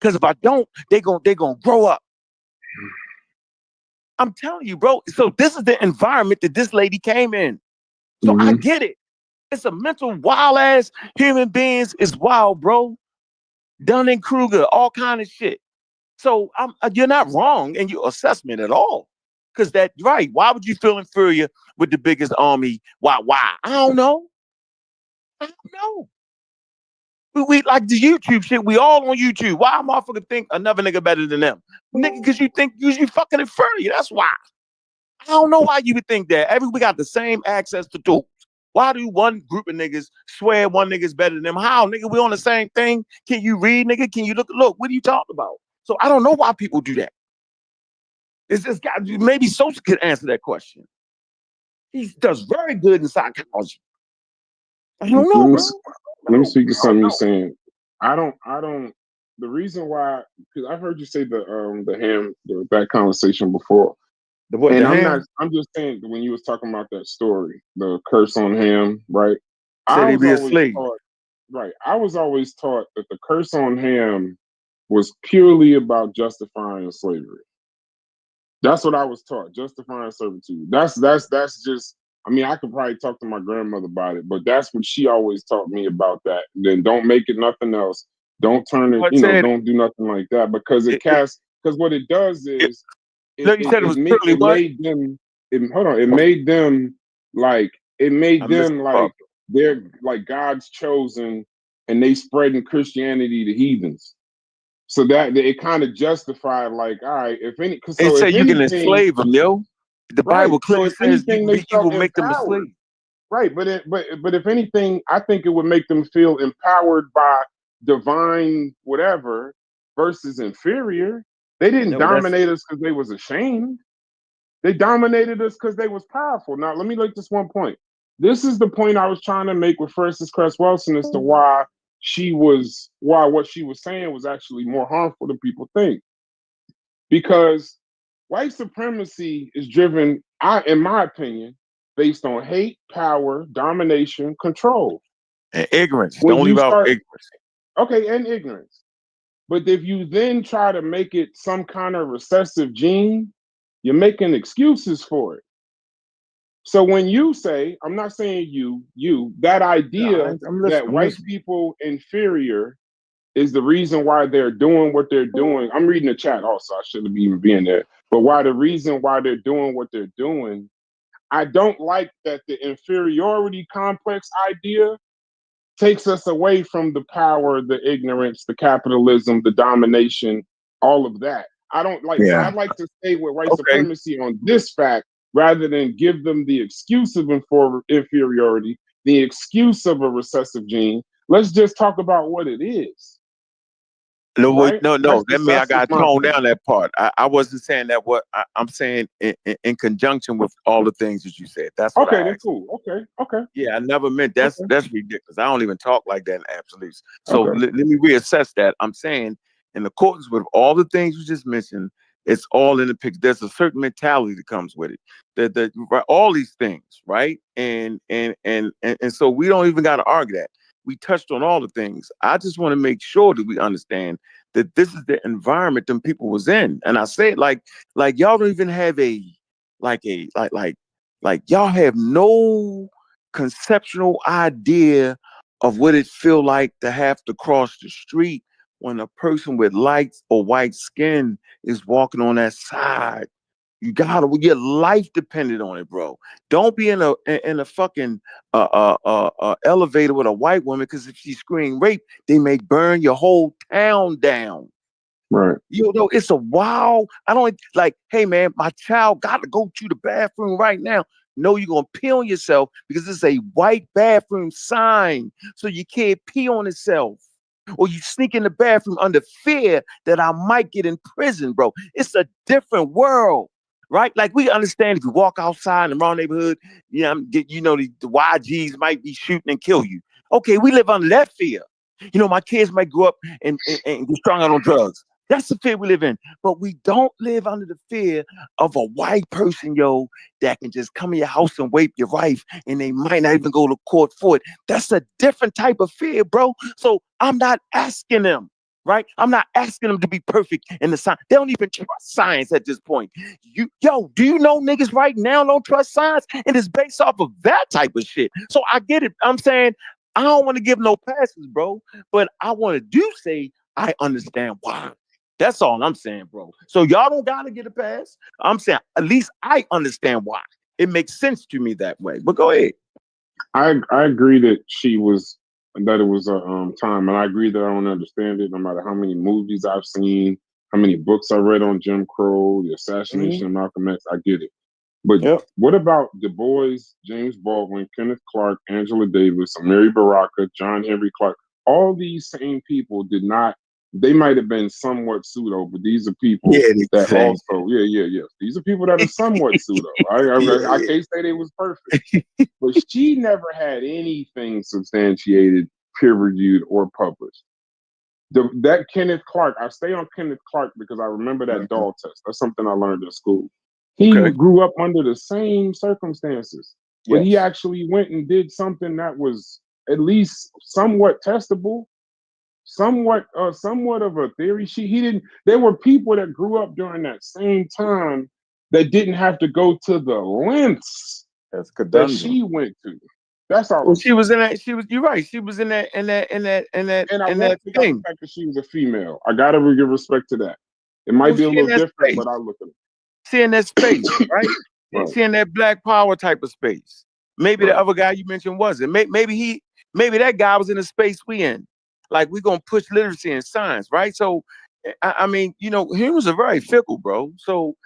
Cause if I don't, they gonna grow up. I'm telling you, bro. So this is the environment that this lady came in. So I get it. It's a mental wild ass human beings is wild, bro. Dunning-Kruger, all kind of shit. So you're not wrong in your assessment at all. Because that's right. Why would you feel inferior with the biggest army? Why? I don't know. We like the YouTube shit. We all on YouTube. Why motherfucker think another nigga better than them? Nigga, because you think you fucking inferior. That's why. I don't know why you would think that. We got the same access to tools. Why do one group of niggas swear one nigga's better than them? How, nigga? We on the same thing. Can you read, nigga? Can you look? Look, what are you talking about? So I don't know why people do that. It's just got maybe Sosa could answer that question. He does very good in psychology. I don't know, bro. Let me speak to something you're saying. I don't. The reason why, because I've heard you say that conversation before. I'm just saying when you was talking about that story, the curse on Ham, right? Said he'd be a slave. I was always taught that the curse on Ham was purely about justifying slavery. That's what I was taught, justifying servitude. That's just. I mean, I could probably talk to my grandmother about it, but that's what she always taught me about that. Then don't make it nothing else. Don't turn it, don't do nothing like that because because what it does is it made them like they're like God's chosen and they spreading Christianity to heathens. So that it kind of justified, like, all right, if any, because so if you can enslave them, yo. The Bible clearly says you will make them a slave. Right, but if anything, I think it would make them feel empowered by divine whatever versus inferior. They didn't dominate us because they was ashamed. They dominated us because they was powerful. Now, let me make this one point. This is the point I was trying to make with Frances Cress Welsing as to why what she was saying was actually more harmful than people think. Because white supremacy is driven, in my opinion, based on hate, power, domination, control. And ignorance. Don't leave out ignorance. Okay, and ignorance. But if you then try to make it some kind of recessive gene, you're making excuses for it. So when you say, I'm not saying you, that idea that white people inferior is the reason why they're doing what they're doing. I'm reading the chat also. I shouldn't even be in there. But the reason why they're doing what they're doing, I don't like that the inferiority complex idea takes us away from the power, the ignorance, the capitalism, the domination, all of that. I don't like, so I'd like to stay with white supremacy on this fact rather than give them the excuse of inferiority, the excuse of a recessive gene. Let's just talk about what it is. No, right? No. That means I got to tone down that part. I wasn't saying that. I'm saying in conjunction with all the things that you said. That's what I that's cool. Okay. Yeah, I never meant that's ridiculous. I don't even talk like that in absolutes. So let me reassess that. I'm saying in accordance with all the things you just mentioned, it's all in the picture. There's a certain mentality that comes with it. That all these things, right? And so we don't even got to argue that. We touched on all the things. I just want to make sure that we understand that this is the environment them people was in. And I say it like y'all don't even have like y'all have no conceptual idea of what it feel like to have to cross the street when a person with light or white skin is walking on that side. You gotta, your life depended on it, bro. Don't be in a fucking elevator with a white woman, because if she scream rape, they may burn your whole town down. Right. You know, it's a wild. I don't like, hey man, my child got to go to the bathroom right now. No, you're gonna pee on yourself because it's a white bathroom sign, so you can't pee on itself. Or you sneak in the bathroom under fear that I might get in prison, bro. It's a different world, right? Like, we understand if you walk outside in the wrong neighborhood, you know, the YGs might be shooting and kill you. Okay, we live under that fear. You know, my kids might grow up and get strung out on drugs. That's the fear we live in. But we don't live under the fear of a white person, yo, that can just come in your house and rape your wife, and they might not even go to court for it. That's a different type of fear, bro. So I'm not asking them, right? I'm not asking them to be perfect in the science. They don't even trust science at this point. Do you know niggas right now don't trust science? And it's based off of that type of shit. So I get it. I'm saying I don't want to give no passes, bro. But I want to do say I understand why. That's all I'm saying, bro. So y'all don't gotta get a pass. I'm saying at least I understand why. It makes sense to me that way. But go ahead. I agree that it was a time, and I agree that I don't understand it. No matter how many movies I've seen, how many books I read on Jim Crow, the assassination of Malcolm X, I get it. But what about Du Bois, James Baldwin, Kenneth Clark, Angela Davis, Amiri Baraka, John Henry Clark? All these same people did not. They might have been somewhat pseudo, but these are people that also, These are people that are somewhat pseudo. I can't say they was perfect, but she never had anything substantiated, peer-reviewed, or published. That Kenneth Clark, I stay on Kenneth Clark because I remember that doll test. That's something I learned in school. He grew up under the same circumstances, but he actually went and did something that was at least somewhat testable, somewhat of a theory. He didn't. There were people that grew up during that same time that didn't have to go to the lengths that she went to. That's all. Well, she was in that. You're right. She was in that. And I won't forget the fact that she was a female. I gotta give respect to that. It might be a little different, but I look at it. She in that space, right? She in that Black Power type of space. Maybe the other guy you mentioned wasn't. Maybe that guy was in the space we in. Like, we're gonna push literacy and science, right? So, I mean, you know, humans are very fickle, bro. So,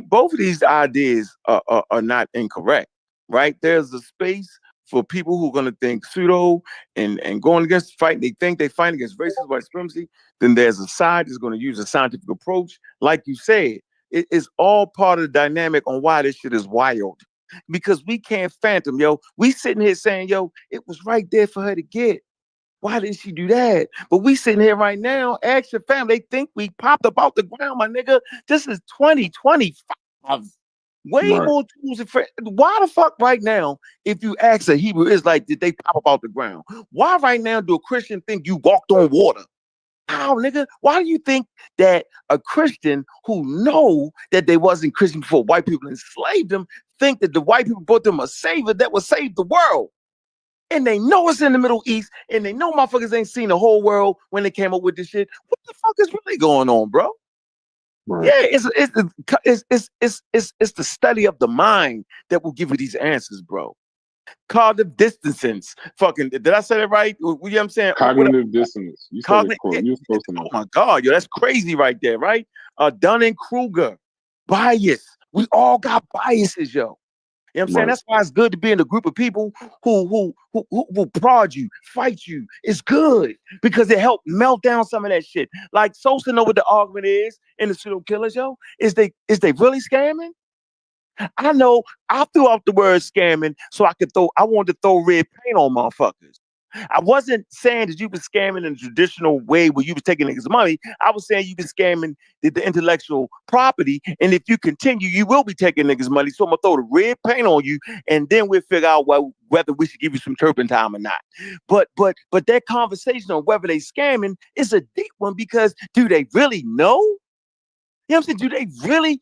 both of these ideas are not incorrect, right? There's a space for people who are going to think pseudo and going against the fight. They think they fight against racist white supremacy. Then there's a side that's going to use a scientific approach. Like you said, it is all part of the dynamic on why this shit is wild. Because we can't phantom, yo. We sitting here saying, yo, it was right there for her to get. Why didn't she do that? But we sitting here right now, ask your family. They think we popped up out the ground, my nigga. This is 2025. Way more tools. Why the fuck right now, if you ask a Hebrew Israelite, did they pop up out the ground? Why right now do a Christian think you walked on water? How, nigga? Why do you think that a Christian who know that they wasn't Christian before white people enslaved them think that the white people brought them a savior that would save the world? And they know it's in the Middle East, and they know motherfuckers ain't seen the whole world when they came up with this shit. What the fuck is really going on, bro? Right. Yeah, it's the study of the mind that will give you these answers, bro. Cognitive dissonance. Fucking, did I say that right? You know what I'm saying? Cognitive dissonance. You said it cool. You're supposed to know. Oh my God, yo, that's crazy right there, right? Dunning-Kruger. Bias. We all got biases, yo. You know what I'm saying? That's why it's good to be in a group of people who prod you, fight you. It's good because it helped melt down some of that shit. Like, Sosa know what the argument is in the pseudo killers, yo. Is they really scamming? I know I threw out the word scamming so I wanted to throw red paint on motherfuckers. I wasn't saying that you were scamming in a traditional way where you was taking niggas' money. I was saying you been scamming the intellectual property, and if you continue, you will be taking niggas' money. So I'm gonna throw the red paint on you, and then we'll figure out whether we should give you some turpentine or not. But that conversation on whether they scamming is a deep one, because do they really know? You know what I'm saying? Do they really?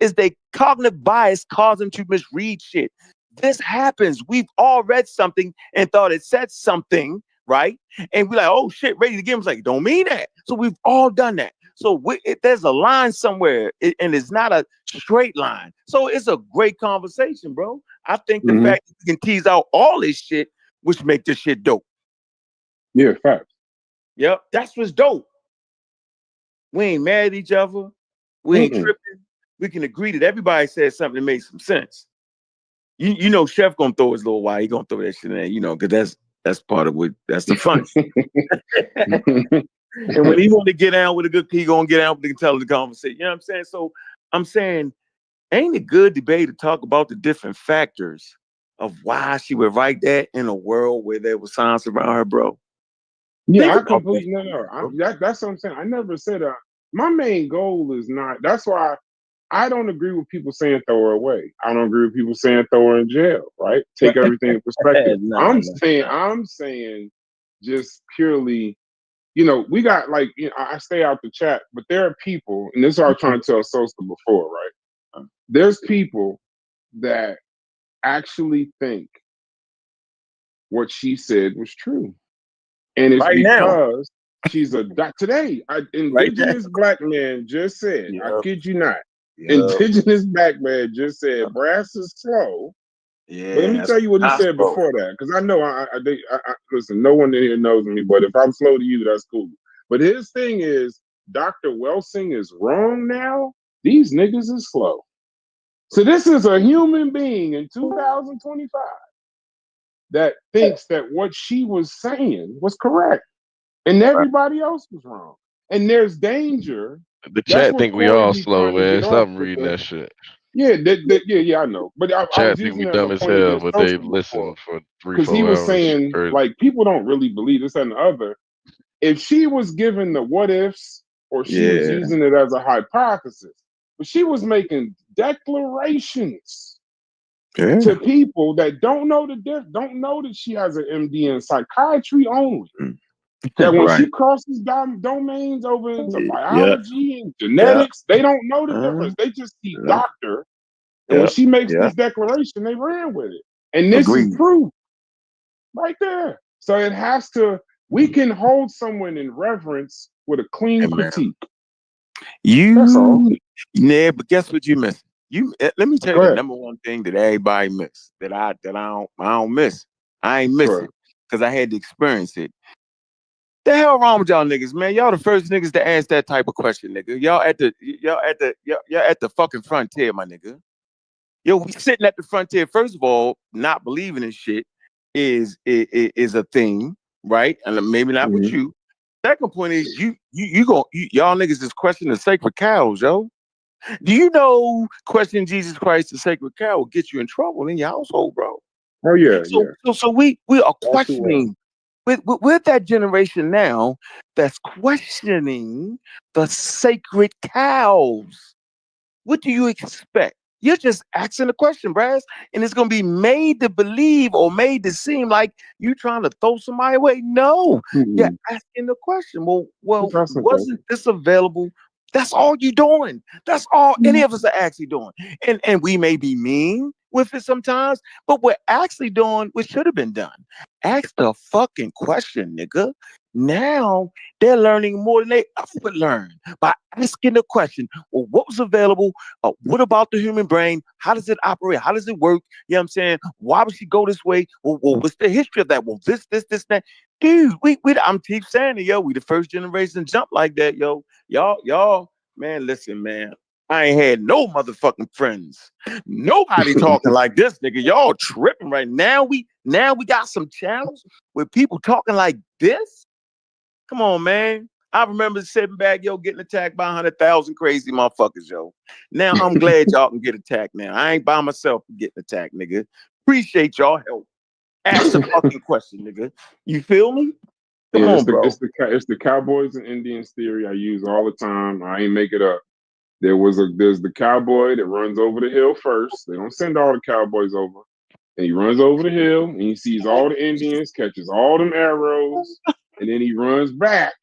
Is they cognitive bias cause them to misread shit? This happens. We've all read something and thought it said something, right? And we're like, oh shit, ready to give them. It's like, don't mean that. So we've all done that. So there's a line somewhere, and it's not a straight line. So it's a great conversation, bro. I think the fact that we can tease out all this shit, which make this shit dope. Yeah, facts. Yep, that's what's dope. We ain't mad at each other. We ain't tripping. We can agree that everybody said something that made some sense. You know, Chef gonna throw his little why. He gonna throw that shit in there, you know, because that's part of what, that's the fun. And when he want to get down with a good, he gonna get down with the intelligent conversation. You know what I'm saying? So I'm saying, ain't it good debate to talk about the different factors of why she would write that in a world where there was science around her, bro? Yeah, I completely that's what I'm saying. I never said my main goal is not. That's why I don't agree with people saying throw her away. I don't agree with people saying throw her in jail. Right? Take everything in perspective. I'm saying just purely. You know, we got like, you know, I stay out the chat, but there are people, and this is what I was trying to tell Sosa before, right? There's people that actually think what she said was true. And it's because she's a today, indigenous black man just said, I kid you not, indigenous black man just said brass is slow. Yeah, but let me tell you what he said before that, because I know I listen, no one in here knows me, but if I'm slow to you, that's cool. But his thing is, Dr. Welsing is wrong now. These niggas is slow. So this is a human being in 2025 that thinks that what she was saying was correct, and everybody else was wrong. And there's danger. The chat think we all slow, man. Stop reading that shit. Yeah, I know. But I was using it as a point against but they listen for 3-4 hours. Because he was saying, like, people don't really believe this and the other. If she was given the what ifs, or she was using it as a hypothesis, but she was making declarations to people that don't know don't know that she has an MD in psychiatry only. That when she crosses domains over into biology and genetics, they don't know the difference. They just see doctor. And when she makes this declaration, they ran with it. And this is proof right there. So it has to, we can hold someone in reverence with a clean critique. That's all. Yeah, but guess what you missed? Let me tell you the number one thing that everybody missed, that I don't miss. I ain't miss it because I had to experience it. The hell wrong with y'all niggas, man? Y'all the first niggas to ask that type of question, nigga. Y'all at the fucking frontier, my nigga. Yo, we sitting at the frontier. First of all, not believing in shit is a thing, right? And maybe not with you. Second point is y'all niggas is questioning the sacred cows, yo. Do you know questioning Jesus Christ, the sacred cow, will get you in trouble in your household, bro? Oh yeah, So we are questioning. We're that generation now that's questioning the sacred cows. What do you expect? You're just asking a question, Brass, and it's going to be made to believe or made to seem like you trying to throw somebody away. No, you're asking the question. Well, wasn't this available? That's all you're doing. That's all any of us are actually doing. And we may be mean with it sometimes, but we're actually doing what should have been done. Ask the fucking question, nigga. Now they're learning more than they ever would learn by asking the question. Well, what was available? What about the human brain? How does it operate? How does it work? You know what I'm saying? Why would she go this way? Well, what's the history of that? Well, this, that. Dude, I'm keep saying it, yo. We the first generation to jump like that, yo. Y'all, man, listen, man. I ain't had no motherfucking friends. Nobody talking like this, nigga. Y'all tripping right now. We got some channels with people talking like this. Come on, man. I remember sitting back, yo, getting attacked by 100,000 crazy motherfuckers, yo. Now I'm glad y'all can get attacked now. I ain't by myself getting attacked, nigga. Appreciate y'all help. Ask the fucking question, nigga. You feel me? Come on, bro. It's the Cowboys and Indians theory I use all the time. I ain't make it up. There's the cowboy that runs over the hill first. They don't send all the cowboys over. And he runs over the hill and he sees all the Indians, catches all them arrows, and then he runs back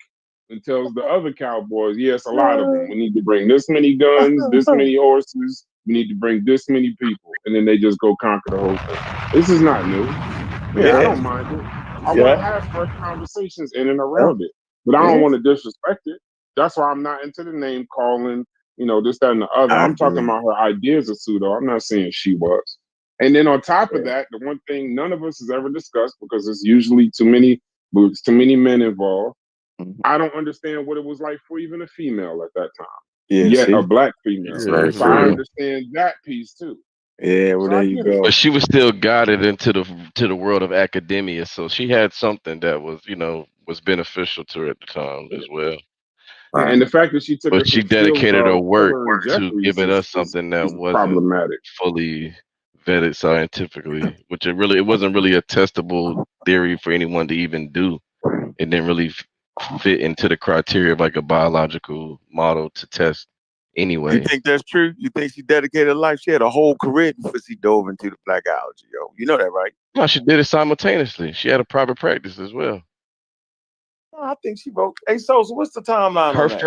and tells the other cowboys, yes, a lot of them. We need to bring this many guns, this many horses. We need to bring this many people. And then they just go conquer the whole thing. This is not new. Yeah, I don't mind it. I want to have fresh conversations in and around it. But I don't want to disrespect it. That's why I'm not into the name calling, this, that, and the other. I'm talking about her ideas of pseudo. I'm not saying she was. And then on top of that, the one thing none of us has ever discussed, because it's usually too many men involved. I don't understand what it was like for even a female at that time. Yet a black female. Yeah, so I understand that piece too. Yeah, well, there you go. But she was still guided into the world of academia, so she had something that was was beneficial to her at the time as well. And the fact that she took, but she dedicated her work to Jeffries giving us something that wasn't problematic, fully vetted scientifically, which it wasn't really a testable theory for anyone to even do. It didn't really fit into the criteria of like a biological model to test anyway. You think that's true? You think she dedicated her life? She had a whole career before she dove into the black algae, yo. You know that, right? No, she did it simultaneously. She had a private practice as well. I think she wrote. Hey, so what's the timeline on that?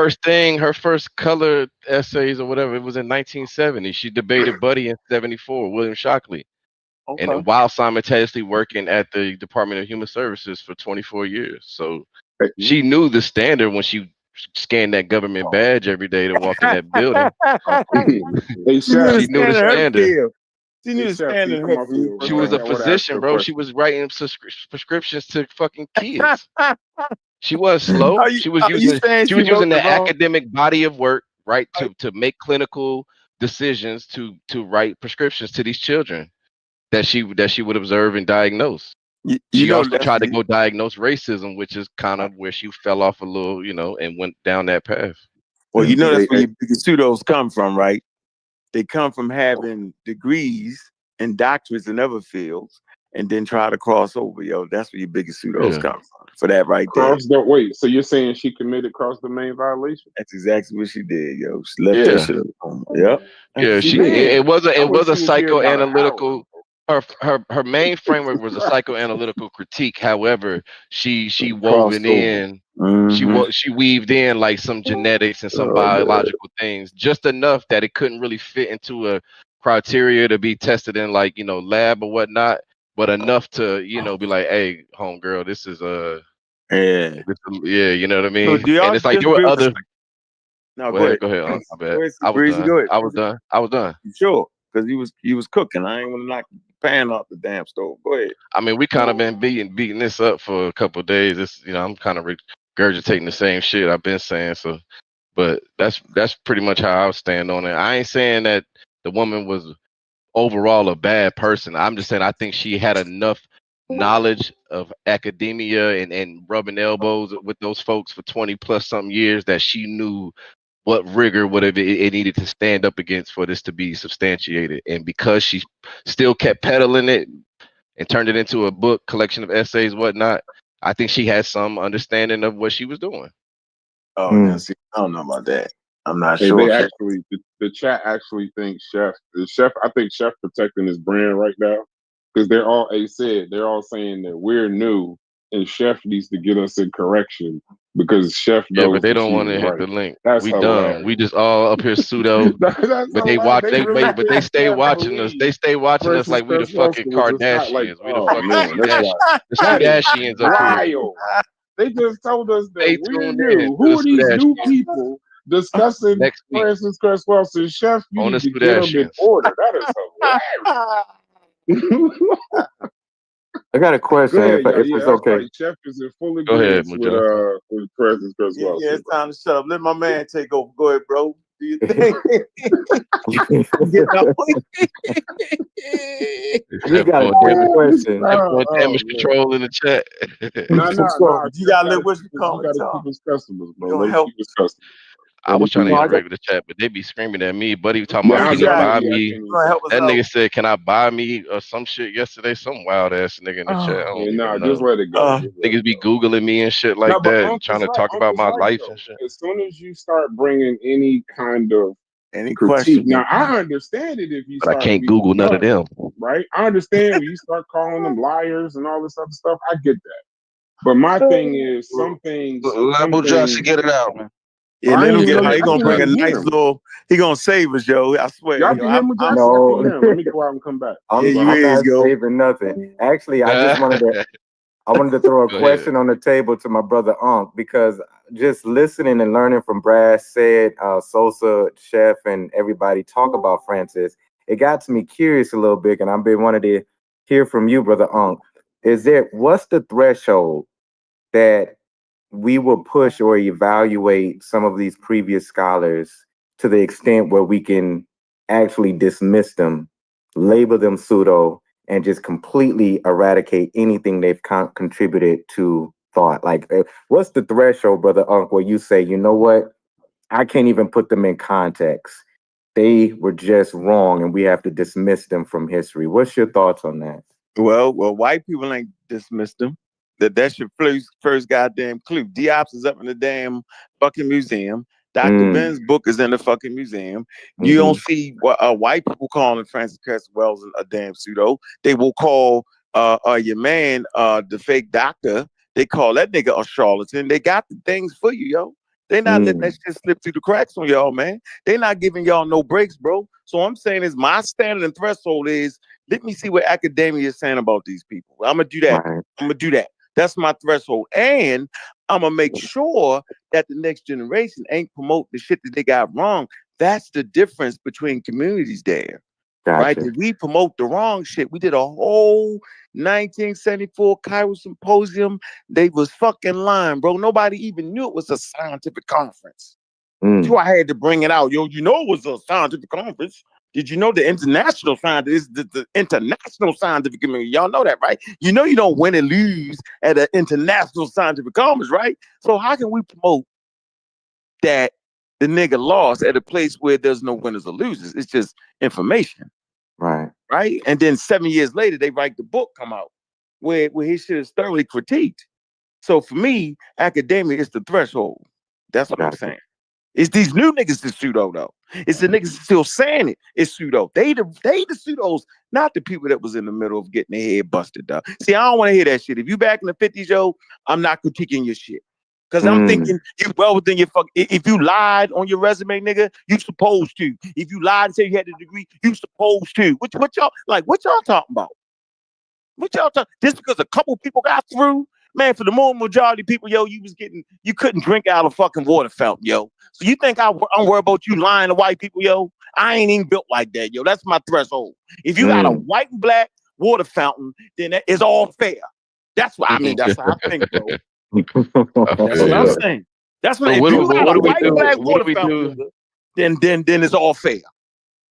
Her first color essays or whatever, it was in 1970. She debated Buddy in 74, William Shockley. Okay. And while simultaneously working at the Department of Human Services for 24 years. So she knew the standard when she scanned that government badge every day to walk in that building. She knew the standard. She knew the standard. She was a physician, bro. She was writing prescriptions to fucking kids. She was slow. She was using the academic body of work, right, to make clinical decisions to write prescriptions to these children that she would observe and diagnose. She also tried to go diagnose racism, which is kind of where she fell off a little, and went down that path. Well, that's where your biggest pseudos come from, right? They come from having degrees and doctorates in other fields, and then try to cross over, yo. That's where your biggest pseudos come from. For that right there. Wait, so you're saying she committed cross-domain violation? That's exactly what she did, yo. She left that shit alone. Yep. Yeah, it was a psychoanalytical. Her main framework was a psychoanalytical critique. However, she woven in, she weaved in like some genetics and some biological things, just enough that it couldn't really fit into a criteria to be tested in like lab or whatnot, but enough to be like, hey, homegirl, this is you know what I mean? So and it's like there were other. No, go ahead. My bad. I was done. You sure? Because you was cooking. I ain't gonna knock the pan off the damn stove. Go ahead. I mean, we kind of been beating this up for a couple of days. It's I'm kind of regurgitating the same shit I've been saying. So, but that's pretty much how I would stand on it. I ain't saying that the woman was overall a bad person. I'm just saying I think she had enough knowledge of academia and rubbing elbows with those folks for 20 plus something years that she knew what rigor would have it needed to stand up against for this to be substantiated. And because she still kept peddling it and turned it into a book collection of essays, whatnot, I think she had some understanding of what she was doing. Oh, now see, I don't know about that. I'm not sure. They actually, the chat actually thinks Chef. I think Chef protecting his brand right now because they're all saying that we're new and Chef needs to get us in correction because Chef knows. Yeah, but they don't want to hit the link. We done. We just all up here pseudo. But they watch. They stay watching us. They stay watching us like we the fucking Kardashians. We the fucking the Kardashians up here. They just told us that we're new. Who are these new people discussing Francis Cress Wilson? Chef, you need to get them in order. That is hilarious. I got a question. If it's okay. Right. Chef is in full Go ahead, with Francis Cress Wilson. Yeah, it's time to shut up. Let my man take over. Go ahead, bro. Do you think? We got a quick question. Damage control in the chat. No. You gotta let what's you gotta keep his customers, bro. Let keep his customers. I was trying to interact with the chat, but they be screaming at me. Buddy talking Yeah, about, I can was you right buy here. I me? can't even That nigga said, can I buy me or some shit yesterday? Some wild ass nigga in the chat. I don't Yeah, nah, even just know. let it go. Just let it Niggas be go. Googling me and shit No, like but that and Unc trying is to right. talk Unc about is my right life and though. shit. As soon as you start bringing any kind of Any critique, question? now I understand it if you But I start can't beating Google them none of up, them. right? I understand when you start calling them liars and all this other stuff. I get that. But my thing is, some things, Let Josh get it out, man. Yeah, I let ain't him even get know it out. you. He I gonna can't bring a even hear nice him. little. He gonna save us, yo. I swear. Y'all Yo, can hear I'm Majestic? I can't hear him. Let me go out and come back. yeah, you I'm is, not yo. saving nothing. Actually, I wanted to throw a Go ahead. question on the table to my brother Unc because just listening and learning from Brad said, Sosa, Chef, and everybody talk about Francis, it got to me curious a little bit, and I've been wanted to hear from you, brother Unc. What's the threshold that we will push or evaluate some of these previous scholars to the extent where we can actually dismiss them, label them pseudo, and just completely eradicate anything they've contributed to thought? Like, what's the threshold, brother Unc, where you say, you know what? I can't even put them in context. They were just wrong, and we have to dismiss them from history. What's your thoughts on that? Well, white people ain't dismissed them. That's your first goddamn clue. Diops is up in the damn fucking museum. Dr. Ben's book is in the fucking museum. You don't see white people calling Francis Cress Wells a damn pseudo. They will call your man the fake doctor. They call that nigga a charlatan. They got the things for you, yo. They not letting that shit slip through the cracks on y'all, man. They not giving y'all no breaks, bro. So I'm saying is my standard and threshold is let me see what academia is saying about these people. I'm gonna do that. Right. I'm gonna do that. That's my threshold. And I'm gonna make sure that the next generation ain't promote the shit that they got wrong. That's the difference between communities there. Right? Gotcha. That we promote the wrong shit. We did a whole 1974 Cairo symposium. They was fucking lying, bro. Nobody even knew it was a scientific conference. That's why I had to bring it out. Yo, you know it was a scientific conference. Did you know the international scientific, the international scientific community? Y'all know that, right? You know you don't win and lose at an international scientific conference, right? So how can we promote that the nigga lost at a place where there's no winners or losers? It's just information. Right. Right? And then 7 years later, they write the book come out where his shit is thoroughly critiqued. So for me, academia is the threshold. That's what I'm saying. It's these new niggas that's pseudo though. It's the niggas still saying it. It's pseudo. They the pseudos, not the people that was in the middle of getting their head busted though. See, I don't want to hear that shit. If you back in the 50s, yo, I'm not critiquing your shit. Cause I'm thinking you well within your fuck. If you lied on your resume, nigga, you supposed to. If you lied and said you had a degree, you supposed to. What y'all like? What y'all talking about? What y'all talking? Just because a couple people got through, man. For the more majority of people, yo, you couldn't drink out of fucking water fountain, yo. So you think I'm worried about you lying to white people, yo? I ain't even built like that, yo. That's my threshold. If you got a white and black water fountain, then it's all fair. That's what I mean. That's how I think, bro. That's what I'm saying. That's what So if you got what a do we white and do? black What do water we fountain, do? nigga, then it's all fair.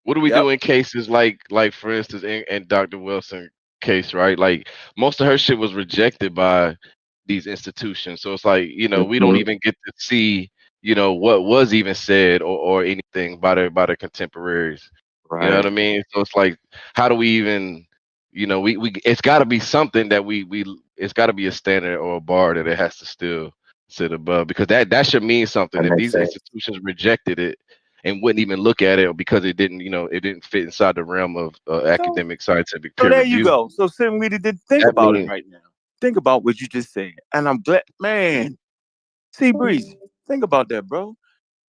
What do we Yep. do in cases like for instance in Dr. Wilson case, right? Like most of her shit was rejected by these institutions. So it's like, we don't even get to see, what was even said or anything by the contemporaries. You know what I mean? So it's like, how do we even, we it's gotta be something that we it's gotta be a standard or a bar that it has to still sit above, because that should mean something. That If makes these sense. institutions rejected it and wouldn't even look at it because it didn't fit inside the realm of academic scientific So peer there you review. go. So Sim really did think That about it mean right now. Think about what you just said. And I'm glad, man. See, Breezy, think about that, bro.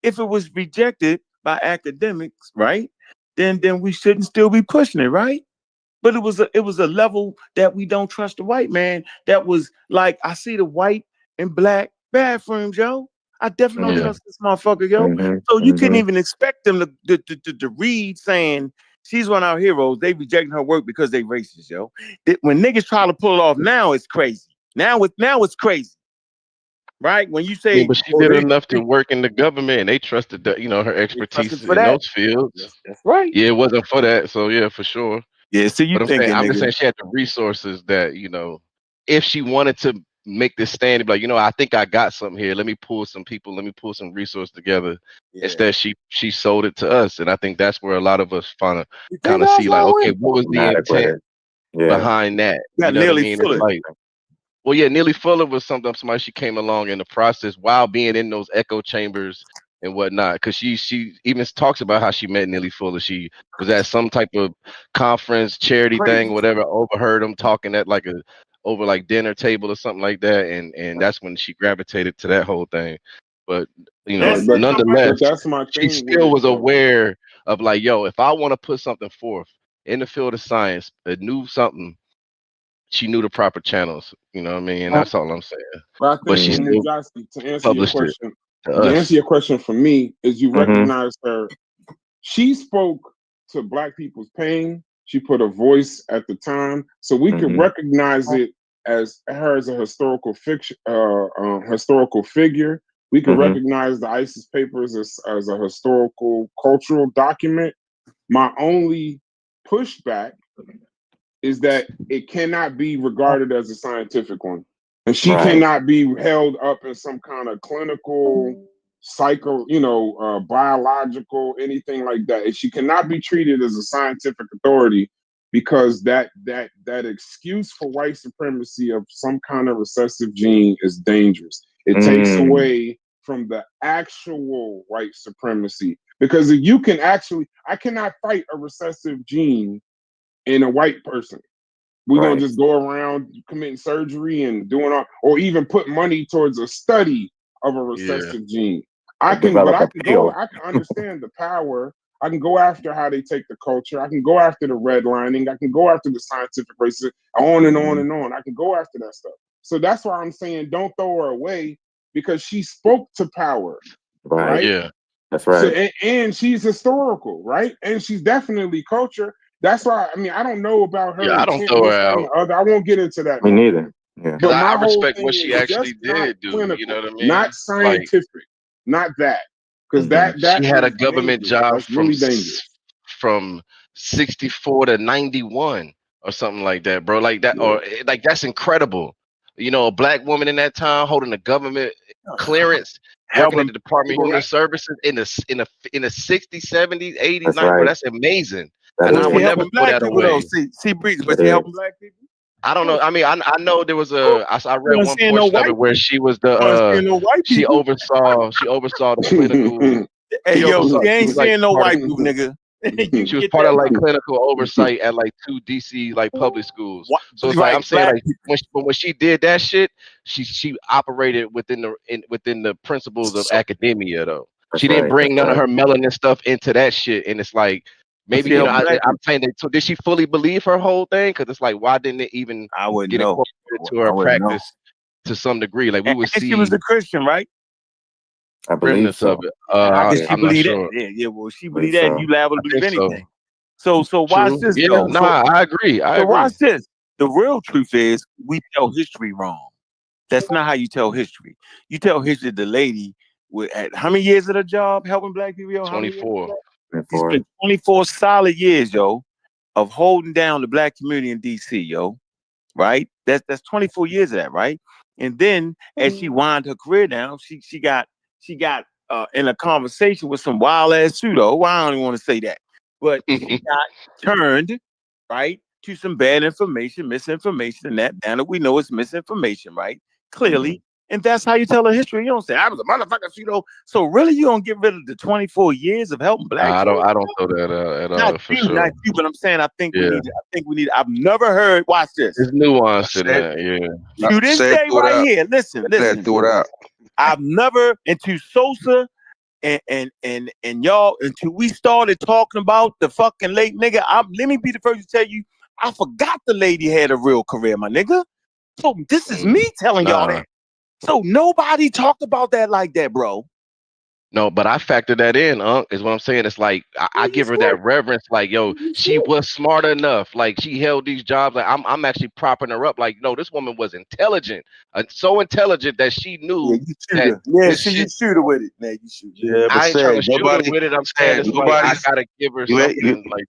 If it was rejected by academics, right? Then we shouldn't still be pushing it, right? But it was a level that we don't trust the white man. That was like I see the white and black bathrooms, yo. I definitely don't trust this motherfucker, yo. So you couldn't even expect them to read saying she's one of our heroes. They rejecting her work because they racist, yo. When niggas try to pull it off now, it's crazy. Now it's crazy, right? When you I mean, say, but she oh, did they enough to work in the government, and they trusted that, her trusting expertise for in that. those fields. That's right. Yeah, it wasn't for that. So yeah, for sure. Yeah, so you But I'm thinking, just nigga. saying she had the resources that, if she wanted to make this stand and be like, I think I got something here. Let me pull some people. Let me pull some resources together. Yeah. Instead, she sold it to us, and I think that's where a lot of us kind You think of I see like, saw okay, it? what was the Dramatic with intent it. Yeah. behind that? You got You know what I nearly mean? full It's of like, well, yeah, Neely Fuller was somebody she came along in the process while being in those echo chambers and whatnot. Because she even talks about how she met Neely Fuller. She was at some type of conference, charity thing, crazy. whatever. Overheard them talking at like over like dinner table or something like that, and that's when she gravitated to that whole thing. But Right, but nonetheless, that's my she thing with still it was though. aware of like, yo, if I want to put something forth in the field of science, a new something, she knew the proper channels, you know what I mean? And that's all I'm saying. But I But think she in this still Johnson, to answer your published it question, to to answer us. your question for me is you Mm-hmm. recognize her. She spoke to Black people's pain. She put a voice at the time, so we could Mm-hmm. recognize it as her as a historical fiction, historical figure. We could Mm-hmm. recognize the ISIS papers as a historical cultural document. My only pushback is that it cannot be regarded as a scientific one. And she Right. cannot be held up in some kind of clinical, biological, anything like that. And she cannot be treated as a scientific authority because that excuse for white supremacy of some kind of recessive gene is dangerous. It takes away from the actual white supremacy. Because you can I cannot fight a recessive gene in a white person. We're gonna just go around committing surgery and doing all, or even put money towards a study of a recessive gene. I can understand the power. I can go after how they take the culture. I can go after the redlining. I can go after the scientific racism, on and on and on. I can go after that stuff. So that's why I'm saying don't throw her away because she spoke to power, right? Yeah. That's right. So and she's historical, right? And she's definitely culture. That's why I don't know about her Yeah, I don't intent, throw this, her that, and out. the other. I won't get into that. Me neither. Yeah. But I my whole respect thing what she is actually just not did do. clinical, You know what I mean? not scientific, not that, because She that had a is government dangerous. job That's really dangerous. from 64 to 91 or something like that, bro. Like that, or like that's incredible. A Black woman in that time holding a government clearance, working at the Department of Human Services in the 60s, 70s, 80s, That's 90s, bro. right. That's amazing. That And is. I She would never helping throw Black that people though. away. See, Breeze, but That she is. helping Black people. I don't know. I mean, I know there was I You read ain't one seeing no portion of white it where people. she was You ain't seeing no white she people. oversaw the clinical. Hey, yo, she She ain't was like seeing no part of white people, nigga. You she was get part that of like right. clinical oversight at like 2 DC like public schools. So it's like Right, I'm saying Black like people. when she did that shit, she operated within the principles of academia though. That's She didn't right. bring That's none of right. her melanin stuff into that shit, and it's like maybe She helping Black I'm people. saying that. So did she fully believe her whole thing? Because it's like why didn't it even I wouldn't get know. incorporated to I her wouldn't know. practice to some degree? Like we would And she was see a Christian, right? I believe remnants of so. it. How could she I'm not believe that? sure. Yeah. Well, she I believe believe that, and so. you liable to I believe think so. anything. So watch True. this Yeah. though. Nah, I agree. I So agree. watch this. The real truth is we tell history wrong. That's not how you tell history. You tell history the lady with at how many years at a job helping Black people? Yo, how many years? 24. She spent 24 solid years, yo, of holding down the Black community in DC, yo. Right? That's 24 years of that, right? And then as she wound her career down, she got in a conversation with some wild ass pseudo. Well, I don't even want to say that, but she got turned right to some bad information, misinformation, and that. Now that we know it's misinformation, right? Clearly, and that's how you tell a history. You don't say I was a motherfucker pseudo. So really, you don't get rid of the 24 years of helping Black I people? don't throw that out at Not all for you, sure. not you, but I'm saying I think we Yeah. need. I've never heard. Watch this. It's nuanced in that. Yeah. You didn't say right here. Listen. Throw it out. I've never until Sosa and y'all until we started talking about the fucking late nigga. Let me be the first to tell you, I forgot the lady had a real career, my nigga. So this is me telling y'all that. So nobody talked about that like that, bro. No, but I factor that in, is what I'm saying. It's like I give her that reverence, like, yo, she was smart enough. Like she held these jobs. Like I'm actually propping her up. Like, no, this woman was intelligent. So intelligent that she knew that this you shit. shoot her with it. Man, you shoot. Yeah, but I ain't trying to say shoot her nobody with it. I'm saying it's like I gotta give her something like.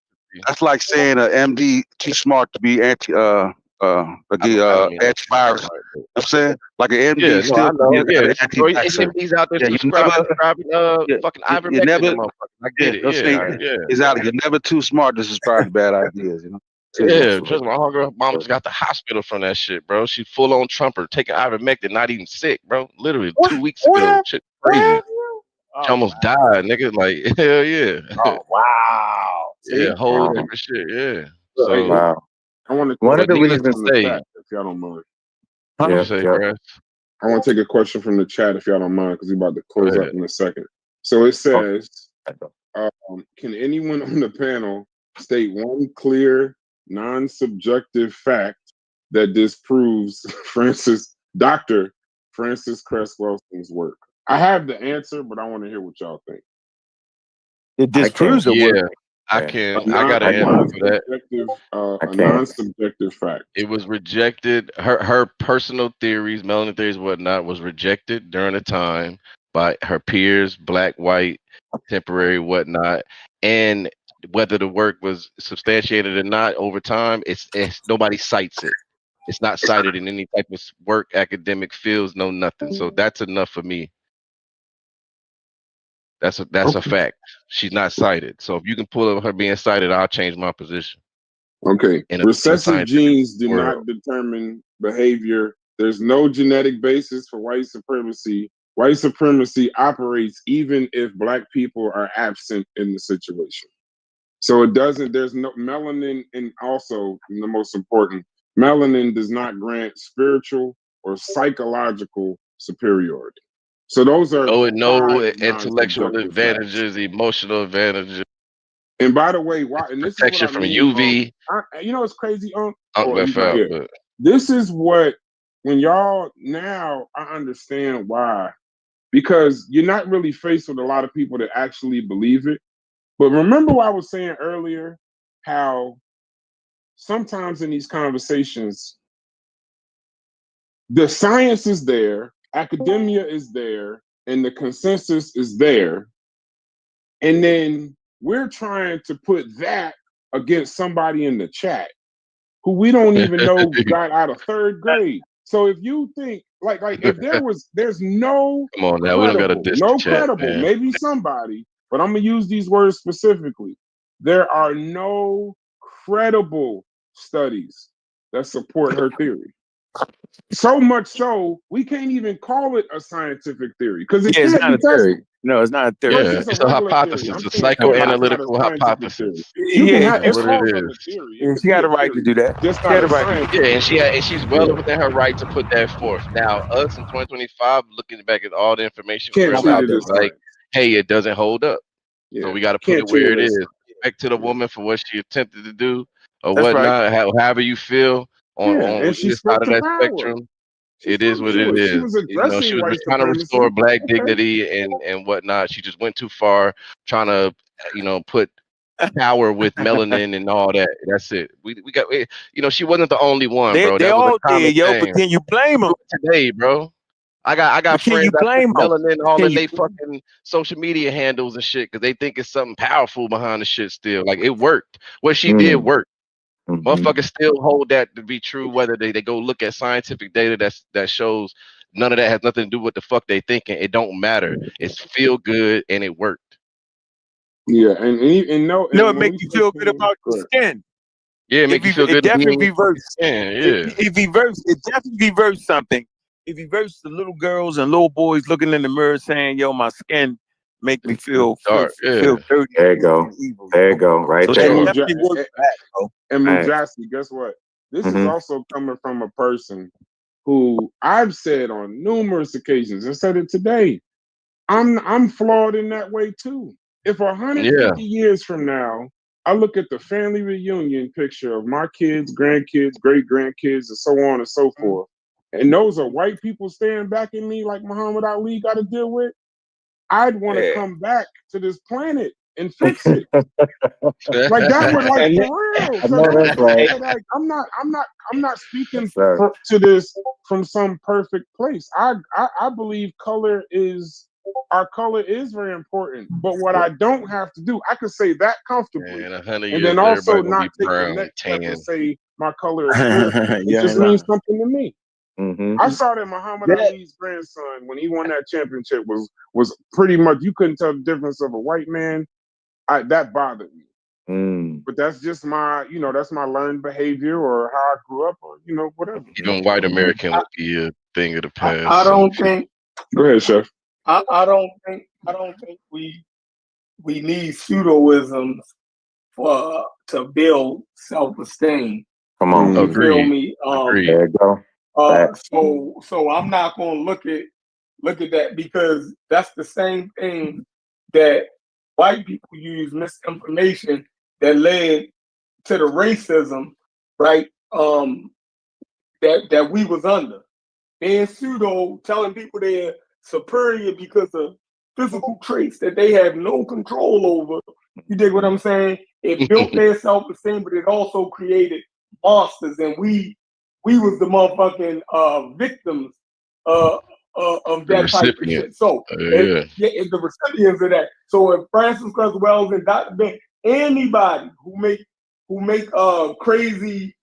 that's like saying a MD too smart to be antivirus. You know what I'm saying? Like an MD Yeah, no, I still know. you got Yeah, an bro, anti-vaxxer. he's out there Yeah, you prescribing yeah, fucking you ivermectin to never, motherfuckers. I yeah, get it. I'm saying, Yeah, exactly. You're never too smart to subscribe to bad ideas, you know? yeah. Trust me, my homegirl mom just got the hospital from that shit, bro. She full on Trumper, taking ivermectin, not even sick, bro. Literally 2 weeks ago. Shit crazy. She almost died, nigga. Like, hell yeah. Oh wow. Yeah, See? whole different shit. Yeah. Hey, So, I want to but take a needless question to from the say, chat, if y'all don't mind. what you say, Brad? I want to take a question from the chat, if y'all don't mind, because we're about to Go close up ahead. in a second. So it says, can anyone on the panel state one clear, non-subjective fact that disproves Dr. Francis Cress Welsing's work? I have the answer, but I want to hear what y'all think. It disproves the work. Yeah, I can. I got an answer for that. A non-subjective fact. It was rejected. Her personal theories, melanin theories, whatnot, was rejected during the time by her peers, black, white, temporary, whatnot, and whether the work was substantiated or not over time, it's nobody cites it. It's not cited in any type of work, academic fields, no nothing. So that's enough for me. That's a fact. She's not cited. So if you can pull up her being cited, I'll change my position. Okay. In a Recessive scientific genes do world. not determine behavior. There's no genetic basis for white supremacy. White supremacy operates even if black people are absent in the situation. So it doesn't, there's no melanin, and also the most important, melanin does not grant spiritual or psychological superiority. So those are No five intellectual non-subjective facts. advantages, emotional advantages. And by the way, why? And this Protection is what from I mean. UV. You know what's crazy? Unk Oh, left out, but this is what when y'all now I understand why, because you're not really faced with a lot of people that actually believe it. But remember what I was saying earlier, how sometimes in these conversations, the science is there, academia is there, and the consensus is there. And then we're trying to put that against somebody in the chat who we don't even know got out of third grade. So if you think like if there's no come on now, we don't gotta diss the chat, credible, man. maybe somebody, but I'm gonna use these words specifically. There are no credible studies that support her theory. So much so we can't even call it a scientific theory because it it's can't not be a theory. tested. No, it's not a theory. Yeah, it's a hypothesis, a psychoanalytical hypothesis. You can have That's it what it falls is. under theory. Yeah, she got a right to do that. Just She not had a a right. science. Yeah, and she's well within her right to put that forth. Now, us in 2025, looking back at all the information, Can't we're treat allowed it to as like, hey, it doesn't hold up. Yeah. So we got to put Can't it where treat it it as is. Respect to the woman for what she attempted to do or That's right. whatnot. However you feel on and she this spoke side of to that power. spectrum, it is what it She is. was You know, she addressing was white just trying to supremacy. restore black Okay. dignity and whatnot. She just went too far, trying to, put power with melanin and all that. That's it. We got, she wasn't the only one, bro. They That was all a common did, yo. thing. But can you blame them Today, bro? I got But can friends you that put blame them? melanin all Can in you they fucking social media handles and shit because they think it's something powerful behind the shit still. Like it worked. What she did worked. Motherfuckers still hold that to be true, whether they go look at scientific data that shows none of that has nothing to do with the fuck they thinking. It don't matter. It's feel good and it worked. Yeah, and no, it make you feel good about your skin. Yeah, it make you feel good to be in your reversed. skin. Yeah. It definitely reversed something. It reversed the little girls and little boys looking in the mirror saying, "Yo, my skin make me feel dark." feel dirty." There you go. There you go. Right So there. that definitely worked back, bro. And Mujasi, guess what? This is also coming from a person who I've said on numerous occasions, and said it today. I'm flawed in that way too. If 150 years from now, I look at the family reunion picture of my kids, grandkids, great grandkids, and so on and so forth, and those are white people staring back at me like Muhammad Ali got to deal with, I'd want to come back to this planet and fix it. Like that would, like, for real. So that's right. like I'm not speaking to this from some perfect place. I believe our color is very important. But what I don't have to do, I could say that comfortably, And 100 and years then later, also everybody gonna not be take the brown, next step tan. and say my color of skin. It just means something to me. Mm-hmm. I saw that Muhammad Ali's grandson, when he won that championship, was pretty much, you couldn't tell the difference of a white man. That bothered me. But that's just my, that's my learned behavior or how I grew up, or whatever. Even white American would be a thing of the past. I don't think. Go ahead, Chef. I don't think we need pseudoisms to build self-esteem. Come on. You feel me? There you go. So I'm not gonna look at that, because that's the same thing that white people use misinformation that led to the racism, right? That we was under. Being pseudo, telling people they're superior because of physical traits that they have no control over. You dig what I'm saying? It built their self-esteem, but it also created monsters, and we was the motherfucking victims of that type of shit. So it's the recipients of that. So if Francis Cress Wells and Dr. Ben, anybody who make crazy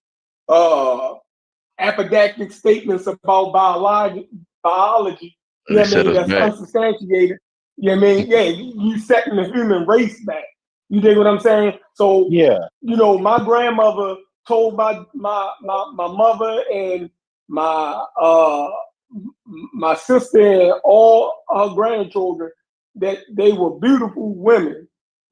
apodactic statements about biology, you know what I mean, that's unsubstantiated, you know what I mean? Yeah, you setting the human race back. You dig what I'm saying? So my grandmother told my mother and my sister and all her grandchildren that they were beautiful women,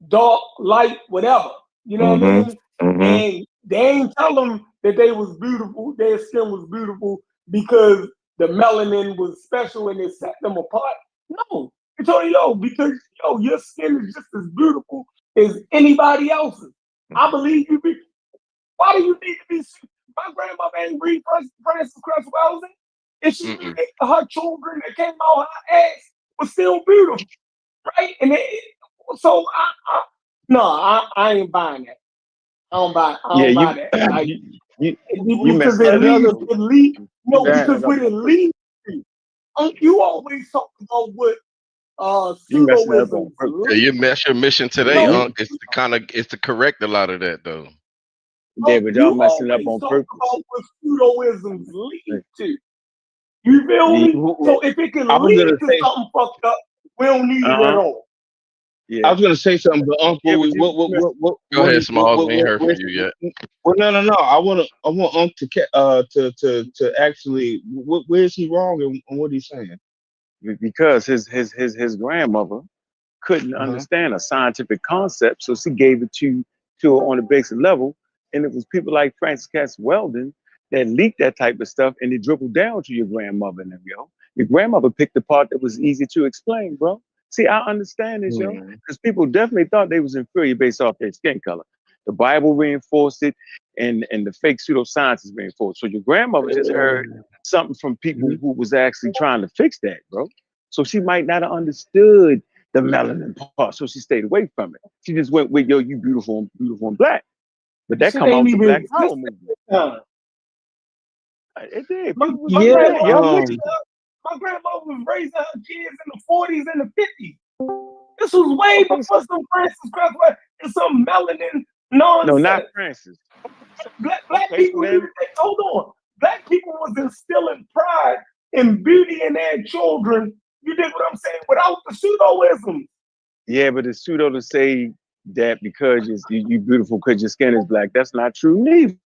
dark, light, whatever. You know what I mean? And they ain't tell them that they was beautiful, their skin was beautiful because the melanin was special and it set them apart. No, they told you, because your skin is just as beautiful as anybody else's. I believe you be. Why do you need to be? My grandmother ain't read Francis Cress Wells, and she her children that came out her ass was still beautiful, right? And so I ain't buying that. I don't buy that. Like, because it leads. No, because what it leads to. You always talk about what pseudoism. You mess your mission today, Unc. It's to correct a lot of that, though. Yeah, but y'all messing up on purpose. About what pseudoisms lead to. You feel me? So if it can lead to something fucked up, we don't need it at all. Yeah. I was gonna say something, but Uncle, Go ahead, Smalls. We ain't heard from you yet. Well, no. I want Unc to actually. Where is he wrong and what he's saying? Because his grandmother couldn't understand a scientific concept, so she gave it to her on a basic level, and it was people like Francis Cass Weldon that leaked that type of stuff, and it dribbled down to your grandmother and them, yo. Your grandmother picked the part that was easy to explain, bro. See, I understand this, yo, because people definitely thought they was inferior based off their skin color. The Bible reinforced it, and the fake pseudoscience is reinforced. So your grandmother just heard something from people who was actually trying to fix that, bro. So she might not have understood the melanin part, so she stayed away from it. She just went with, yo, you beautiful and black. But that come out the Black Power movement. It did. My grandmother was raising her kids in the 40s and the 50s. This was way before some Francis Cress and some melanin nonsense. No, not Francis. Black people, hold on. Black people was instilling pride and beauty in their children. You dig what I'm saying? Without the pseudoism. Yeah, but it's pseudo to say that because you beautiful because your skin is black. That's not true neither.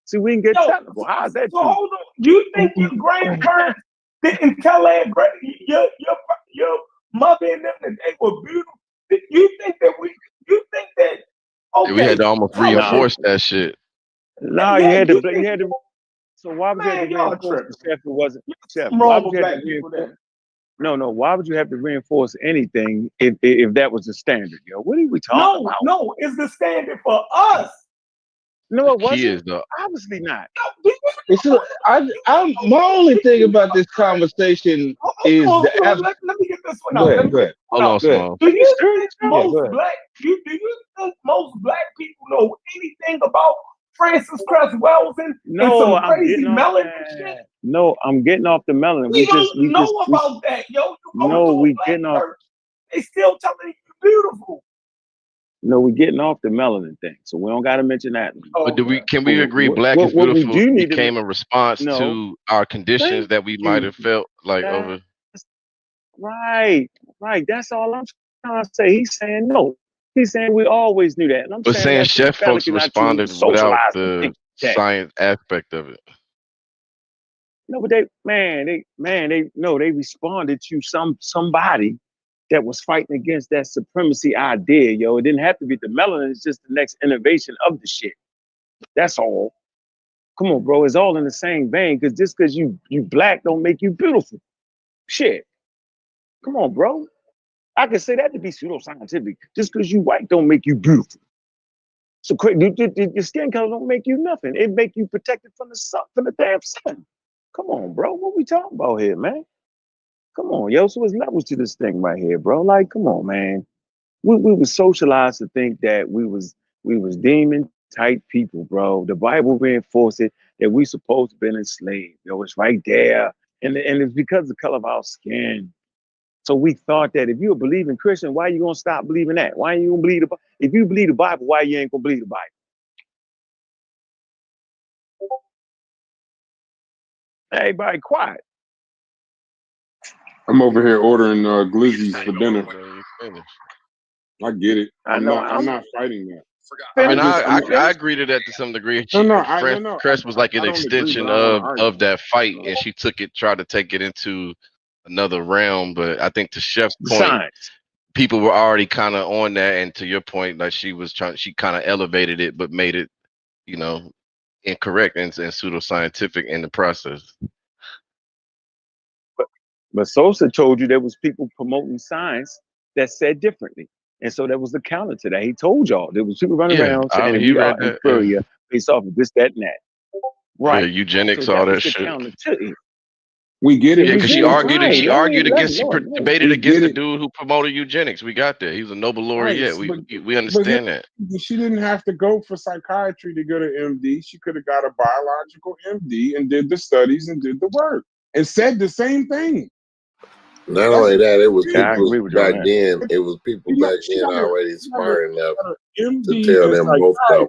See, we can get technical. How is that true? Hold on. You think your grandparents didn't tell your mother and them that they were beautiful? You think that we had to almost reinforce that shit. No, you had to. So why would you have to reinforce the chef? It wasn't chef. Why would you have to reinforce? No. Why would you have to reinforce anything if that was the standard, yo? What are we talking about? No, it's the standard for us. No, it wasn't. Obviously not. My only thing about this conversation is let me get this one out. Go ahead. Hold on, Small. Do you think most black people know anything about Francis Cress Wells and some crazy melanin shit? No, I'm getting off the melanin. We don't know about that, yo. No, we getting off. They still telling you beautiful. No, we're getting off the melanin thing, so we don't got to mention that. But can we agree black is What we beautiful do need became to a response to our conditions that we might have felt like over? Right. That's all I'm trying to say. He's saying no. He's saying we always knew that, and I'm But saying saying that chef folks actually responded without socialized to the think that. science aspect of it. No, but they responded to somebody that was fighting against that supremacy idea, yo. It didn't have to be the melanin, it's just the next innovation of the shit. That's all. Come on, bro. It's all in the same vein, because just because you black don't make you beautiful. Shit. Come on, bro. I can say that to be pseudoscientific. Just because you white don't make you beautiful. So your skin color don't make you nothing. It make you protected from the sun, from the damn sun. Come on, bro. What we talking about here, man? Come on, yo. So there's levels to this thing right here, bro. Like, come on, man. We were socialized to think that we was demon type people, bro. The Bible reinforced it that we supposed to be enslaved. Yo, it's right there. And it's because of the color of our skin. So we thought that if you're a believing Christian, why are you gonna stop believing that? Why are you gonna believe the Bible? If you believe the Bible, why you ain't gonna believe the Bible? Everybody quiet. I'm over here ordering glizzies for dinner. I get it. I'm not fighting that. And I agree to that to some degree. Crest was like an I don't agree, extension but I don't wanna of that fight, and she tried to take it into another realm. But I think to Chef's point, Science. people were already kind of on that, and to your point, like she kind of elevated it, but made it, incorrect and pseudoscientific in the process. But Sosa told you there was people promoting science that said differently. And so there was the counter to that. He told y'all there was people running around saying we are inferior based off of this, that, and that. Right. Yeah, eugenics, so all that was the shit. counter to it. We get it. Yeah, because she argued debated against the it. dude who promoted eugenics. We got that. He was a Nobel laureate. We understand that. She didn't have to go for psychiatry to go to MD. She could have got a biological MD and did the studies and did the work and said the same thing. Not only that, it was people back then. It was people back then already smart enough to tell them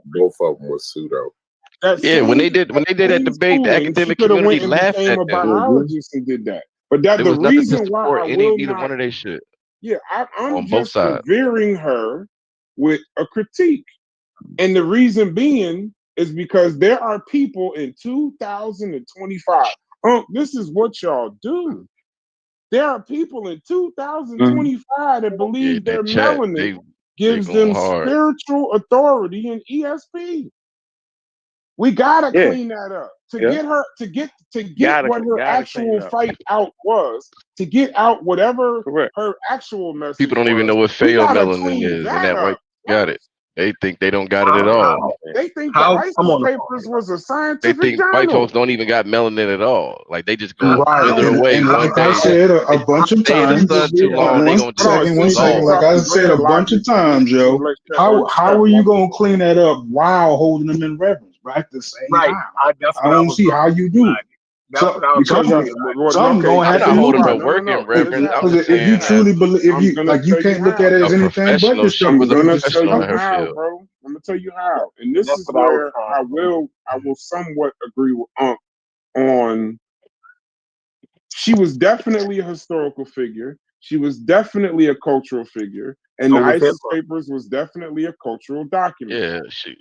both of them was pseudo. Yeah, when they did that debate, the academic community laughed at a them. biologist and did that. But that's the reason why I will either not, one of their shit. Yeah, I'm on just both sides. revering her with a critique, and the reason being is because there are people in 2025. This is what y'all do. There are people in 2025 that believe their melanin gives them spiritual authority in ESP. We gotta clean that up to get her to get what her actual fight out was, to get out whatever her actual message. People don't even know what pheomelanin is, and that white got it. They think they don't got it at all. They think the ISIS papers was a scientific They think journal. white folks don't even got melanin at all. Like they just gonna Right, wither away and one like day. I said a bunch of Stay in times. the sun too long, they gonna just One second. Like I said a bunch of times, Joe. How are you gonna clean that up while holding them in reverence? Right at the same time. I don't see how you do it. Something gonna have to hold move. no work in reverence. If you truly believe, if you like, you can't look at it as anything but destructive. I'm gonna tell you how, bro. I'm gonna tell you how, and this is where I will somewhat agree with Unc on. She was definitely a historical figure. She was definitely a cultural figure, and the ISIS papers was definitely a cultural document. Yeah, she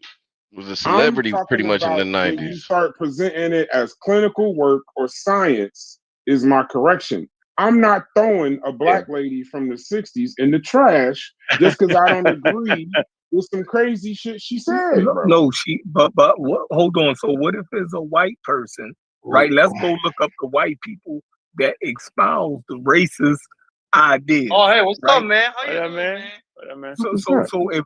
was a celebrity pretty much in the 90s. When you start presenting it as clinical work or science, is my correction. I'm not throwing a black lady from the 60s in the trash just because I don't agree with some crazy shit she said. Bro. No, but what, hold on. So what if it's a white person, right? Let's go look up the white people that espouse the racist ideas. Oh, hey, what's up, man? How you doing, man? So if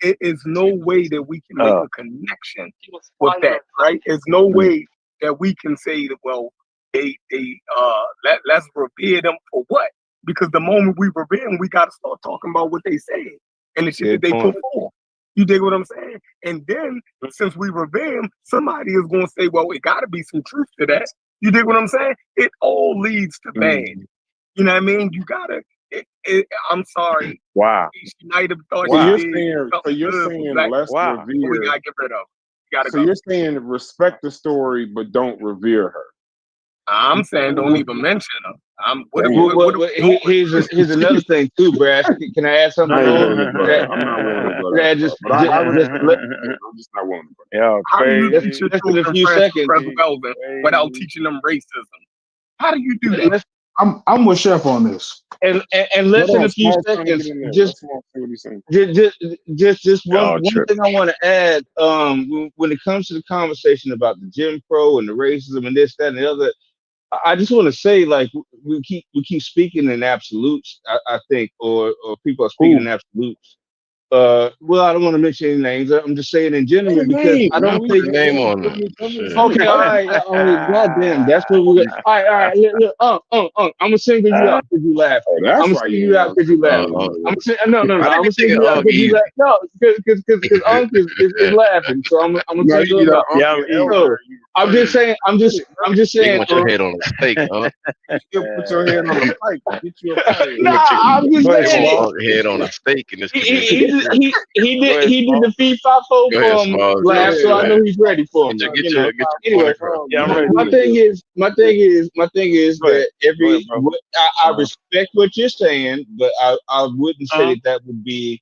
it is no way that we can make a connection with that, right? There's no way that we can say that, well, let's revere them for what? Because the moment we revere them, we got to start talking about what they said and the shit that they put forth. You dig what I'm saying? And then since we revere them, somebody is going to say, well, it got to be some truth to that. You dig what I'm saying? It all leads to bad. You know what I mean? You gotta. I'm sorry. Wow. She might have thought So she you're did saying, something good for black less people, but we revere. gotta get rid of her. Gotta So go. you're saying respect the story, but don't revere her. I'm saying don't even mention her. What are Here's another thing too, Brad. Can I add something I ain't willing on? to go there. I'm not willing to go that Brad, far. But I respect it. I'm just not willing to go there. Yeah, How do you crazy. teach your Less than a children few Francis seconds. Cress Welsing without teaching them racism? How do you do that? I'm with Chef on this. And less Hold than on, a few Small trying to get seconds. in there. Let Just Small see what he's saying. just one Y'all tripping. thing I want to add. When it comes to the conversation about the Jim Crow and the racism and this, that, and the other, I just want to say, like, we keep speaking in absolutes. I think, or people are speaking in absolutes. Well, I don't want to mention any names. I'm just saying in general because I don't Put think. your name on it. Shit. Okay, all right. Goddamn, that's what we're. All right. Look, I'm gonna single you out because you laugh. Oh, I'm that's gonna why single you you out because you laugh. No. I'm I gonna didn't think single it you out all because you easy. laugh. No, because Unc is laughing, so I'm gonna No, single you him got out. Yeah, Uncle I'm So Elder. I'm just saying. I'm just You saying. want your head on a stake, huh? You put your head on the pike and get you a fire. You Nah, want your I'm just Go ahead, saying. Small. head on a stake in this He community. Go ahead, did Small. the FIFA Go ahead, Smalls. Go laugh, ahead. so Go I ahead. know he's ready for Get me. your, get You your, know. get your point Anyway, across. Yeah, I'm ready. my thing is Go ahead. that Go ahead, bro. I respect what you're saying, but I wouldn't say that would be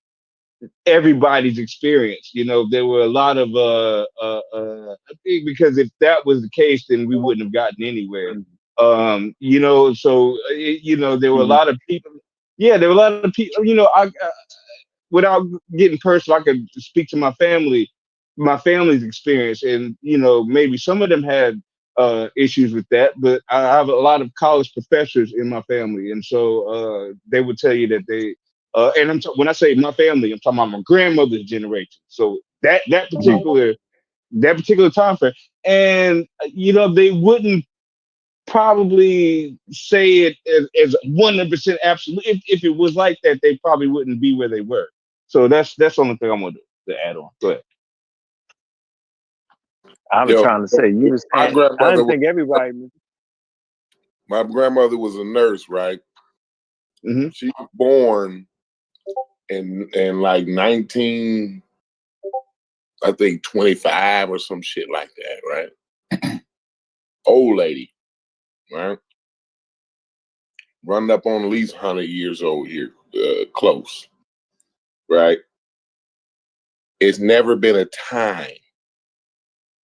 everybody's experience. You know, there were a lot of I think because if that was the case, then we wouldn't have gotten anywhere. You know, so there were a lot of people. Yeah, there were a lot of people. You know, I without getting personal, I could speak to my family's experience, and maybe some of them had issues with that, but I have a lot of college professors in my family, and so they would tell you that they. And when I say my family, I'm talking about my grandmother's generation. So that particular time frame, and they wouldn't probably say it as 100% absolute. If it was like that, they probably wouldn't be where they were. So that's the only thing I want to add on. Go ahead. I was trying to say you was my saying. I grandmother didn't was, think everybody. my grandmother was a nurse, right? Mm-hmm. She was born in like 19, I think 25 or some shit like that, right? Old lady, right? Running up on at least 100 years old here, close, right? It's never been a time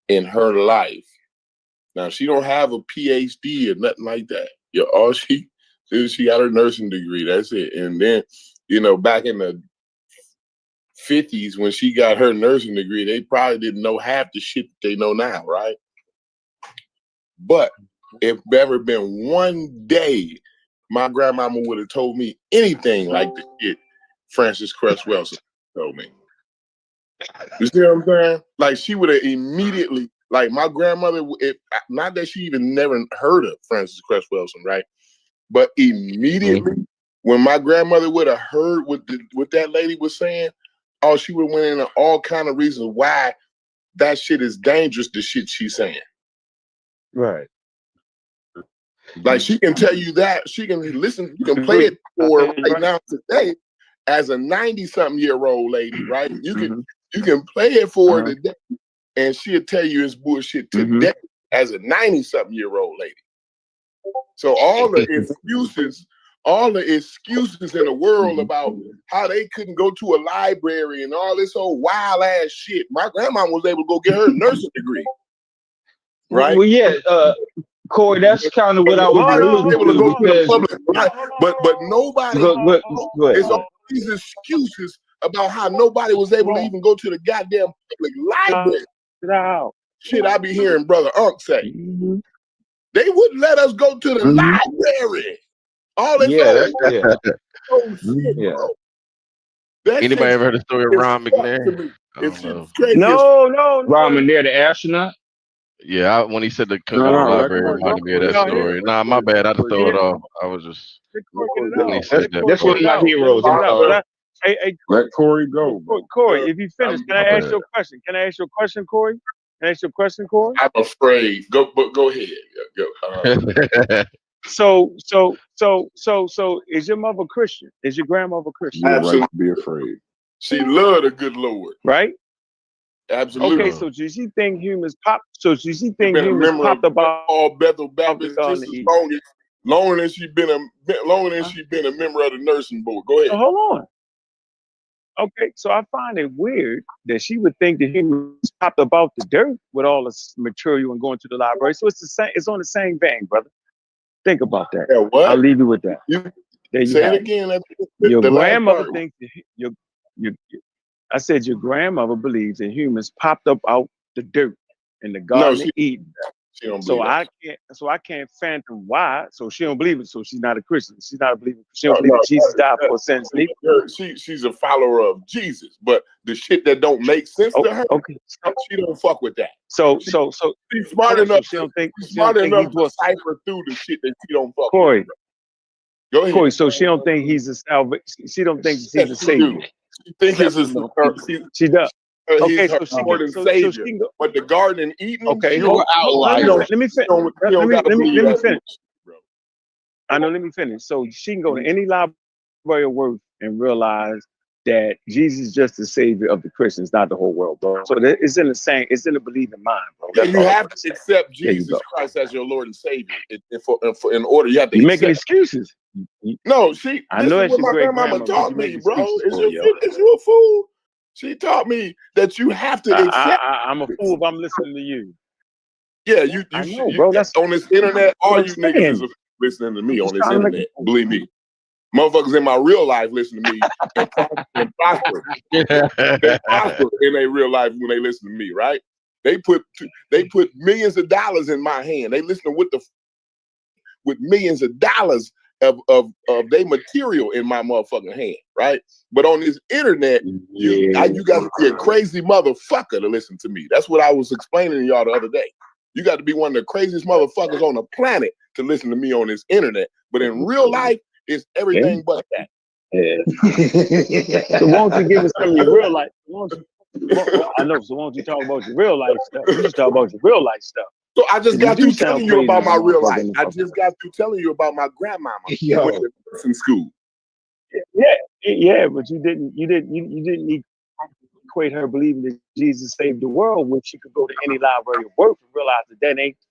in her life. Now she don't have a PhD or nothing like that. All she got her nursing degree. That's it. And then, back in the 50s when she got her nursing degree, they probably didn't know half the shit that they know now, right? But if there ever been one day my grandmama would have told me anything like the shit Francis Cress Welsing told me. You see what I'm saying? Like she would have immediately, like my grandmother, not that she even never heard of Francis Cress Welsing, right? But immediately when my grandmother would have heard what that lady was saying, oh, she would have went into all kind of reasons why that shit is dangerous, the shit she's saying. Right. Like she can tell you that, she can listen, you can play it for right now today as a 90-something-year-old lady, right? You can play it for her today and she'll tell you it's bullshit today as a 90-something-year-old lady. So all the excuses in the world about how they couldn't go to a library and all this old wild ass shit. My grandma was able to go get her nursing degree. Right? Well, yeah, Corey, that's kind of what I was alluding to because. But nobody. Go There's ahead. all these excuses about how nobody was able to even go to the goddamn public library. Shit, I be hearing Brother Unc say. They wouldn't let us go to the library. All this shit, bro. Anybody ever heard the story of Ron McNair? It's crazy. No. Ron McNair, the astronaut. Yeah, when he said the couldn't go to the library, it reminded me of that story. Nah, my bad. I just throw it off. I was just when he said that. That's one of my heroes. I'm sorry. Hey, let Corey go. Corey, if you finish, can I ask you a question? Can I ask you a question, Corey? Can I ask you a question, Corey? I'm afraid. Go ahead. Go. So, is your mother Christian? Is your grandmother Christian? You're right to be afraid. She loved the good Lord. Right? Absolutely. Okay, so does she think humans pop? So does she think Been a humans member popped of about all Bethel Baptist Garden just of as Eden? longer than she been a member of the nursing board. Go So ahead. hold on. Okay, so I find it weird that she would think that humans popped about the dirt with all this material and going to the library. So it's the same. It's on the same vein, brother. Think about that. Yeah, what? I'll leave you with that. There you Say have it it. again. Your The last grandmother part. thinks that I said your grandmother believes that humans popped up out the dirt in the Garden of Eden. She don't So believe I can't fathom why. So she don't believe it. So she's not a Christian. She's not a believer. She that. don't believe that Jesus died for her sins. She's a follower of Jesus, but the shit that don't make sense to her, Okay. she don't fuck with that. So she's smart so enough. she don't think She's smart he enough to brought cipher through the shit that she don't fuck Corey. with. Go ahead. Corey, so she don't think he's a salvation. She don't think he's a savior. She thinks She does. Okay, he's her so she Lord and Savior. But the Garden of Eden, okay, let me finish. Let me finish. I know. Let me finish. So she can go to any library of worth and realize that Jesus is just the savior of the Christians, not the whole world, bro. So it's in the believing mind, bro. Yeah, you have to accept Jesus Christ as your Lord and Savior. In order, you have to. You're making excuses. No, I know this is it's what your my grandmama great-grandma, taught but me, you bro. make Is you a fool? She taught me that you have to accept. I'm a fool if I'm listening to you. Yeah, you know, bro. That's on this internet. All what you I'm niggas saying. is listening to me I'm on just this trying to make internet. Believe me, motherfuckers in my real life listen to me and prosper. They prosper in their real life when they listen to me. Right? They put millions of dollars in my hand. They listen with millions of dollars of their material in my motherfucking hand, right? But on this internet, you got to be a crazy motherfucker to listen to me. That's what I was explaining to y'all the other day. You got to be one of the craziest motherfuckers on the planet to listen to me on this internet. But in real life, it's everything but that. So why don't you give us some of your real life? I know. So why don't you talk about your real life stuff? You just talk about your real life stuff. So I just got through telling you about my real life. I just got through telling you about my grandmama who went to nursing school. Yeah, but you didn't equate her believing that Jesus saved the world when she could go to any library of work and realize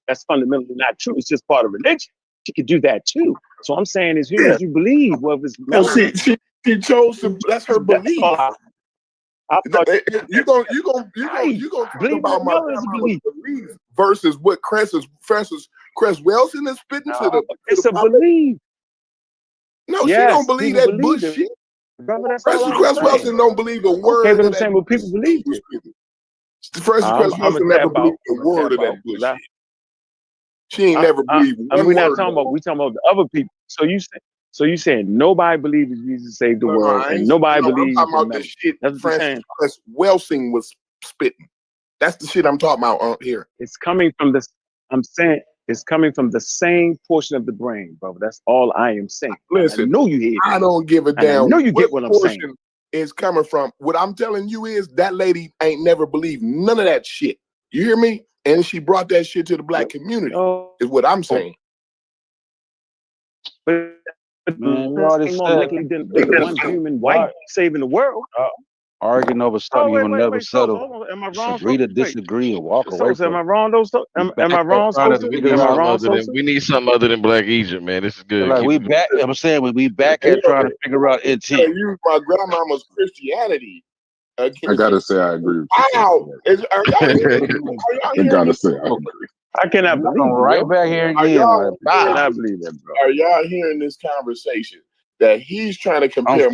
that's fundamentally not true. It's just part of religion. She could do that too. So I'm saying as humans, you believe whether it's she chose to. That's her belief. You gonna talk about my grandmama's belief versus what Cress Welsing is spitting to the. It's a belief. No, she don't believe that bullshit. Cress Welsing don't believe a word. Okay, but I'm saying, well, people believe it. Cress Welsing never believed a word of that bullshit. She ain't never believed one we're word. Not talking about. We talking about the other people. So you saying nobody believes that Jesus saved the world, and nobody believes. I'm talking about the shit Francis Cress Welsing was spitting. That's the shit I'm talking about here. It's coming from this. I'm saying it's coming from the same portion of the brain, brother. That's all I am saying. Listen, I know you hear. I don't give a damn. I know you get what I'm saying. Is coming from. What I'm telling you is that lady ain't never believed none of that shit. You hear me? And she brought that shit to the black community. Is what I'm saying. But likely than one human white saving the world. Arguing over something you will never settle. Am I wrong? Agree to disagree and walk away from. Am I wrong? Am I wrong? We need something other than Black Egypt, man. This is good. Like we back. I'm saying we back at trying to figure out intent. Use my grandmama's Christianity. I gotta say I agree with you. Wow! I gotta say I agree. I cannot believe it. Right back here again. I cannot believe that, bro. Are y'all hearing this conversation that he's trying to compare?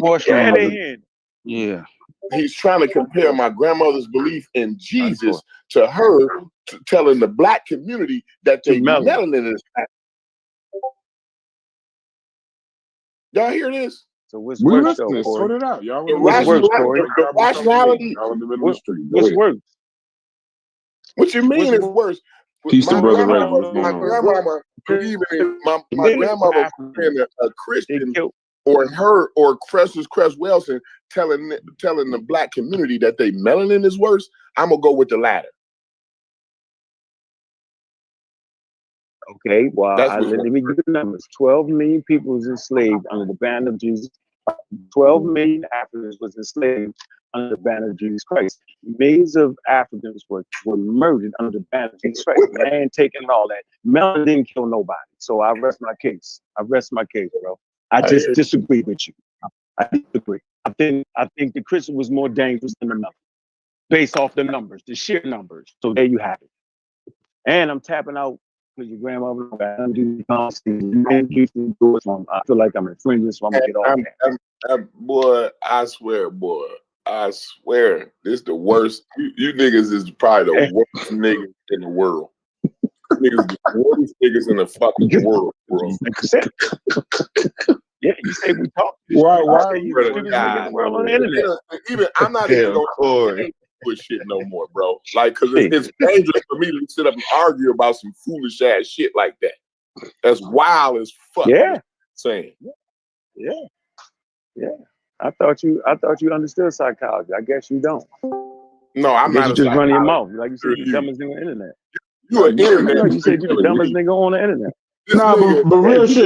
Yeah. He's trying to compare my grandmother's belief in Jesus to her telling the black community that they melanin is fat. Y'all hear this? So what's worse though, sort it out, y'all. What's worse, Corey? The rationality. What's worse? What you mean is worse? Peace to brother Ray. My grandmama believing in my grandmama being a Christian, or Cress Welsing telling the black community that they melanin is worse. I'm gonna go with the latter. Okay, well, That's let what's me give you the numbers. 12 million people was enslaved under the banner of Jesus. 12 million Africans was enslaved under the banner of Jesus Christ. Millions of Africans were murdered under the banner of Jesus Christ. Man taking all that. Melanin didn't kill nobody. So I rest my case. Bro. I just disagree with you. I disagree. I think the Christian was more dangerous than the Melanin, based off the numbers, the sheer numbers. So there you have it. And I'm tapping out because your grandmother. I feel like I'm infringing, so I'm gonna get off that. Boy, I swear, this the worst. You niggas is probably the worst niggas in the world. Niggas the worst niggas in the fucking world, bro. Yeah, you say we talk. Why are you the stupidest nigga in the world on the internet? Even I'm not even going with shit no more, bro. Like, cause it's dangerous for me to sit up and argue about some foolish ass shit like that. That's wild as fuck. Yeah. Saying. Yeah. I thought you understood psychology. I guess you don't. No, I'm not. You just running your mouth. Like you said, you're the dumbest nigga on the internet. You an internet. You said you're the dumbest nigga on the internet. Nah, but real shit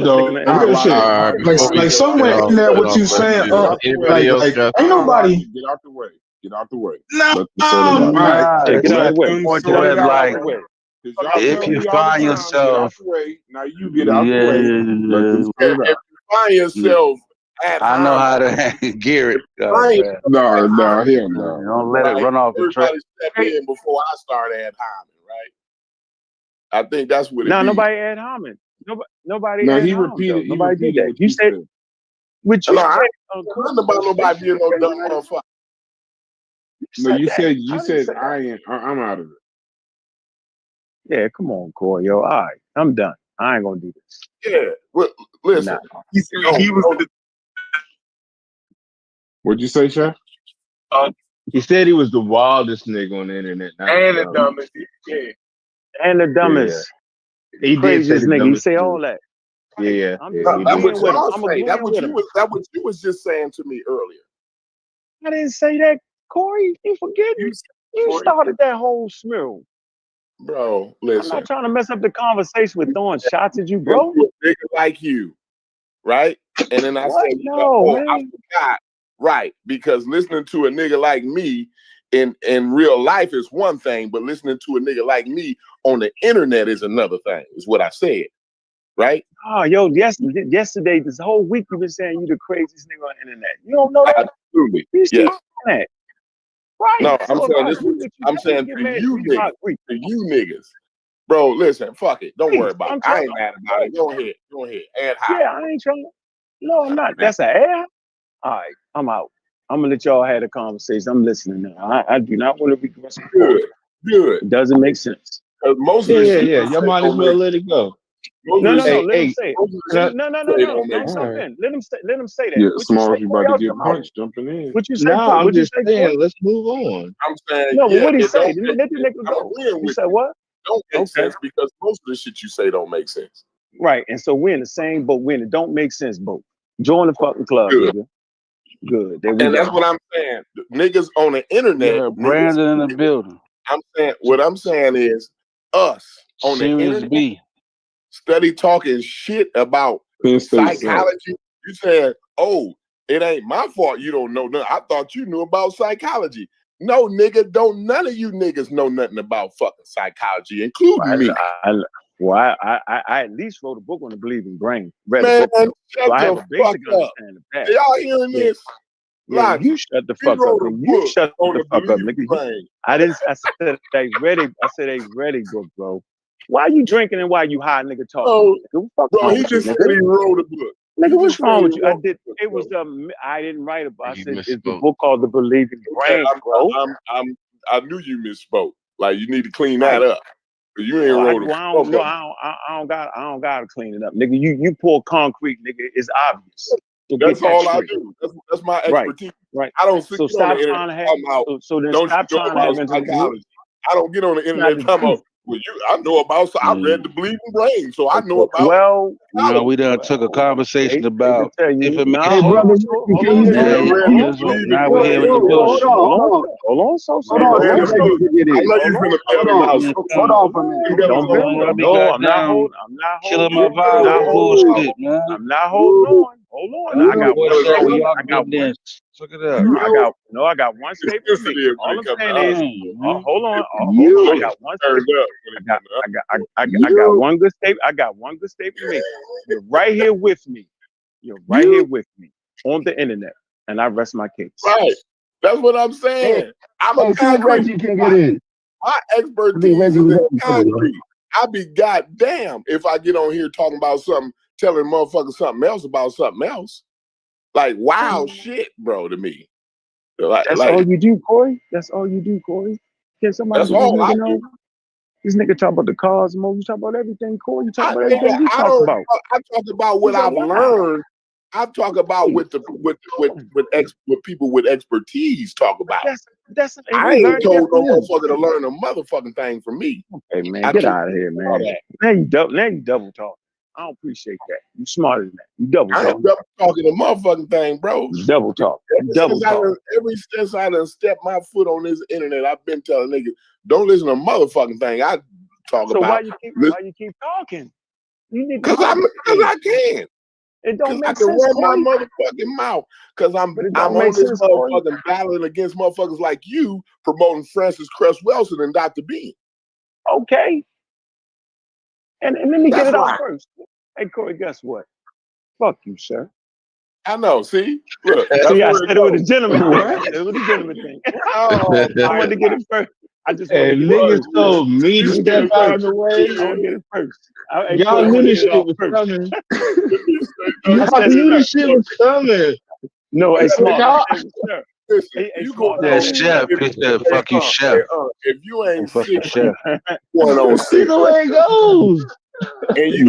though. Real shit. Like somewhere in there, what you saying? Anybody Like ain't nobody. Get out the way. Get out the way. No, get out the way. Point to it, like, if you find yourself, now you get out the way. If you find yourself at I know how home, to gear it. no, hell no. Don't let it run off the track. Everybody step in before I start ad homing, right? I think that's what it is. No, nobody ad homing. Nobody. No, ad he homing, repeated. though. Nobody did that. What You said. Which you no, said. Nothing about nobody being no dumb motherfucker. No, you said I ain't. I'm out of it. Yeah, come on, Corey. Yo, all right, I'm done. I ain't gonna do this. Yeah, well, listen. He said he was. What'd you say, Chef? He said he was the wildest nigga on the internet. And the dumbest. Yeah. And the dumbest. He did say the nigga. dumbest. You say all that. Yeah. That's what y'all say. That's what you was just saying to me earlier. I didn't say that, Corey. You forget. You started that whole smear. Bro, listen. I'm not trying to mess up the conversation with throwing shots at you, bro. A nigga like you, right? And then I said, I forgot. Right, because listening to a nigga like me in real life is one thing, but listening to a nigga like me on the internet is another thing, is what I said. Right? Oh, yo, yesterday, this whole week you've been saying you the craziest nigga on the internet. You don't know that? Absolutely. Yeah. That. Right. No, I'm saying to you niggas. Bro, listen, fuck it. Don't worry about it. I ain't mad about it. Go ahead. Ad hoc. Yeah, I ain't trying. No, I'm not. That's an ad. All right, I'm out. I'm gonna let y'all have a conversation. I'm listening now. I do not want to be good. It doesn't make sense. Most of the shit. Yeah. Y'all might as well let it go. No. Let him say it. No. Don't jump in. Let him say that. Yeah, small if you about to get punched jumping in. What you say? Nah, I'm just saying. Let's move on. I'm saying. No, but what he say? Let the nigga go. You said what? Don't make sense because most of the shit you say don't make sense. Right, and so we're in the same boat. We're in the don't make sense boat. Join the fucking club, nigga. Good. There we go. That's what I'm saying. Niggas on the internet. Yeah, Brandon in the building. What I'm saying is us on the internet study talking shit about psychology. You said, oh, it ain't my fault you don't know nothing. I thought you knew about psychology. No, nigga, none of you niggas know nothing about fucking psychology, including me. I at least wrote a book on the believing brain. Man, shut so I have a basic understanding of that. Y'all hearing this? Yeah, you shut the fuck up. You shut the fuck up, nigga. I said a ready book, bro. Why you drinking and why you high, nigga, talking? Bro, he just said he wrote a book. Nigga, what's wrong with you? I didn't write a book. I said it's the book called The Believing Brain, bro. I knew you misspoke. Like, you need to clean that up. You ain't wrote a book. No, I don't gotta clean it up, nigga. You pour concrete, nigga. It's obvious. So that's all I do. That's my expertise. Right. I don't sit so on stop the trying internet to have. So then don't stop you know trying to have psychology. I don't get on the internet talking about Well, I know about. So I read the Bleeding Brain, so I know about. Well, no, we done took a conversation about information. Hey, brother, can you Now we here with the bullshit. Hold on, so I know you're gonna tell me about. Hold on for a minute. No, I'm not holding. Killing my vibe with bullshit, man. I'm not holding on. Hold on. I got one. Look it up. I got one statement to make. All I'm saying is, hold on. I got one statement. I got one good statement. I got one good statement to make. You're right here with me. You're right here with me on the internet, and I rest my case. Right. That's what I'm saying. I'm a concrete. Can get in. My expertise is in concrete. I'd be goddamn if I get on here talking about something, telling motherfuckers something else about something else. Like wild shit, bro, to me. That's all you do, Corey? That's all you do, Corey? Can somebody That's let this all I nigga know? do. This nigga talk about the cosmos. You talk about everything, Corey. You talk about Nigga, everything we talk about. I talk about what I've learned. I talk about what people with expertise talk about. I ain't told no motherfucker to learn a motherfucking thing from me. Hey man, get out of here, man. Now you double talk. I don't appreciate that. You smarter than that. You double talk. I ain't double talking a motherfucking thing, bro. You double talk. Ever since I done stepped my foot on this internet, I've been telling niggas, don't listen to a motherfucking thing I talk so about. Why you keep talking? You need because I can. It don't make I can sense, run Corey. my motherfucking mouth because I'm on this motherfucking battling against motherfuckers like you promoting Francis Cress Welsing and Dr. Bean. Okay. And let me get it out first. Hey, Corey, guess what? Fuck you, sir. I know. See? Look. See, I said it with a gentleman thing. I said it with a gentleman thing. Oh, I wanted to get it first. I just want to get niggas it first. told me to step out of the way. I want to get it first. Y'all knew this shit was coming. Y'all knew this shit was coming. No, hey, smart. Listen, you go that chef. Fuck you, chef. If you ain't fuck you, chef. Going on See the way it goes. And you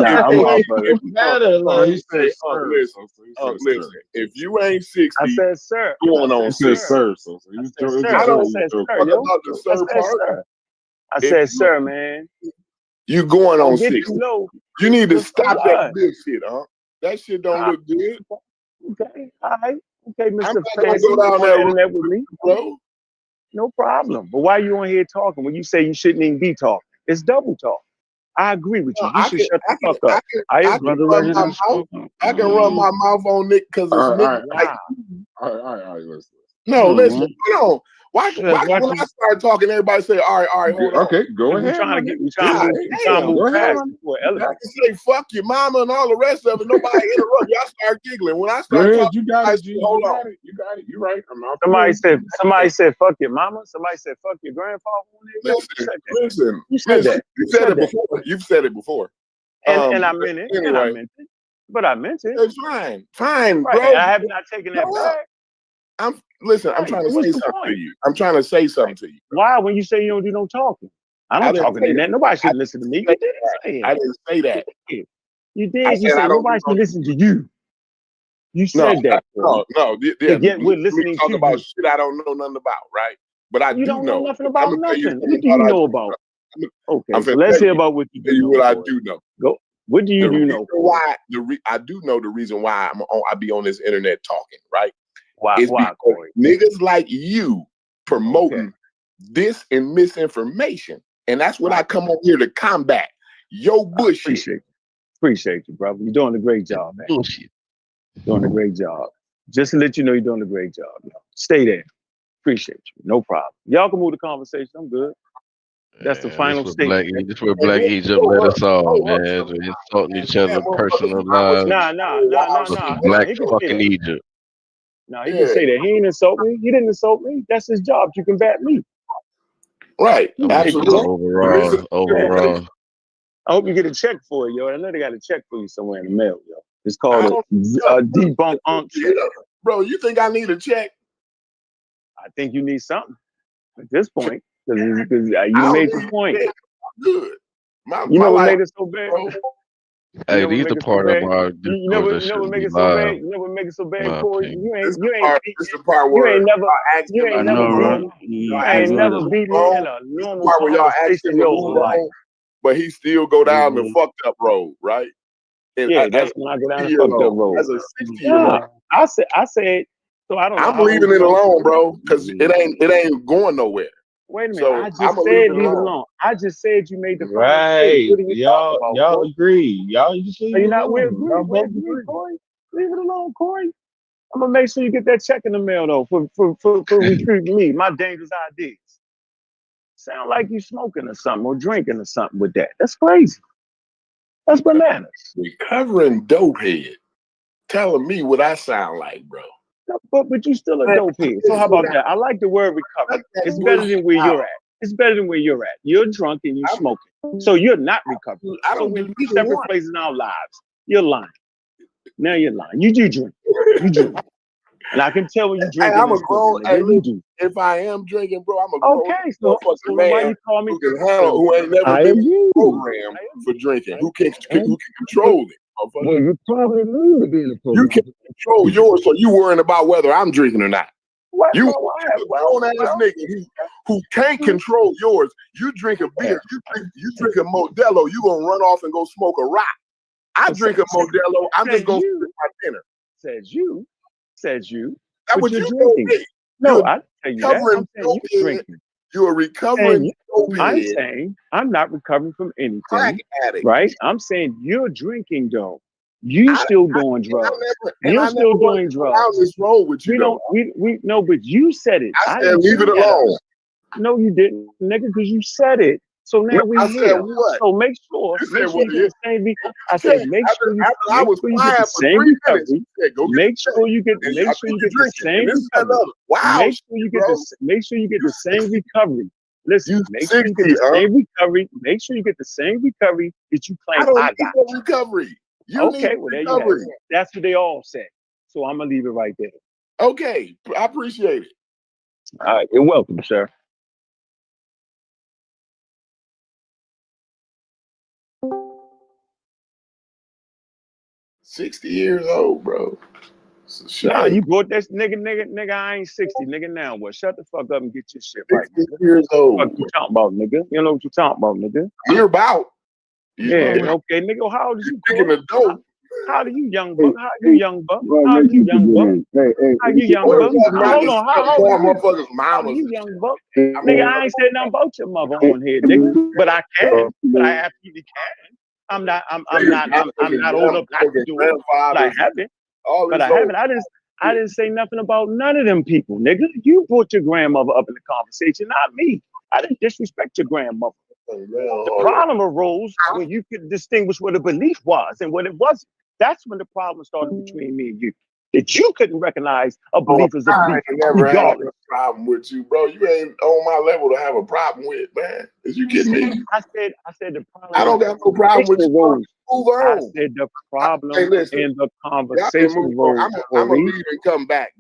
listen. If you ain't 60, I said, sir. Going on 60. Sir. I don't talk about the sir part. I said, sir, man. You going on 60. You need to stop that big shit, huh? That shit don't look good. Okay, all right. Okay, Mr. I'm not Fancy, gonna go down on there the internet with me, bro. No problem. But why are you on here talking when you say you shouldn't even be talking? It's double talk. I agree with you. You should shut the fuck up. I can run my mouth on Nick because it's Nick. All right, listen. No, listen. Hold on. Why when I start talking, everybody say, all right, hold on. Okay, go ahead. We trying to move past before I can say fuck your mama and all the rest of it. Nobody interrupt. Y'all start giggling. When I start talking, you got it, G. You got it. You're right. Somebody said fuck your mama. Somebody said fuck your grandpa. Listen. You said that. You said it before. You've said it before. And I meant it. Anyway. And I meant it. But I meant it. It's fine, right. bro. I have not taken that back. I'm trying to say something to you. I'm trying to say something to you. Why? When you say you don't do no talking? I don't talk to that. Nobody should listen to me. I didn't say that. You did. You said nobody should listen to you. You said that. No. We're listening talk to about you. shit I don't know nothing about, right? But I you do don't know nothing about nothing. What do you know about? Okay, so let's hear about what you do know. What I do know. Go. What do you do know? Why I do know the reason why I be on this internet talking, right? Why, Corey? Niggas like you promoting this and misinformation. And that's what I come on here to combat. Yo, bullshit. Appreciate you, brother. You're doing a great job, man. Bullshit. Doing a great job. Just to let you know you're doing a great job. Yo. Stay there. Appreciate you. No problem. Y'all can move the conversation. I'm good. That's the final statement. This where Black Egypt let us all, man. We're insulting each other, personal lives. Nah. Black fucking Egypt. No, he can say that. He ain't insult me. He didn't insult me. That's his job to combat me. Right. Absolutely. Overall. I hope you get a check for it, yo. I know they got a check for you somewhere in the mail, yo. It's called a debunk check. Bro, you think I need a check? I think you need something at this point because you made the point. Good. You know what made it so bad? Hey, these the part of our you know what make it so bad? You know what make it so bad, Corey? You ain't never beat me in a normal conversation your whole life. but he still go down the fucked up road, right? And Yeah, that's when I go down the fucked up road. As a 60-year-old, I said. So I don't know. I'm leaving it alone, bro, because it ain't going nowhere. Wait a minute. So I just said leave it alone. I just said you made the Right. What are you talking about, Y'all Corey? agree. Y'all just leave Are it you not? alone. We agree, Corey. Leave it alone, Corey. I'm gonna make sure you get that check in the mail though for recruiting me, my dangerous ideas. Sound like you smoking or something or drinking or something with that. That's crazy. That's bananas. Recovering dope head. Telling me what I sound like, bro. But you still a dope head. So how about that? I like the word recovery. It's better than where you're at. It's better than where you're at. You're drunk and you smoking. So you're not recovering. So we're two separate places in our lives. You're lying. Now you're lying. You do drink. You drink. And I can tell when you drink. I'm a grown. Hey, if I am drinking, bro, I'm a grown motherfucking man why you call me? Who ain't never been programmed for drinking. Who can control it? Well, you probably need to be in the program. You can control yours, so you worrying about whether I'm drinking or not. You a grown ass nigga who can't control yours. You drink a beer, you drink a Modelo, you gonna run off and go smoke a rock. I drink a Modelo, I'm just gonna finish my dinner. Says you. That's what you're you drinking. No, I tell you that. I'm saying you drinking. You're a recovering I'm saying I'm not recovering from anything. Crack addict. Right? I'm saying you're drinking though. You still doing drugs. You're still doing drugs. Down this road with you, we no, but you said it. I said leave it alone. No, you didn't, nigga, because you said it. So now we're here. So make sure you get the same. I said make sure you get the same recovery. Make sure you get the same recovery. Wow. Make sure you get the same recovery. Listen, make sure you get the same recovery. Make sure you get the same recovery that you claim I got. Recovery. Okay, well there you have it. That's what they all say. So I'm gonna leave it right there. Okay, I appreciate it. All right, you're welcome, sir. $60 old, bro. Nah, you brought this nigga. I ain't 60, nigga. Now what? Shut the fuck up and get your shit right. 60 years old. What you talking about, nigga? You know what you talking about, nigga? You're about. Yeah, okay, nigga. How old are you? Taking the dope. How do you, young buck? How you, young buck? How you, young buck? How you, young buck? Hold on. How old you, young buck? Nigga, I ain't said nothing about your mother on here, nigga. But I can. But I absolutely can. I'm not old enough to do it. But I haven't. But I haven't. I didn't say nothing about none of them people, nigga. You brought your grandmother up in the conversation, not me. I didn't disrespect your grandmother. The problem arose when you could distinguish what a belief was and what it wasn't. That's when the problem started between me and you. That you couldn't recognize a belief as a belief. I never had a problem with you, bro. You ain't on my level to have a problem with, man. Is you kidding me? I said the problem. I don't got no problem with you. Move on. I said the problem in the conversation. I'm gonna leave and come back.